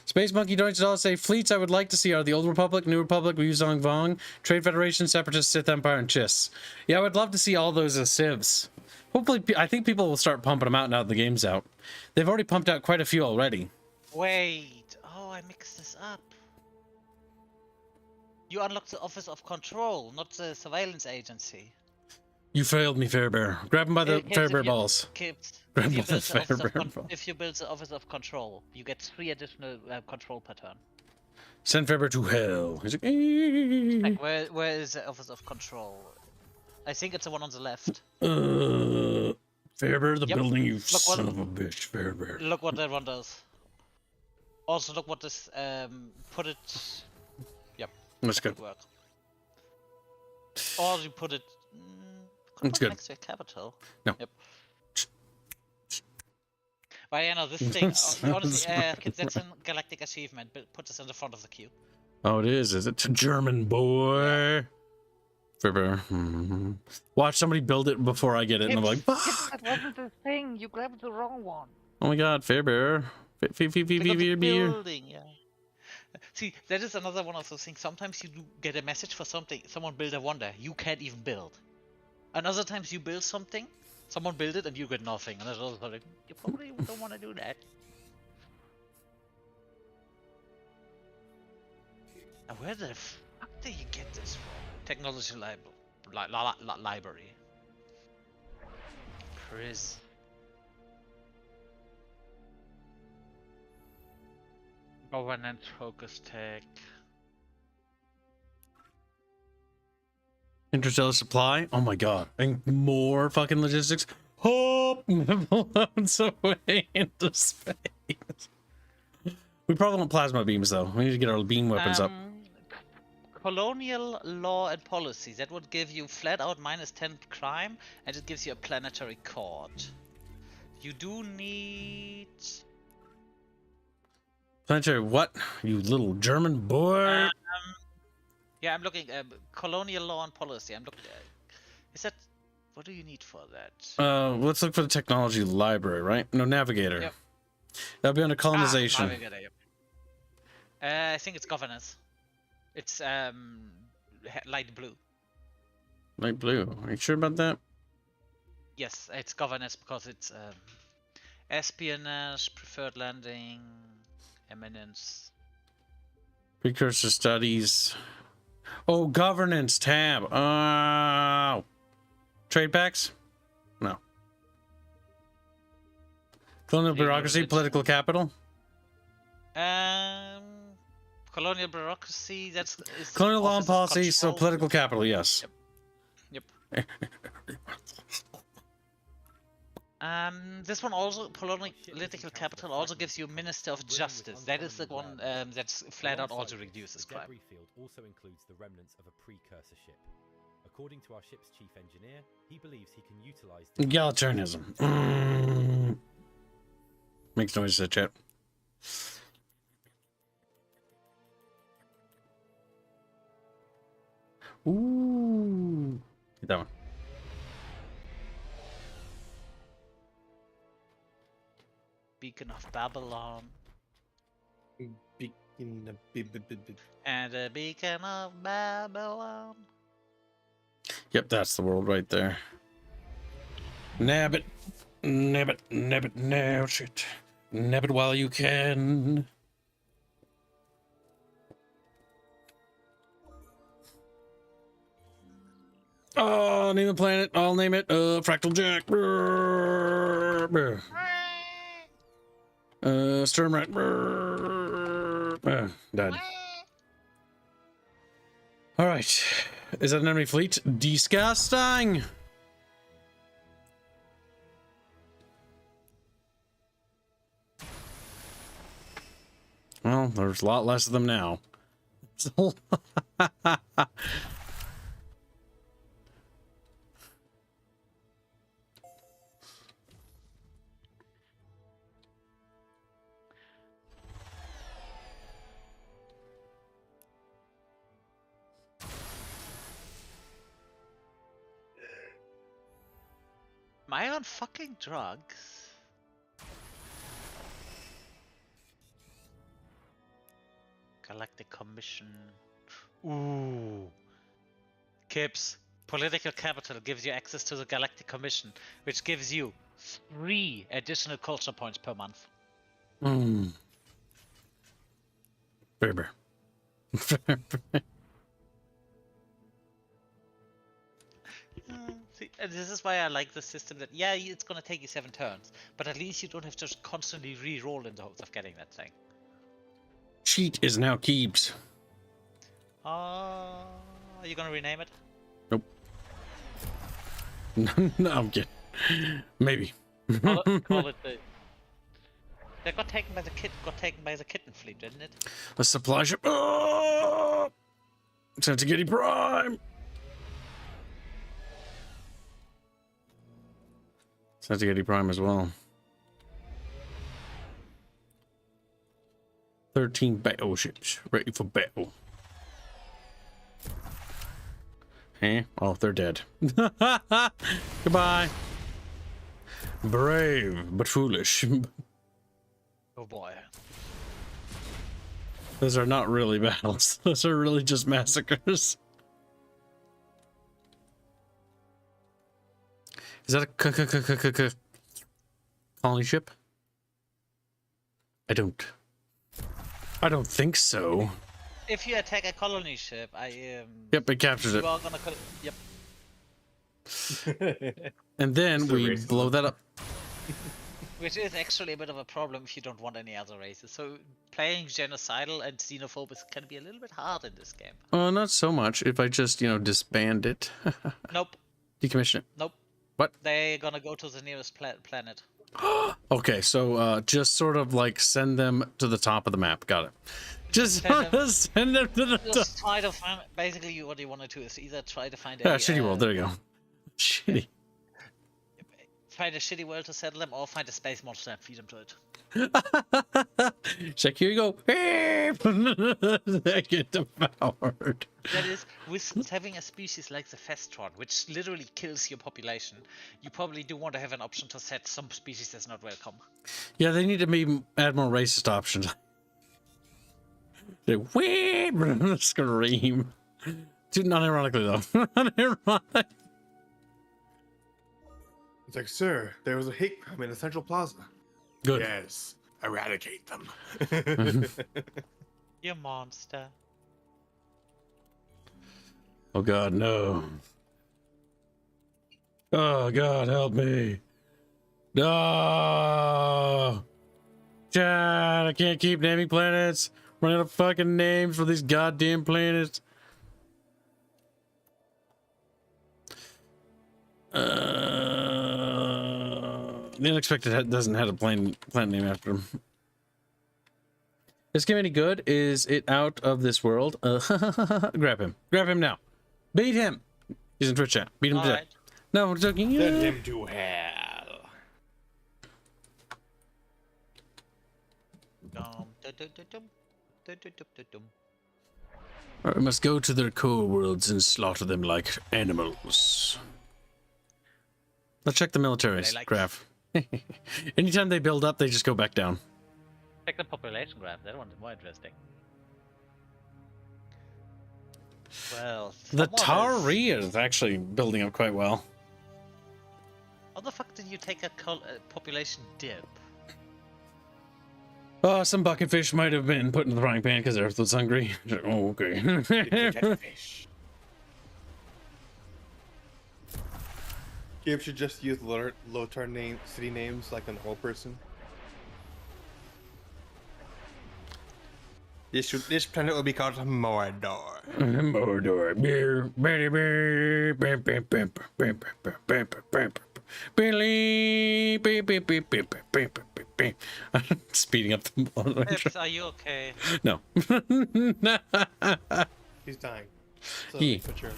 Space Monkey Deutsch all say fleets I would like to see are the Old Republic, New Republic, Wuzong Vong, Trade Federation, Separatist, Sith Empire, and Chiss. Yeah, I would love to see all those as civs. Hopefully, I think people will start pumping them out now that the game's out. They've already pumped out quite a few already. Wait. Oh, I mixed this up. You unlocked the Office of Control, not the Surveillance Agency. You failed me, Fairbear. Grab him by the Kids, Fairbear if you- balls. Kids, Grab if you, him by the build the office of Fairbear balls. if you build the Office of Control, you get 3 additional control per turn. Send Fairbear to hell. He's like, "Eh." Like, where is the Office of Control? I think it's the one on the left. Fairbear, the Yep. building, you what- son of a bitch, Fairbear. Look what that one does. Also, look what this put it. Yep, That's good. good work. Or you put it. Could That's put it good. next to a capital. No. Yep. But yeah, no, this thing. Honestly, kids, that's a galactic achievement. But put this in the front of the queue. Oh, it is. Is it German boy? Fairbear. Mhm. Watch somebody build it before I get it, and I'm like, fuck! That wasn't the thing. You grabbed the wrong one. Oh my god, Fairbear. Because the Beer. building, yeah. See, that is another one of those things. Sometimes you do get a message for something. Someone build a wonder. You can't even build. And other times you build something. Someone build it and you get nothing. And there's also like, you probably don't want to do that. Now, where the fuck did you get this from? Technology library. Chris. Governance focus tech. Interstellar supply? Oh my god. And more fucking logistics? Hope blows away into space. We probably want plasma beams though. We need to get our beam weapons up. Colonial law and policy. That would give you flat out -10 crime, and it gives you a planetary court. You do need. Planetary what? You little German boy. Yeah, I'm looking. Colonial law and policy. I'm looking. Is that? What do you need for that? Let's look for the technology library, right? No, navigator. Yep. That'll be under colonization. Navigator, yep. I think it's governance. It's light blue. Light blue. Are you sure about that? Yes, it's governance because it's espionage, preferred landing, eminence. Precursor studies. Oh, governance tab. Oh. Trade packs? No. Colonial Legal bureaucracy, religion. political capital. Colonial bureaucracy. That's is Colonial law and office of policy, so control. political capital, yes. Yep. This one also, political capital, also gives you Minister of Justice. That is the one that's flat out also reduces the crime. debris field also includes the remnants of a precursor ship. According to our ship's chief engineer, he believes he can utilize Egalitarianism. Makes noise, that chat. Ooh. Get that one. Beacon of Babylon. In the And a beacon of Babylon. Yep, that's the world right there. Nab it. Nab it. Nab it. Nab it. Nab it while you can. Oh, name the planet. I'll name it Fractal Jack. Sturm Rat. Done. All right. Is that an enemy fleet? Disgusting. Well, there's a lot less of them now. Am I on fucking drugs? Galactic Commission. Ooh. Kips. Political capital gives you access to the Galactic Commission, which gives you 3 additional culture points per month. Berber. See, and this is why I like the system that, yeah, it's gonna take you 7 turns, but at least you don't have to just constantly re-roll in the hopes of getting that thing. Cheat is now keeps. Are you gonna rename it? Nope. No, I'm kidding. Maybe. Call it the... That got taken by the kitten fleet, didn't it? The supply ship. Oh! Time to get Prime. Time to get Prime as well. 13 battleships ready for battle. Hey, oh, they're dead. Goodbye. Brave but foolish. Oh boy. Those are not really battles. Those are really just massacres. Is that a colony ship? I don't think so. If you attack a colony ship, Yep, it captures it. you are gonna yep. And then So we racist. blow that up. Which is actually a bit of a problem if you don't want any other races. So playing genocidal and xenophobic can be a little bit hard in this game. Not so much if I just, disband it. Nope. Decommission it. Nope. What? They're gonna go to the nearest planet. Okay, so just sort of like send them to the top of the map. Got it. Just send them to the top. Just try to find. Basically, what you want to do is either try to find Yeah, shitty world. There you go. Shitty. Find a shitty world to settle them, or find a space monster and feed them to it. Check, here you go. They get devoured. That is, with having a species like the Festron, which literally kills your population, you probably do want to have an option to set some species as not welcome. Yeah, they need to maybe add more racist options. They scream. Dude, not ironically though. Not ironic. It's like, sir, there was a hate crime in the Central Plaza. Good. Yes, eradicate them. You monster. Oh God, no. Oh God, help me. No. Chad, I can't keep naming planets. Running out of fucking names for these goddamn planets. The unexpected doesn't have a planet name after him. This game any good? Is it out of this world? Grab him. Grab him now. Beat him. He's in Twitch chat. Beat him to death. Alright. No, I'm joking. Send him to hell. Alright, we must go to their core worlds and slaughter them like animals. Let's check the militaries. Like- Graph. Anytime they build up, they just go back down. Check the population graph. That one is more interesting. Well, The someone Tari is actually building up quite well. How the fuck did you take a population dip? Oh, some bucketfish might have been put in the frying pan because Earth was hungry. Oh, okay. Fish. Gabe should just use Lotar city names like an old person. This planet will be called Mordor. Mordor. Speeding up the Pips, are you okay? No. He's dying. So Yeah. mature.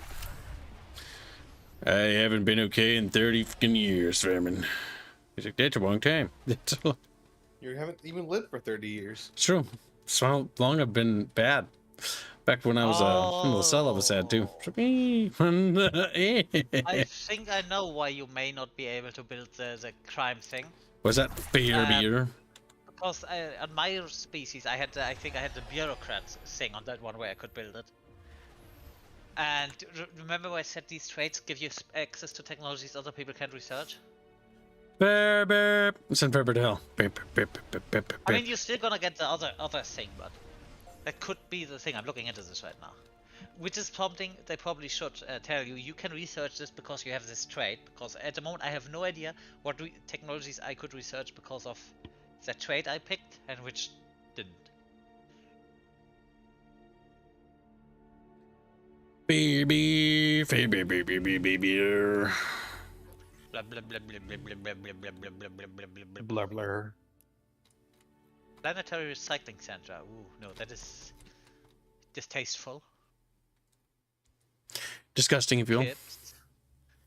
I haven't been okay in 30 fucking years, Fairman. He's like, that's a long time. That's a long... You haven't even lived for 30 years. It's true. It's how long I've been bad. Back when I was in the cell, I was sad too. I think I know why you may not be able to build the crime thing. Was that beer? Because on my species, I think I had the bureaucrat thing on that one where I could build it. And remember where I said these traits give you access to technologies other people can't research? Bear. Send Pepper to hell. I mean, you're still gonna get the other thing, but that could be the thing. I'm looking into this right now. Which is something they probably should tell you. You can research this because you have this trait. Because at the moment I have no idea what technologies I could research because of that trait I picked and which didn't. Beer. Blah blah blah blah blah blah blah blah blah blah blah blah blah blah blah. Blah blah. Planetary recycling center. Ooh, no, that is distasteful. Disgusting, if you will. Kips.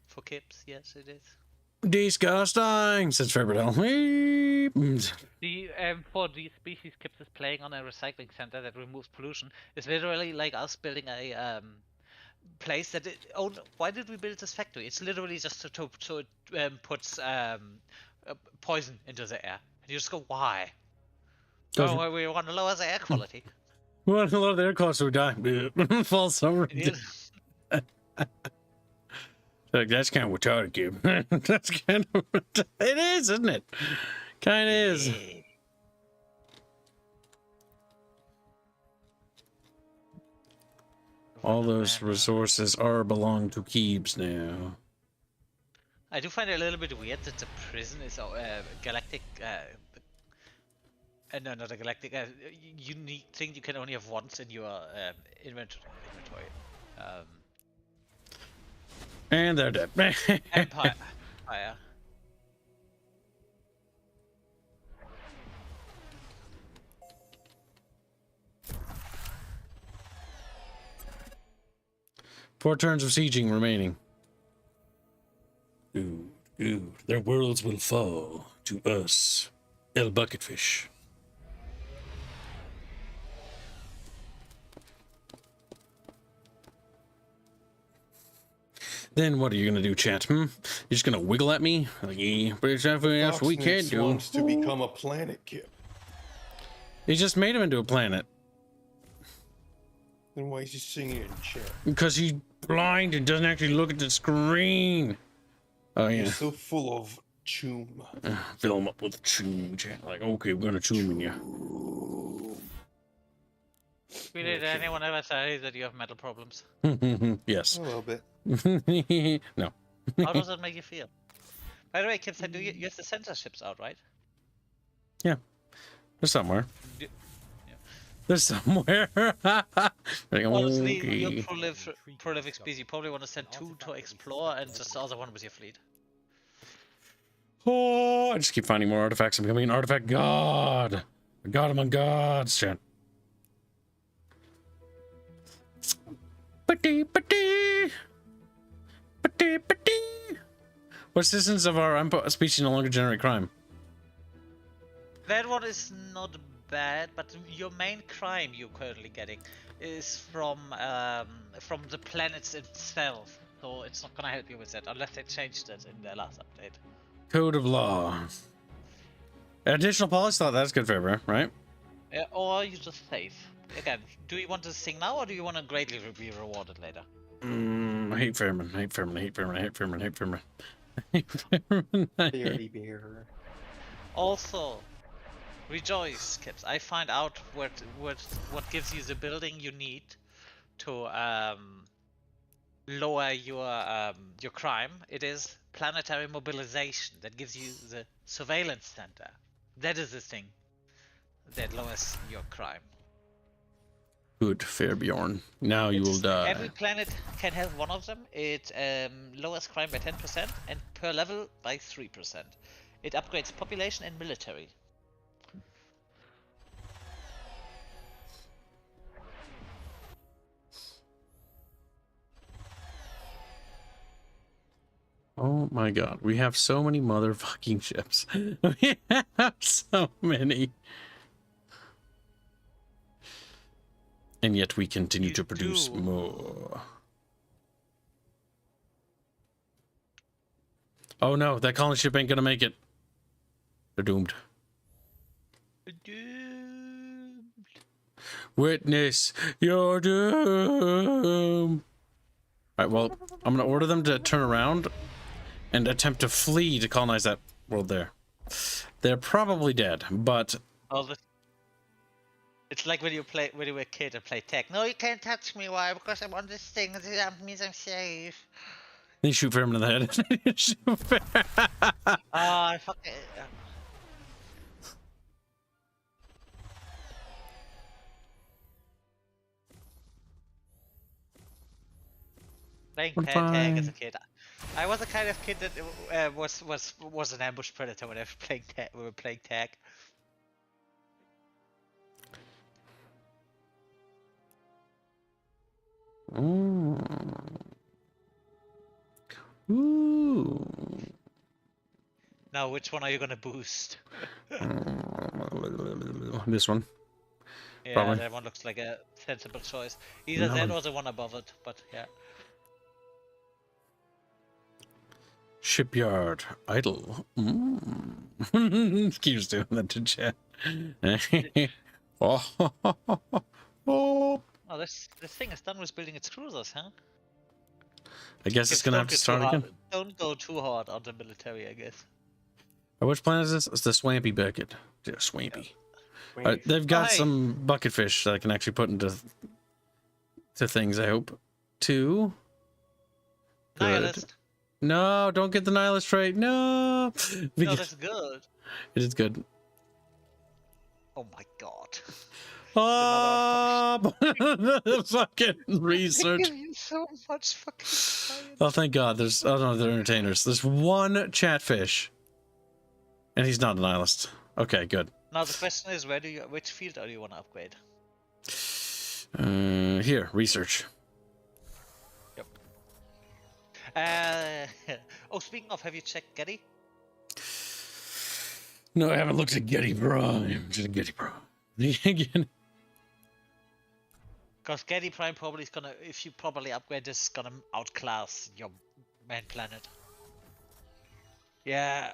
For kips, yes, it is. Disgusting, says Fairbertell. The for the species Kips is playing on a recycling center that removes pollution is literally like us building a place that why did we build this factory? It's literally just so it puts poison into the air. And you just go, why? Oh, well, we want to lower the air quality. Well, a lot of their costs would die. Fall summer. Like, that's kind of retarded, kid. That's kind of it is, isn't it? Kind of is. All those resources belong to Keebs now. I do find it a little bit weird that the prison is galactic. No, not a galactic. Unique thing you can only have once in your inventory. And they're dead. Empire. Empire. Four turns of sieging remaining. Ooh, their worlds will fall to us, El Bucketfish. Then what are you gonna do, chat? You're just gonna wiggle at me? Like, yeah, but there's nothing else we can't do. Wants to become a planet kid. He just made him into a planet. Then why is he singing in chat? Because he's blind and doesn't actually look at the screen. Oh yeah. You're so full of choom. Fill him up with choom, chat. Like, okay, we're gonna choom in you. Really, did anyone ever say that you have mental problems? Yes. A little bit. No. How does that make you feel? By the way, Kim said, you have the censorships out, right? Yeah. There's somewhere. Yeah. There's somewhere. Like, Honestly, okay. you're prolific species. You probably want to send 2 to explore and just the other one with your fleet. Oh, I just keep finding more artifacts. I'm becoming an artifact god. A god among gods, chat. What citizens of our species no longer generate crime? That one is not bad, but your main crime you're currently getting is from the planets itself. So it's not gonna help you with that unless they changed it in their last update. Code of law. Additional policy slot, that's good for everyone, right? Or you just save. again, do you want to sing now, or do you want to greatly be rewarded later? I hate Fairman. I hate Fairman. I hate Fairman. I hate Fairman. I hate Fairman. I hate Fairman. Theory bearer. Also, rejoice, kids. I find out what gives you the building you need to lower your crime. It is planetary mobilization that gives you the surveillance center. That is the thing that lowers your crime. Good, Fairbjorn. Now you will die. Every planet can have one of them. It lowers crime by 10% and per level by 3%. It upgrades population and military. Oh my god, we have so many motherfucking ships. We have so many. And yet we continue to produce more. Oh no, that colony ship ain't gonna make it. They're doomed. Witness your doom. Alright, well, I'm gonna order them to turn around and attempt to flee to colonize that world there. They're probably dead, but... It's like when you were a kid and play tag. No, you can't touch me. Why? Because I'm on this thing. That means I'm safe. They shoot Fairman in the head. Shoot Fairman. I fucking... Playing tag as a kid. I was the kind of kid that was an ambush predator when I was playing tag. We were playing tag. Ooh. Now, which one are you gonna boost? This one. Yeah, Probably. that one looks like a sensible choice. Either that or the one above it, but yeah. Shipyard idle. Keeps doing that to chat. Oh. Oh, this thing is done with building its cruisers, huh? I guess it's gonna have to start again. Don't go too hard on the military, I guess. Which planet is this? It's the Swampy Bucket. Yeah, Swampy. They've got some bucket fish that I can actually put into things, I hope. Two. Good. Nihilist. No, don't get the nihilist trait. No. No, that's good. It is good. Oh my god. Oh, fucking research. Give you so much fucking science. Oh, thank God. There's, oh no, they're entertainers. There's one chatfish. And he's not a nihilist. Okay, good. Now the question is, which field do you want to upgrade? Here, research. Yep. Oh, speaking of, have you checked Getty? No, I haven't looked at Getty Prime. Just Getty Prime. Again. Because Getty Prime probably is gonna, if you properly upgrade this, is gonna outclass your main planet. Yeah.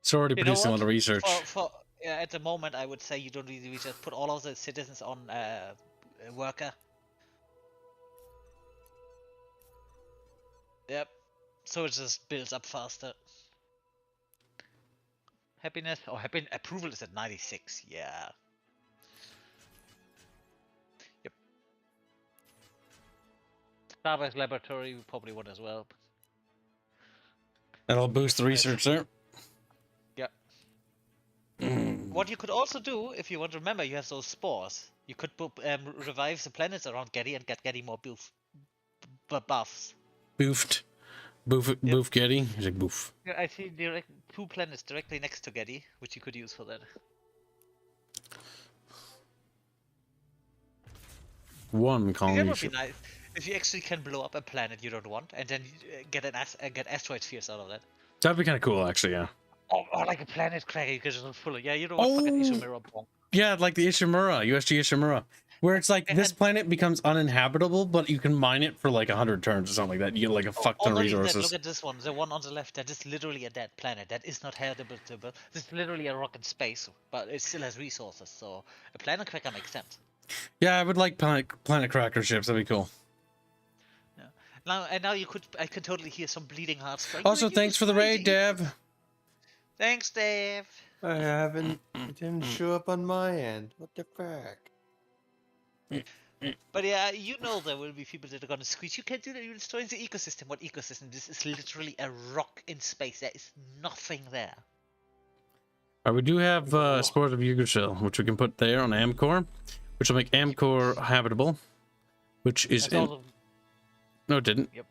It's already producing a lot of research. At the moment, I would say you don't really research. Put all of the citizens on worker. Yep. So it just builds up faster. Happiness or approval is at 96. Yeah. Yep. Starbucks Laboratory we probably want as well. That'll boost the research there. Yep. What you could also do, if you want to remember, you have those spores. You could revive the planets around Getty and get Getty more buffs. Boofed. Boof Getty. He's like boof. Yeah, I see two planets directly next to Getty, which you could use for that. One colony. That would be nice if you actually can blow up a planet you don't want, and then get asteroid spheres out of that. That'd be kind of cool, actually. Yeah. Or like a planet cracker, you could just full of you don't want fucking Ishimura bomb. Yeah, like the Ishimura, USG Ishimura. Where it's like this And planet becomes uninhabitable, but you can mine it for like 100 turns or something like that. You get like a fuck ton of not even that, resources. look at this one, the one on the left. That is literally a dead planet. That is not habitable. This is literally a rock in space, but it still has resources. So a planet cracker makes sense. Yeah, I would like planet cracker ships. That'd be cool. Yeah. Now I could totally hear some bleeding hearts. Going, Also, "You thanks for the destroyed raid, the eco-" Dev. Thanks, Dave. I haven't. It didn't show up on my end. What the fuck? But yeah, you know there will be people that are gonna squeeze. You can't do that. You're destroying the ecosystem. What ecosystem? This is literally a rock in space. There is nothing there. We do have Spores of Yggdrasil, which we can put there on Amcor, which will make Amcor habitable, which is That's in... all of- No, it didn't. Yep.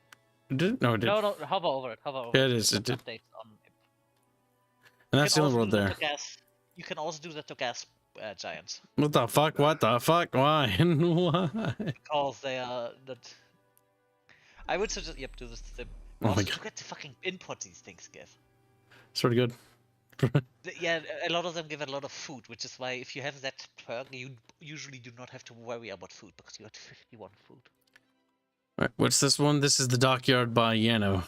It didn't? No, it didn't. No, hover over it. Hover over Yeah, it. it is. It did. Updates on it. And You that's can the only also world do that there. to gas- You can also do that to gas giants What the fuck? What the fuck? Why? Why? because they are not. I would suggest do this. Oh my Also, God. to get the fucking input these things give. It's pretty good. Yeah, a lot of them give a lot of food, which is why if you have that perk, you usually do not have to worry about food because you got 51 food. Right, what's this one? This is the dockyard by Yano.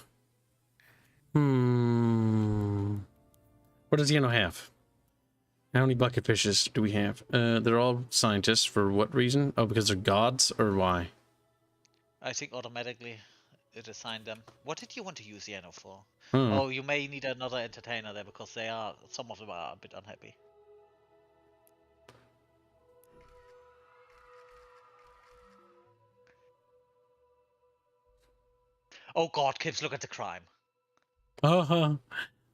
What does Yano have? How many bucket fishes do we have? They're all scientists. For what reason? Oh, because they're gods, or why? I think automatically it assigned them. What did you want to use Yano for? Hmm. Oh, you may need another entertainer there because some of them are a bit unhappy. Oh God, kids, look at the crime. Oh,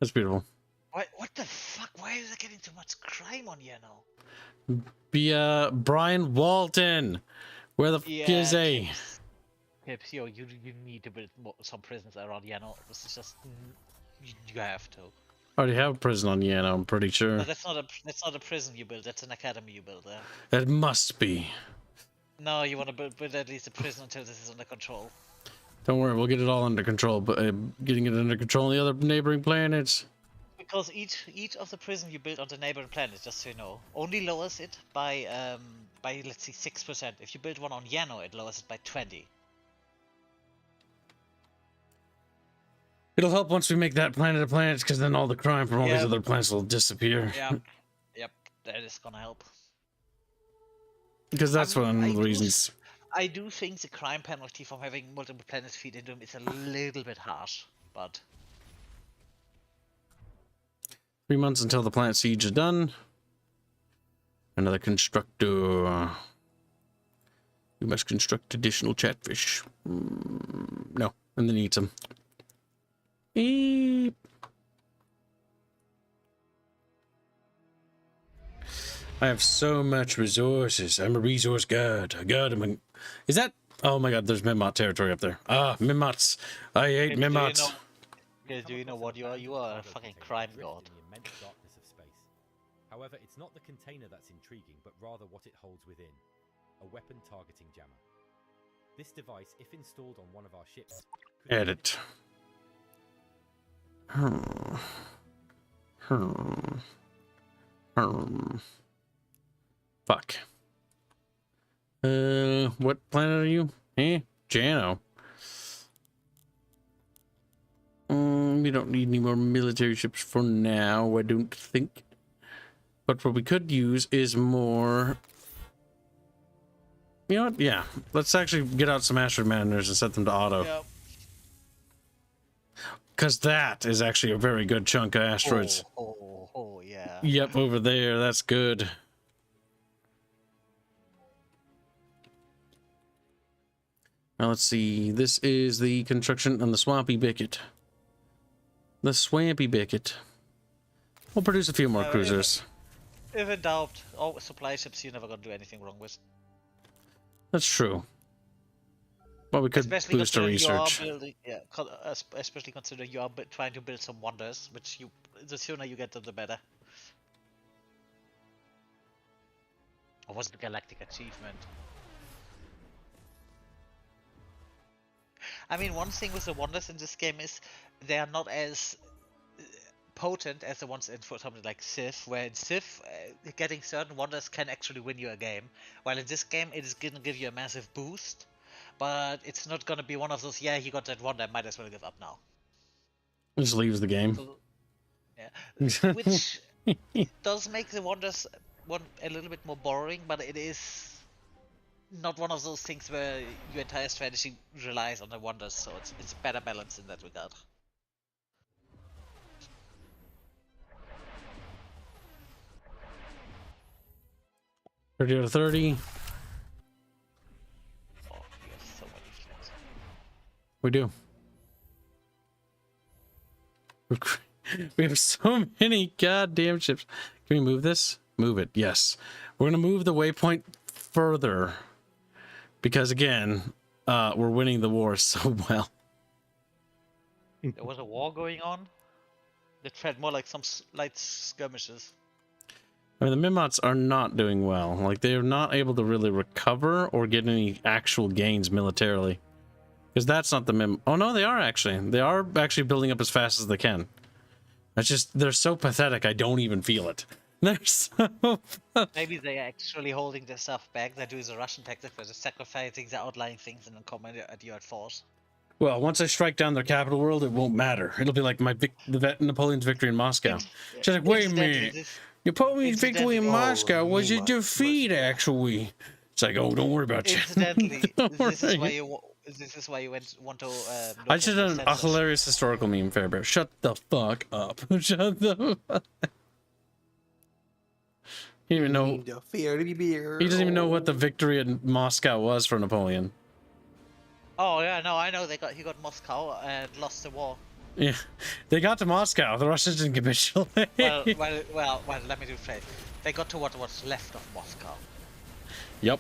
that's beautiful. What the fuck? Why is there getting so much crime on Yano? Be Brian Walton. Where the fuck is he? Kips, you need to build some prisons around Yano. This is just you have to. I already have a prison on Yano, I'm pretty sure. No, that's not a prison you build. That's an academy you build there. It must be. No, you want to build at least a prison until this is under control. Don't worry, we'll get it all under control. But getting it under control on the other neighboring planets. Because each of the prison you build on the neighboring planet, just so you know, only lowers it by let's see 6%. If you build one on Yano, it lowers it by 20. It'll help once we make that planet a planet, because then all the crime from all these Yep. other planets will disappear. Yep, that is gonna help. Because that's one of the I reasons. I do think the crime penalty from having multiple planets feed into them is a little bit harsh, but 3 months until the planet siege is done. Another constructor. We must construct additional chatfish. No, and then eat some. Eep. I have so much resources. I'm a resource god. A god. Is that? Oh my god, there's Mimot territory up there. Ah, Mimots. I hate Mimots. do you know what you are? You are a fucking crime god. In the immense darkness of space. However, it's not the container that's intriguing, but rather what it holds within. A weapon targeting jammer. This device, if installed on one of our ships, could Edit. Fuck. What planet are you? Jano. We don't need any more military ships for now, I don't think. But what we could use is more... You know what? Yeah. Let's actually get out some asteroid miners and set them to auto. Yep. Because that is actually a very good chunk of asteroids. Oh, yeah. Yep, over there. That's good. Now let's see. This is the construction on the Swampy Bicket. The Swampy Bicket. We'll produce a few more cruisers. If in doubt, supply ships you're never gonna do anything wrong with. That's true. Well, we could boost our considering you are research. building, especially considering you are trying to build some wonders, which the sooner you get them, the better. Or was it Galactic Achievement? I mean, one thing with the wonders in this game is they are not as potent as the ones in, for something like Civ, where in Civ, getting certain wonders can actually win you a game, while in this game it is going to give you a massive boost, but it's not going to be one of those, yeah, he got that wonder, might as well give up now. Just leaves the game. So, yeah. Which does make the wonders one a little bit more boring, but it is not one of those things where your entire strategy relies on the wonders, so it's better balanced in that regard. $30 out of 30. Oh, you have so many flags. We do. We have so many goddamn ships. Can we move this? Move it. Yes. We're going to move the waypoint further. Because again, we're winning the war so well. There was a war going on. That felt more like some light skirmishes. I mean, the Mimots are not doing well. Like, they're not able to really recover or get any actual gains militarily. Because that's not the Mim... Oh, no, they are actually. They are actually building up as fast as they can. It's just, they're so pathetic, I don't even feel it. They're so... Maybe they are actually holding their stuff back. They're doing the Russian tactic where they're sacrificing the outlying things and then coming at you at force. Well, once I strike down their capital world, it won't matter. It'll be like Napoleon's victory in Moscow. Just like, wait a minute. Napoleon's victory in Moscow was a defeat, actually. It's like, oh, don't worry about it. Incidentally, this is why Worry. you want to. I should have done a hilarious historical meme, Fairbear. Shut the fuck up. Shut the fuck. He didn't even know. He doesn't even know what the victory in Moscow was for Napoleon. Oh yeah, no, I know he got Moscow and lost the war. Yeah, they got to Moscow. The Russians didn't capitulate. well, let me rephrase. They got to what was left of Moscow. Yep.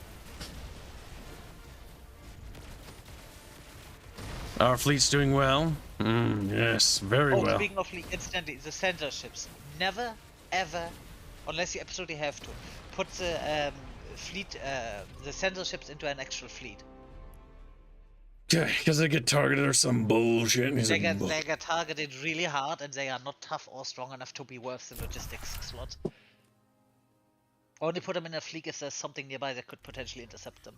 Our fleet's doing well. Yes, very well. Speaking of fleet, incidentally, the sensor ships. Never, ever, unless you absolutely have to, put the fleet, the sensor ships into an actual fleet. Because they get targeted or some bullshit. They get targeted really hard, and they are not tough or strong enough to be worth the logistics slot. Only put them in a fleet if there's something nearby that could potentially intercept them.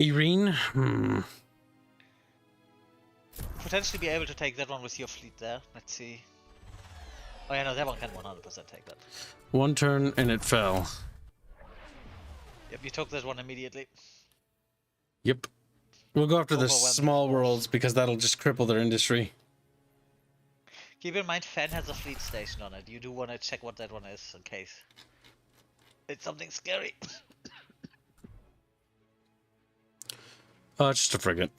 Irene? Potentially be able to take that one with your fleet there. Let's see. Oh yeah, no, that one can 100% take that. One turn and it fell. Yep, you took that one immediately. Yep. We'll go after the Overwhelming small force. worlds because that'll just cripple their industry. Keep in mind, Fan has a fleet station on it. You do want to check what that one is in case it's something scary. It's just a frigate.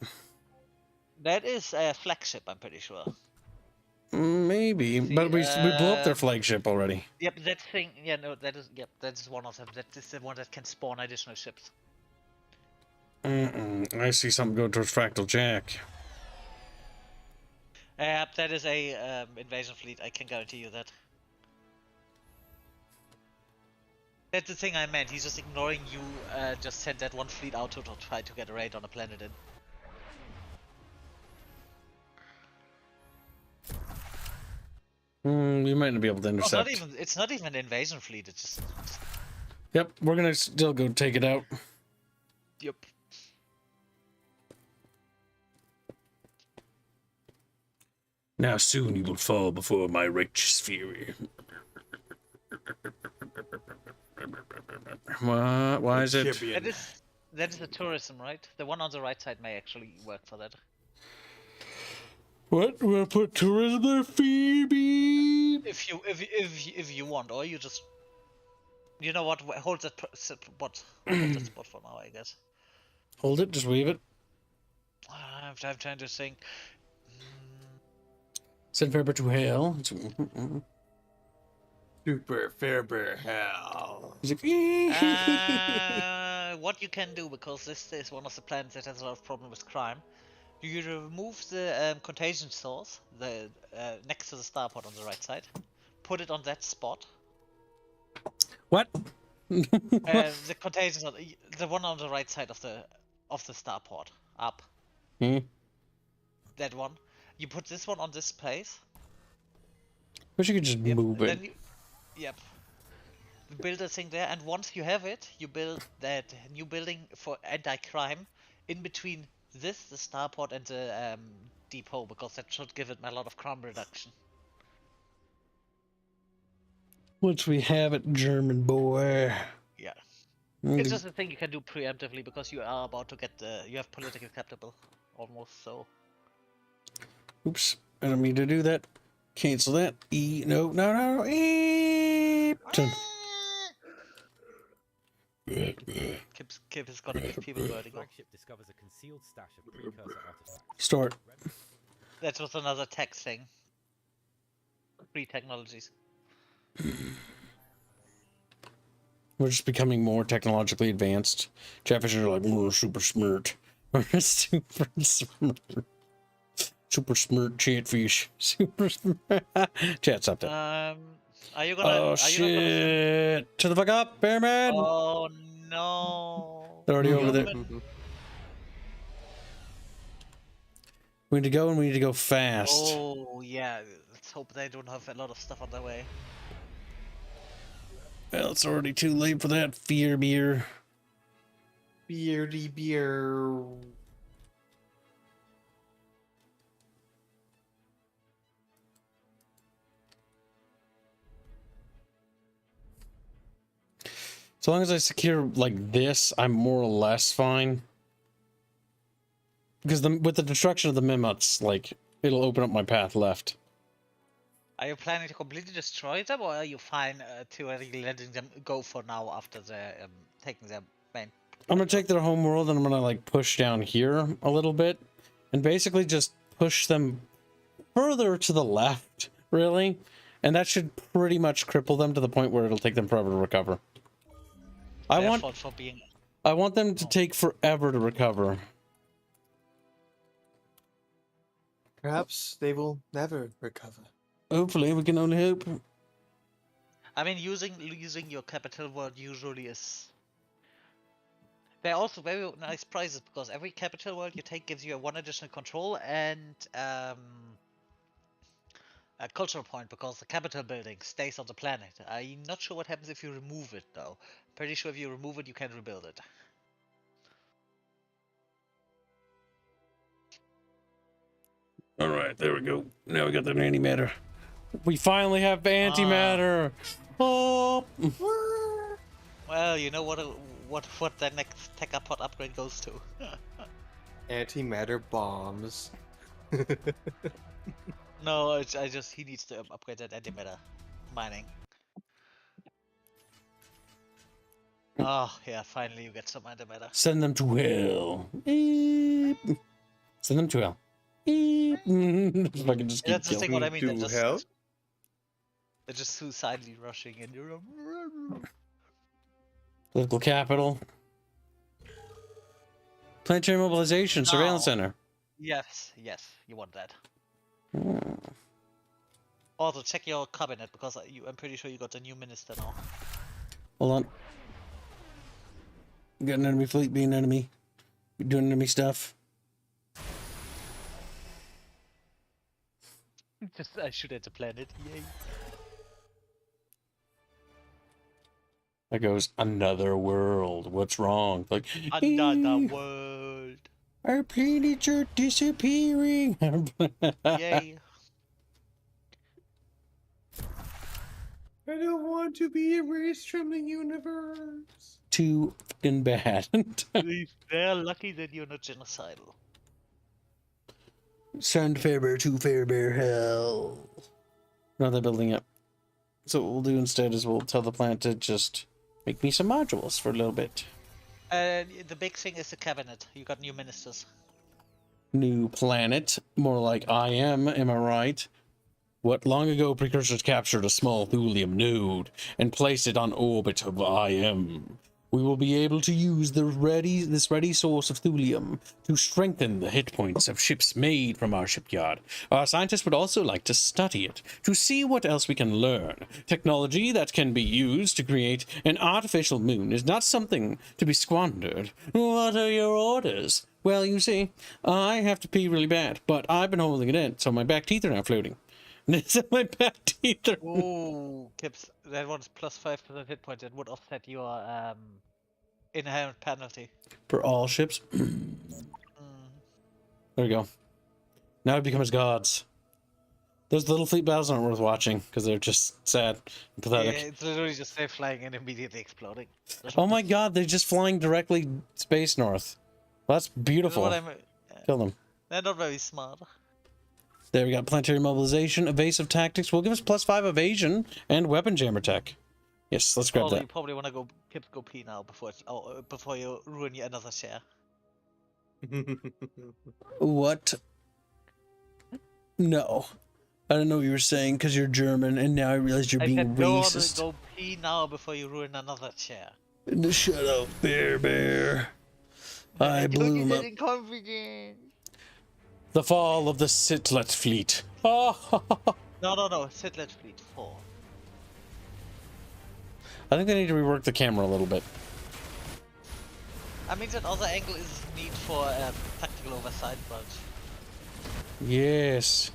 That is a flagship, I'm pretty sure. Maybe, but we blew up their flagship already. Yep, that thing. Yeah, no, that is. Yep, that's one of them. That is the one that can spawn additional ships. I see something go towards Fractal Jack. Yep, that is a invasion fleet. I can guarantee you that. That's the thing I meant. He's just ignoring you. Just sent that one fleet out to try to get a raid on a planet in. We might not be able to intercept. It's not even an invasion fleet. It's just. Yep, we're gonna still go take it out. Yep. Now soon you will fall before my righteous fury. What? Why is it? That is the tourism, right? The one on the right side may actually work for that. What? We'll put tourism there, Phoebe? If you want, or you just, you know what? Hold that spot. Hold that spot for now, I guess. Hold it. Just leave it. I'm trying to think. Send Fairbear to hell. Super Fairbear hell. He's like, What you can do, because this is one of the planets that has a lot of problem with crime, you remove the contagion source, the next to the starport on the right side, put it on that spot. what? The contagion source, the one on the right side of the starport, up. that one. You put this one on this place. Wish you could just move it. Then you, yep. Build a thing there, and once you have it, you build that new building for anti-crime in between the starport, and the depot, because that should give it a lot of crime reduction. Once we have it, German boy. Yeah. Mm. It's just a thing you can do preemptively, because you are about to get you have political capital, almost, so. Oops, I don't mean to do that. Cancel that. No. Kip is gonna give people vertigo. Flagship discovers a concealed stash of precursor artifacts. Start. That was another tech thing. Free technologies. We're just becoming more technologically advanced. Chatfish are like, we're super smart. We're super smart. Super smart chatfish. Super smart. Chat, stop that. Are you gonna? Oh, are shit. you not gonna... To the fuck up, Bearman. Oh no. They're already over there. Mm-hmm. We need to go, and we need to go fast. Oh yeah. Let's hope they don't have a lot of stuff on their way. Well, it's already too late for that fear beer. Beardy beer. As long as I secure like this, I'm more or less fine. Because with the destruction of the Mimots, like, it'll open up my path left. Are you planning to completely destroy them, or are you fine to letting them go for now after they're taking their main? I'm gonna take their home world, and I'm gonna like push down here a little bit, and basically just push them further to the left, really, and that should pretty much cripple them to the point where it'll take them forever to recover. I want them to take forever to recover. Perhaps they will never recover. Hopefully, we can only hope. I mean, using your capital world usually is. They're also very nice prizes, because every capital world you take gives you one additional control and a cultural point, because the capital building stays on the planet. I'm not sure what happens if you remove it, though. Pretty sure if you remove it, you can rebuild it. All right, there we go. Now we got the antimatter. We finally have antimatter. Oh. Well, you know what the next Techapod upgrade goes to. Antimatter bombs. No, he needs to upgrade that antimatter mining. Oh yeah, finally you get some antimatter. Send them to hell. Beep. Send them to hell. Beep. If I can just keep That's the thing. What I mean, to hell? They're just suicidally rushing in. Political capital. Planetary mobilization, surveillance center. Yes, you want that. Also, check your cabinet, because I'm pretty sure you got a new minister now. Hold on. Got an enemy fleet being enemy. Doing enemy stuff. Just shoot at the planet. Yay. There goes another world. What's wrong? Like Another world. Our planets are disappearing. Yay. I don't want to be erased from the universe. Too fucking bad. They're lucky that you're not genocidal. Send Fairbear to Fairbear hell. No, they're building it. So what we'll do instead is we'll tell the planet to just make me some modules for a little bit. The big thing is the cabinet. You got new ministers. New planet. More like I am I right? What long ago precursors captured a small thulium node and placed it on orbit of IM. We will be able to use this ready source of thulium to strengthen the hit points of ships made from our shipyard. Our scientists would also like to study it, to see what else we can learn. Technology that can be used to create an artificial moon is not something to be squandered. What are your orders? Well, you see, I have to pee really bad, but I've been holding it in, so my back teeth are now floating. My back teeth are... Ooh, Kips, that one's plus 5% hit points. It would offset your inherent penalty. For all ships. There we go. Now we become as gods. Those little fleet battles aren't worth watching because they're just sad and pathetic. Yeah, it's literally just they flying and immediately exploding. Oh my god, they're just flying directly space north. Well, that's beautiful. You know what Kill them. They're not very smart. There we got planetary mobilization, evasive tactics will give us +5 evasion and weapon jammer tech. Yes, let's grab Although that. you probably want to go Kips go pee now before you ruin your another share. What? No. I don't know what you were saying because you're German, and now I realize you're being racist. Go pee now before you ruin another chair. Shut up, bear. I blew him up. Confident. The fall of the Sitlet fleet. Oh, No, Sitlet Fleet 4. I think they need to rework the camera a little bit. I mean, that other angle is neat for tactical oversight, but Yes.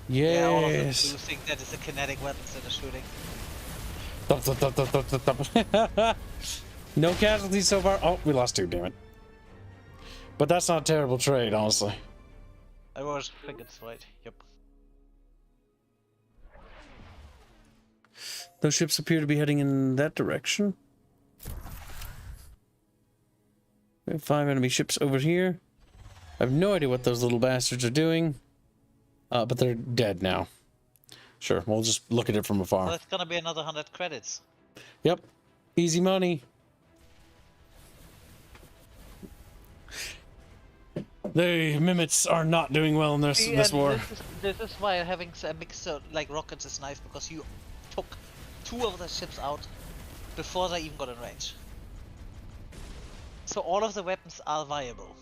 yeah, all of them do Yes. think that is a kinetic weapon instead of shooting. Thup, thup, thup, thup, thup, thup, thup. No casualties so far. Oh, we lost 2, damn it. But that's not a terrible trade, honestly. I was frigates, right? Yep. Those ships appear to be heading in that direction. We have 5 enemy ships over here. I have no idea what those little bastards are doing. But they're dead now. Sure, we'll just look at it from So afar. that's gonna be another 100 credits. Yep. Easy money. The Mimits are not doing well in this See, and war. This is why having a mixer like rockets is nice, because you took 2 of the ships out before they even got in range. So all of the weapons are viable.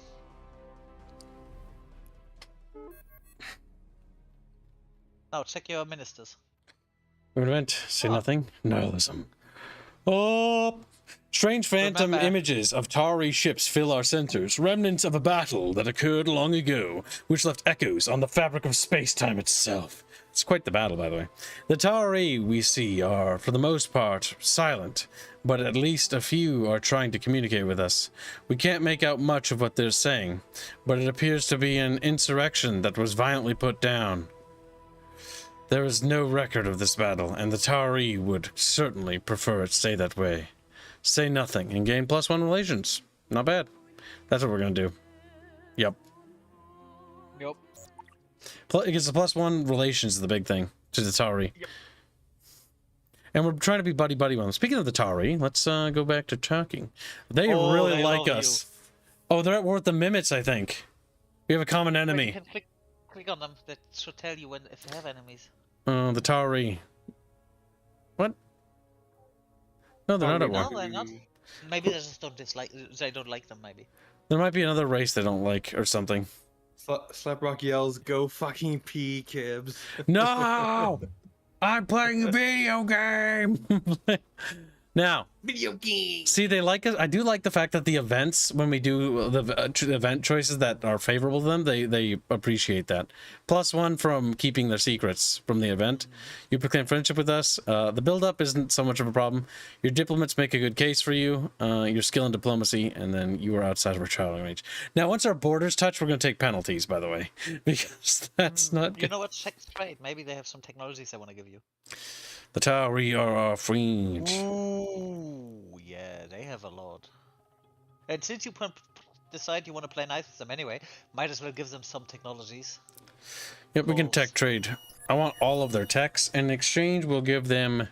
Now check your ministers. Event. Say nothing. Nihilism. Oh! Strange phantom Remember- images of tarry ships fill our centers, remnants of a battle that occurred long ago, which left echoes on the fabric of space-time itself. It's quite the battle, by the way. The Tari we see are, for the most part, silent, but at least a few are trying to communicate with us. We can't make out much of what they're saying, but it appears to be an insurrection that was violently put down. There is no record of this battle, and the Tari would certainly prefer it stay that way. Say nothing and gain +1 relations. Not bad. That's what we're gonna do. Yep. Yep. It gets a +1 relations is the big thing to the Tari. Yep. And we're trying to be buddy-buddy with them. Speaking of the Tari, let's go back to talking. They really they like love us. Oh, they're at war with the Mimits, I think. We have a common You enemy. can click on them. That should tell you when if they have enemies. The Tari. What? No, they're not at war. No, they're not. Maybe they just don't dislike. They don't like them. Maybe. There might be another race they don't like or something. Slaprock yells, "Go fucking pee, Kibs." No! I'm playing a video game! Now, Video game. see, they like us. I do like the fact that the events, when we do the event choices that are favorable to them, they appreciate that. +1 from keeping their secrets from the event. You proclaim friendship with us. The build-up isn't so much of a problem. Your diplomats make a good case for you. Your skill in diplomacy, and then you are outside of our traveling range. Now, once our borders touch, we're going to take penalties, by the way, because that's not You good. know what? Check trade. Maybe they have some technologies they want to give you. The Tauri are our friend. Ooh, yeah, they have a lot. And since you decide you want to play nice with them anyway, might as well give them some technologies. Yep, we can Goals. tech trade. I want all of their techs. In exchange, we'll give them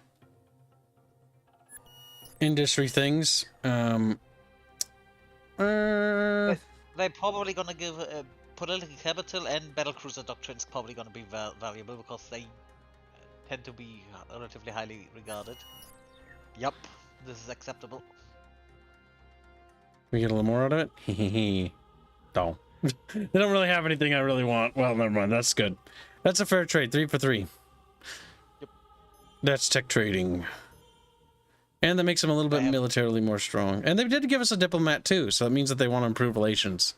industry things. They're probably gonna give political capital and battlecruiser doctrines probably gonna be valuable because they tend to be relatively highly regarded. Yup, this is acceptable. We get a little more out of it? Hehehe. No. They don't really have anything I really want. Well, never mind. That's good. That's a fair trade. 3 for 3. Yep. That's tech trading. And that makes them a little bit militarily more strong. And they did give us a diplomat too, so that means that they want to improve relations.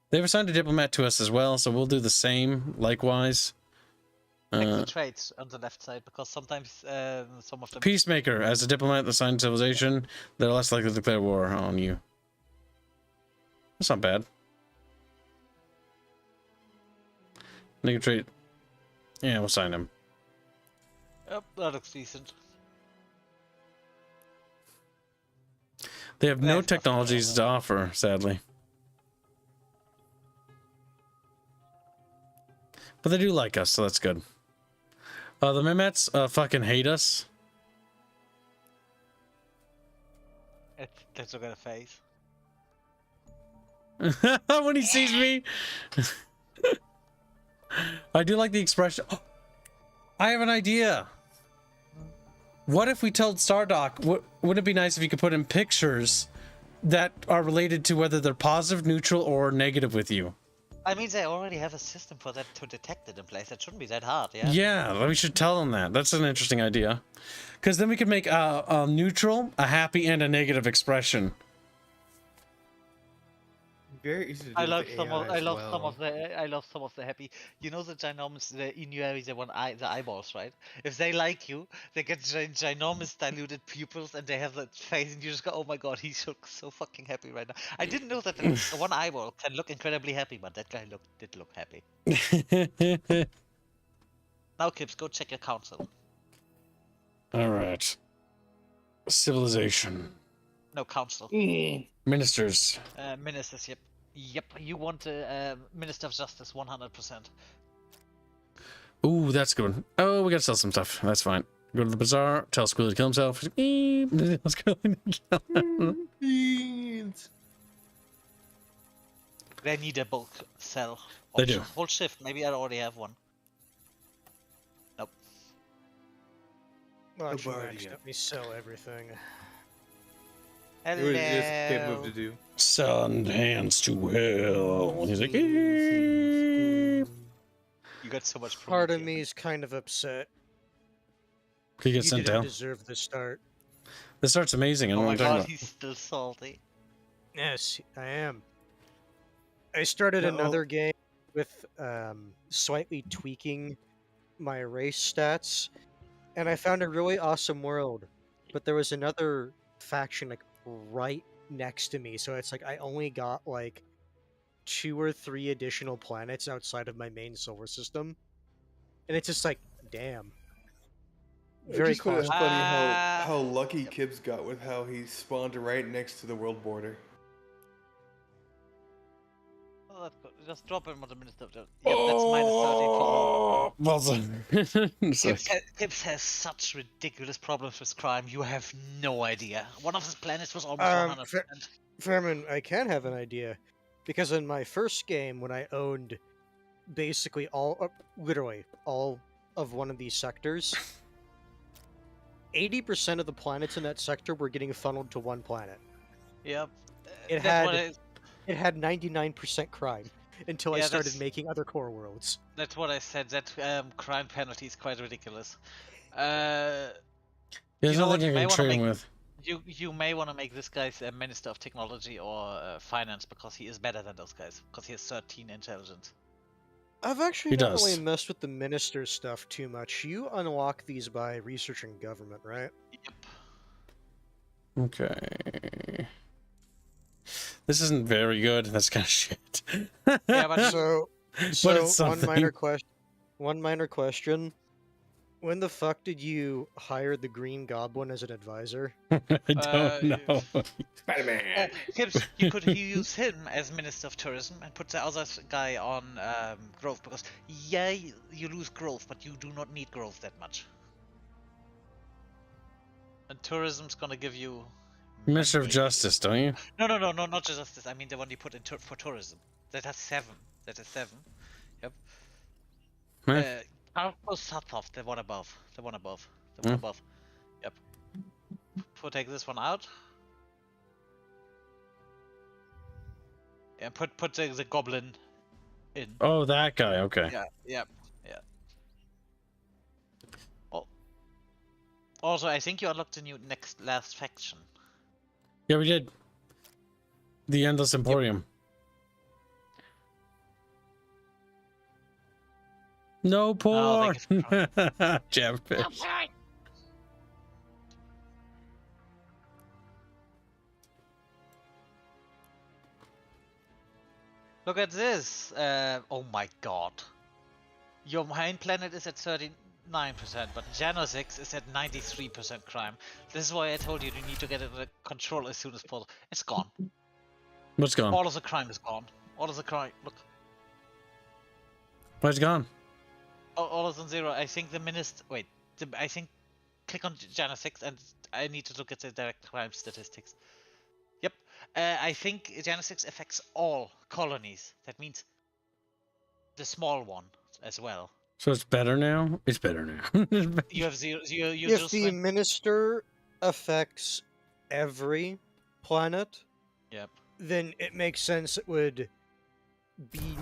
They've assigned a diplomat to us as well, so we'll do the same likewise. Check the traits on the left side because sometimes some of them. Peacemaker. As a diplomat assigned civilization, they're less likely to declare war on you. That's not bad. Negative trait. Yeah, we'll sign him. Yep, that looks decent. They have no Nice. technologies to offer, sadly. But they do like us, so that's good. The Mehmets fucking hate us. Let's look at a face. When he sees me. I do like the expression. Oh, I have an idea. What if we told Stardock, wouldn't it be nice if you could put in pictures that are related to whether they're positive, neutral, or negative with you? I mean, they already have a system for that to detect it in place. That shouldn't be that hard, yeah? Yeah, we should tell them that. That's an interesting idea. Because then we could make a neutral, a happy, and a negative expression. Very easy to do. I with love the some AI of I as love well. some of the happy. You know the ginormous the Inuari, the eyeballs, right? If they like you, they get ginormous diluted pupils and they have that face and you just go, oh my god, he looks so fucking happy right now. I didn't know that one eyeball can look incredibly happy, but that guy did look happy. Now Kips, go check your council. Alright. Civilization. No, council. Ministers. Ministers, yep. Yep, you want Minister of Justice 100%. Ooh, that's good. Oh, we gotta sell some stuff. That's fine. Go to the bazaar, tell Squealy to kill himself. Let's go. Beans. They need a bulk sell. They do. Hold shift, maybe I already have one. Nope. Watch Nobody next, yet. let me sell everything. It was just a good move to do. Send hands to hell. He's like, You got so much Part of promotion. me is kind of upset. could you get You sent didn't down? deserve the start. This start's amazing. I Oh don't know my what I'm talking god, about. he's still salty. Yes, I am. I started No. another game with slightly tweaking my race stats, and I found a really awesome world. But there was another faction like right next to me, so it's like I only got like 2 or 3 additional planets outside of my main solar system, and it's just like, damn. I Very just find it classic. funny Ah. how lucky Kibbs got with how he spawned right next to the world border. Oh, that's good. Just drop him on the Minister of Justice. Yep, that's minus 30 for all. Well done. It's like- Kips has such ridiculous problems with crime, you have no idea. One of his planets was almost Um, 100%. Fairman, I can have an idea, because in my first game, when I owned basically literally all of one of these sectors, 80% of the planets in that sector were getting funneled to one planet. Yep. It That's what had- It had 99% crime until I Yeah, started that's- making other core worlds. That's what I said. That crime penalty is quite ridiculous. There's You know what, nothing you I may can wanna trade him make- with. You may want to make this guy a Minister of Technology or Finance because he is better than those guys. Because he has 13 intelligence. I've actually He not does. really messed with the minister stuff too much. You unlock these by researching government, right? Yep. Okay. This isn't very good. That's kind of shit. Yeah, but So, it's one something. minor question. One minor question. When the fuck did you hire the Green Goblin as an advisor? I don't know. Spider-Man. Gibbs, you could use him as Minister of Tourism and put the other guy on growth because yeah, you lose growth, but you do not need growth that much. And tourism's gonna give you. Minister of money. Justice, don't you? No, not justice. I mean the one you put in for tourism. That has 7. That is 7. Yep. Huh? Outpost South, the one above. The one above. The one above. Yep. Take this one out. Yeah, put the goblin in. Oh, that guy. Okay. Yeah. Oh. Also, I think you unlocked the new last faction. Yeah, we did. The Endless Emporium. No Oh, porn. thank you for Chatfish. Look at this. Oh my god. Your main planet is at 39%, but Janosix is at 93% crime. This is why I told you need to get it under control as soon as possible. It's gone. What's gone? All of the crime is gone. All of the crime. Look. Where's it gone? All is on zero. I think the minister. Wait. I think. Click on Janosix and I need to look at the direct crime statistics. Yep. I think Janosix affects all colonies. That means the small one as well. So it's better now? It's better now. You have zero. You If just the went. minister affects every planet, Yep. then it makes sense it would be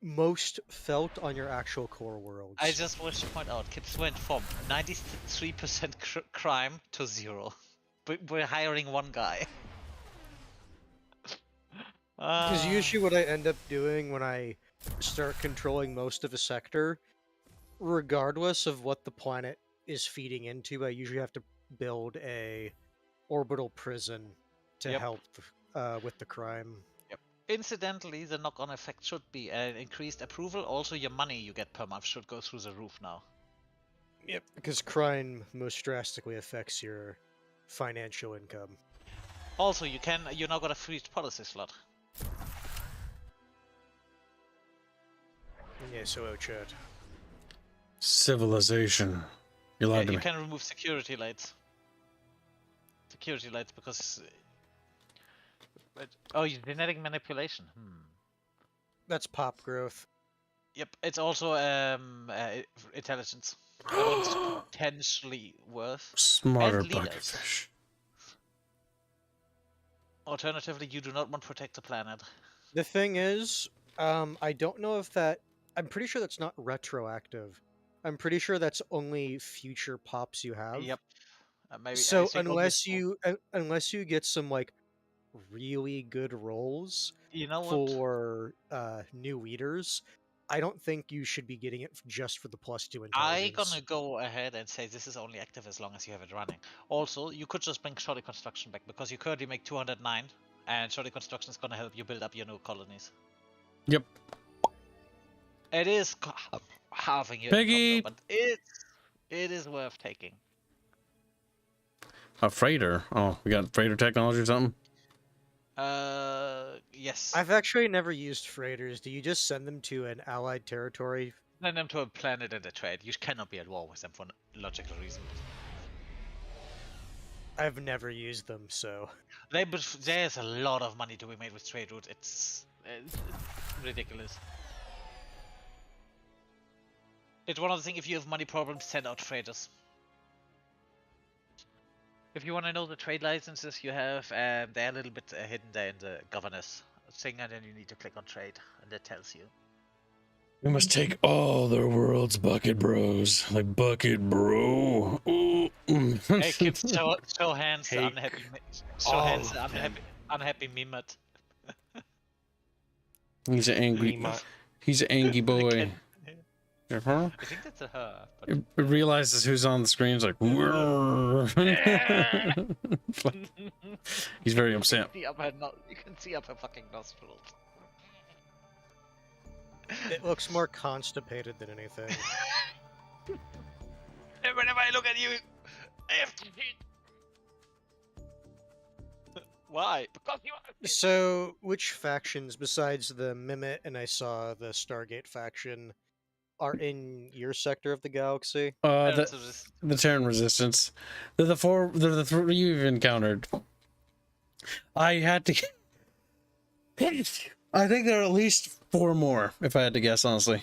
most felt on your actual core worlds. I just wish to point out, Kips went from 93% crime to 0. We're hiring one guy. Because usually what I end up doing when I start controlling most of a sector, regardless of what the planet is feeding into, I usually have to build a orbital prison to Yep. help with the crime. Incidentally, the knock-on effect should be an increased approval. Also, your money you get per month should go through the roof now. Yep, because crime most drastically affects your financial income. Also, you now got a free policy slot. Yeah, so chat. Civilization. You're Yeah, lying to you me. can remove security lights. Security lights because. Oh, genetic manipulation. That's pop growth. Yep, it's also intelligence. That one's potentially worth. Smarter and leaders. bucketfish. Alternatively, you do not want to protect the planet. The thing is, I don't know if that. I'm pretty sure that's not retroactive. I'm pretty sure that's only future pops you have. Yep. Maybe. I So think unless you get some like really good rolls you know what? for new eaters, I don't think you should be getting it just for the +2 I'm intelligence. gonna go ahead and say this is only active as long as you have it running. Also, you could just bring Shoddy Construction back because you currently make 209, and Shoddy Construction is gonna help you build up your new colonies. Yep. It is halving your Piggy! income, though, but it is worth taking. A freighter. Oh, we got freighter technology or something? Yes. I've actually never used freighters. Do you just send them to an allied territory? Send them to a planet and a trade. You cannot be at war with them for logical reasons. I've never used them, so There's a lot of money to be made with trade routes. It's ridiculous. It's one of the things, if you have money problems, send out traders. If you want to know the trade licenses you have, they're a little bit hidden there in the governors thing, and then you need to click on trade, and that tells you. We must take all their world's bucket bros. Like bucket bro. Ooh. Hey kids, show hands, the Take unhappy, show all hands, of the them. unhappy Mimet. He's an angry. He's an angry boy. Uh-huh. I think that's a her. But... It realizes who's on the screen. It's like, he's very upset. You can see up her fucking nostrils. it looks more constipated than anything. And whenever I look at you, I have to Why? Because you are. So, which factions besides the Mimit and I saw the Stargate faction are in your sector of the galaxy? The Terran Resistance. They're the three you've encountered. I had to. I think there are at least 4 more, if I had to guess, honestly.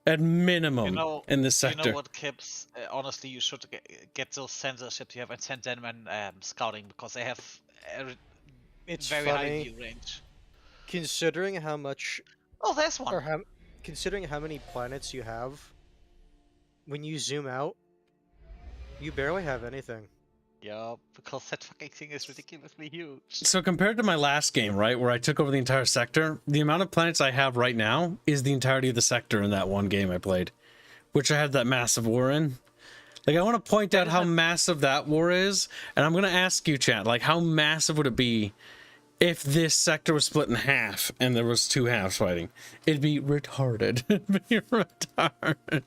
At minimum, in this sector. You know what, Kips? Honestly, you should get those censorships you have and send them in scouting because they have It's very funny, high view range. considering how much, Oh, there's one. or considering how many planets you have. When you zoom out, you barely have anything. Yeah, because that fucking thing is ridiculously huge. So compared to my last game, right, where I took over the entire sector, the amount of planets I have right now is the entirety of the sector in that one game I played, which I had that massive war in. Like, I want to point out how massive that war is, and I'm going to ask you, chat, like, how massive would it be if this sector was split in half and there was two halves fighting? It'd be retarded. It'd be retarded.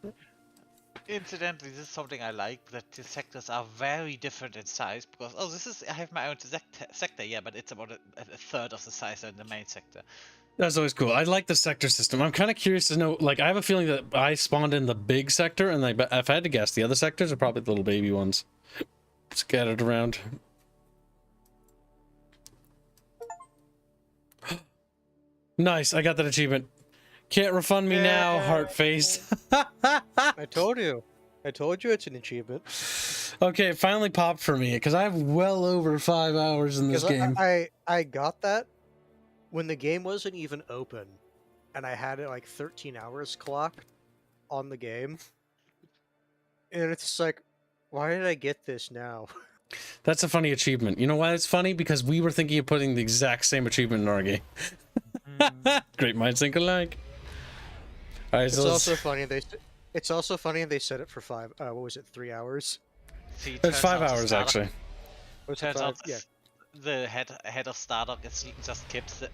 Incidentally, this is something I like, that the sectors are very different in size, because, oh, this is, I have my own sector, yeah, but it's about a third of the size of the main sector. That's always cool. I like the sector system. I'm kind of curious to know, like, I have a feeling that I spawned in the big sector, and like, if I had to guess, the other sectors are probably the little baby ones scattered around. Nice, I got that achievement. Can't refund me now, heart face. I told you. I told you it's an achievement. Okay, it finally popped for me, because I have well over 5 hours in this 'Cause game. I got that when the game wasn't even open, and I had it like 13 hours clocked on the game. And it's like, why did I get this now? That's a funny achievement. You know why it's funny? Because we were thinking of putting the exact same achievement in our game. Great minds think alike. All right, It's so also funny they said it for 3 hours? See, it's 5 hours actually. Was it Turns out 5? Yeah. the head of Stardock is just kids, the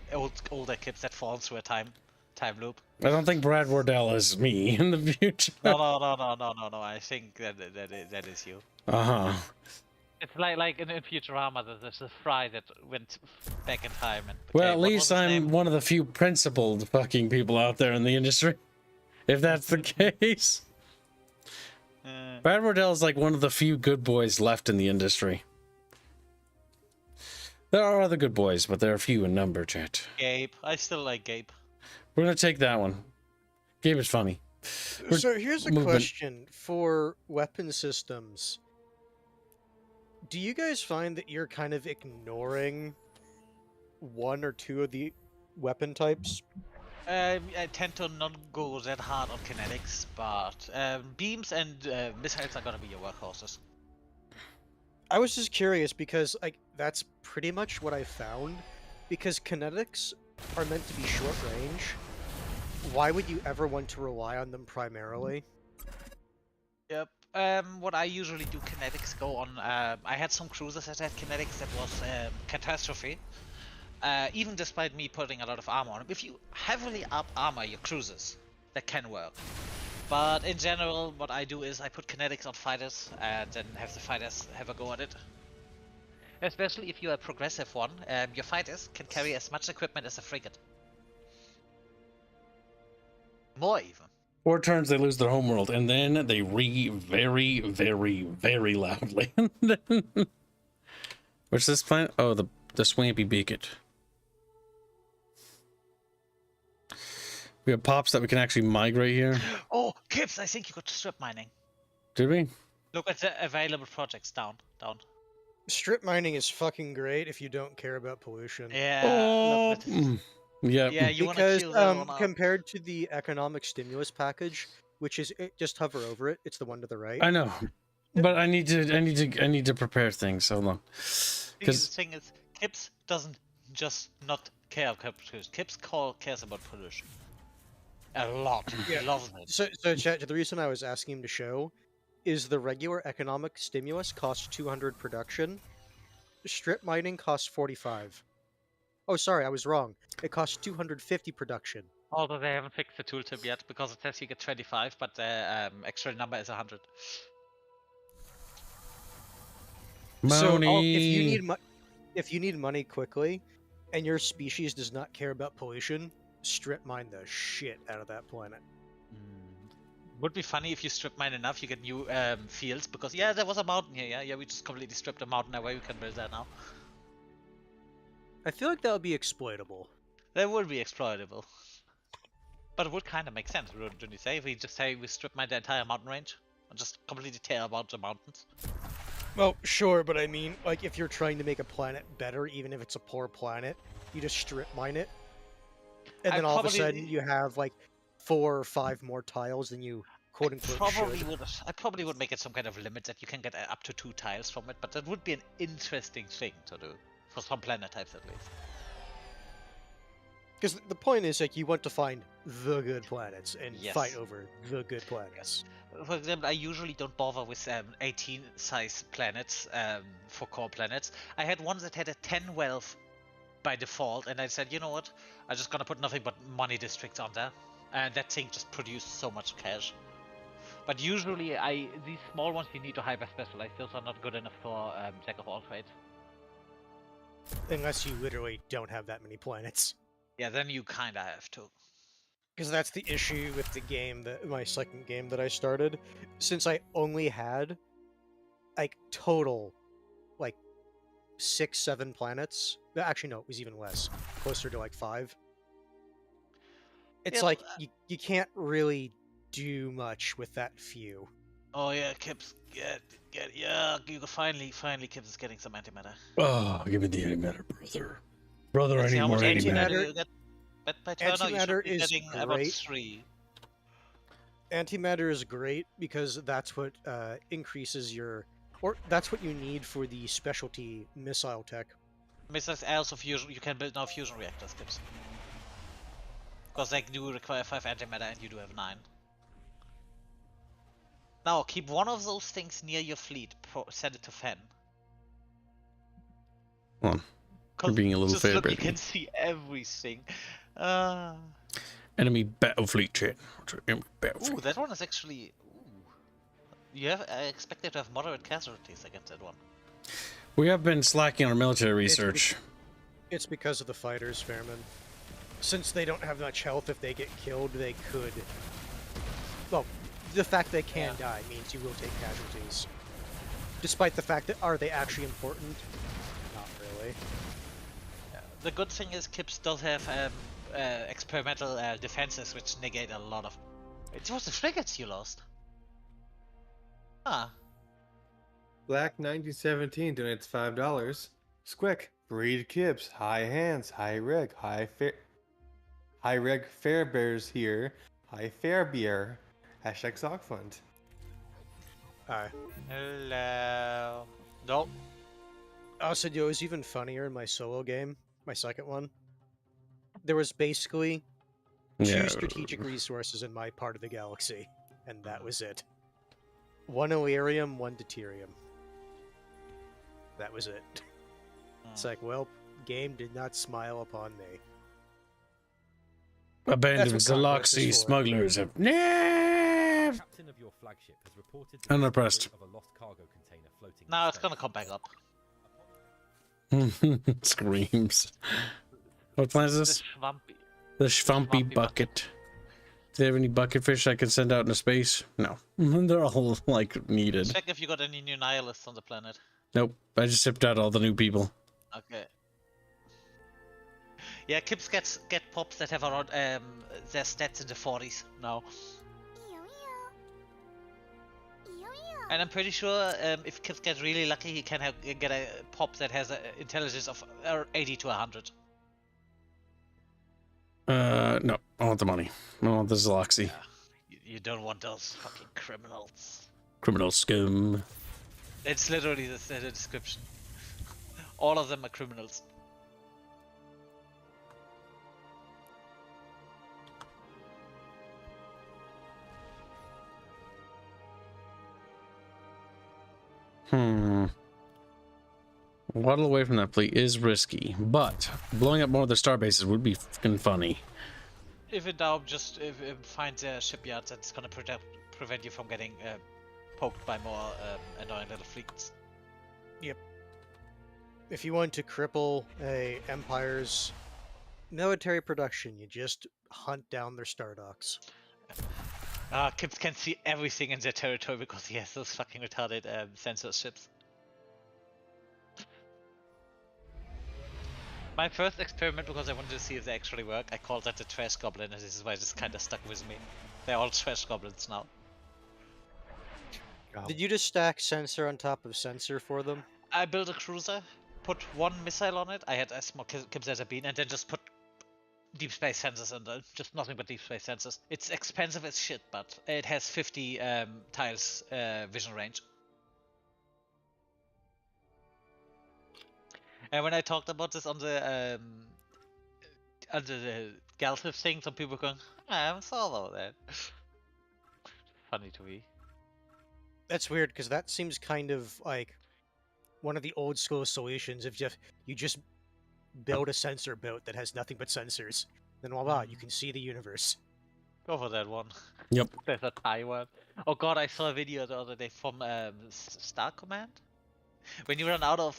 older kids that fall through a time loop. I don't think Brad Wardell is me in the future. No. I think that is you. Uh-huh. It's like in Futurama, there's a fry that went back in time. And Well, at what was least his I'm name? one of the few principled fucking people out there in the industry. If that's the case. Brad Wardell is like one of the few good boys left in the industry. There are other good boys, but they're few in number, chat. Gabe. I still like Gabe. We're gonna take that one. Gabe is funny. So here's a movement. question for weapon systems. Do you guys find that you're kind of ignoring one or two of the weapon types? I tend to not go that hard on kinetics, but beams and missiles are gonna be your workhorses. I was just curious because like that's pretty much what I found. Because kinetics are meant to be short range. Why would you ever want to rely on them primarily? Yep. What I usually do, kinetics go on. I had some cruisers that had kinetics that was catastrophe. Even despite me putting a lot of armor on them, if you heavily up armor your cruisers, that can work. But in general, what I do is I put kinetics on fighters and then have the fighters have a go at it. Especially if you're a progressive one, your fighters can carry as much equipment as a frigate. More even. 4 turns, they lose their homeworld, and then they very, very, very loudly. What's this planet? Oh, the Swampy Beacon. We have pops that we can actually migrate here. Oh, Kips, I think you got strip mining. Did we? Look at the available projects down. Strip mining is fucking great if you don't care about pollution. Yeah. Oh, Look at this. yeah. Yeah, you want to Because kill that one out. compared to the economic stimulus package, which is just hover over it, it's the one to the right. I know, but I need to prepare things. Hold on, The because thing is, Kips doesn't just not care about pollution. Kips cares about pollution. A lot. Yeah. He loves it. So chat, the reason I was asking him to show is the regular economic stimulus costs 200 production. Strip mining costs 45. Oh, sorry, I was wrong. It costs 250 production. Although they haven't fixed the tooltip yet, because it says you get 25, but the actual number is 100. So Moni. if you need money quickly, and your species does not care about pollution, strip mine the shit out of that planet. Would be funny if you strip mine enough, you get new fields, because yeah, there was a mountain here, yeah, we just completely stripped a mountain away, we can build that now. I feel like that would be exploitable. That would be exploitable. But it would kind of make sense, don't you say? If we just say we strip mine the entire mountain range, and just completely tear about the mountains. Well, sure, but I mean, like, if you're trying to make a planet better, even if it's a poor planet, you just strip mine it. And then all of a sudden you have, like, 4 or 5 more tiles than you quote unquote Probably should. would. I probably would make it some kind of limit that you can get up to 2 tiles from it, but that would be an interesting thing to do for some planet types at least. Because the point is, like, you want to find the good planets and Yes. fight over the good planets. For example, I usually don't bother with 18 size planets for core planets. I had one that had a 10 wealth by default, and I said, you know what? I'm just gonna put nothing but money districts on there, and that thing just produced so much cash. But usually, these small ones you need to hyper specialize. Those are not good enough for jack of all trades. Unless you literally don't have that many planets. Yeah, then you kinda have to. Because that's the issue with the game, my second game that I started. Since I only had, like, total, like, 6, 7 planets. Actually, no, it was even less. Closer to, like, 5. It's Yeah, like, you can't really do much with that few. Oh yeah, Kip's yeah. You can finally Kip's is getting some antimatter. Oh, give me the antimatter, brother. Brother, I Let's see need how more much antimatter. antimatter- you get. But by turn out, you Antimatter should be is getting about great. 3. Antimatter is great because that's what increases your... Or that's what you need for the specialty missile tech. Missiles also fusion. You can build now fusion reactors, Kips. Because they do require 5 antimatter, and you do have 9. Now keep one of those things near your fleet. Send it to Fen. Hold on. You're being a little just fair, look, you Brittany. can see everything. Enemy battle fleet chat. Enemy battle Ooh, fleet. that one is actually. Ooh. You have. I expected to have moderate casualties against that one. We have been slacking on our military research. It's because of the fighters, Fairman. Since they don't have much health, if they get killed, they could... Well, the fact they can die means you will take casualties. Despite the fact that, are they actually important? Not really. The good thing is Kips does have experimental defenses which negate a lot of... It was the frigates you lost. Ah. Black 1917 donates $5. Squick, breed Kips, high hands, high reg, high reg fair bears here, high fair beer. Hashtag sock fund. Alright. Hello. Nope. Also, it was even funnier in my solo game, my second one. There was basically 2 strategic resources in my part of the galaxy, and that was it. 1 Illyrium, 1 Deuterium. That was it. It's like, well, game did not smile upon me. Abandoned That's what Conquest Zaloxi is for. smugglers have... Nah! Captain of your flagship has reported the Unimpressed. discovery of a lost cargo container floating in Now it's space. gonna come back up. Screams. What planet is this? Schwampy. The Schwampy Schwampy bucket. Do they have any bucket fish I can send out into space? No. They're all, like, needed. Check if you got any new nihilists on the planet. Nope. I just sipped out all the new people. Okay. Yeah, Kips get pops that have around their stats in the 40s now. And I'm pretty sure if Kips gets really lucky, he can get a pop that has an intelligence of 80 to 100. No. I want the money. I want the Zaloxi. You don't want those fucking criminals. Criminal scum. It's literally the description. All of them are criminals. Waddle away from that fleet is risky, but blowing up more of the star bases would be fucking funny. If in doubt, just find a shipyard that's gonna prevent you from getting poked by more annoying little fleets. Yep. If you want to cripple a empire's military production, you just hunt down their star docks. Kips can see everything in their territory because he has those fucking retarded sensor ships. My first experiment, because I wanted to see if they actually work, I called that the trash goblin, and this is why it just kind of stuck with me. They're all trash goblins now. Did you just stack sensor on top of sensor for them? I built a cruiser, put 1 missile on it, I had a small Kips as a bean, and then just put deep space sensors in there. Just nothing but deep space sensors. It's expensive as shit, but it has 50 tiles vision range. And when I talked about this on the Galactic thing, some people were going, "I haven't thought about that." Funny to me. That's weird because that seems kind of like one of the old school solutions. If you just build a sensor boat that has nothing but sensors, then voila, you can see the universe. Go for that one. Yep. There's a Taiwan. Oh god, I saw a video the other day from Star Command. When you run out of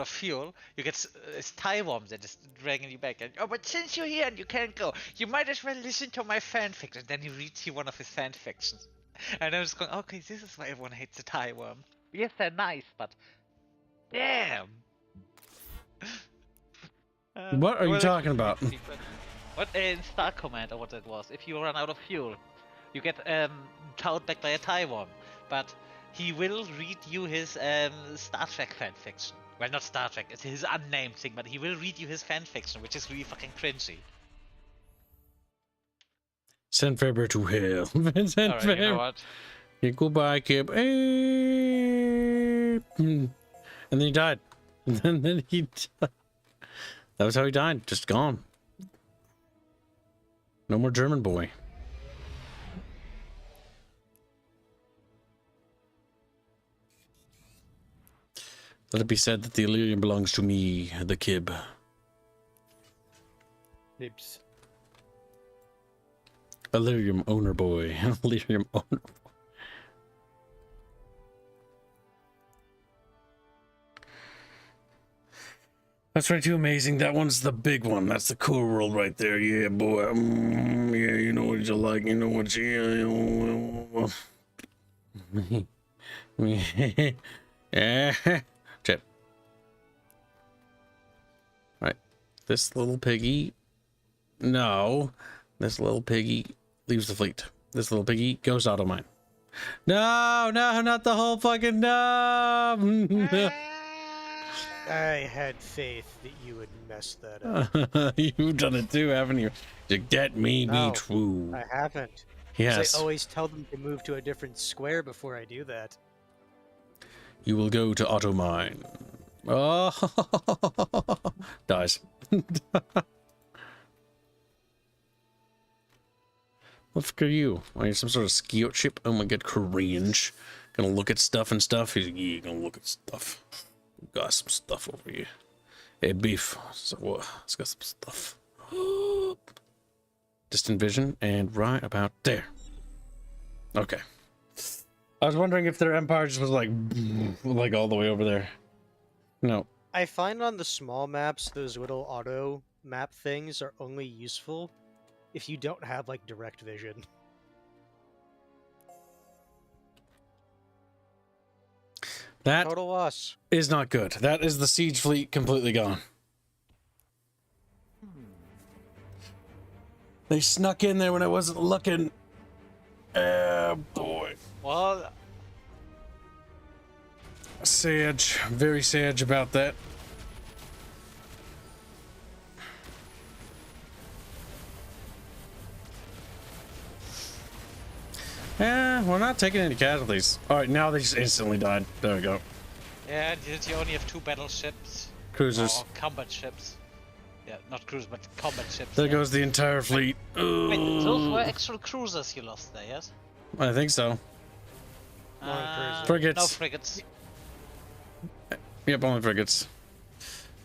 fuel, you get it's tie worms that is dragging you back. And, oh, but since you're here and you can't go, you might as well listen to my fanfiction. And then he reads you one of his fanfictions. And I was going, okay, this is why everyone hates the tie worm. Yes, they're nice, but damn. What are you well, talking about? What in Star Command or what that was? If you run out of fuel, you get towed back by a tie worm. But he will read you his Star Trek fanfiction. Well, not Star Trek, it's his unnamed thing, but he will read you his fanfiction, which is really fucking cringy. Send Faber to hell. Send Alright, you know what? Yeah, goodbye, Kib. And then he died. And then he died. That was how he died. Just gone. No more German boy. Let it be said that the Illyrium belongs to me, the Kib. Nibs. Illyrium owner boy. Illyrium owner boy. That's right, too amazing. That one's the big one. That's the cool world right there. Yeah, boy. Yeah, you know what you like. You know what you... Yeah. Chip. Right. This little piggy... No. This little piggy leaves the fleet. This little piggy goes auto mine. No, not the whole fucking... No. I had faith that you would mess that up. You've done it too, haven't you? To get me No, be true. I haven't. 'Cause Yes. I always tell them to move to a different square before I do that. You will go to auto mine. Oh, dies. What the fuck are you? Are you some sort of skiot ship? Oh my god, cringe. Gonna look at stuff and stuff? He's like, yeah, gonna look at stuff. Got some stuff over here. Hey, beef. So what? Let's got some stuff. Distant vision, and right about there. Okay. I was wondering if their empire just was like all the way over there. No. I find on the small maps, those little auto map things are only useful if you don't have like direct vision. That Total loss. is not good. That is the siege fleet completely gone. They snuck in there when I wasn't looking. Boy. Well, Sage. Very sage about that. We're not taking any casualties. Alright, now they just instantly died. There we go. yeah, you only have 2 battleships. Cruisers. Or combat ships. Yeah, not cruisers, but combat ships. There yeah. goes the entire fleet. Wait, those were Ugh. actual cruisers you lost there, yes? I think so. Frigates. No frigates. Yep, only frigates.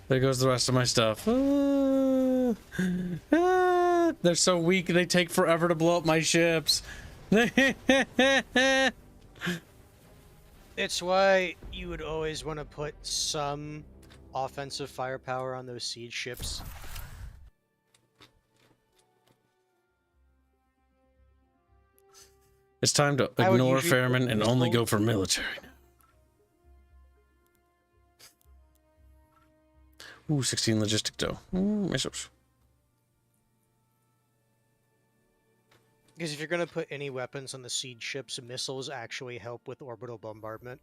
There goes the rest of my stuff. They're so weak, they take forever to blow up my ships. It's why you would always want to put some offensive firepower on those siege ships. It's time to I would ignore usually put Fairman and only missiles- go for military. Ooh, 16 logistic dough. Missiles. Because if you're going to put any weapons on the siege ships, missiles actually help with orbital bombardment.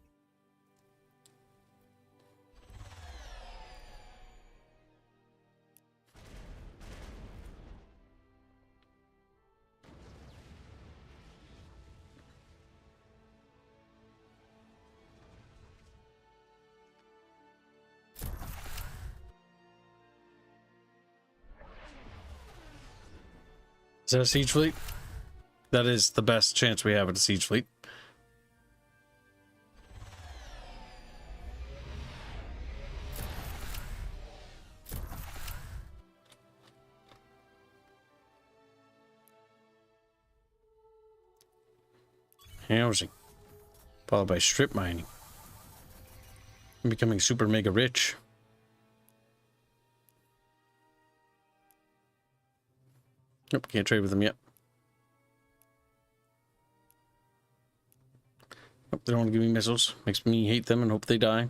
that a siege fleet? That is the best chance we have at a siege fleet. Housing. Followed by strip mining. I'm becoming super mega rich. Nope, can't trade with them yet. Nope, they don't want to give me missiles. Makes me hate them and hope they die.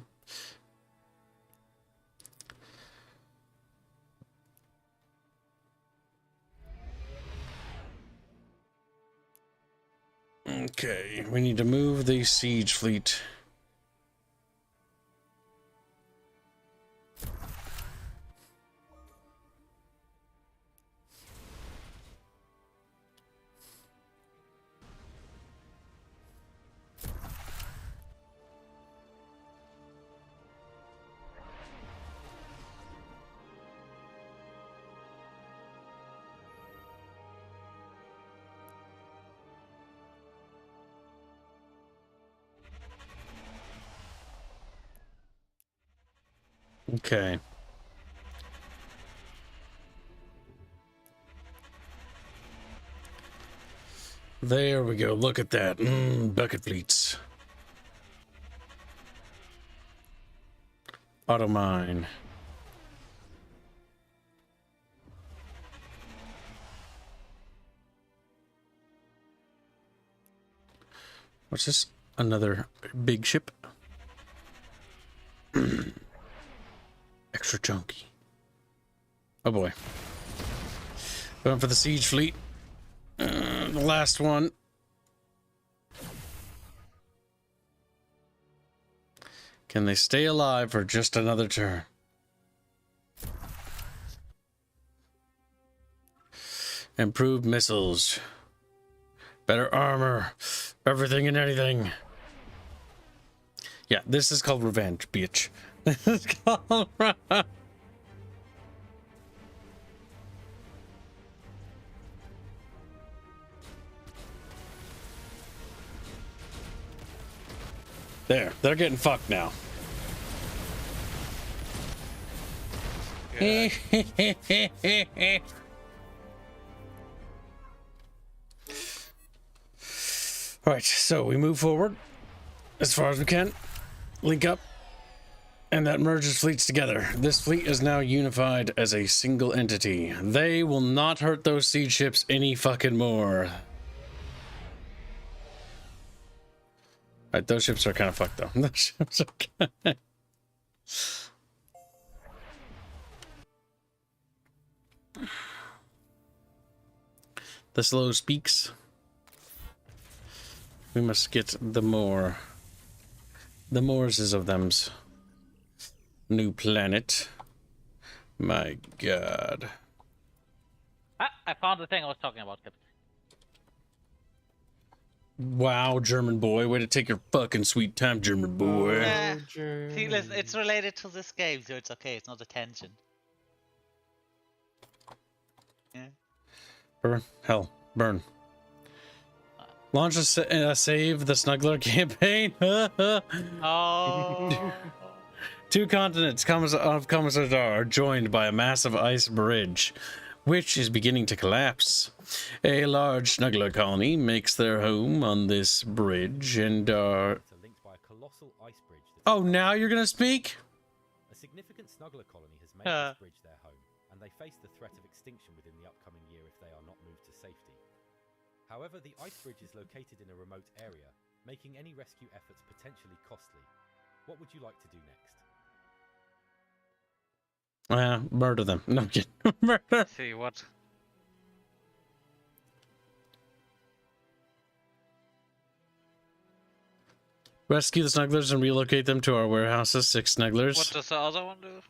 Okay, we need to move the siege fleet. Okay. There we go. Look at that. Bucket fleets. Auto mine. What's this? Another big ship. Extra chunky. Oh boy. Going for the siege fleet. The last one. Can they stay alive for just another turn? Improved missiles. Better armor. Everything and anything. Yeah, this is called revenge, bitch. This is called There, they're getting fucked now. Alright, so we move forward as far as we can. Link up. And that merges fleets together. This fleet is now unified as a single entity. They will not hurt those siege ships any fucking more. Alright, those ships are kind of fucked though. Those ships are kind The slow speaks. We must get the more. The Morses of them's. New planet. My god. Ah, I found the thing I was talking about. Wow, German boy. Way to take your fucking sweet time, German boy. Yeah. See, listen, it's related to this game, so it's okay. It's not a tangent. Yeah. Burn. Hell. Burn. Launch a save the snuggler campaign. Oh. Two continents of Commissar are joined by a massive ice bridge, which is beginning to collapse. A large snuggler colony makes their home on this bridge and are... linked by a colossal ice bridge that Oh, now you're gonna speak? a significant snuggler colony has made this bridge their home, and they face the threat of extinction within the upcoming year if they are not moved to safety. However, the ice bridge is located in a remote area, making any rescue efforts potentially costly. What would you like to do next? Murder them. No, I'm kidding. Murder. See what? Rescue the snugglers and relocate them to our warehouses. 6 snugglers. What does the other one do?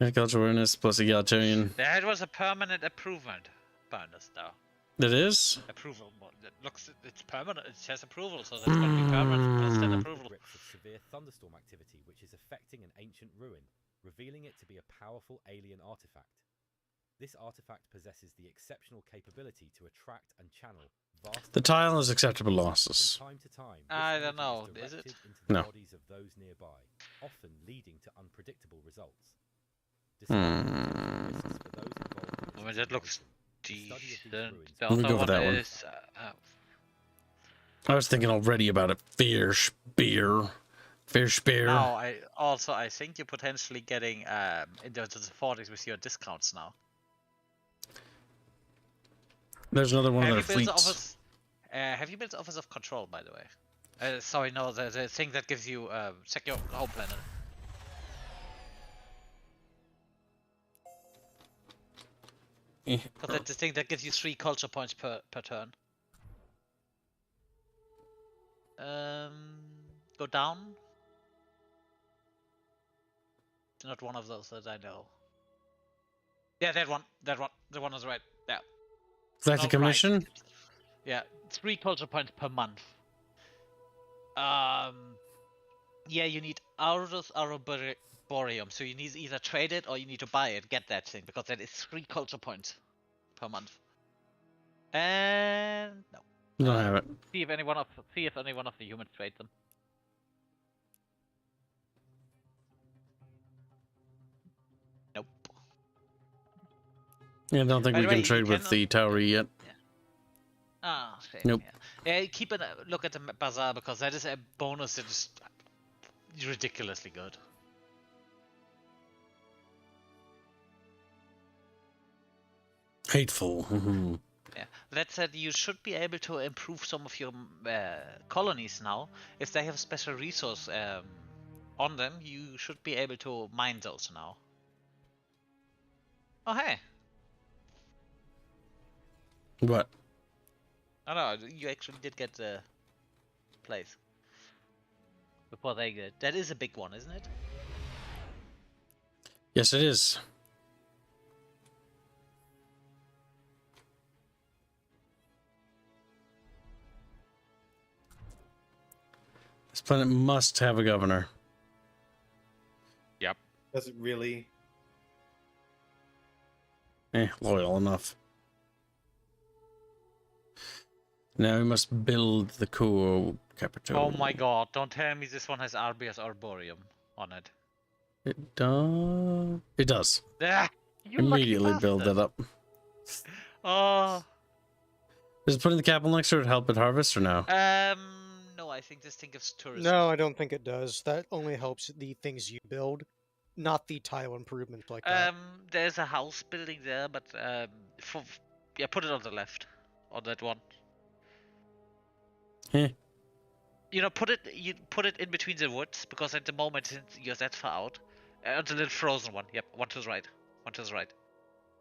Agricultural awareness plus egalitarian. That was a permanent improvement bonus, though. It is? Approval. It looks, it's permanent. It says approval, so that's going to be permanent. Constant approval. Grips of severe thunderstorm activity, which is affecting an ancient ruin, revealing it to be a powerful alien artifact. This artifact possesses the exceptional capability to attract and channel vast The tile amounts is of acceptable energy. losses. From time to time, I this don't know, energy is it? directed into the No. bodies of those nearby, often leading to unpredictable results. Despite the potential risks for those involved in I this mean, that looks situation, the study of these decent. ruins The Let me other go for that one. is I was thinking already about it. Fear spear. Fear spear. now I think you're potentially getting into the 40s with your discounts now. There's another one of their Have you built the fleets. office? Have you built the Office of Control, by the way? Sorry, no, the thing that gives you check your home planet. Eh. Because that's the thing that gives you 3 culture points per turn. Go down. It's not one of those that I know. Yeah, that one. The one on the right. Yeah. Galactic No, right. Commission? Yeah, 3 culture points per month. Yeah, you need Aurus Arboreum, so you need to either trade it or you need to buy it, get that thing, because that is 3 culture points per month. And no. You don't have it. See if any one of the humans trade them. Nope. Yeah, I don't think By we the way, can you trade with cannot- the Tower yet. Ah, shame. Nope. Yeah, keep a look at the bazaar because that is a bonus that is ridiculously good. Hateful. Mhm. Yeah. That said, you should be able to improve some of your colonies now. If they have a special resource on them, you should be able to mine those now. Oh hey! What? Oh no, you actually did get the place before they did. That is a big one, isn't it? Yes, it is. This planet must have a governor. Yep. Does it really? Loyal enough. Now we must build the core capital. Oh my god, don't tell me this one has Arbias Arboreum on it. It does. It does. Ah, you lucky Immediately build bastard. that up. Oh. Is putting the capital next to it help at harvest or no? No, I think this thing gives tourism. No, I don't think it does. That only helps the things you build, not the tile improvements like that. There's a house building there, but yeah, put it on the left, on that one. Eh. You know, put it in between the woods because at the moment since you're that far out, on the little frozen one. Yep, one to the right, one to the right,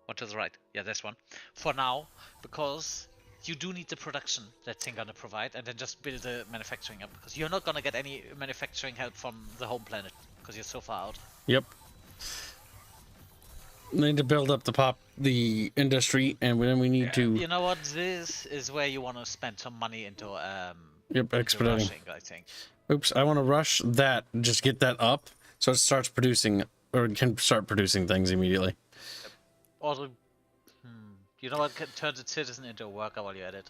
one to the right. Yeah, this one. For now, because you do need the production that thing gonna provide, and then just build the manufacturing up because you're not gonna get any manufacturing help from the home planet because you're so far out. Yep. Need to build up the industry, and then we need to. You know what? This is where you want to spend some money into Yep, into expediting. rushing, I think. Oops, I want to rush that. Just get that up so it starts producing, or can start producing things immediately. Also, you know what? Turn the citizen into a worker while you're at it.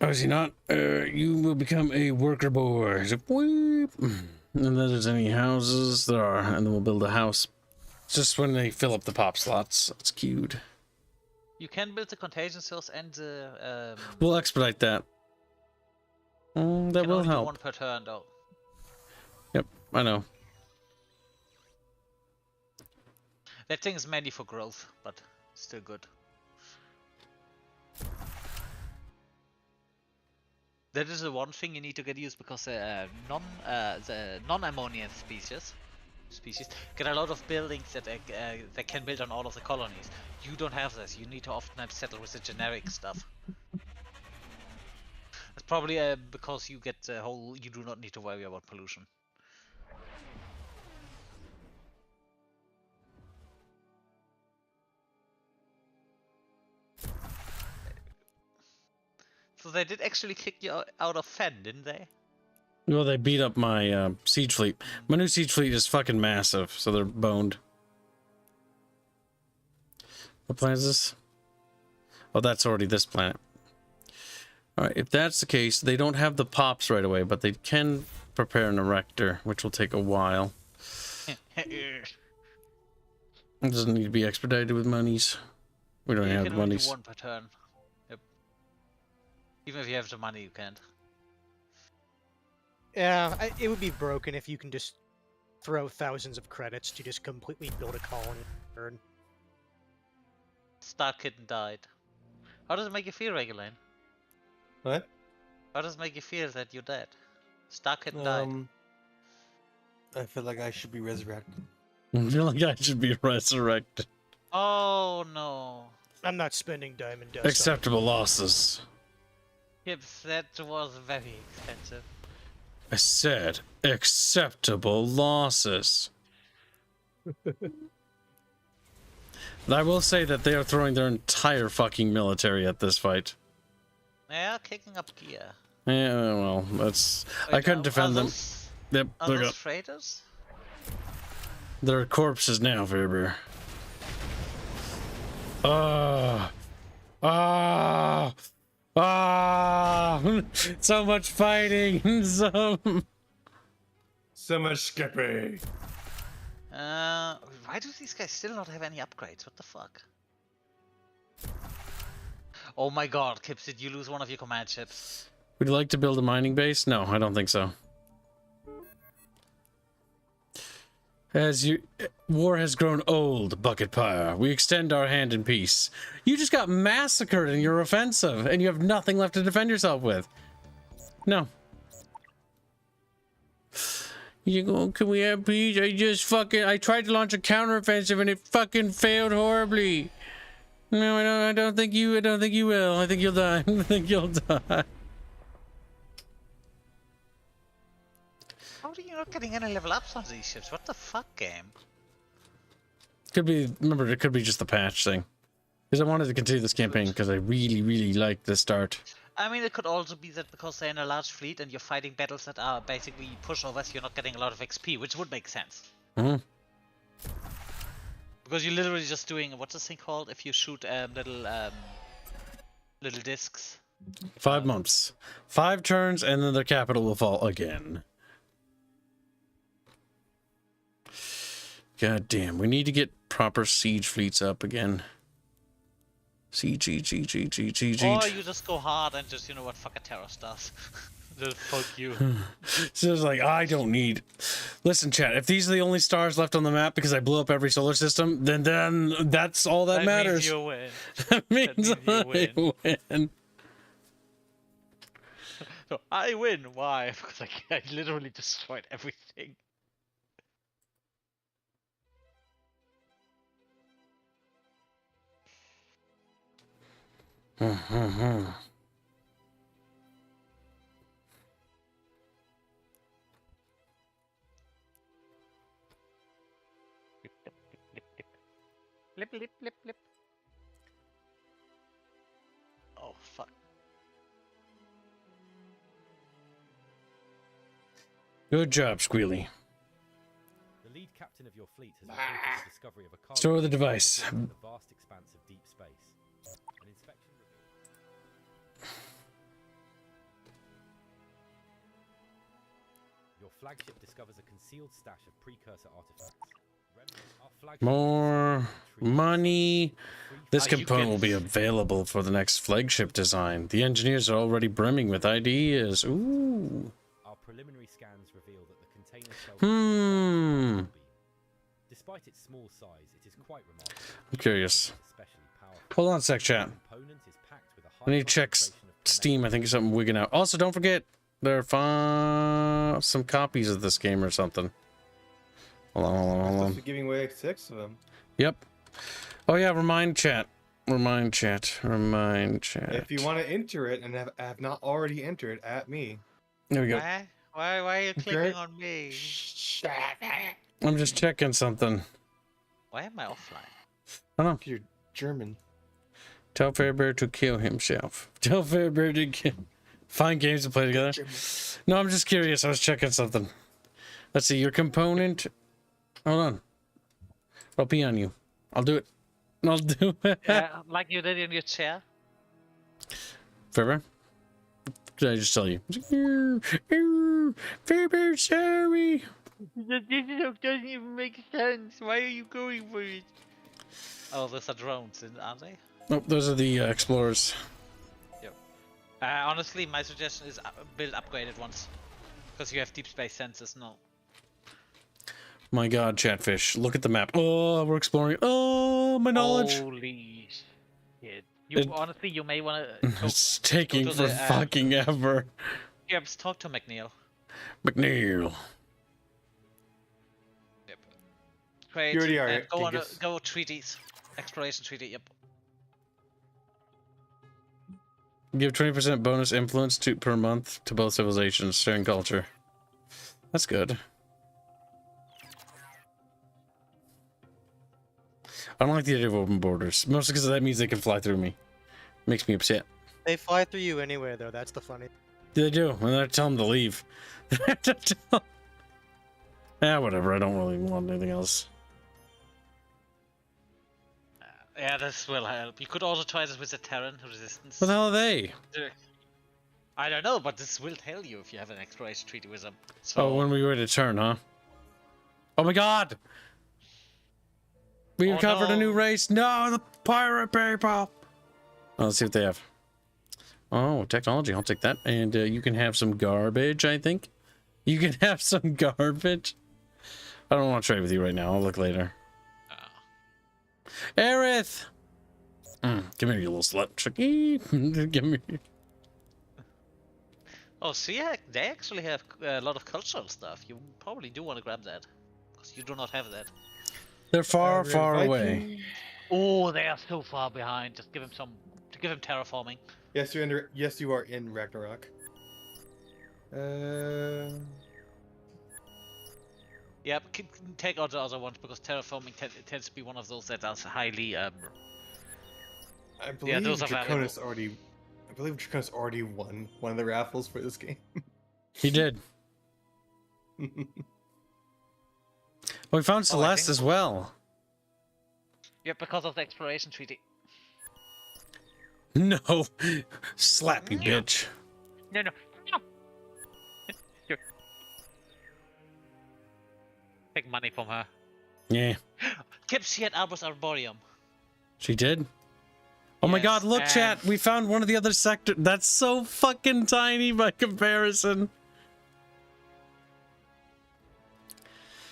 Oh, is he not? You will become a worker boy. Zip, weep. And then there's any houses there are, and then we'll build a house. Just when they fill up the pop slots. It's cute. You can build the contagion cells and the. We'll expedite that. That can will only do help. one per turn, though. Yep, I know. That thing is mainly for growth, but still good. That is the one thing you need to get used because the non-ammonian species get a lot of buildings that they can build on all of the colonies. You don't have this. You need to often settle with the generic stuff. It's probably because you get the whole. You do not need to worry about pollution. So they did actually kick you out of Fen, didn't they? Well, they beat up my siege fleet. My new siege fleet is fucking massive, so they're boned. What planet is this? Oh, that's already this planet. All right, if that's the case, they don't have the pops right away, but they can prepare an erector, which will take a while. It doesn't need to be expedited with monies. We don't You have can the only do monies. one per turn. Yep. Even if you have the money, you can't. Yeah, it would be broken if you can just throw thousands of credits to just completely build a colony. Star Kitten died. How does it make you feel, Regulane? What? How does it make you feel that you're dead? Star Kitten died. I feel like I should be resurrected. I feel like I should be resurrected. Oh no. I'm not spending diamond dust. Acceptable losses. Yep, that was very expensive. I said acceptable losses. I will say that they are throwing their entire fucking military at this fight. Yeah, kicking up gear. Yeah, well, that's... I Wait, couldn't defend them. Yep, Are they're, those freighters? they're corpses now, Faber. So much fighting. So much skipping. Why do these guys still not have any upgrades? What the fuck? Oh my god, Kips, did you lose one of your command ships? Would you like to build a mining base? No, I don't think so. War has grown old, Bucket Pyre. We extend our hand in peace. You just got massacred in your offensive, and you have nothing left to defend yourself with. No. You go, can we have peace? I tried to launch a counteroffensive and it fucking failed horribly. No, I don't think you will. I think you'll die. I think you'll die. How are you not getting any level ups on these ships? What the fuck, game? Could be, remember, it could be just the patch thing. Because I wanted to continue this campaign because I really, really liked the start. I mean, it could also be that because they're in a large fleet and you're fighting battles that are basically pushovers, you're not getting a lot of XP, which would make sense. Mm-hmm. Because you're literally just doing, what's this thing called? If you shoot little discs. 5 months. 5 turns, and then the capital will fall again. God damn, we need to get proper siege fleets up again. Siege. Or you just go hard and just, you know what, fuck a terror stuff. Just fuck you. So it's like, I don't need... Listen, chat, if these are the only stars left on the map because I blew up every solar system, then that's all that matters. Means you win. That means you I win. So I win. Why? Because I literally destroyed everything. Blip, blip, blip, blip. Oh, fuck. Good job, Squealy. The lead captain of your fleet has reported the discovery of a cargo Store the device. in the vast expanse of deep space. An inspection revealed. Your flagship discovers a concealed stash of precursor artifacts. Our flagship More money. This You component can- will be available for the next flagship design. The engineers are already brimming with ideas. Ooh. Our preliminary scans reveal that the container shell Despite its small size, it is quite remarkable. I'm curious. Especially powerful. Hold on a sec, chat. Component is packed with a I high need to check concentration of Steam. I think it's something wigging out. Also, don't forget, there are some copies of this game or something. Hold on. Supposed to be giving away like 6 of them. Yep. Oh yeah, remind chat. If you want to enter it and have not already entered, at me. There we go. Why are you clicking Okay. on me? I'm just checking something. Why am I offline? I don't know. You're German. Tell Fairbear to kill himself. Tell Fairbear to kill. Find games to play together. German. No, I'm just curious. I was checking something. Let's see. Your component. Hold on. I'll pee on you. I'll do it. I'll do it. Yeah, like you did in your chair. Fairbear? Did I just tell you? Fairbear, sorry. This doesn't even make sense. Why are you going for it? Oh, those are drones, aren't they? Nope, those are the explorers. Yep. Honestly, my suggestion is build upgraded ones. Because you have deep space sensors now. My god, Chatfish. Look at the map. Oh, we're exploring. Oh, my knowledge. Holy shit. You honestly, you may want to. It's taking for fucking ever. Yeah, just talk to McNeil. McNeil. Yep. Great. You already are, And go on. Genghis. Go treaties. Exploration treaty. Yep. Give 20% bonus influence per month to both civilizations, sharing culture. That's good. I don't like the idea of open borders, mostly because that means they can fly through me. Makes me upset. They fly through you anyway, though. That's the funny. They do, and then I tell them to leave. Whatever. I don't really want anything else. Yeah, this will help. You could also try this with the Terran resistance. What the hell are they? I don't know, but this will tell you if you have an exploration treaty with them. So, Oh, when we were to turn, huh? Oh my god! We uncovered a new race. No, the pirate people. Oh, let's see what they have. Oh, technology. I'll take that. And you can have some garbage, I think. You can have some garbage. I don't want to trade with you right now. I'll look later. Aerith! Come here, you little slut. Tricky. Give me. oh, so yeah, they actually have a lot of cultural stuff. You probably do want to grab that. Because you do not have that. They're far, far away. Oh, they are so far behind. Just give him give him terraforming. Yes, you're in. Yes, you are in Ragnarok. Yep, take out the other ones because terraforming tends to be one of those that are highly I believe those are Draconis already. I believe Draconis already won one of the raffles for this game. He did. We found Celeste as well. Yep, because of the exploration treaty. No. Slap you, bitch. No. Take money from her. Yeah. Kip, she had Arbus Arboreum. She did? Oh my Yes, god, look, chat. We found one of the other sector. That's so fucking tiny by comparison.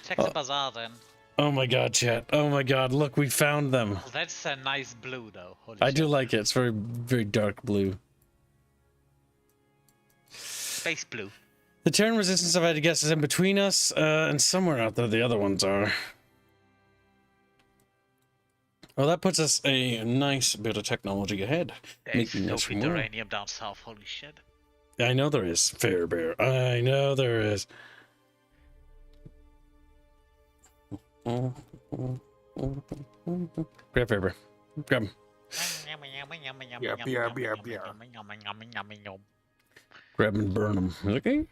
Check the bazaar then. Oh my god, chat. Oh my god, look, we found them. Oh, that's a nice blue though. Holy I shit. do like it. It's very, very dark blue. Space blue. The Terran resistance, if I had to guess, is in between us and somewhere out there the other ones are. Well, that puts us a nice bit of technology ahead. There's Making us Sophie more. uranium down south. Holy shit. I know there is, Fairbear. I know there is. Grab Fairbear. Grab him. Grab him and burn him. Okay.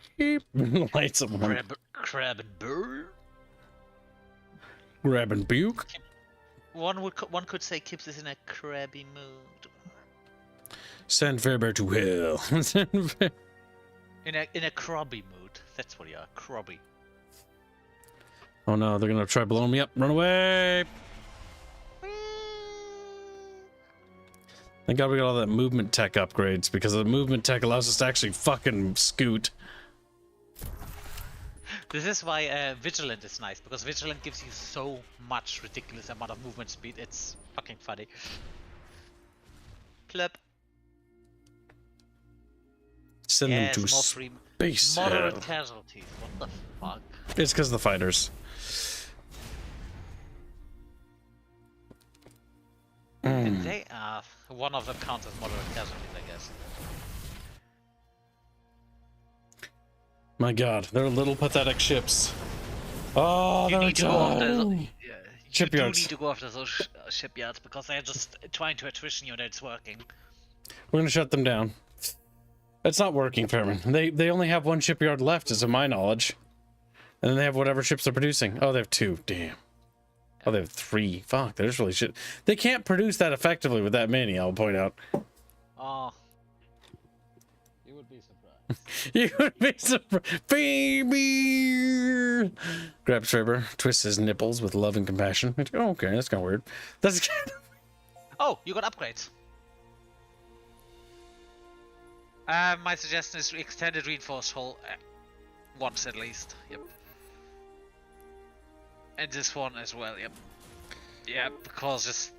Lights him on. Crab and burr. Grab and puke. One could say Kips is in a crabby mood. Send Fairbear to hell. Send Fair- In a crabby mood. That's what you are, crabby. Oh no, they're gonna try blowing me up. Run away! Thank God we got all that movement tech upgrades, because the movement tech allows us to actually fucking scoot. This is why Vigilant is nice, because Vigilant gives you so much ridiculous amount of movement speed, it's fucking funny. Plop. Send them Yes, to more free. space Moderate hell. casualties, what the fuck? It's because of the fighters. And they are, one of them counts as moderate casualties, I guess. My God, they're little pathetic ships. Oh, You they're need to go after dumb. those, you Shipyards. do need to go after those shipyards, because they're just trying to attrition you and it's working. We're gonna shut them down. It's not working, Fairman. They only have one shipyard left, as of my knowledge. And then they have whatever ships they're producing. Oh, they have two. Damn. Oh, they have 3. Fuck, there's really shit. They can't produce that effectively with that many, I'll point out. Oh. You would be surprised. You would be surprised. Baby! Grabs Trevor, twists his nipples with love and compassion. Oh, okay, that's kind of weird. That's Oh, you got upgrades. My suggestion is extended reinforced hull once at least. Yep. And this one as well. Yep. Yeah, because just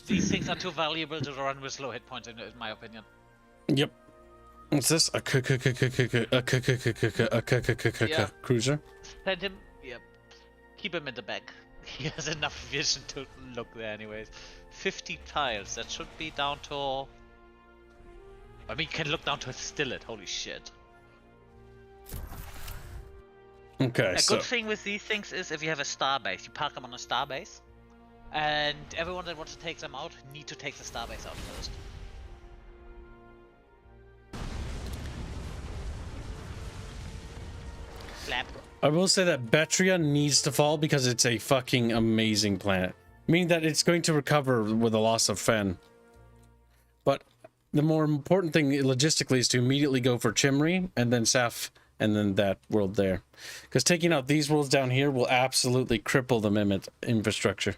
these things are too valuable to run with low hit points, in my opinion. Yep. What's this? A cruiser? Send him. Yep. Keep him in the back. He has enough vision to look there, anyways. 50 tiles. That should be down to. I mean, you can look down to a stillet. Holy shit. Okay, A so good thing with these things is if you have a star base, you park them on a star base, and everyone that wants to take them out need to take the star base out first. Slap. I will say that Betria needs to fall because it's a fucking amazing planet. Meaning that it's going to recover with the loss of Fen. But the more important thing logistically is to immediately go for Chimri and then Saf and then that world there. Because taking out these worlds down here will absolutely cripple the Mehmet infrastructure.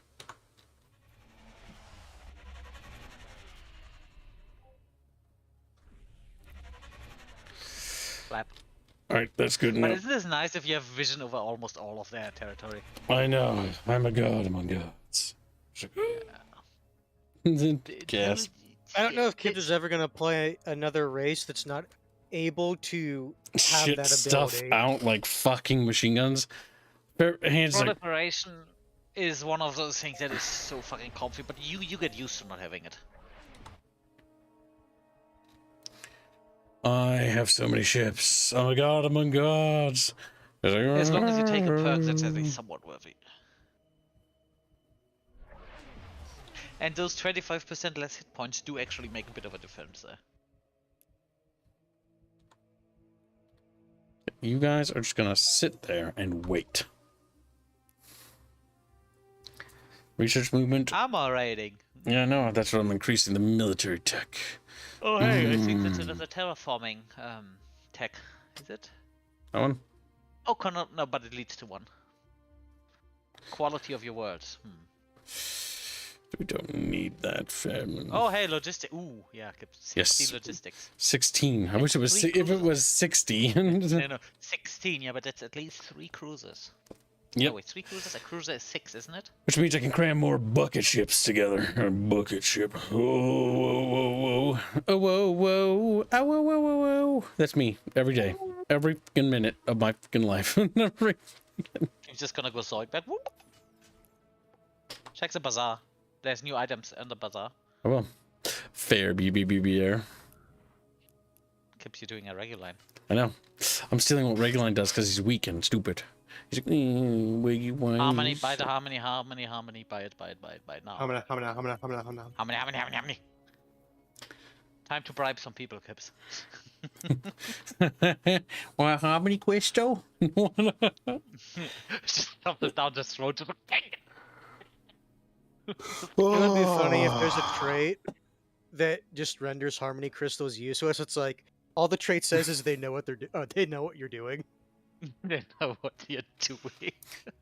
Slap. Alright, that's good But enough. isn't this nice if you have vision over almost all of their territory? I know. I'm a god among gods. Yes. I don't know if Kid is ever gonna play another race that's not able to have Shit that stuff ability. out like fucking machine guns. Hands like, Proliferation is one of those things that is so fucking comfy, but you get used to not having it. I have so many ships. I'm a god among gods. As long as you take a perk that's at least somewhat worthy. And those 25% less hit points do actually make a bit of a difference there. You guys are just gonna sit there and wait. Research movement. Armor rating. Yeah, no, that's what I'm increasing the military tech. Oh hey, I think that's another terraforming tech. Is it? That one? Oh, no, but it leads to one. Quality of your words. We don't need that, fam. Oh hey, logistic. Ooh, yeah, 16 Yes. logistics. 16. I wish it was. Three If it cruisers. was 60. No, 16. Yeah, but that's at least 3 cruisers. Yep. Oh wait, 3 cruisers. A cruiser is 6, isn't it? Which means I can cram more bucket ships together. A bucket ship. Whoa, whoa, whoa, whoa. Oh, whoa, whoa. Oh, whoa, whoa, whoa, whoa. That's me. Every day. Every fucking minute of my fucking life. You're just gonna go Zoid bed. Whoop. Check the bazaar. There's new items in the bazaar. Oh, well. Fair, BBBBR. Keeps you doing a regular line. I know. I'm stealing what Reguline does because he's weak and stupid. He's like, wiggy wine. Harmony, buy the harmony, buy it now. How many? Harmony. Time to bribe some people, Kips. Well, how many questo? Just stuff it down the throat. Just It would be funny if there's a trait that just renders harmony crystals useless. It's like all the trait says is they know what they know what you're doing. They know what you're doing.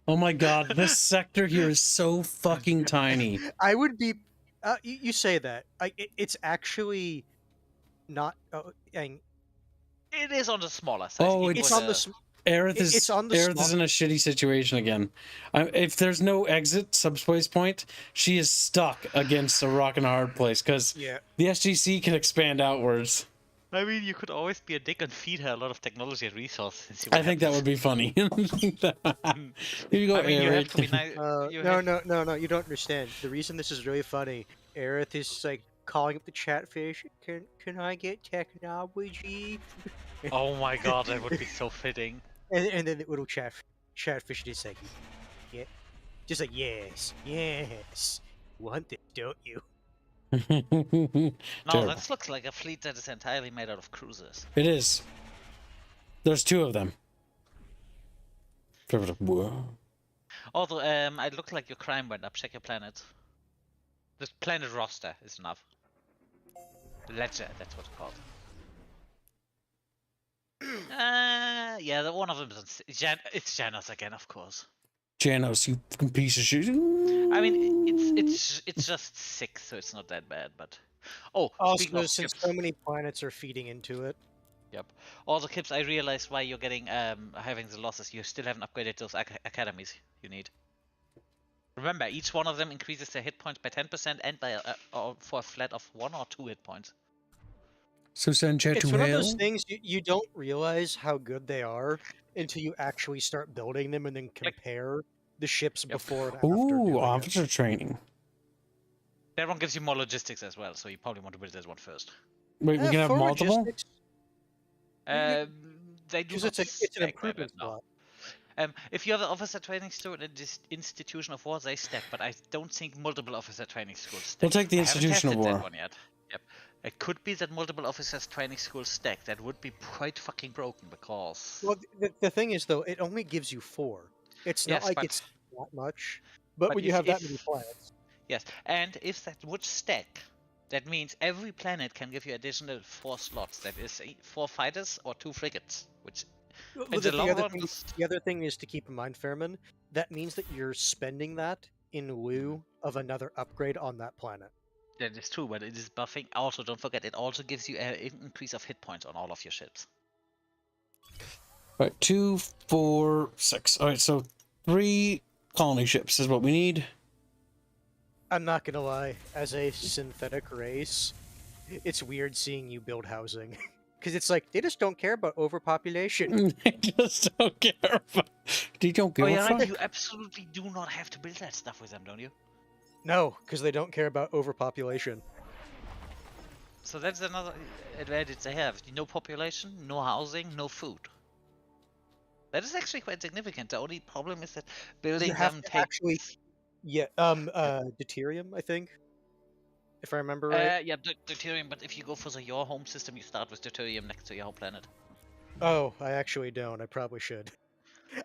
Oh my god, this sector here is so fucking tiny. I would be. You say that. It's actually not. It is on the smaller side. Oh, It's on the. Aerith It's on the Aerith small- is in a shitty situation again. If there's no exit subspace point, she is stuck against a rock and a hard place because Yeah. the SGC can expand outwards. I mean, you could always be a dick and feed her a lot of technology and resources. I think that would be funny. Here you go, I mean, you have Aerith. to be nice. No, you don't understand. The reason this is really funny, Aerith is like calling up the chatfish. Can I get technology? Oh my god, that would be so fitting. And then the little chatfish is like, yeah, just like yes, want it, don't you? No, Terrible. this looks like a fleet that is entirely made out of cruisers. It is. There's 2 of them. Whoa. Although, it looked like your crime went up. Check your planet. The planet roster is enough. Ledger, that's what it's called. Yeah, the one of them is on it's Janos again, of course. Janos, you fucking piece of shit. I mean, it's just 6, so it's not that bad. But speaking Also, of since Kips, so many planets are feeding into it. yep. Also, Kips, I realized why you're getting having the losses. You still haven't upgraded those academies you need. Remember, each one of them increases their hit points by 10% and by for a flat of 1 or 2 hit points. So send chat It's to one of those hell. things you don't realize how good they are until you actually start building them and then compare the ships before and after Ooh, doing it. officer training. That one gives you more logistics as well, so you probably want to build that one first. Wait, we can have for multiple? logistics, They do because not it's an stack better, improvement no. slot. If you have an officer training school in this institution of war, they stack, but I don't think multiple officer training schools stack. We'll take the I haven't institution of tested war. that one yet. Yep. It could be that multiple officers training schools stack. That would be quite fucking broken because. Well, the thing is, though, it only gives you 4. It's not Yes, like but- it's that much. But when if- you have that if- many planets, Yes, and if that would stack, that means every planet can give you additional 4 slots. That is 4 fighters or 2 frigates, which in the long run. the other thing is to keep in mind, Fairman, that means that you're spending that in lieu of another upgrade on that planet. That is true, but it is buffing. Also, don't forget, it also gives you an increase of hit points on all of your ships. All right, 2, 4, 6. All right, so 3 colony ships is what we need. I'm not gonna lie, as a synthetic race, it's weird seeing you build housing. Because it's like, they just don't care about overpopulation. I just don't care about... You don't give Oh a yeah, fuck? right, you absolutely do not have to build that stuff with them, don't you? No, because they don't care about overpopulation. So that's another advantage they have. No population, no housing, no food. That is actually quite significant. The only problem is that building You have them to takes... actually... Yeah, deuterium, I think. If I remember right. yeah, deuterium, but if you go for your home system, you start with deuterium next to your home planet. Oh, I actually don't. I probably should.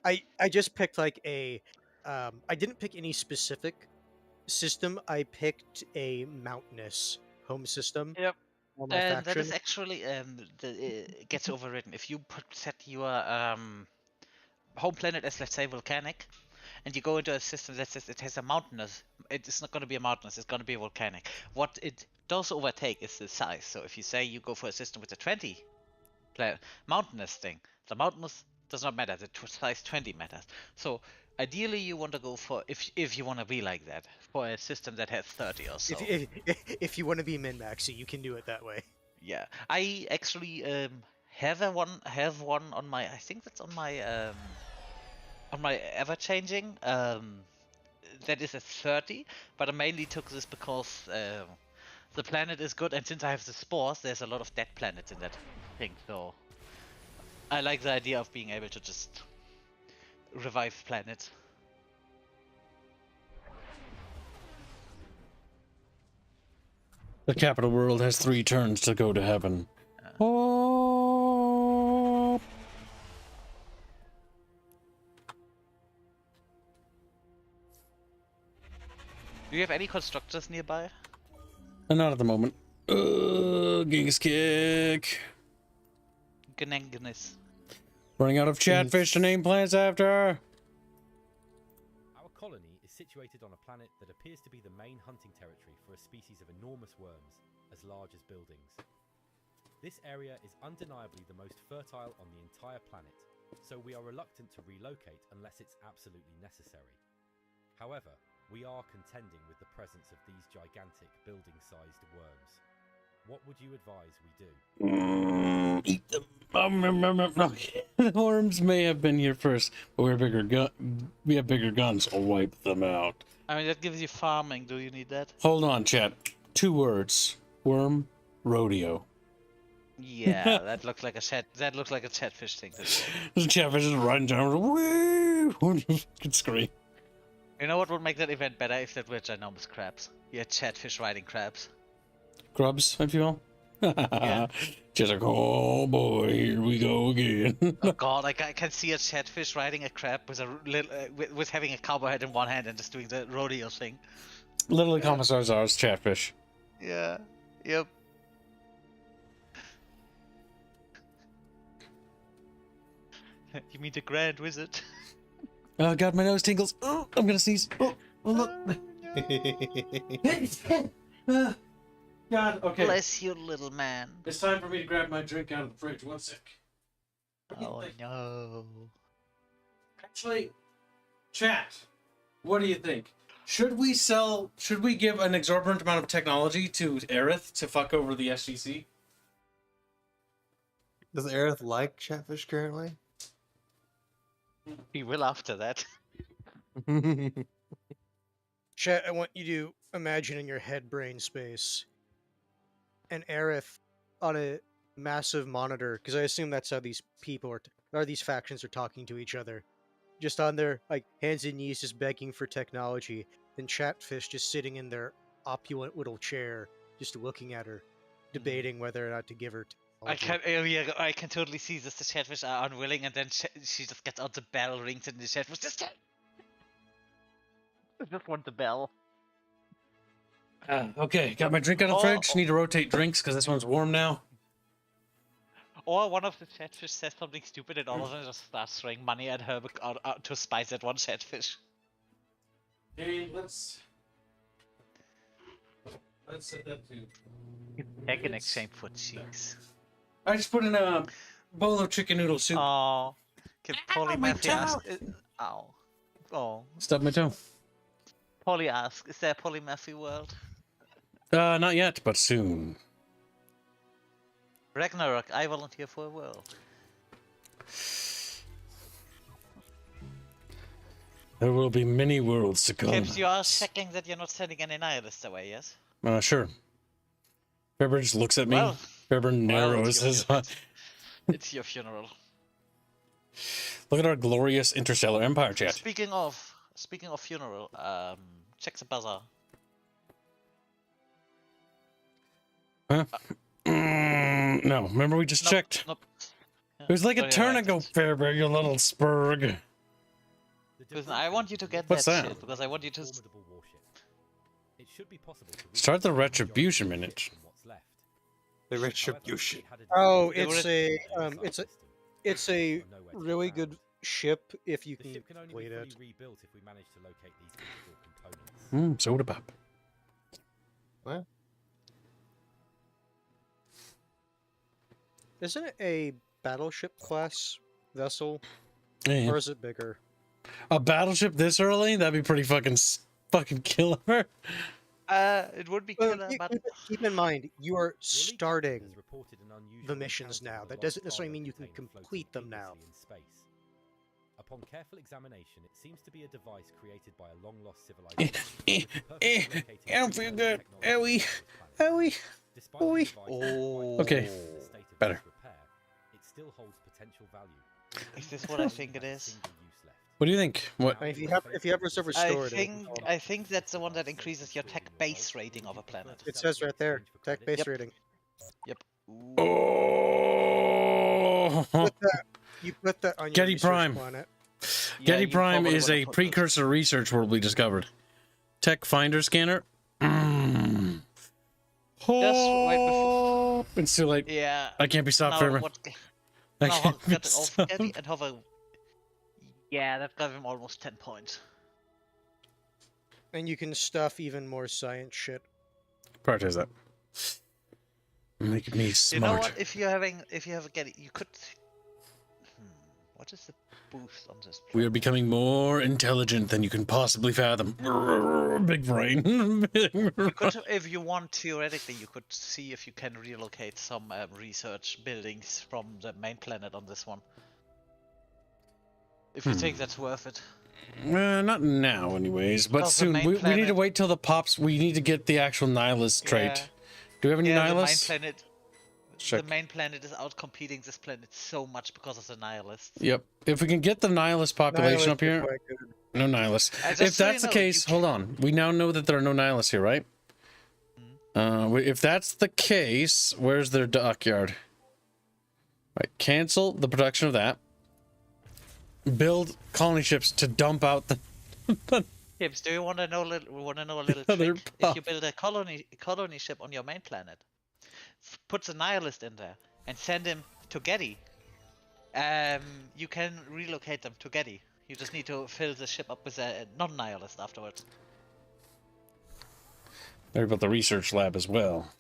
I just picked like a... I didn't pick any specific system. I picked a mountainous home system. Yep. On my And that faction. is actually gets overridden. If you set your home planet as, let's say, volcanic, and you go into a system that says it has a mountainous, it's not going to be a mountainous, it's going to be a volcanic. What it does overtake is the size. So if you say you go for a system with a 20 mountainous thing, the mountainous does not matter, the size 20 matters. So ideally you want to go for, if you want to be like that, for a system that has 30 or so. If you want to be min-maxy, you can do it that way. Yeah, I actually have one on my, I think that's on my ever changing. That is a 30, but I mainly took this because the planet is good, and since I have the spores, there's a lot of dead planets in that thing. So I like the idea of being able to just revive planets. The capital world has 3 turns to go to heaven. Oh. Do you have any constructors nearby? Not at the moment. Genghis kick. Gungan. Running out of chatfish to name planets after. Our colony is situated on a planet that appears to be the main hunting territory for a species of enormous worms, as large as buildings. This area is undeniably the most fertile on the entire planet, so we are reluctant to relocate unless it's absolutely necessary. However, we are contending with the presence of these gigantic building-sized worms. What would you advise we do? Eat them. The worms may have been here first, but we have bigger guns. I'll wipe them out. I mean, that gives you farming. Do you need that? Hold on, chat. 2 words. Worm rodeo. Yeah, that looks like a chatfish thing to do. The chatfish is riding down. Woo! Good scream. You know what would make that event better if that were ginormous crabs? Yeah, chatfish riding crabs. Grubs, if you will. Just like, oh boy, here we go again. Oh god, I can see a chatfish riding a crab with a little, with having a cowboy hat in one hand and just doing the rodeo thing. Literally, Commissar Czar's Chatfish. Yeah. Yep. You mean the Grand Wizard? Oh god, my nose tingles. Oh, I'm gonna sneeze. Oh, look. God, okay. Bless you, little man. It's time for me to grab my drink out of the fridge. One sec. Oh no. Actually, chat, what do you think? Should we give an exorbitant amount of technology to Aerith to fuck over the SGC? Does Aerith like Chatfish currently? We will after that. Chat, I want you to imagine in your head brain space an Aerith on a massive monitor, because I assume that's how these people or these factions are talking to each other. Just on their like hands and knees, just begging for technology. Then Chatfish just sitting in their opulent little chair, just looking at her, debating whether or not to give her technology. I can totally see this. The chatfish are unwilling, and then she just gets out the bell, rings, and the chatfish just want the bell. Okay, got my drink out of the fridge. Need to rotate drinks because this one's warm now. Or one of the chatfish says something stupid, and all of them just start throwing money at her to spice that one chatfish. Hey, let's set that to. Egg in exchange for cheeks. I just put in a bowl of chicken noodle soup. Oh, can Polymathy ask? Ow. Oh. Stub my toe. Polly ask, is there a Polymathy world? Not yet, but soon. Ragnarok, I volunteer for a world. There will be many worlds to come. Kips, you are checking that you're not sending any nihilists away, yes? Sure. Pepper just looks at me. Well, Pepper narrows his eyes. It's your funeral. Look at our glorious interstellar empire, chat. Speaking of funeral, check the buzzer. Huh? No, remember we just checked. Nope. It was like a Sorry, turn I ago, liked it. Fairberg, you little spurg. Listen, I want you to get What's that that? shit because I want you to. It should be possible to Start the reach retribution minute. from what's left. The retribution. Oh, They it's were- it's a really good ship if you The can ship can only be complete fully it. rebuilt if we manage to locate these critical components. Soda pop. What? Isn't it a battleship class vessel, Yeah. or is it bigger? A battleship this early? That'd be pretty fucking killer. It would be Well, killer, but keep in mind, you are Your league starting has reported an unusual the missions encounter now. with That a doesn't lost necessarily cargo mean you can container floating complete them now. aimlessly in space. Upon careful examination, it seems to be a device created by a long-lost civilization. with the purpose of locating I don't feel good. technology Owie. on the planet. Owie. Despite the Owie. device being quite Okay, advanced in the state of better. disrepair, it still holds potential value. is this what I think it is? Single use left. What do you think? What? If you have reserve restored, I think that's the one that increases your tech base rating of a planet. it says right there, tech base Yep. rating. Yep. Oh. You put that on your Getty research Prime. planet. Getty you Prime probably is wanna a put precursor research world we discovered. Tech finder scanner. Just right before. It's too late. Yeah. I can't be stopped, Now Fairburn. what? I Now can't be got it all stopped. Getty and hover. Yeah, that got him almost 10 points. And you can stuff even more science shit. Prioritize that. Make me You know smart. what? If you have a Getty, you could. What is the boost on this? We are becoming more intelligent than you can possibly fathom. Big brain. You could, if you want, theoretically, you could see if you can relocate some research buildings from the main planet on this one. If you think that's worth it. Not now, anyways, but Because the soon. main We need to planet- wait till the pops. We need to get the actual nihilist trait. Yeah. Do we have any Yeah, nihilists? the main planet. Check. The main planet is out competing this planet so much because of the nihilists. Yep. If we can get the nihilist population up here, Nihilists are quite good. no nihilists. Just If so you that's the know, case, you hold on. We now know that there are no nihilists here, right? If that's the case, where's their dockyard? Right, cancel the production of that. Build colony ships to dump out the. Gibbs, do you want to know a little Other trick? puff. If you build a colony ship on your main planet, puts a nihilist in there, and send him to Getty, you can relocate them to Getty. You just need to fill the ship up with a non-nihilist afterwards. They're about the research lab as well.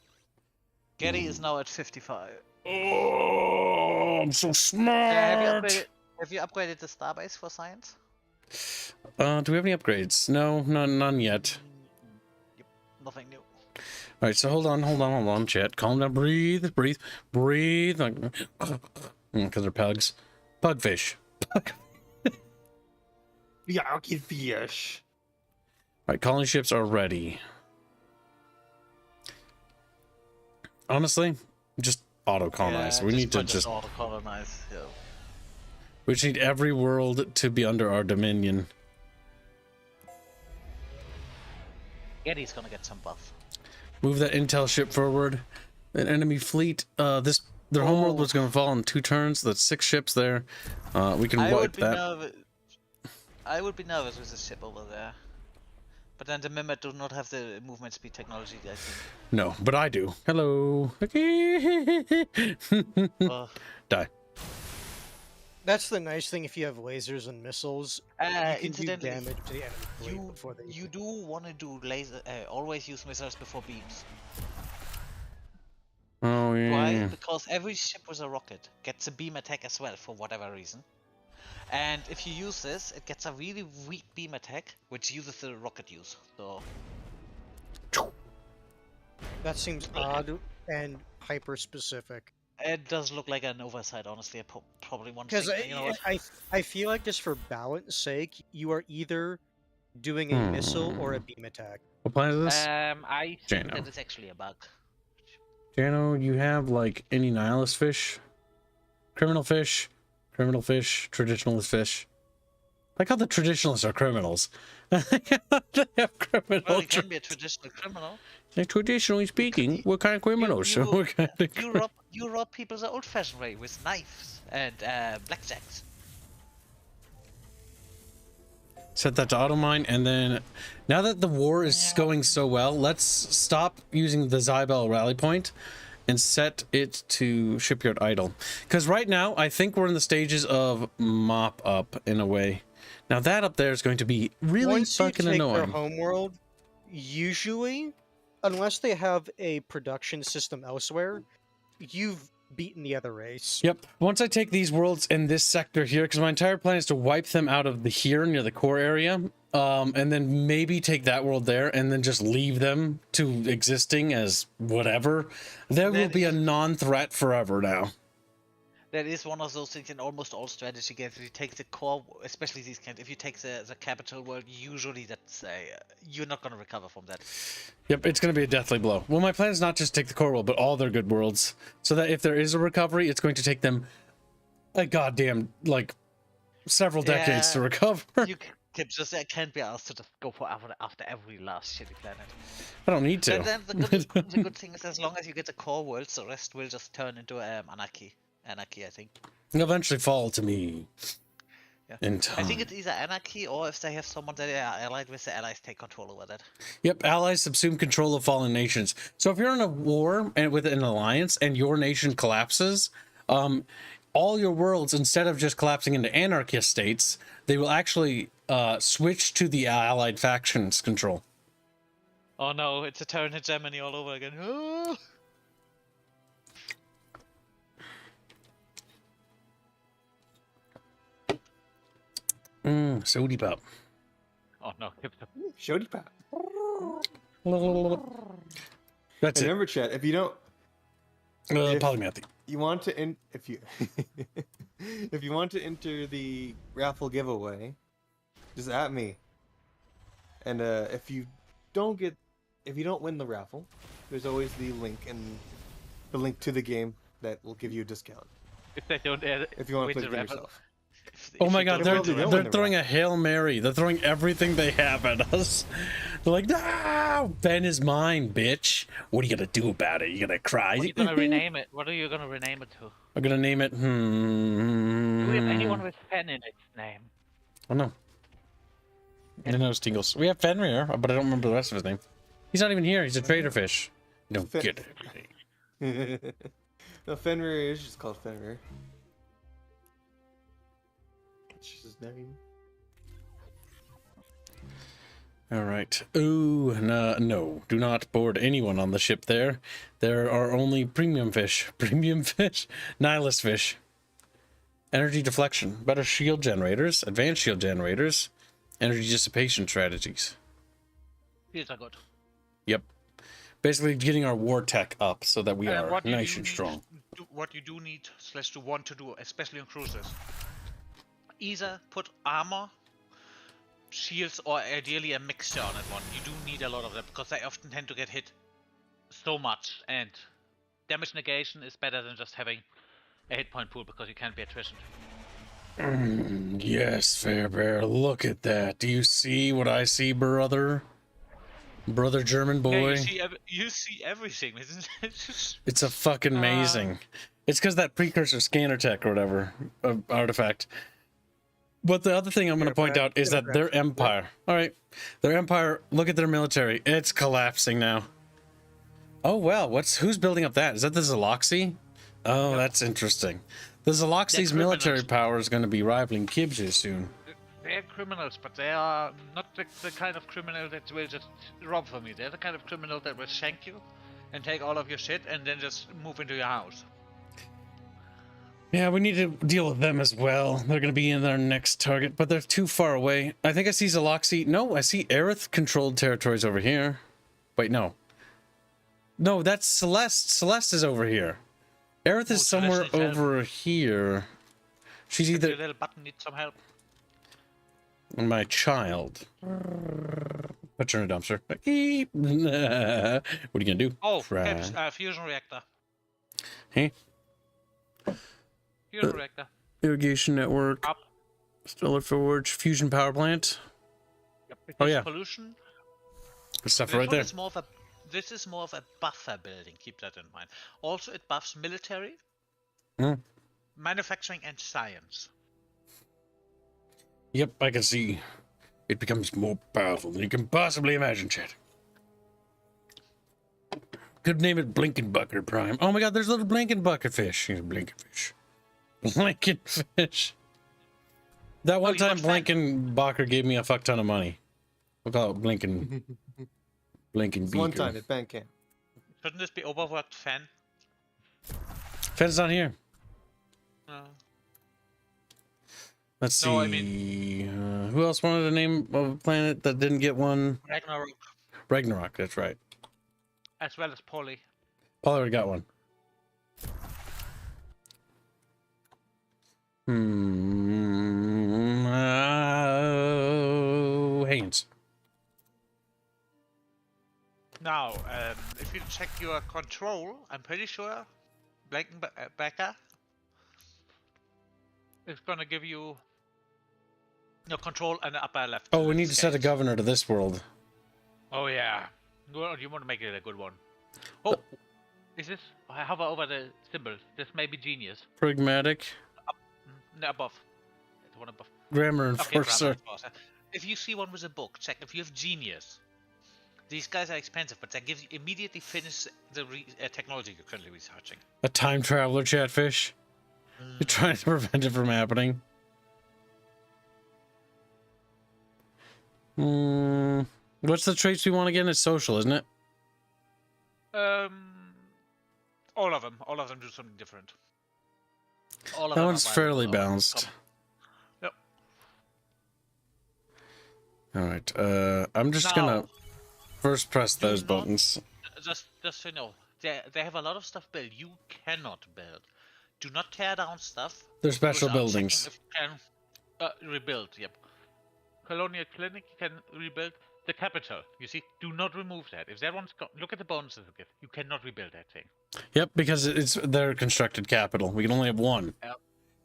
Getty is now at 55. Oh, I'm so smart. Have you upgraded the starbase for science? Do we have any upgrades? No, none yet. Yep, nothing new. All right, so hold on, chat. Calm down, breathe. Because they're pugs. Pugfish. Yucky fish. All right, colony ships are ready. Honestly, just auto-colonize. We need to just auto-colonize. Yeah. We just need every world to be under our dominion. Getty's gonna get some buff. Move that intel ship forward. An enemy fleet. Their homeworld was going to fall in 2 turns. That's 6 ships there. We can wipe that. I would be nervous with this ship over there. But then the Mimit do not have the movement speed technology, I think. No, but I do. Hello. Die. That's the nice thing if you have lasers and missiles. You can do damage to the enemy fleet before they. You do want to do laser. Always use missiles before beams. Oh yeah. Why? Because every ship with a rocket gets a beam attack as well for whatever reason. And if you use this, it gets a really weak beam attack, which uses the rocket use. So That seems odd and hyper specific. it does look like an oversight, honestly. Probably one Because thing. You know what? I feel like just for balance sake, you are either doing a missile or a beam attack. What planet is this? I think Jano. that it's actually a bug. Jano, you have like any nihilist fish? Criminal fish, traditionalist fish. Like how the traditionalists are criminals. They have criminal. Well, it can be a traditional criminal. Like, traditionally speaking, what kind of criminals? You rob people the old-fashioned way with knives and blackjacks. Set that to auto mine, and then now that the war is going so well, let's stop using the Zybel rally point and set it to shipyard idle. Because right now, I think we're in the stages of mop up in a way. Now that up there is going to be really fucking Once you take annoying. their homeworld, usually, unless they have a production system elsewhere, you've beaten the other race. Yep. Once I take these worlds in this sector here, because my entire plan is to wipe them out of the here near the core area, and then maybe take that world there, and then just leave them to existing as whatever. There will be a non-threat forever now. That is one of those things in almost all strategy games. If you take the core, especially these kinds, if you take the capital world, usually that's you're not going to recover from that. Yep, it's going to be a deathly blow. Well, my plan is not just to take the core world, but all their good worlds, so that if there is a recovery, it's going to take them a goddamn, like, several decades to recover. You can't be asked to just go for after every last shitty planet. I don't need to. But then the good thing is, as long as you get the core worlds, the rest will just turn into anarchy. Anarchy, I think. They'll eventually fall to me. Yeah. In time. I think it's either anarchy or if they have someone that they are allied with, the allies take control over that. Yep, allies subsume control of fallen nations. So if you're in a war and with an alliance and your nation collapses, all your worlds, instead of just collapsing into anarchist states, they will actually switch to the allied factions control. Oh no, it's a turn hegemony all over again. Oh! Sody pop. Oh no, Shody pop. That's And it. remember, chat, if you don't, Polymathy. you want to if you if you want to enter the raffle giveaway, just at me. And if you don't win the raffle, there's always the link to the game that will give you a discount if they don't if you want to win play the the game raffle. yourself. Oh my you god, don't Well, want they to know run- when they're to throwing run. a Hail Mary. They're throwing everything they have at us. They're like, no, Ben is mine, bitch. What are you gonna do about it? You gonna cry? What are you gonna rename it? What are you gonna rename it to? I'm gonna name it. Do we have anyone I with Fen in its name? don't know. I know Stingles. We have Fenrir, but I don't remember the rest of his name. He's not even here. He's a trader fish. You don't Fe- get it. No, Fenrir is just called Fenrir. That's just his name. All right. Ooh, no. Do not board anyone on the ship there. There are only premium fish. Premium fish? Nihilist fish. Energy deflection. Better shield generators. Advanced shield generators. Energy dissipation strategies. These are good. Yep. Basically getting our war tech up so that we And are what you nice do and need- strong. What you do need / to want to do, especially on cruises, either put armor, shields, or ideally a mixture on it one. You do need a lot of them because they often tend to get hit so much, and damage negation is better than just having a hit point pool because you can't be attrition. Yes, Fairbear. Look at that. Do you see what I see, brother? Brother German boy. Yeah, you see everything, isn't it? It's a fucking amazing. It's because that precursor scanner tech or whatever artifact. But the other thing I'm going to point out is that their empire. All right, their empire. Look at their military. It's collapsing now. Oh well, who's building up that? Is that the Zaloxy? Oh, that's interesting. The Zaloxy's They're military criminals. power is going to be rivaling Kib's soon. They're criminals, but they are not the kind of criminal that will just rob from you. They're the kind of criminal that will shank you and take all of your shit and then just move into your house. Yeah, we need to deal with them as well. They're going to be in our next target, but they're too far away. I think I see Zaloxy. No, I see Aerith-controlled territories over here. Wait, no. No, that's Celeste. Celeste is over here. Aerith is Celeste somewhere needs help. over here. She's Your either little button needs some help. my child. Put her in a dumpster. What are you going to do? Oh, Try. fusion reactor. Hey, Fusion reactor. irrigation network. Up. Stellar Forge. Fusion power plant. Yep. Oh, yeah. Pollution. Good stuff This right one there. is this is more of a buffer building. Keep that in mind. Also, it buffs military, Mm. manufacturing, and science. Yep, I can see. It becomes more powerful than you can possibly imagine, Chad. Could name it Blinkenbucket Prime. Oh my god, there's little Blinkenbucket fish. He's a Blinkenfish. Blinkenfish. That one you time want Fang? Blinkenbacher gave me a fuck ton of money. We'll call it Blinken. Blinken It's one Beaker. time at band camp. Shouldn't this be overworked fan? Fed's not here. No. Let's see. No, I mean- who else wanted a name of a planet that didn't get one? Ragnarok, Ragnarok, that's right. as well as Polly. Paul already got one. Haynes. Now, if you check your control, I'm pretty sure Blankenbecker is gonna give you your control and the upper left. Oh, we need to set a scales. governor to this world. Oh yeah. Well, you want to make it a good one. Oh, is this? Hover over the symbol. This may be genius. Pragmatic. No, above. The one above. Grammar Okay, enforcer. grammar enforcer. If you see one with a book, check if you have genius. These guys are expensive, but they give you immediately finish the technology you're currently researching. A time traveler chatfish. You're trying to prevent it from happening. What's the traits we want again? It's social, isn't it? All of them. All of them do something different. All of That them are one's viable, fairly so balanced. come. Yep. All right. I'm just gonna Now, first press do those not- buttons. Just so you know, they have a lot of stuff built. You cannot build. Do not tear down stuff. They're special without checking buildings. If you can rebuild. Yep. Colonial Clinic, you can rebuild. The capital, you see, do not remove that. If that one's gone, look at the bonuses it gives. You cannot rebuild that thing. Yep, because they're constructed capital. We can only have one.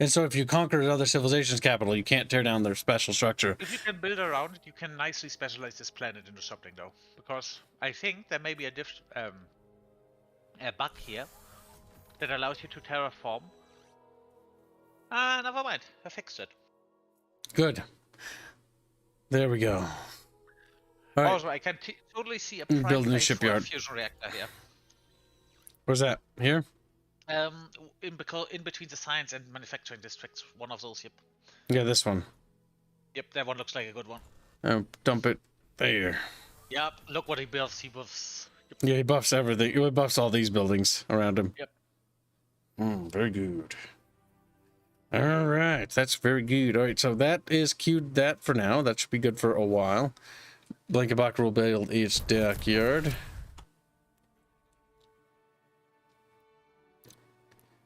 And so if you conquer another civilization's capital, you can't tear down their special structure. If you can build around it, you can nicely specialize this planet into something, though. Because I think there may be a bug here that allows you to terraform. Ah, never mind. I fixed it. Good. There we go. All right. Also, I can totally see a prime Building a place for shipyard. fusion reactor here. Where's that? Here? In between the science and manufacturing districts, one of those. Yep. Yeah, this one. Yep, that one looks like a good one. Dump it there. Yep. Look what he builds. He buffs. Yep. Yeah, he buffs everything. He buffs all these buildings around him. Yep. Very good. All right, that's very good. All right, so that is queued that for now. That should be good for a while. Blankenbach will build its dockyard.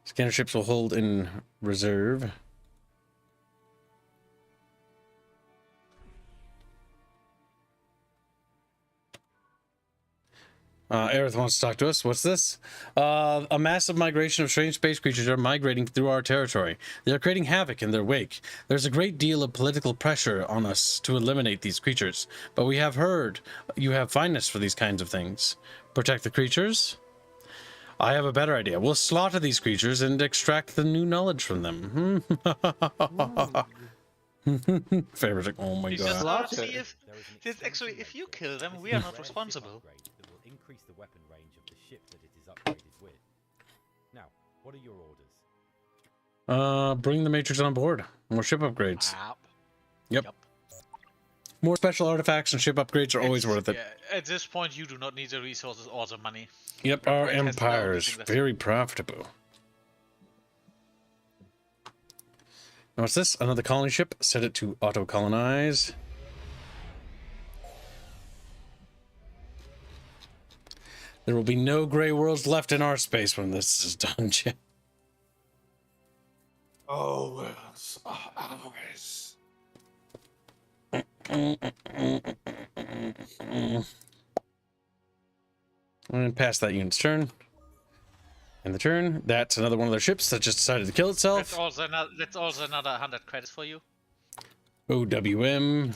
Scanner ships will hold in reserve. Aerith wants to talk to us. What's this? A massive migration of strange space creatures are migrating through our territory. They are creating havoc in their wake. There's a great deal of political pressure on us to eliminate these creatures, but we have heard you have fineness for these kinds of things. Protect the creatures? I have a better idea. We'll slaughter these creatures and extract the new knowledge from them. Favorite, like, oh my You just god. want to Slaughter. see if actually, if you kill them, we are not responsible. That will increase the weapon range of the ship that it is upgraded with. Now, what are your orders? Bring the Matrix on board. More ship upgrades. Yep. Yep. More special artifacts and ship upgrades are always worth it. Yeah, at this point, you do not need the resources or the money. Yep, our Upgrade has empire is everything that's- very profitable. Now what's this? Another colony ship. Set it to auto-colonize. There will be no gray worlds left in our space when this is done, Jim. Oh, worlds are ours. And pass that unit's turn. And the turn. That's another one of their ships that just decided to kill itself. That's also another 100 credits for you. OWM.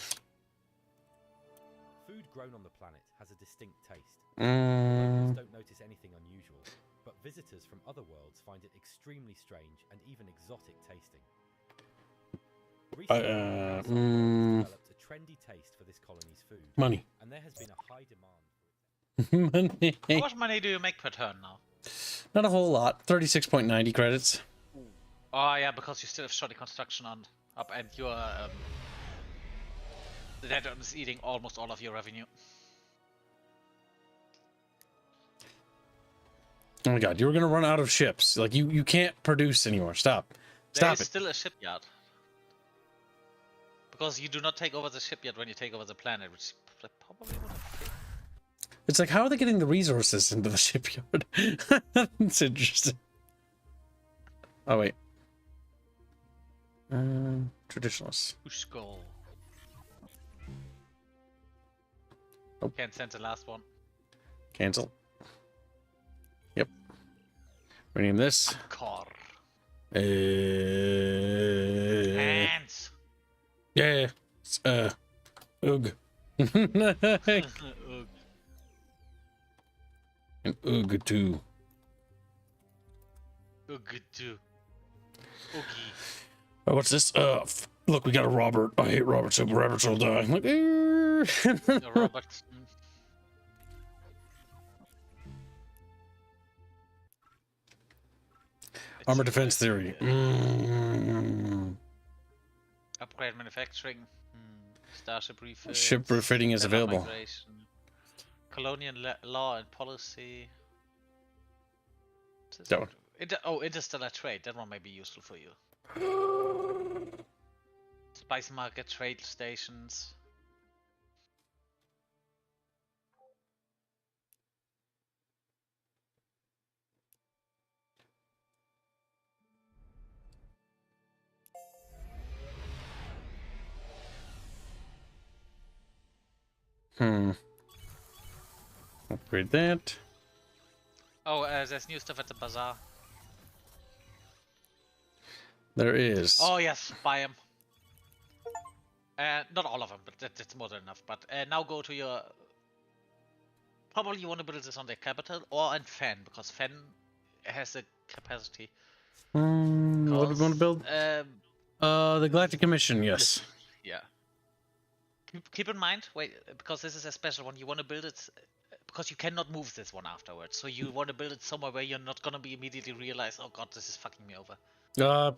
Food grown on the planet has a distinct taste. Mm, Locals don't notice anything unusual, but visitors from other worlds find it extremely strange and even exotic tasting. Recently, NASA has developed a trendy taste for this colony's food, money. and there has been a high demand for it. Money. How much money do you make per turn now? Not a whole lot. 36.90 credits. Oh yeah, because you still have shoddy construction on up, and your that is eating almost all of your revenue. Oh my god, you were gonna run out of ships. Like you can't produce anymore. Stop. There Stop is it. still a shipyard. Because you do not take over the shipyard when you take over the planet, which they probably would have. It's like, how are they getting the resources into the shipyard? That's interesting. Oh wait. Traditionalists. Ushko. Oh. Can't send the last one. Cancel. Yep. Rename this. Car. Yeah. Hands. Ugh. And ugh too. Good too. Oogie. Oh, what's this? Look, we got a Robert. I hate Robert, so Roberts will die. I'm like, Robert. Armor defense theory. Upgrade manufacturing. Starship refit. Ship refitting is Stellar available. migration, Colonial law and policy. What's this That one. Interstellar trade. That one may be useful for you. Spice market, trade stations. Upgrade that. Oh, there's new stuff at the bazaar. There is. Oh yes, buy them. Not all of them, but that's more than enough. But now go to your. Probably you want to build this on the capital or on Fen, because Fen has the capacity. What do we want to build? The Galactic Commission, yes. Listen, yeah. Keep in mind, wait, because this is a special one. You want to build it because you cannot move this one afterwards. So you want to build it somewhere where you're not gonna be immediately realize, oh god, this is fucking me over.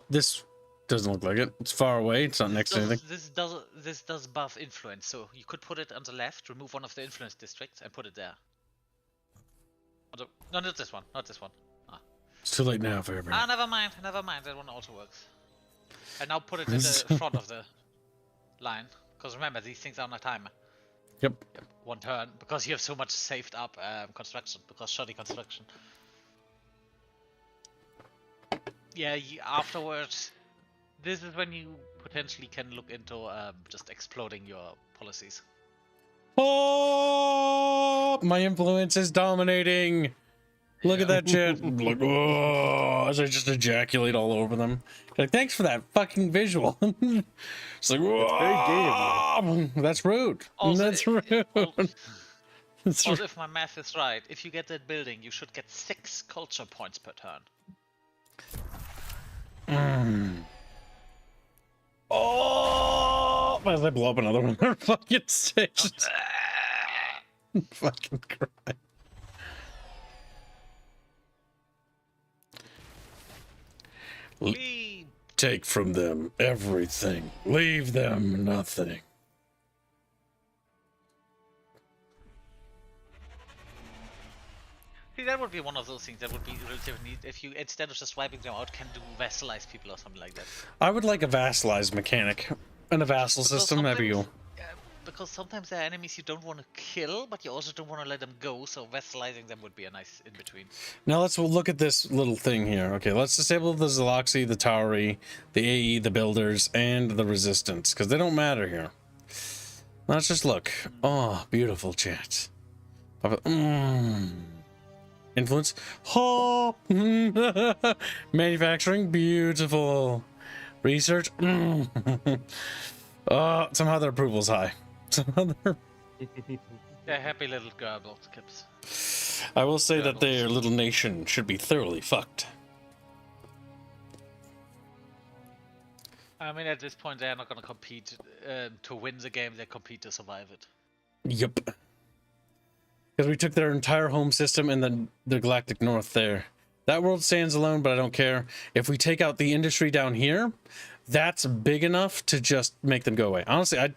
This doesn't look like it. It's far away. It's not next to anything. This does buff influence, so you could put it on the left, remove one of the influence districts, and put it there. No, not this one. Not this one. It's too late now for everybody. Ah, never mind. Never mind. That one also works. And now put it in the front of the line, because remember these things are on a timer. Yep. One turn, because you have so much saved up construction, because shoddy construction. Yeah, afterwards, this is when you potentially can look into just exploding your policies. Oh, my influence is dominating. Look at that shit. Like, oh, as I just ejaculate all over them. Like, thanks for that fucking visual. It's like, whoa, that's rude. Also, That's rude. That's Also, if my math is right, if you get that building, you should get 6 culture points per turn. Oh, as I blow up another one, they're fucking stitched. Fucking cry. Leave. Take from them everything. Leave them nothing. See, that would be one of those things that would be relatively neat if you, instead of just wiping them out, can do vassalize people or something like that. I would like a vassalized mechanic and a vassal Because system. That'd be cool. sometimes- because sometimes there are enemies you don't want to kill, but you also don't want to let them go, so vassalizing them would be a nice in-between. Now let's look at this little thing here. Okay, let's disable the Zaloxy, the Tauri, the AE, the Builders, and the Resistance, because they don't matter here. Let's just look. Oh, beautiful chat. Influence. Oh. Manufacturing. Beautiful. Research. Somehow their approval's high. They're happy little Gerbil skips. I will say that their little nation should be thoroughly fucked. I mean, at this point, they're not going to compete to win the game, they compete to survive it. Yep. Because we took their entire home system and then the Galactic North there. That world stands alone, but I don't care. If we take out the industry down here, that's big enough to just make them go away. Honestly, I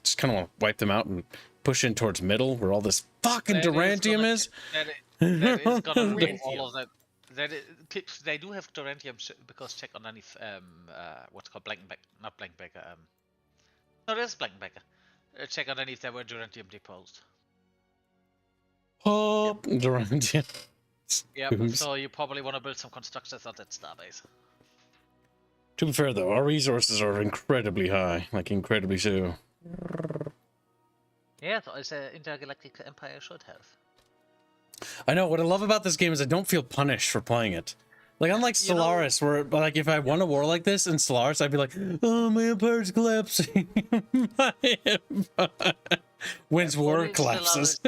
just kind of want to wipe them out and push in towards middle, where all this fucking Durantium is. That is gonna do all of that. They do have Durantium because check underneath what's called Blankenbecker, not Blankenbecker. No, there's Blankenbecker. Check underneath there were Durantium deposed. Oh, Durantium. Yep. So you probably want to build some constructors on that starbase. To be fair, though, our resources are incredibly high, like incredibly so. Yeah, so it's an intergalactic empire should have. I know, what I love about this game is I don't feel punished for playing it. Like, unlike Stellaris, where, like, if I won a war like this in Stellaris, I'd be like, oh, my empire's collapsing. My empire. Wins war, collapses.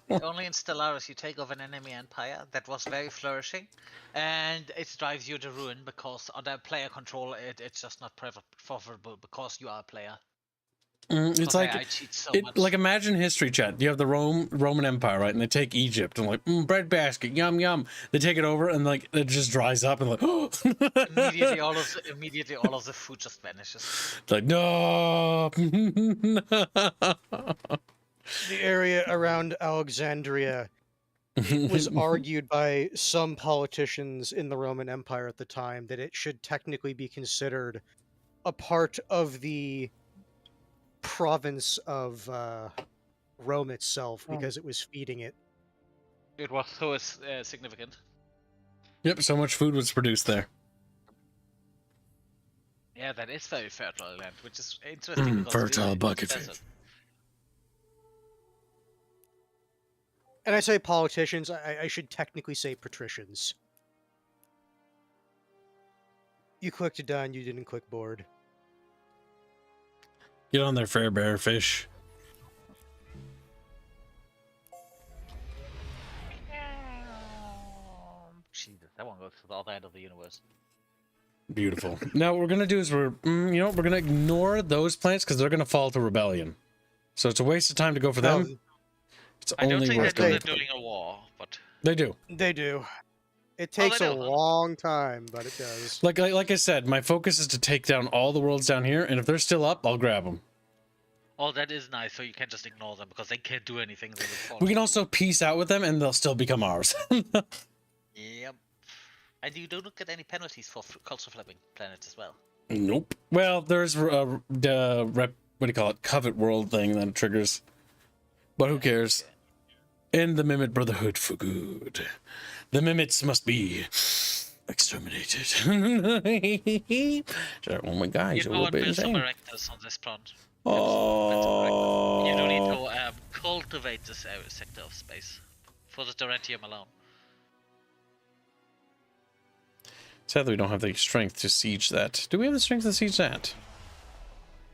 Only in Stellaris you take over an enemy empire that was very flourishing, and it drives you to ruin because under player control it's just not profitable because you are a player. It's like, I cheat so much. like imagine history, chat. You have the Roman Empire, right? And they take Egypt and like bread basket, yum yum. They take it over and like it just dries up and like immediately all of the food just vanishes. It's like no. The area around Alexandria, it was argued by some politicians in the Roman Empire at the time that it should technically be considered a part of the province of Rome itself because it was feeding it. It was so significant. Yep, so much food was produced there. Yeah, that is very fertile land, which is interesting. Fertile bucket food. And I say politicians, I should technically say patricians. You clicked done, you didn't click board. Get on there, fair bear fish. Jesus, that one goes to the other end of the universe. Beautiful. Now what we're gonna do is we're we're gonna ignore those planets because they're gonna fall to rebellion. So it's a waste of time to go for them. Oh, It's I don't only think worth they do going that for them. during a war, but They do. they do. It Oh, takes they a do. long time, but it does. Like I said, my focus is to take down all the worlds down here, and if they're still up, I'll grab them. oh, that is nice. So you can just ignore them because they can't do anything. They will fall We can to- also peace out with them, and they'll still become ours. Yep. And you don't get any penalties for culture flipping planets as well. Nope. Well, there's the what do you call it? Covet world thing that triggers. But who cares? In the Mimit Brotherhood for good. The Mimits must be exterminated. Oh my God, he's You a go little and bit build some insane. reactors on this planet. Oh. You don't need to cultivate this sector of space for the Durentium alone. Sadly, we don't have the strength to siege that. Do we have the strength to siege that?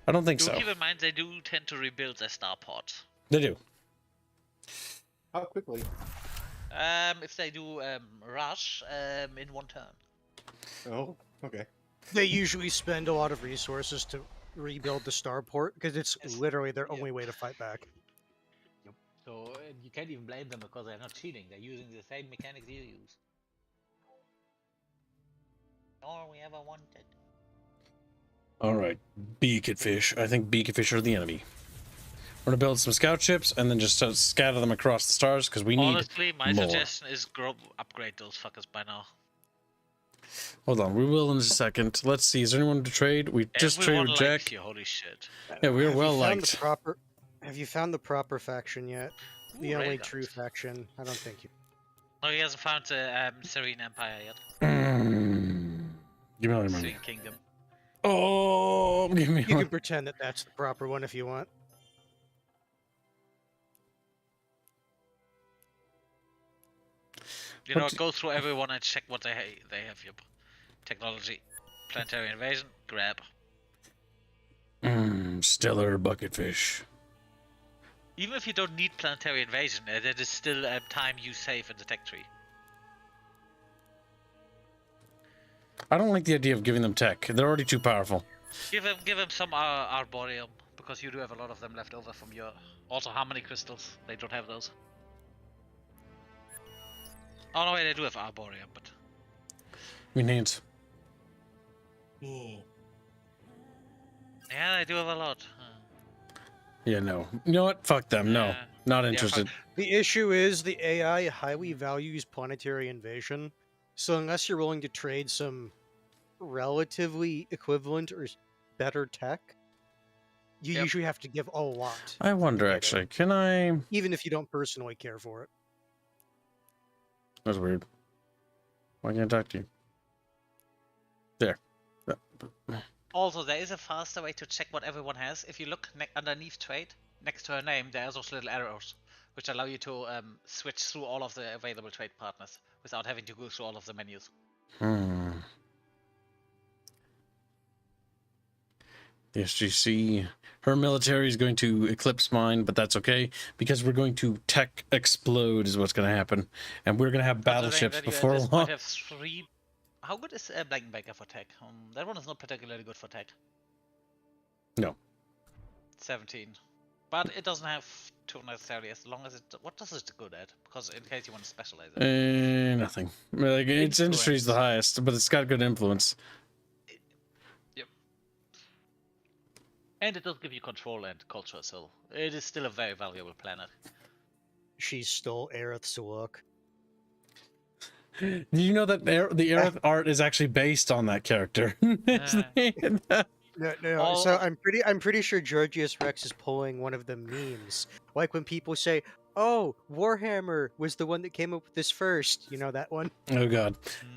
I don't think Do so. keep in mind they do tend to rebuild their starport. They do. How quickly? If they do rush in one turn. Oh, okay. They usually spend a lot of resources to rebuild the starport because it's Yes. literally their Yeah. only way to fight back. So you can't even blame them because they're not cheating. They're using the same mechanics you use. All we ever wanted. All right, beaked fish. I think beaked fish are the enemy. We're gonna build some scout ships and then just scatter them across the stars because we need. Honestly, my more. suggestion is upgrade those fuckers by now. Hold on, we will in a second. Let's see. Is there anyone to trade? We just Everyone traded with likes Jack. you, holy shit. Yeah, we are Have well you found liked. the proper? Have you found the proper faction yet? The Ooh, only railguns. true faction. I don't think you. No, he hasn't found the Serene Empire yet. Give me all your money. Serene Kingdom. Oh, give me. You All... can pretend that that's the proper one if you want. You know, What- go through everyone and check what they have here. Technology, planetary invasion, grab. Stellar bucket fish. Even if you don't need planetary invasion, that is still time you save in the tech tree. I don't like the idea of giving them tech. They're already too powerful. Give him some Arborium, because you do have a lot of them left over from your... Also Harmony Crystals, they don't have those. Oh no, wait, they do have Arborium, but... We need. Yeah, they do have a lot. Yeah, no. You know what? Fuck them. No, Yeah. not Yeah, interested. The issue is the AI highly values planetary invasion, so unless you're willing to trade some relatively equivalent or better tech, you Yep. usually have to give a lot, I wonder get it. actually. Can I? even if you don't personally care for it. That's weird. Why can't I talk to you? There. Also, there is a faster way to check what everyone has. If you look underneath trade, next to her name, there's those little arrows, which allow you to switch through all of the available trade partners without having to go through all of the menus. The SGC. Her military is going to eclipse mine, but that's okay because we're going to tech explode is what's going to happen, and we're going to have battleships Considering that you at before this long. point have 3... How good is Blankenbaker for tech? That one is not particularly good for tech. No. 17. But it doesn't have to necessarily, as long as it... What does it good at? Because in case you want to specialize it. Nothing. Like, its industry is the highest, but it's got good influence. Yep. And it does give you control and culture, so it is still a very valuable planet. She stole Aerith's look. Do you know that the Aerith art is actually based on that character? No. So I'm pretty sure Georgius Rex is pulling one of the memes. Like when people say, "Oh, Warhammer was the one that came up with this first." You know that one? Oh god.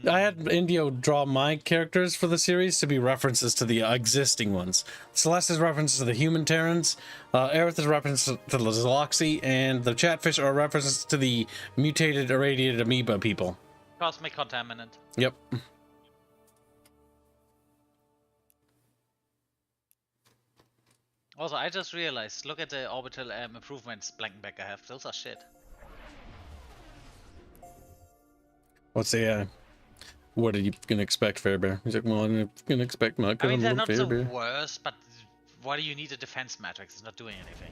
I had Indio draw my characters for the series to be references to the existing ones. Celeste is references to the human Terrans, Aerith is reference to the Zoloxy, and the Chatfish are references to the mutated, irradiated amoeba people. Cosmic contaminant. Yep. Also, I just realized, look at the orbital improvements Blankenbecker have. Those are shit. What's the what are you gonna expect, Fairbear? He's like, well, I'm gonna expect not I because mean, I'm they're a not little the Fairbear. worst, but why do you need a defense matrix? It's not doing anything.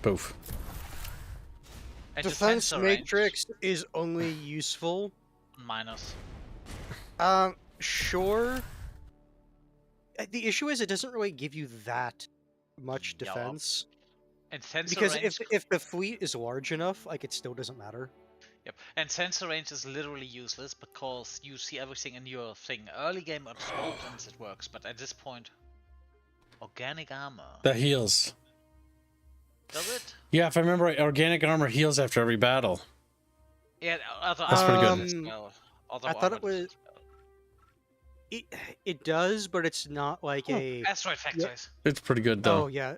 Poof. And Defense sensor range, matrix is only useful. minus. Sure. The issue is it doesn't really give you that much Yeah, defense. And sensor Because range. if the fleet is large enough, like it still doesn't matter. Yep. And sensor range is literally useless because you see everything in your thing. Early game on small planets it works, but at this point, organic armor. That heals. Does it? Yeah, if I remember right, organic armor heals after every battle. Yeah, other That's pretty good. armors as well. Other I thought it armors was- as well. It does, but it's not like a. Asteroid factories. It's pretty good though. Oh yeah,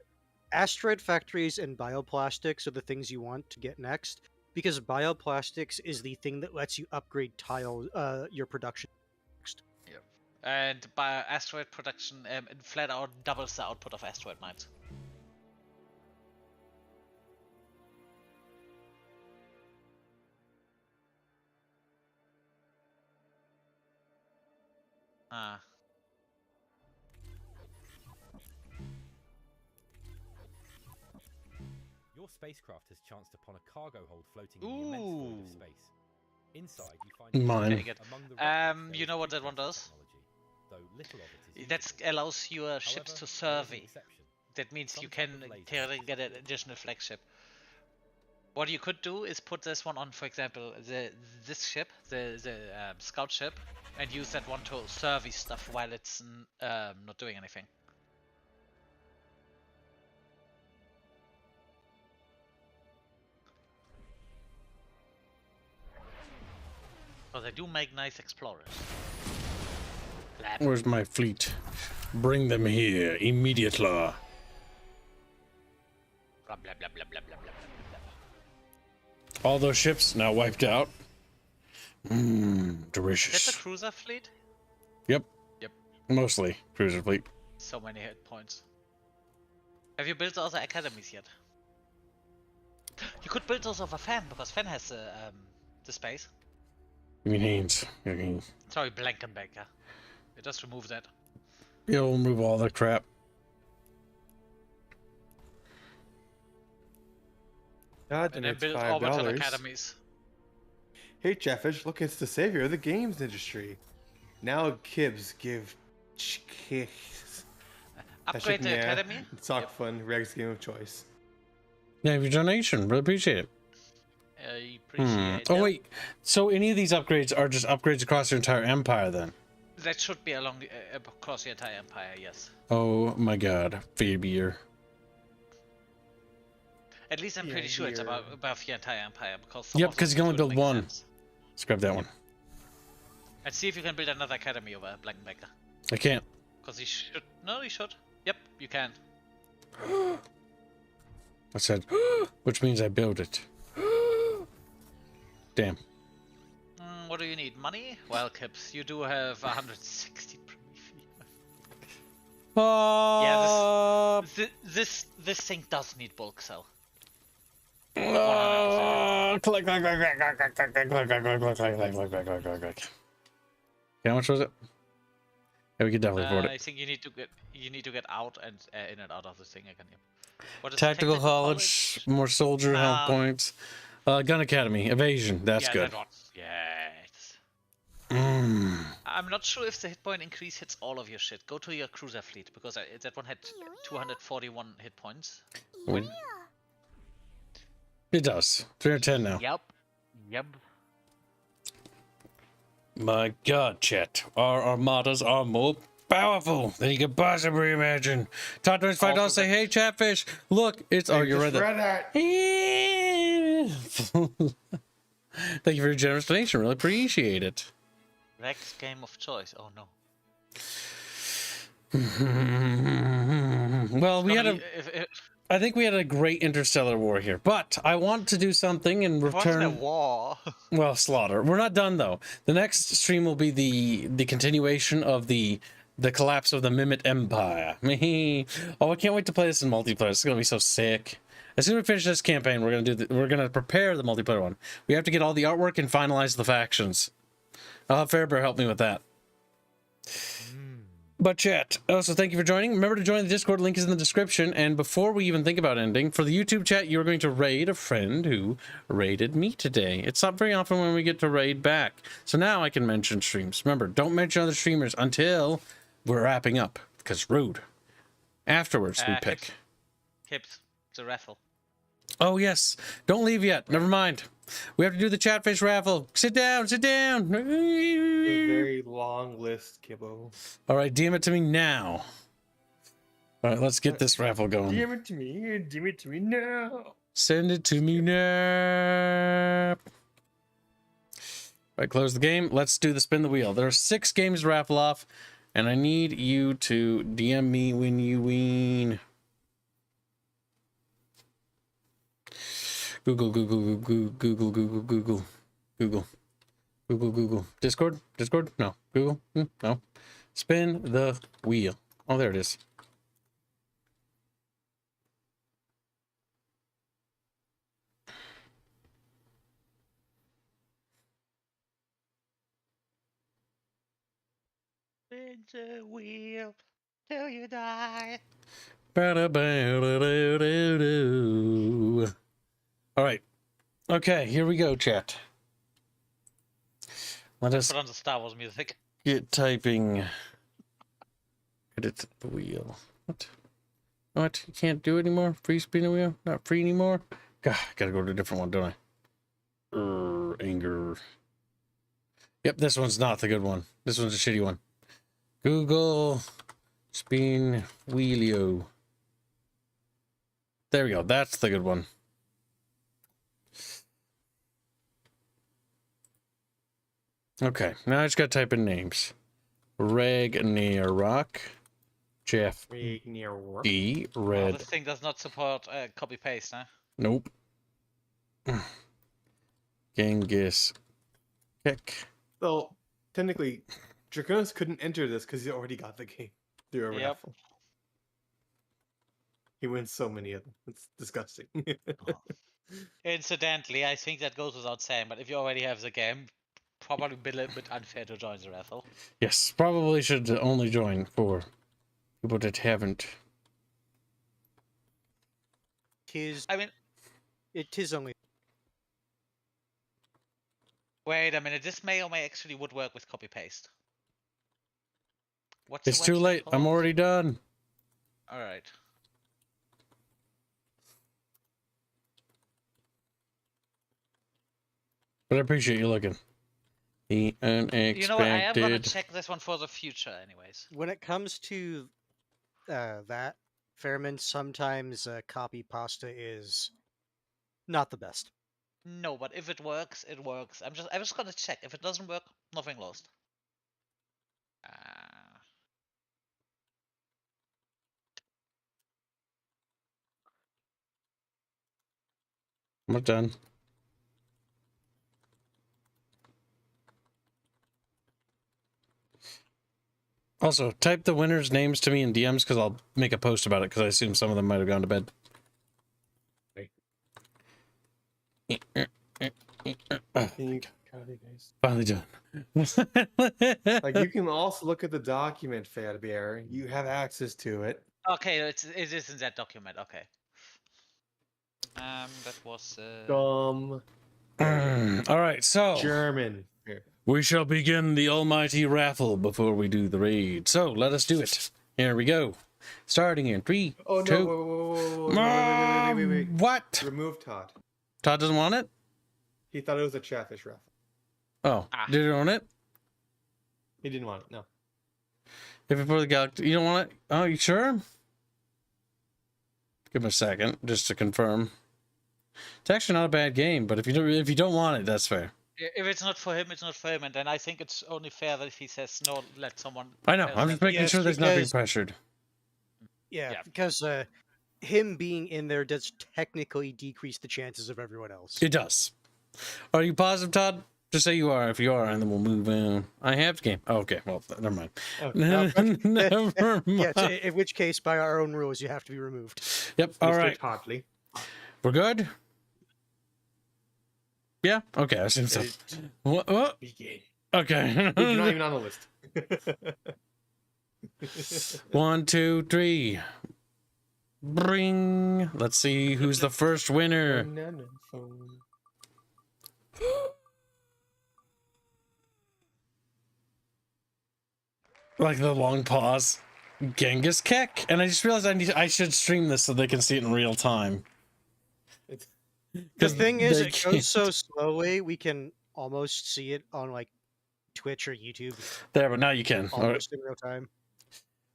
asteroid factories and bioplastics are the things you want to get next, because bioplastics is the thing that lets you upgrade your production next. And by asteroid production, it flat out doubles the output of asteroid mines. Ah. Your spacecraft has chanced upon a cargo hold floating in the immense void of Ooh. space. Inside, you find Mine. Take it. among the wreckage, there You is know what that one defense does? technology, though little of it is That usable. allows your ships to However, there is a survey. exception. That means Some you type can of laser theoretically get an additional flagship. What you could do is put this one on, for example, this ship, the scout ship, and use that one to survey stuff while it's not doing anything. Because they do make nice explorers. Lab. Where's my fleet? Bring them here immediately. Blah blah blah blah blah blah blah blah blah. All those ships now wiped out. Mmm, That's a delicious. cruiser fleet? Yep. Yep. Mostly cruiser fleet. So many hit points. Have you built the other academies yet? You could build those over Fan, because Fan has the space. You mean Haynes? You mean Sorry, Blankenbecker. You just remove that. you'll remove all the crap. God, And and then it's build orbital $5. academies. Hey, Chatfish, look, it's the savior of the games industry. Now Kibbs give kicks. Upgrade the academy. Talk fun, Reg's game of choice. Yeah, your donation. Really appreciate it. I appreciate Oh that. wait, so any of these upgrades are just upgrades across your entire empire then? That should be along across the entire empire, yes. Oh my god, Fabier. At least I'm Yeah, pretty sure it's here. above the entire empire, because some Yep, of 'cause them you can only would build make one. sense. Let's grab that one. And see if you can build another academy over Blankenbecker. I can't. Because you should. No, you should. Yep, you can. I said, which means I build it. Damn. What do you need? Money? Well, Kips, you do have 160 Oh, This thing does need bulk cell. oh, click, click, click, click, click, click, click, click, click, click, click, click, click, click, click, click, click. How much was it? Yeah, we could definitely afford I it. think you need to get out and in and out of this thing again. What is Tactical college, more soldier health points. Gun academy, evasion. That's yeah, good. That one. Yes. Mm. I'm not sure if the hit point increase hits all of your shit. Go to your cruiser fleet, because that one had 241 hit points. It does. 310 now. Yep. My god, Chet. Our armadas are more powerful than you could possibly imagine. Talk to us $5. Say, hey, Chatfish. Look, it's. Oh, you're right Just there. read that. Thank you for your generous donation. Really appreciate it. Next game of choice. Oh no. Well, we had a. If I think we had a great interstellar war here, but I want to do something in it wasn't a return. war. Well, slaughter. We're not done though. The next stream will be the continuation of the The collapse of the Mimit Empire. Oh, I can't wait to play this in multiplayer. It's gonna be so sick. As soon as we finish this campaign, we're gonna prepare the multiplayer one. We have to get all the artwork and finalize the factions. I'll have Fairbear help me with that. But chat, also thank you for joining. Remember to join the Discord, link is in the description. And before we even think about ending, for the YouTube chat, you're going to raid a friend who raided me today. It's not very often when we get to raid back. So now I can mention streams. Remember, don't mention other streamers until we're wrapping up, because rude. Afterwards, we pick. Kips, it's a raffle. Oh, yes. Don't leave yet. Never mind. We have to do the Chatfish raffle. Sit down, sit down. A very long list, Kibbo. All right, DM it to me now. All right, let's get this raffle going. DM it to me. DM it to me now. Send it to me now. All right, close the game. Let's do the spin the wheel. There are 6 games to raffle off, and I need you to DM me when you win. Google. Discord? No. Google? No. Spin the wheel. Oh, there it is. Spin the wheel till you die. All right. Okay, here we go, chat. Let us Put on the Star Wars music. get typing. Edit the wheel. What? What? You can't do it anymore? Free spin the wheel? Not free anymore? God, I gotta go to a different one, don't I? Anger. Yep, this one's not the good one. This one's a shitty one. Google spin wheelio. There we go. That's the good one. Okay, now I just gotta type in names. Ragnarok, Jeff E, Oh, Red. this thing does not support copy paste, huh? Nope. Genghis, Kick. So, technically, Draconis couldn't enter this because he already got the game through a Yep. raffle. He wins so many of them. It's disgusting. Incidentally, I think that goes without saying, but if you already have the game, probably be a little bit unfair to join the raffle. Yes, probably should only join for people that haven't. I mean, It is only. wait a minute, this may or may actually would work with copy paste. What's It's the too website late. I'm called? already done. Alright. But I appreciate you looking. The unexpected. You know what, I am gonna check this one for the future anyways. When it comes to that, Fairman, sometimes copy pasta is not the best. No, but if it works, it works. I'm just gonna check. If it doesn't work, nothing lost. I'm done. Also, type the winners' names to me in DMs because I'll make a post about it because I assume some of them might have gone to bed. Finally done. Like, you can also look at the document, Fairbear. You have access to it. Okay, it is in that document. Okay. That was. All right, so German. Here. we shall begin the almighty raffle before we do the raid. So let us do it. Here we go. Starting in 3, Oh, no. 2. Wait. What? Remove Todd. Todd doesn't want it? He thought it was a Chatfish raffle. Oh, did you want it? He didn't want it, no. If you put the Galactic, you don't want it? Oh, you sure? Give him a second, just to confirm. It's actually not a bad game, but if you don't want it, that's fair. If it's not for him, it's not for him, and then I think it's only fair that if he says no, let someone. I know. else I'm have just it. making Yes, sure there's not being because- pressured. Yeah, Yeah. because him being in there does technically decrease the chances of everyone else. It does. Are you positive, Todd? Just say you are if you are, and then we'll move in. I have the game. Oh, okay. Well, never mind. Oh, Never mind. Yeah, in which case, by our own rules, you have to be removed. Yep. All Mr. right. Toddley. We're good. Yeah. Okay. I assume so. What? Begin. Okay. You're not even on the list. 1, 2, 3. Bring. Let's see who's the first winner. Banana phone. Like the long pause. Genghis Kek. And I just realized I should stream this so they can see it in real time. The 'Cause thing is, they it can't. goes so slowly, we can almost see it on like Twitch or YouTube There, but now you can. All right. almost in real time.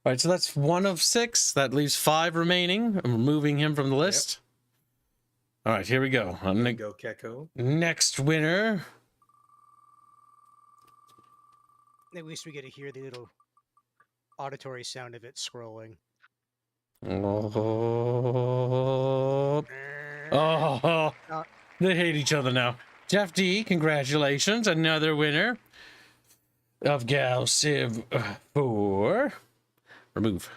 All right, so that's 1 of 6. That leaves 5 remaining. I'm removing him from the list. All right, here we go. There you go, Keko. Next winner. At least we get to hear the little auditory sound of it scrolling. Oh, they hate each other now. Jeff D, congratulations. Another winner of Gal Civ 4. Remove.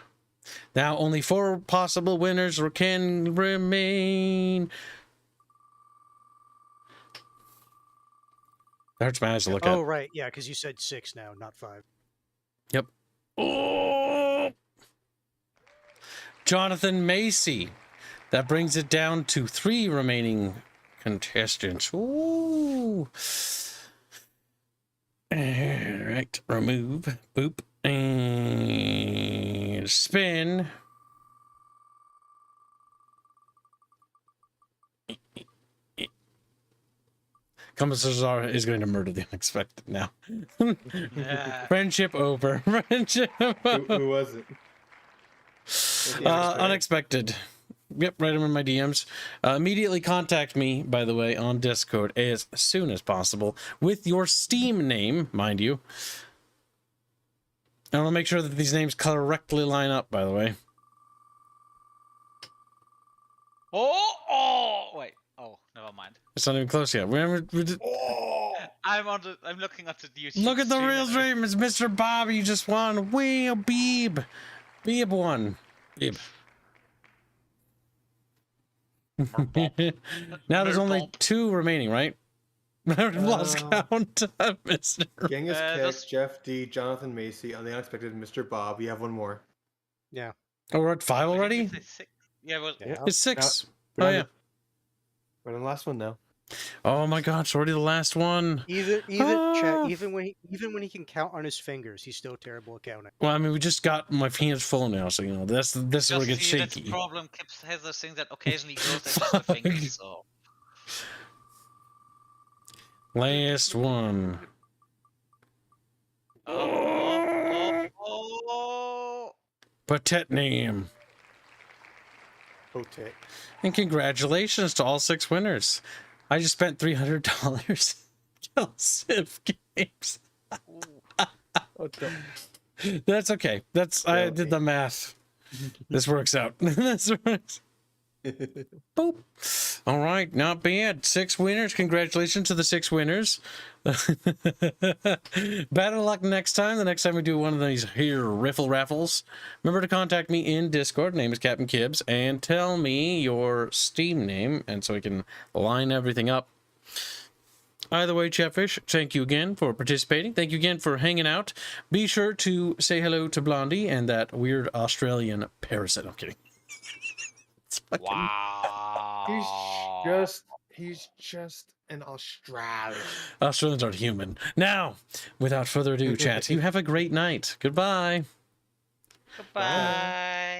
Now only 4 possible winners can remain. That hurts my eyes to look at. Oh, right. Yeah, because you said 6 now, not 5. Yep. Oh! Jonathan Macy. That brings it down to 3 remaining contestants. Ooh. All right. Remove. Boop. And spin. Commissar is going to murder the unexpected now. Friendship over. Friendship over. Who was it? Unexpected. Yep, write them in my DMs. Immediately contact me, by the way, on Discord as soon as possible with your Steam name, mind you. I want to make sure that these names correctly line up, by the way. Wait. Oh, never mind. It's not even close yet. I'm looking at the YouTube. Look at the stream real and dream. It's Mr. Bobby. You just won. Well, Beeb. Beeb won. Beeb. Now there's only 2 remaining, right? I've lost count. Mr. Genghis Kek, that's- Jeff D, Jonathan Macy, on the unexpected Mr. Bob. We have one more. Yeah. Oh, we're at 5 I think already? it's a 6. Yeah, well, Yeah. It's 6. We're Oh, on yeah. We're on the last one now. Oh my god, it's already the last one. Chat, Ah. even when he can count on his fingers, he's still terrible at counting. Well, I mean, we just got my hands full now, so you know this is where it gets see, that's the shaky. problem. Kips has a thing that occasionally goes at just the fingers, so. Last one. Oh. Patet name. Hotek. And congratulations to all 6 winners. I just spent $300 on Civ games. That's okay. I did the math. This works out. This works. Boop. All right, not bad. 6 winners. Congratulations to the 6 winners. Better luck next time. The next time we do one of these here raffles. Remember to contact me in Discord. Name is Captain Kibbs, and tell me your Steam name, and so we can line everything up. Either way, Chatfish, thank you again for participating. Thank you again for hanging out. Be sure to say hello to Blondie and that weird Australian parasite. I'm kidding. It's fucking... Wow. He's just an Australian. Australians aren't human. Now, without further ado, chat, you have a great night. Goodbye. Goodbye.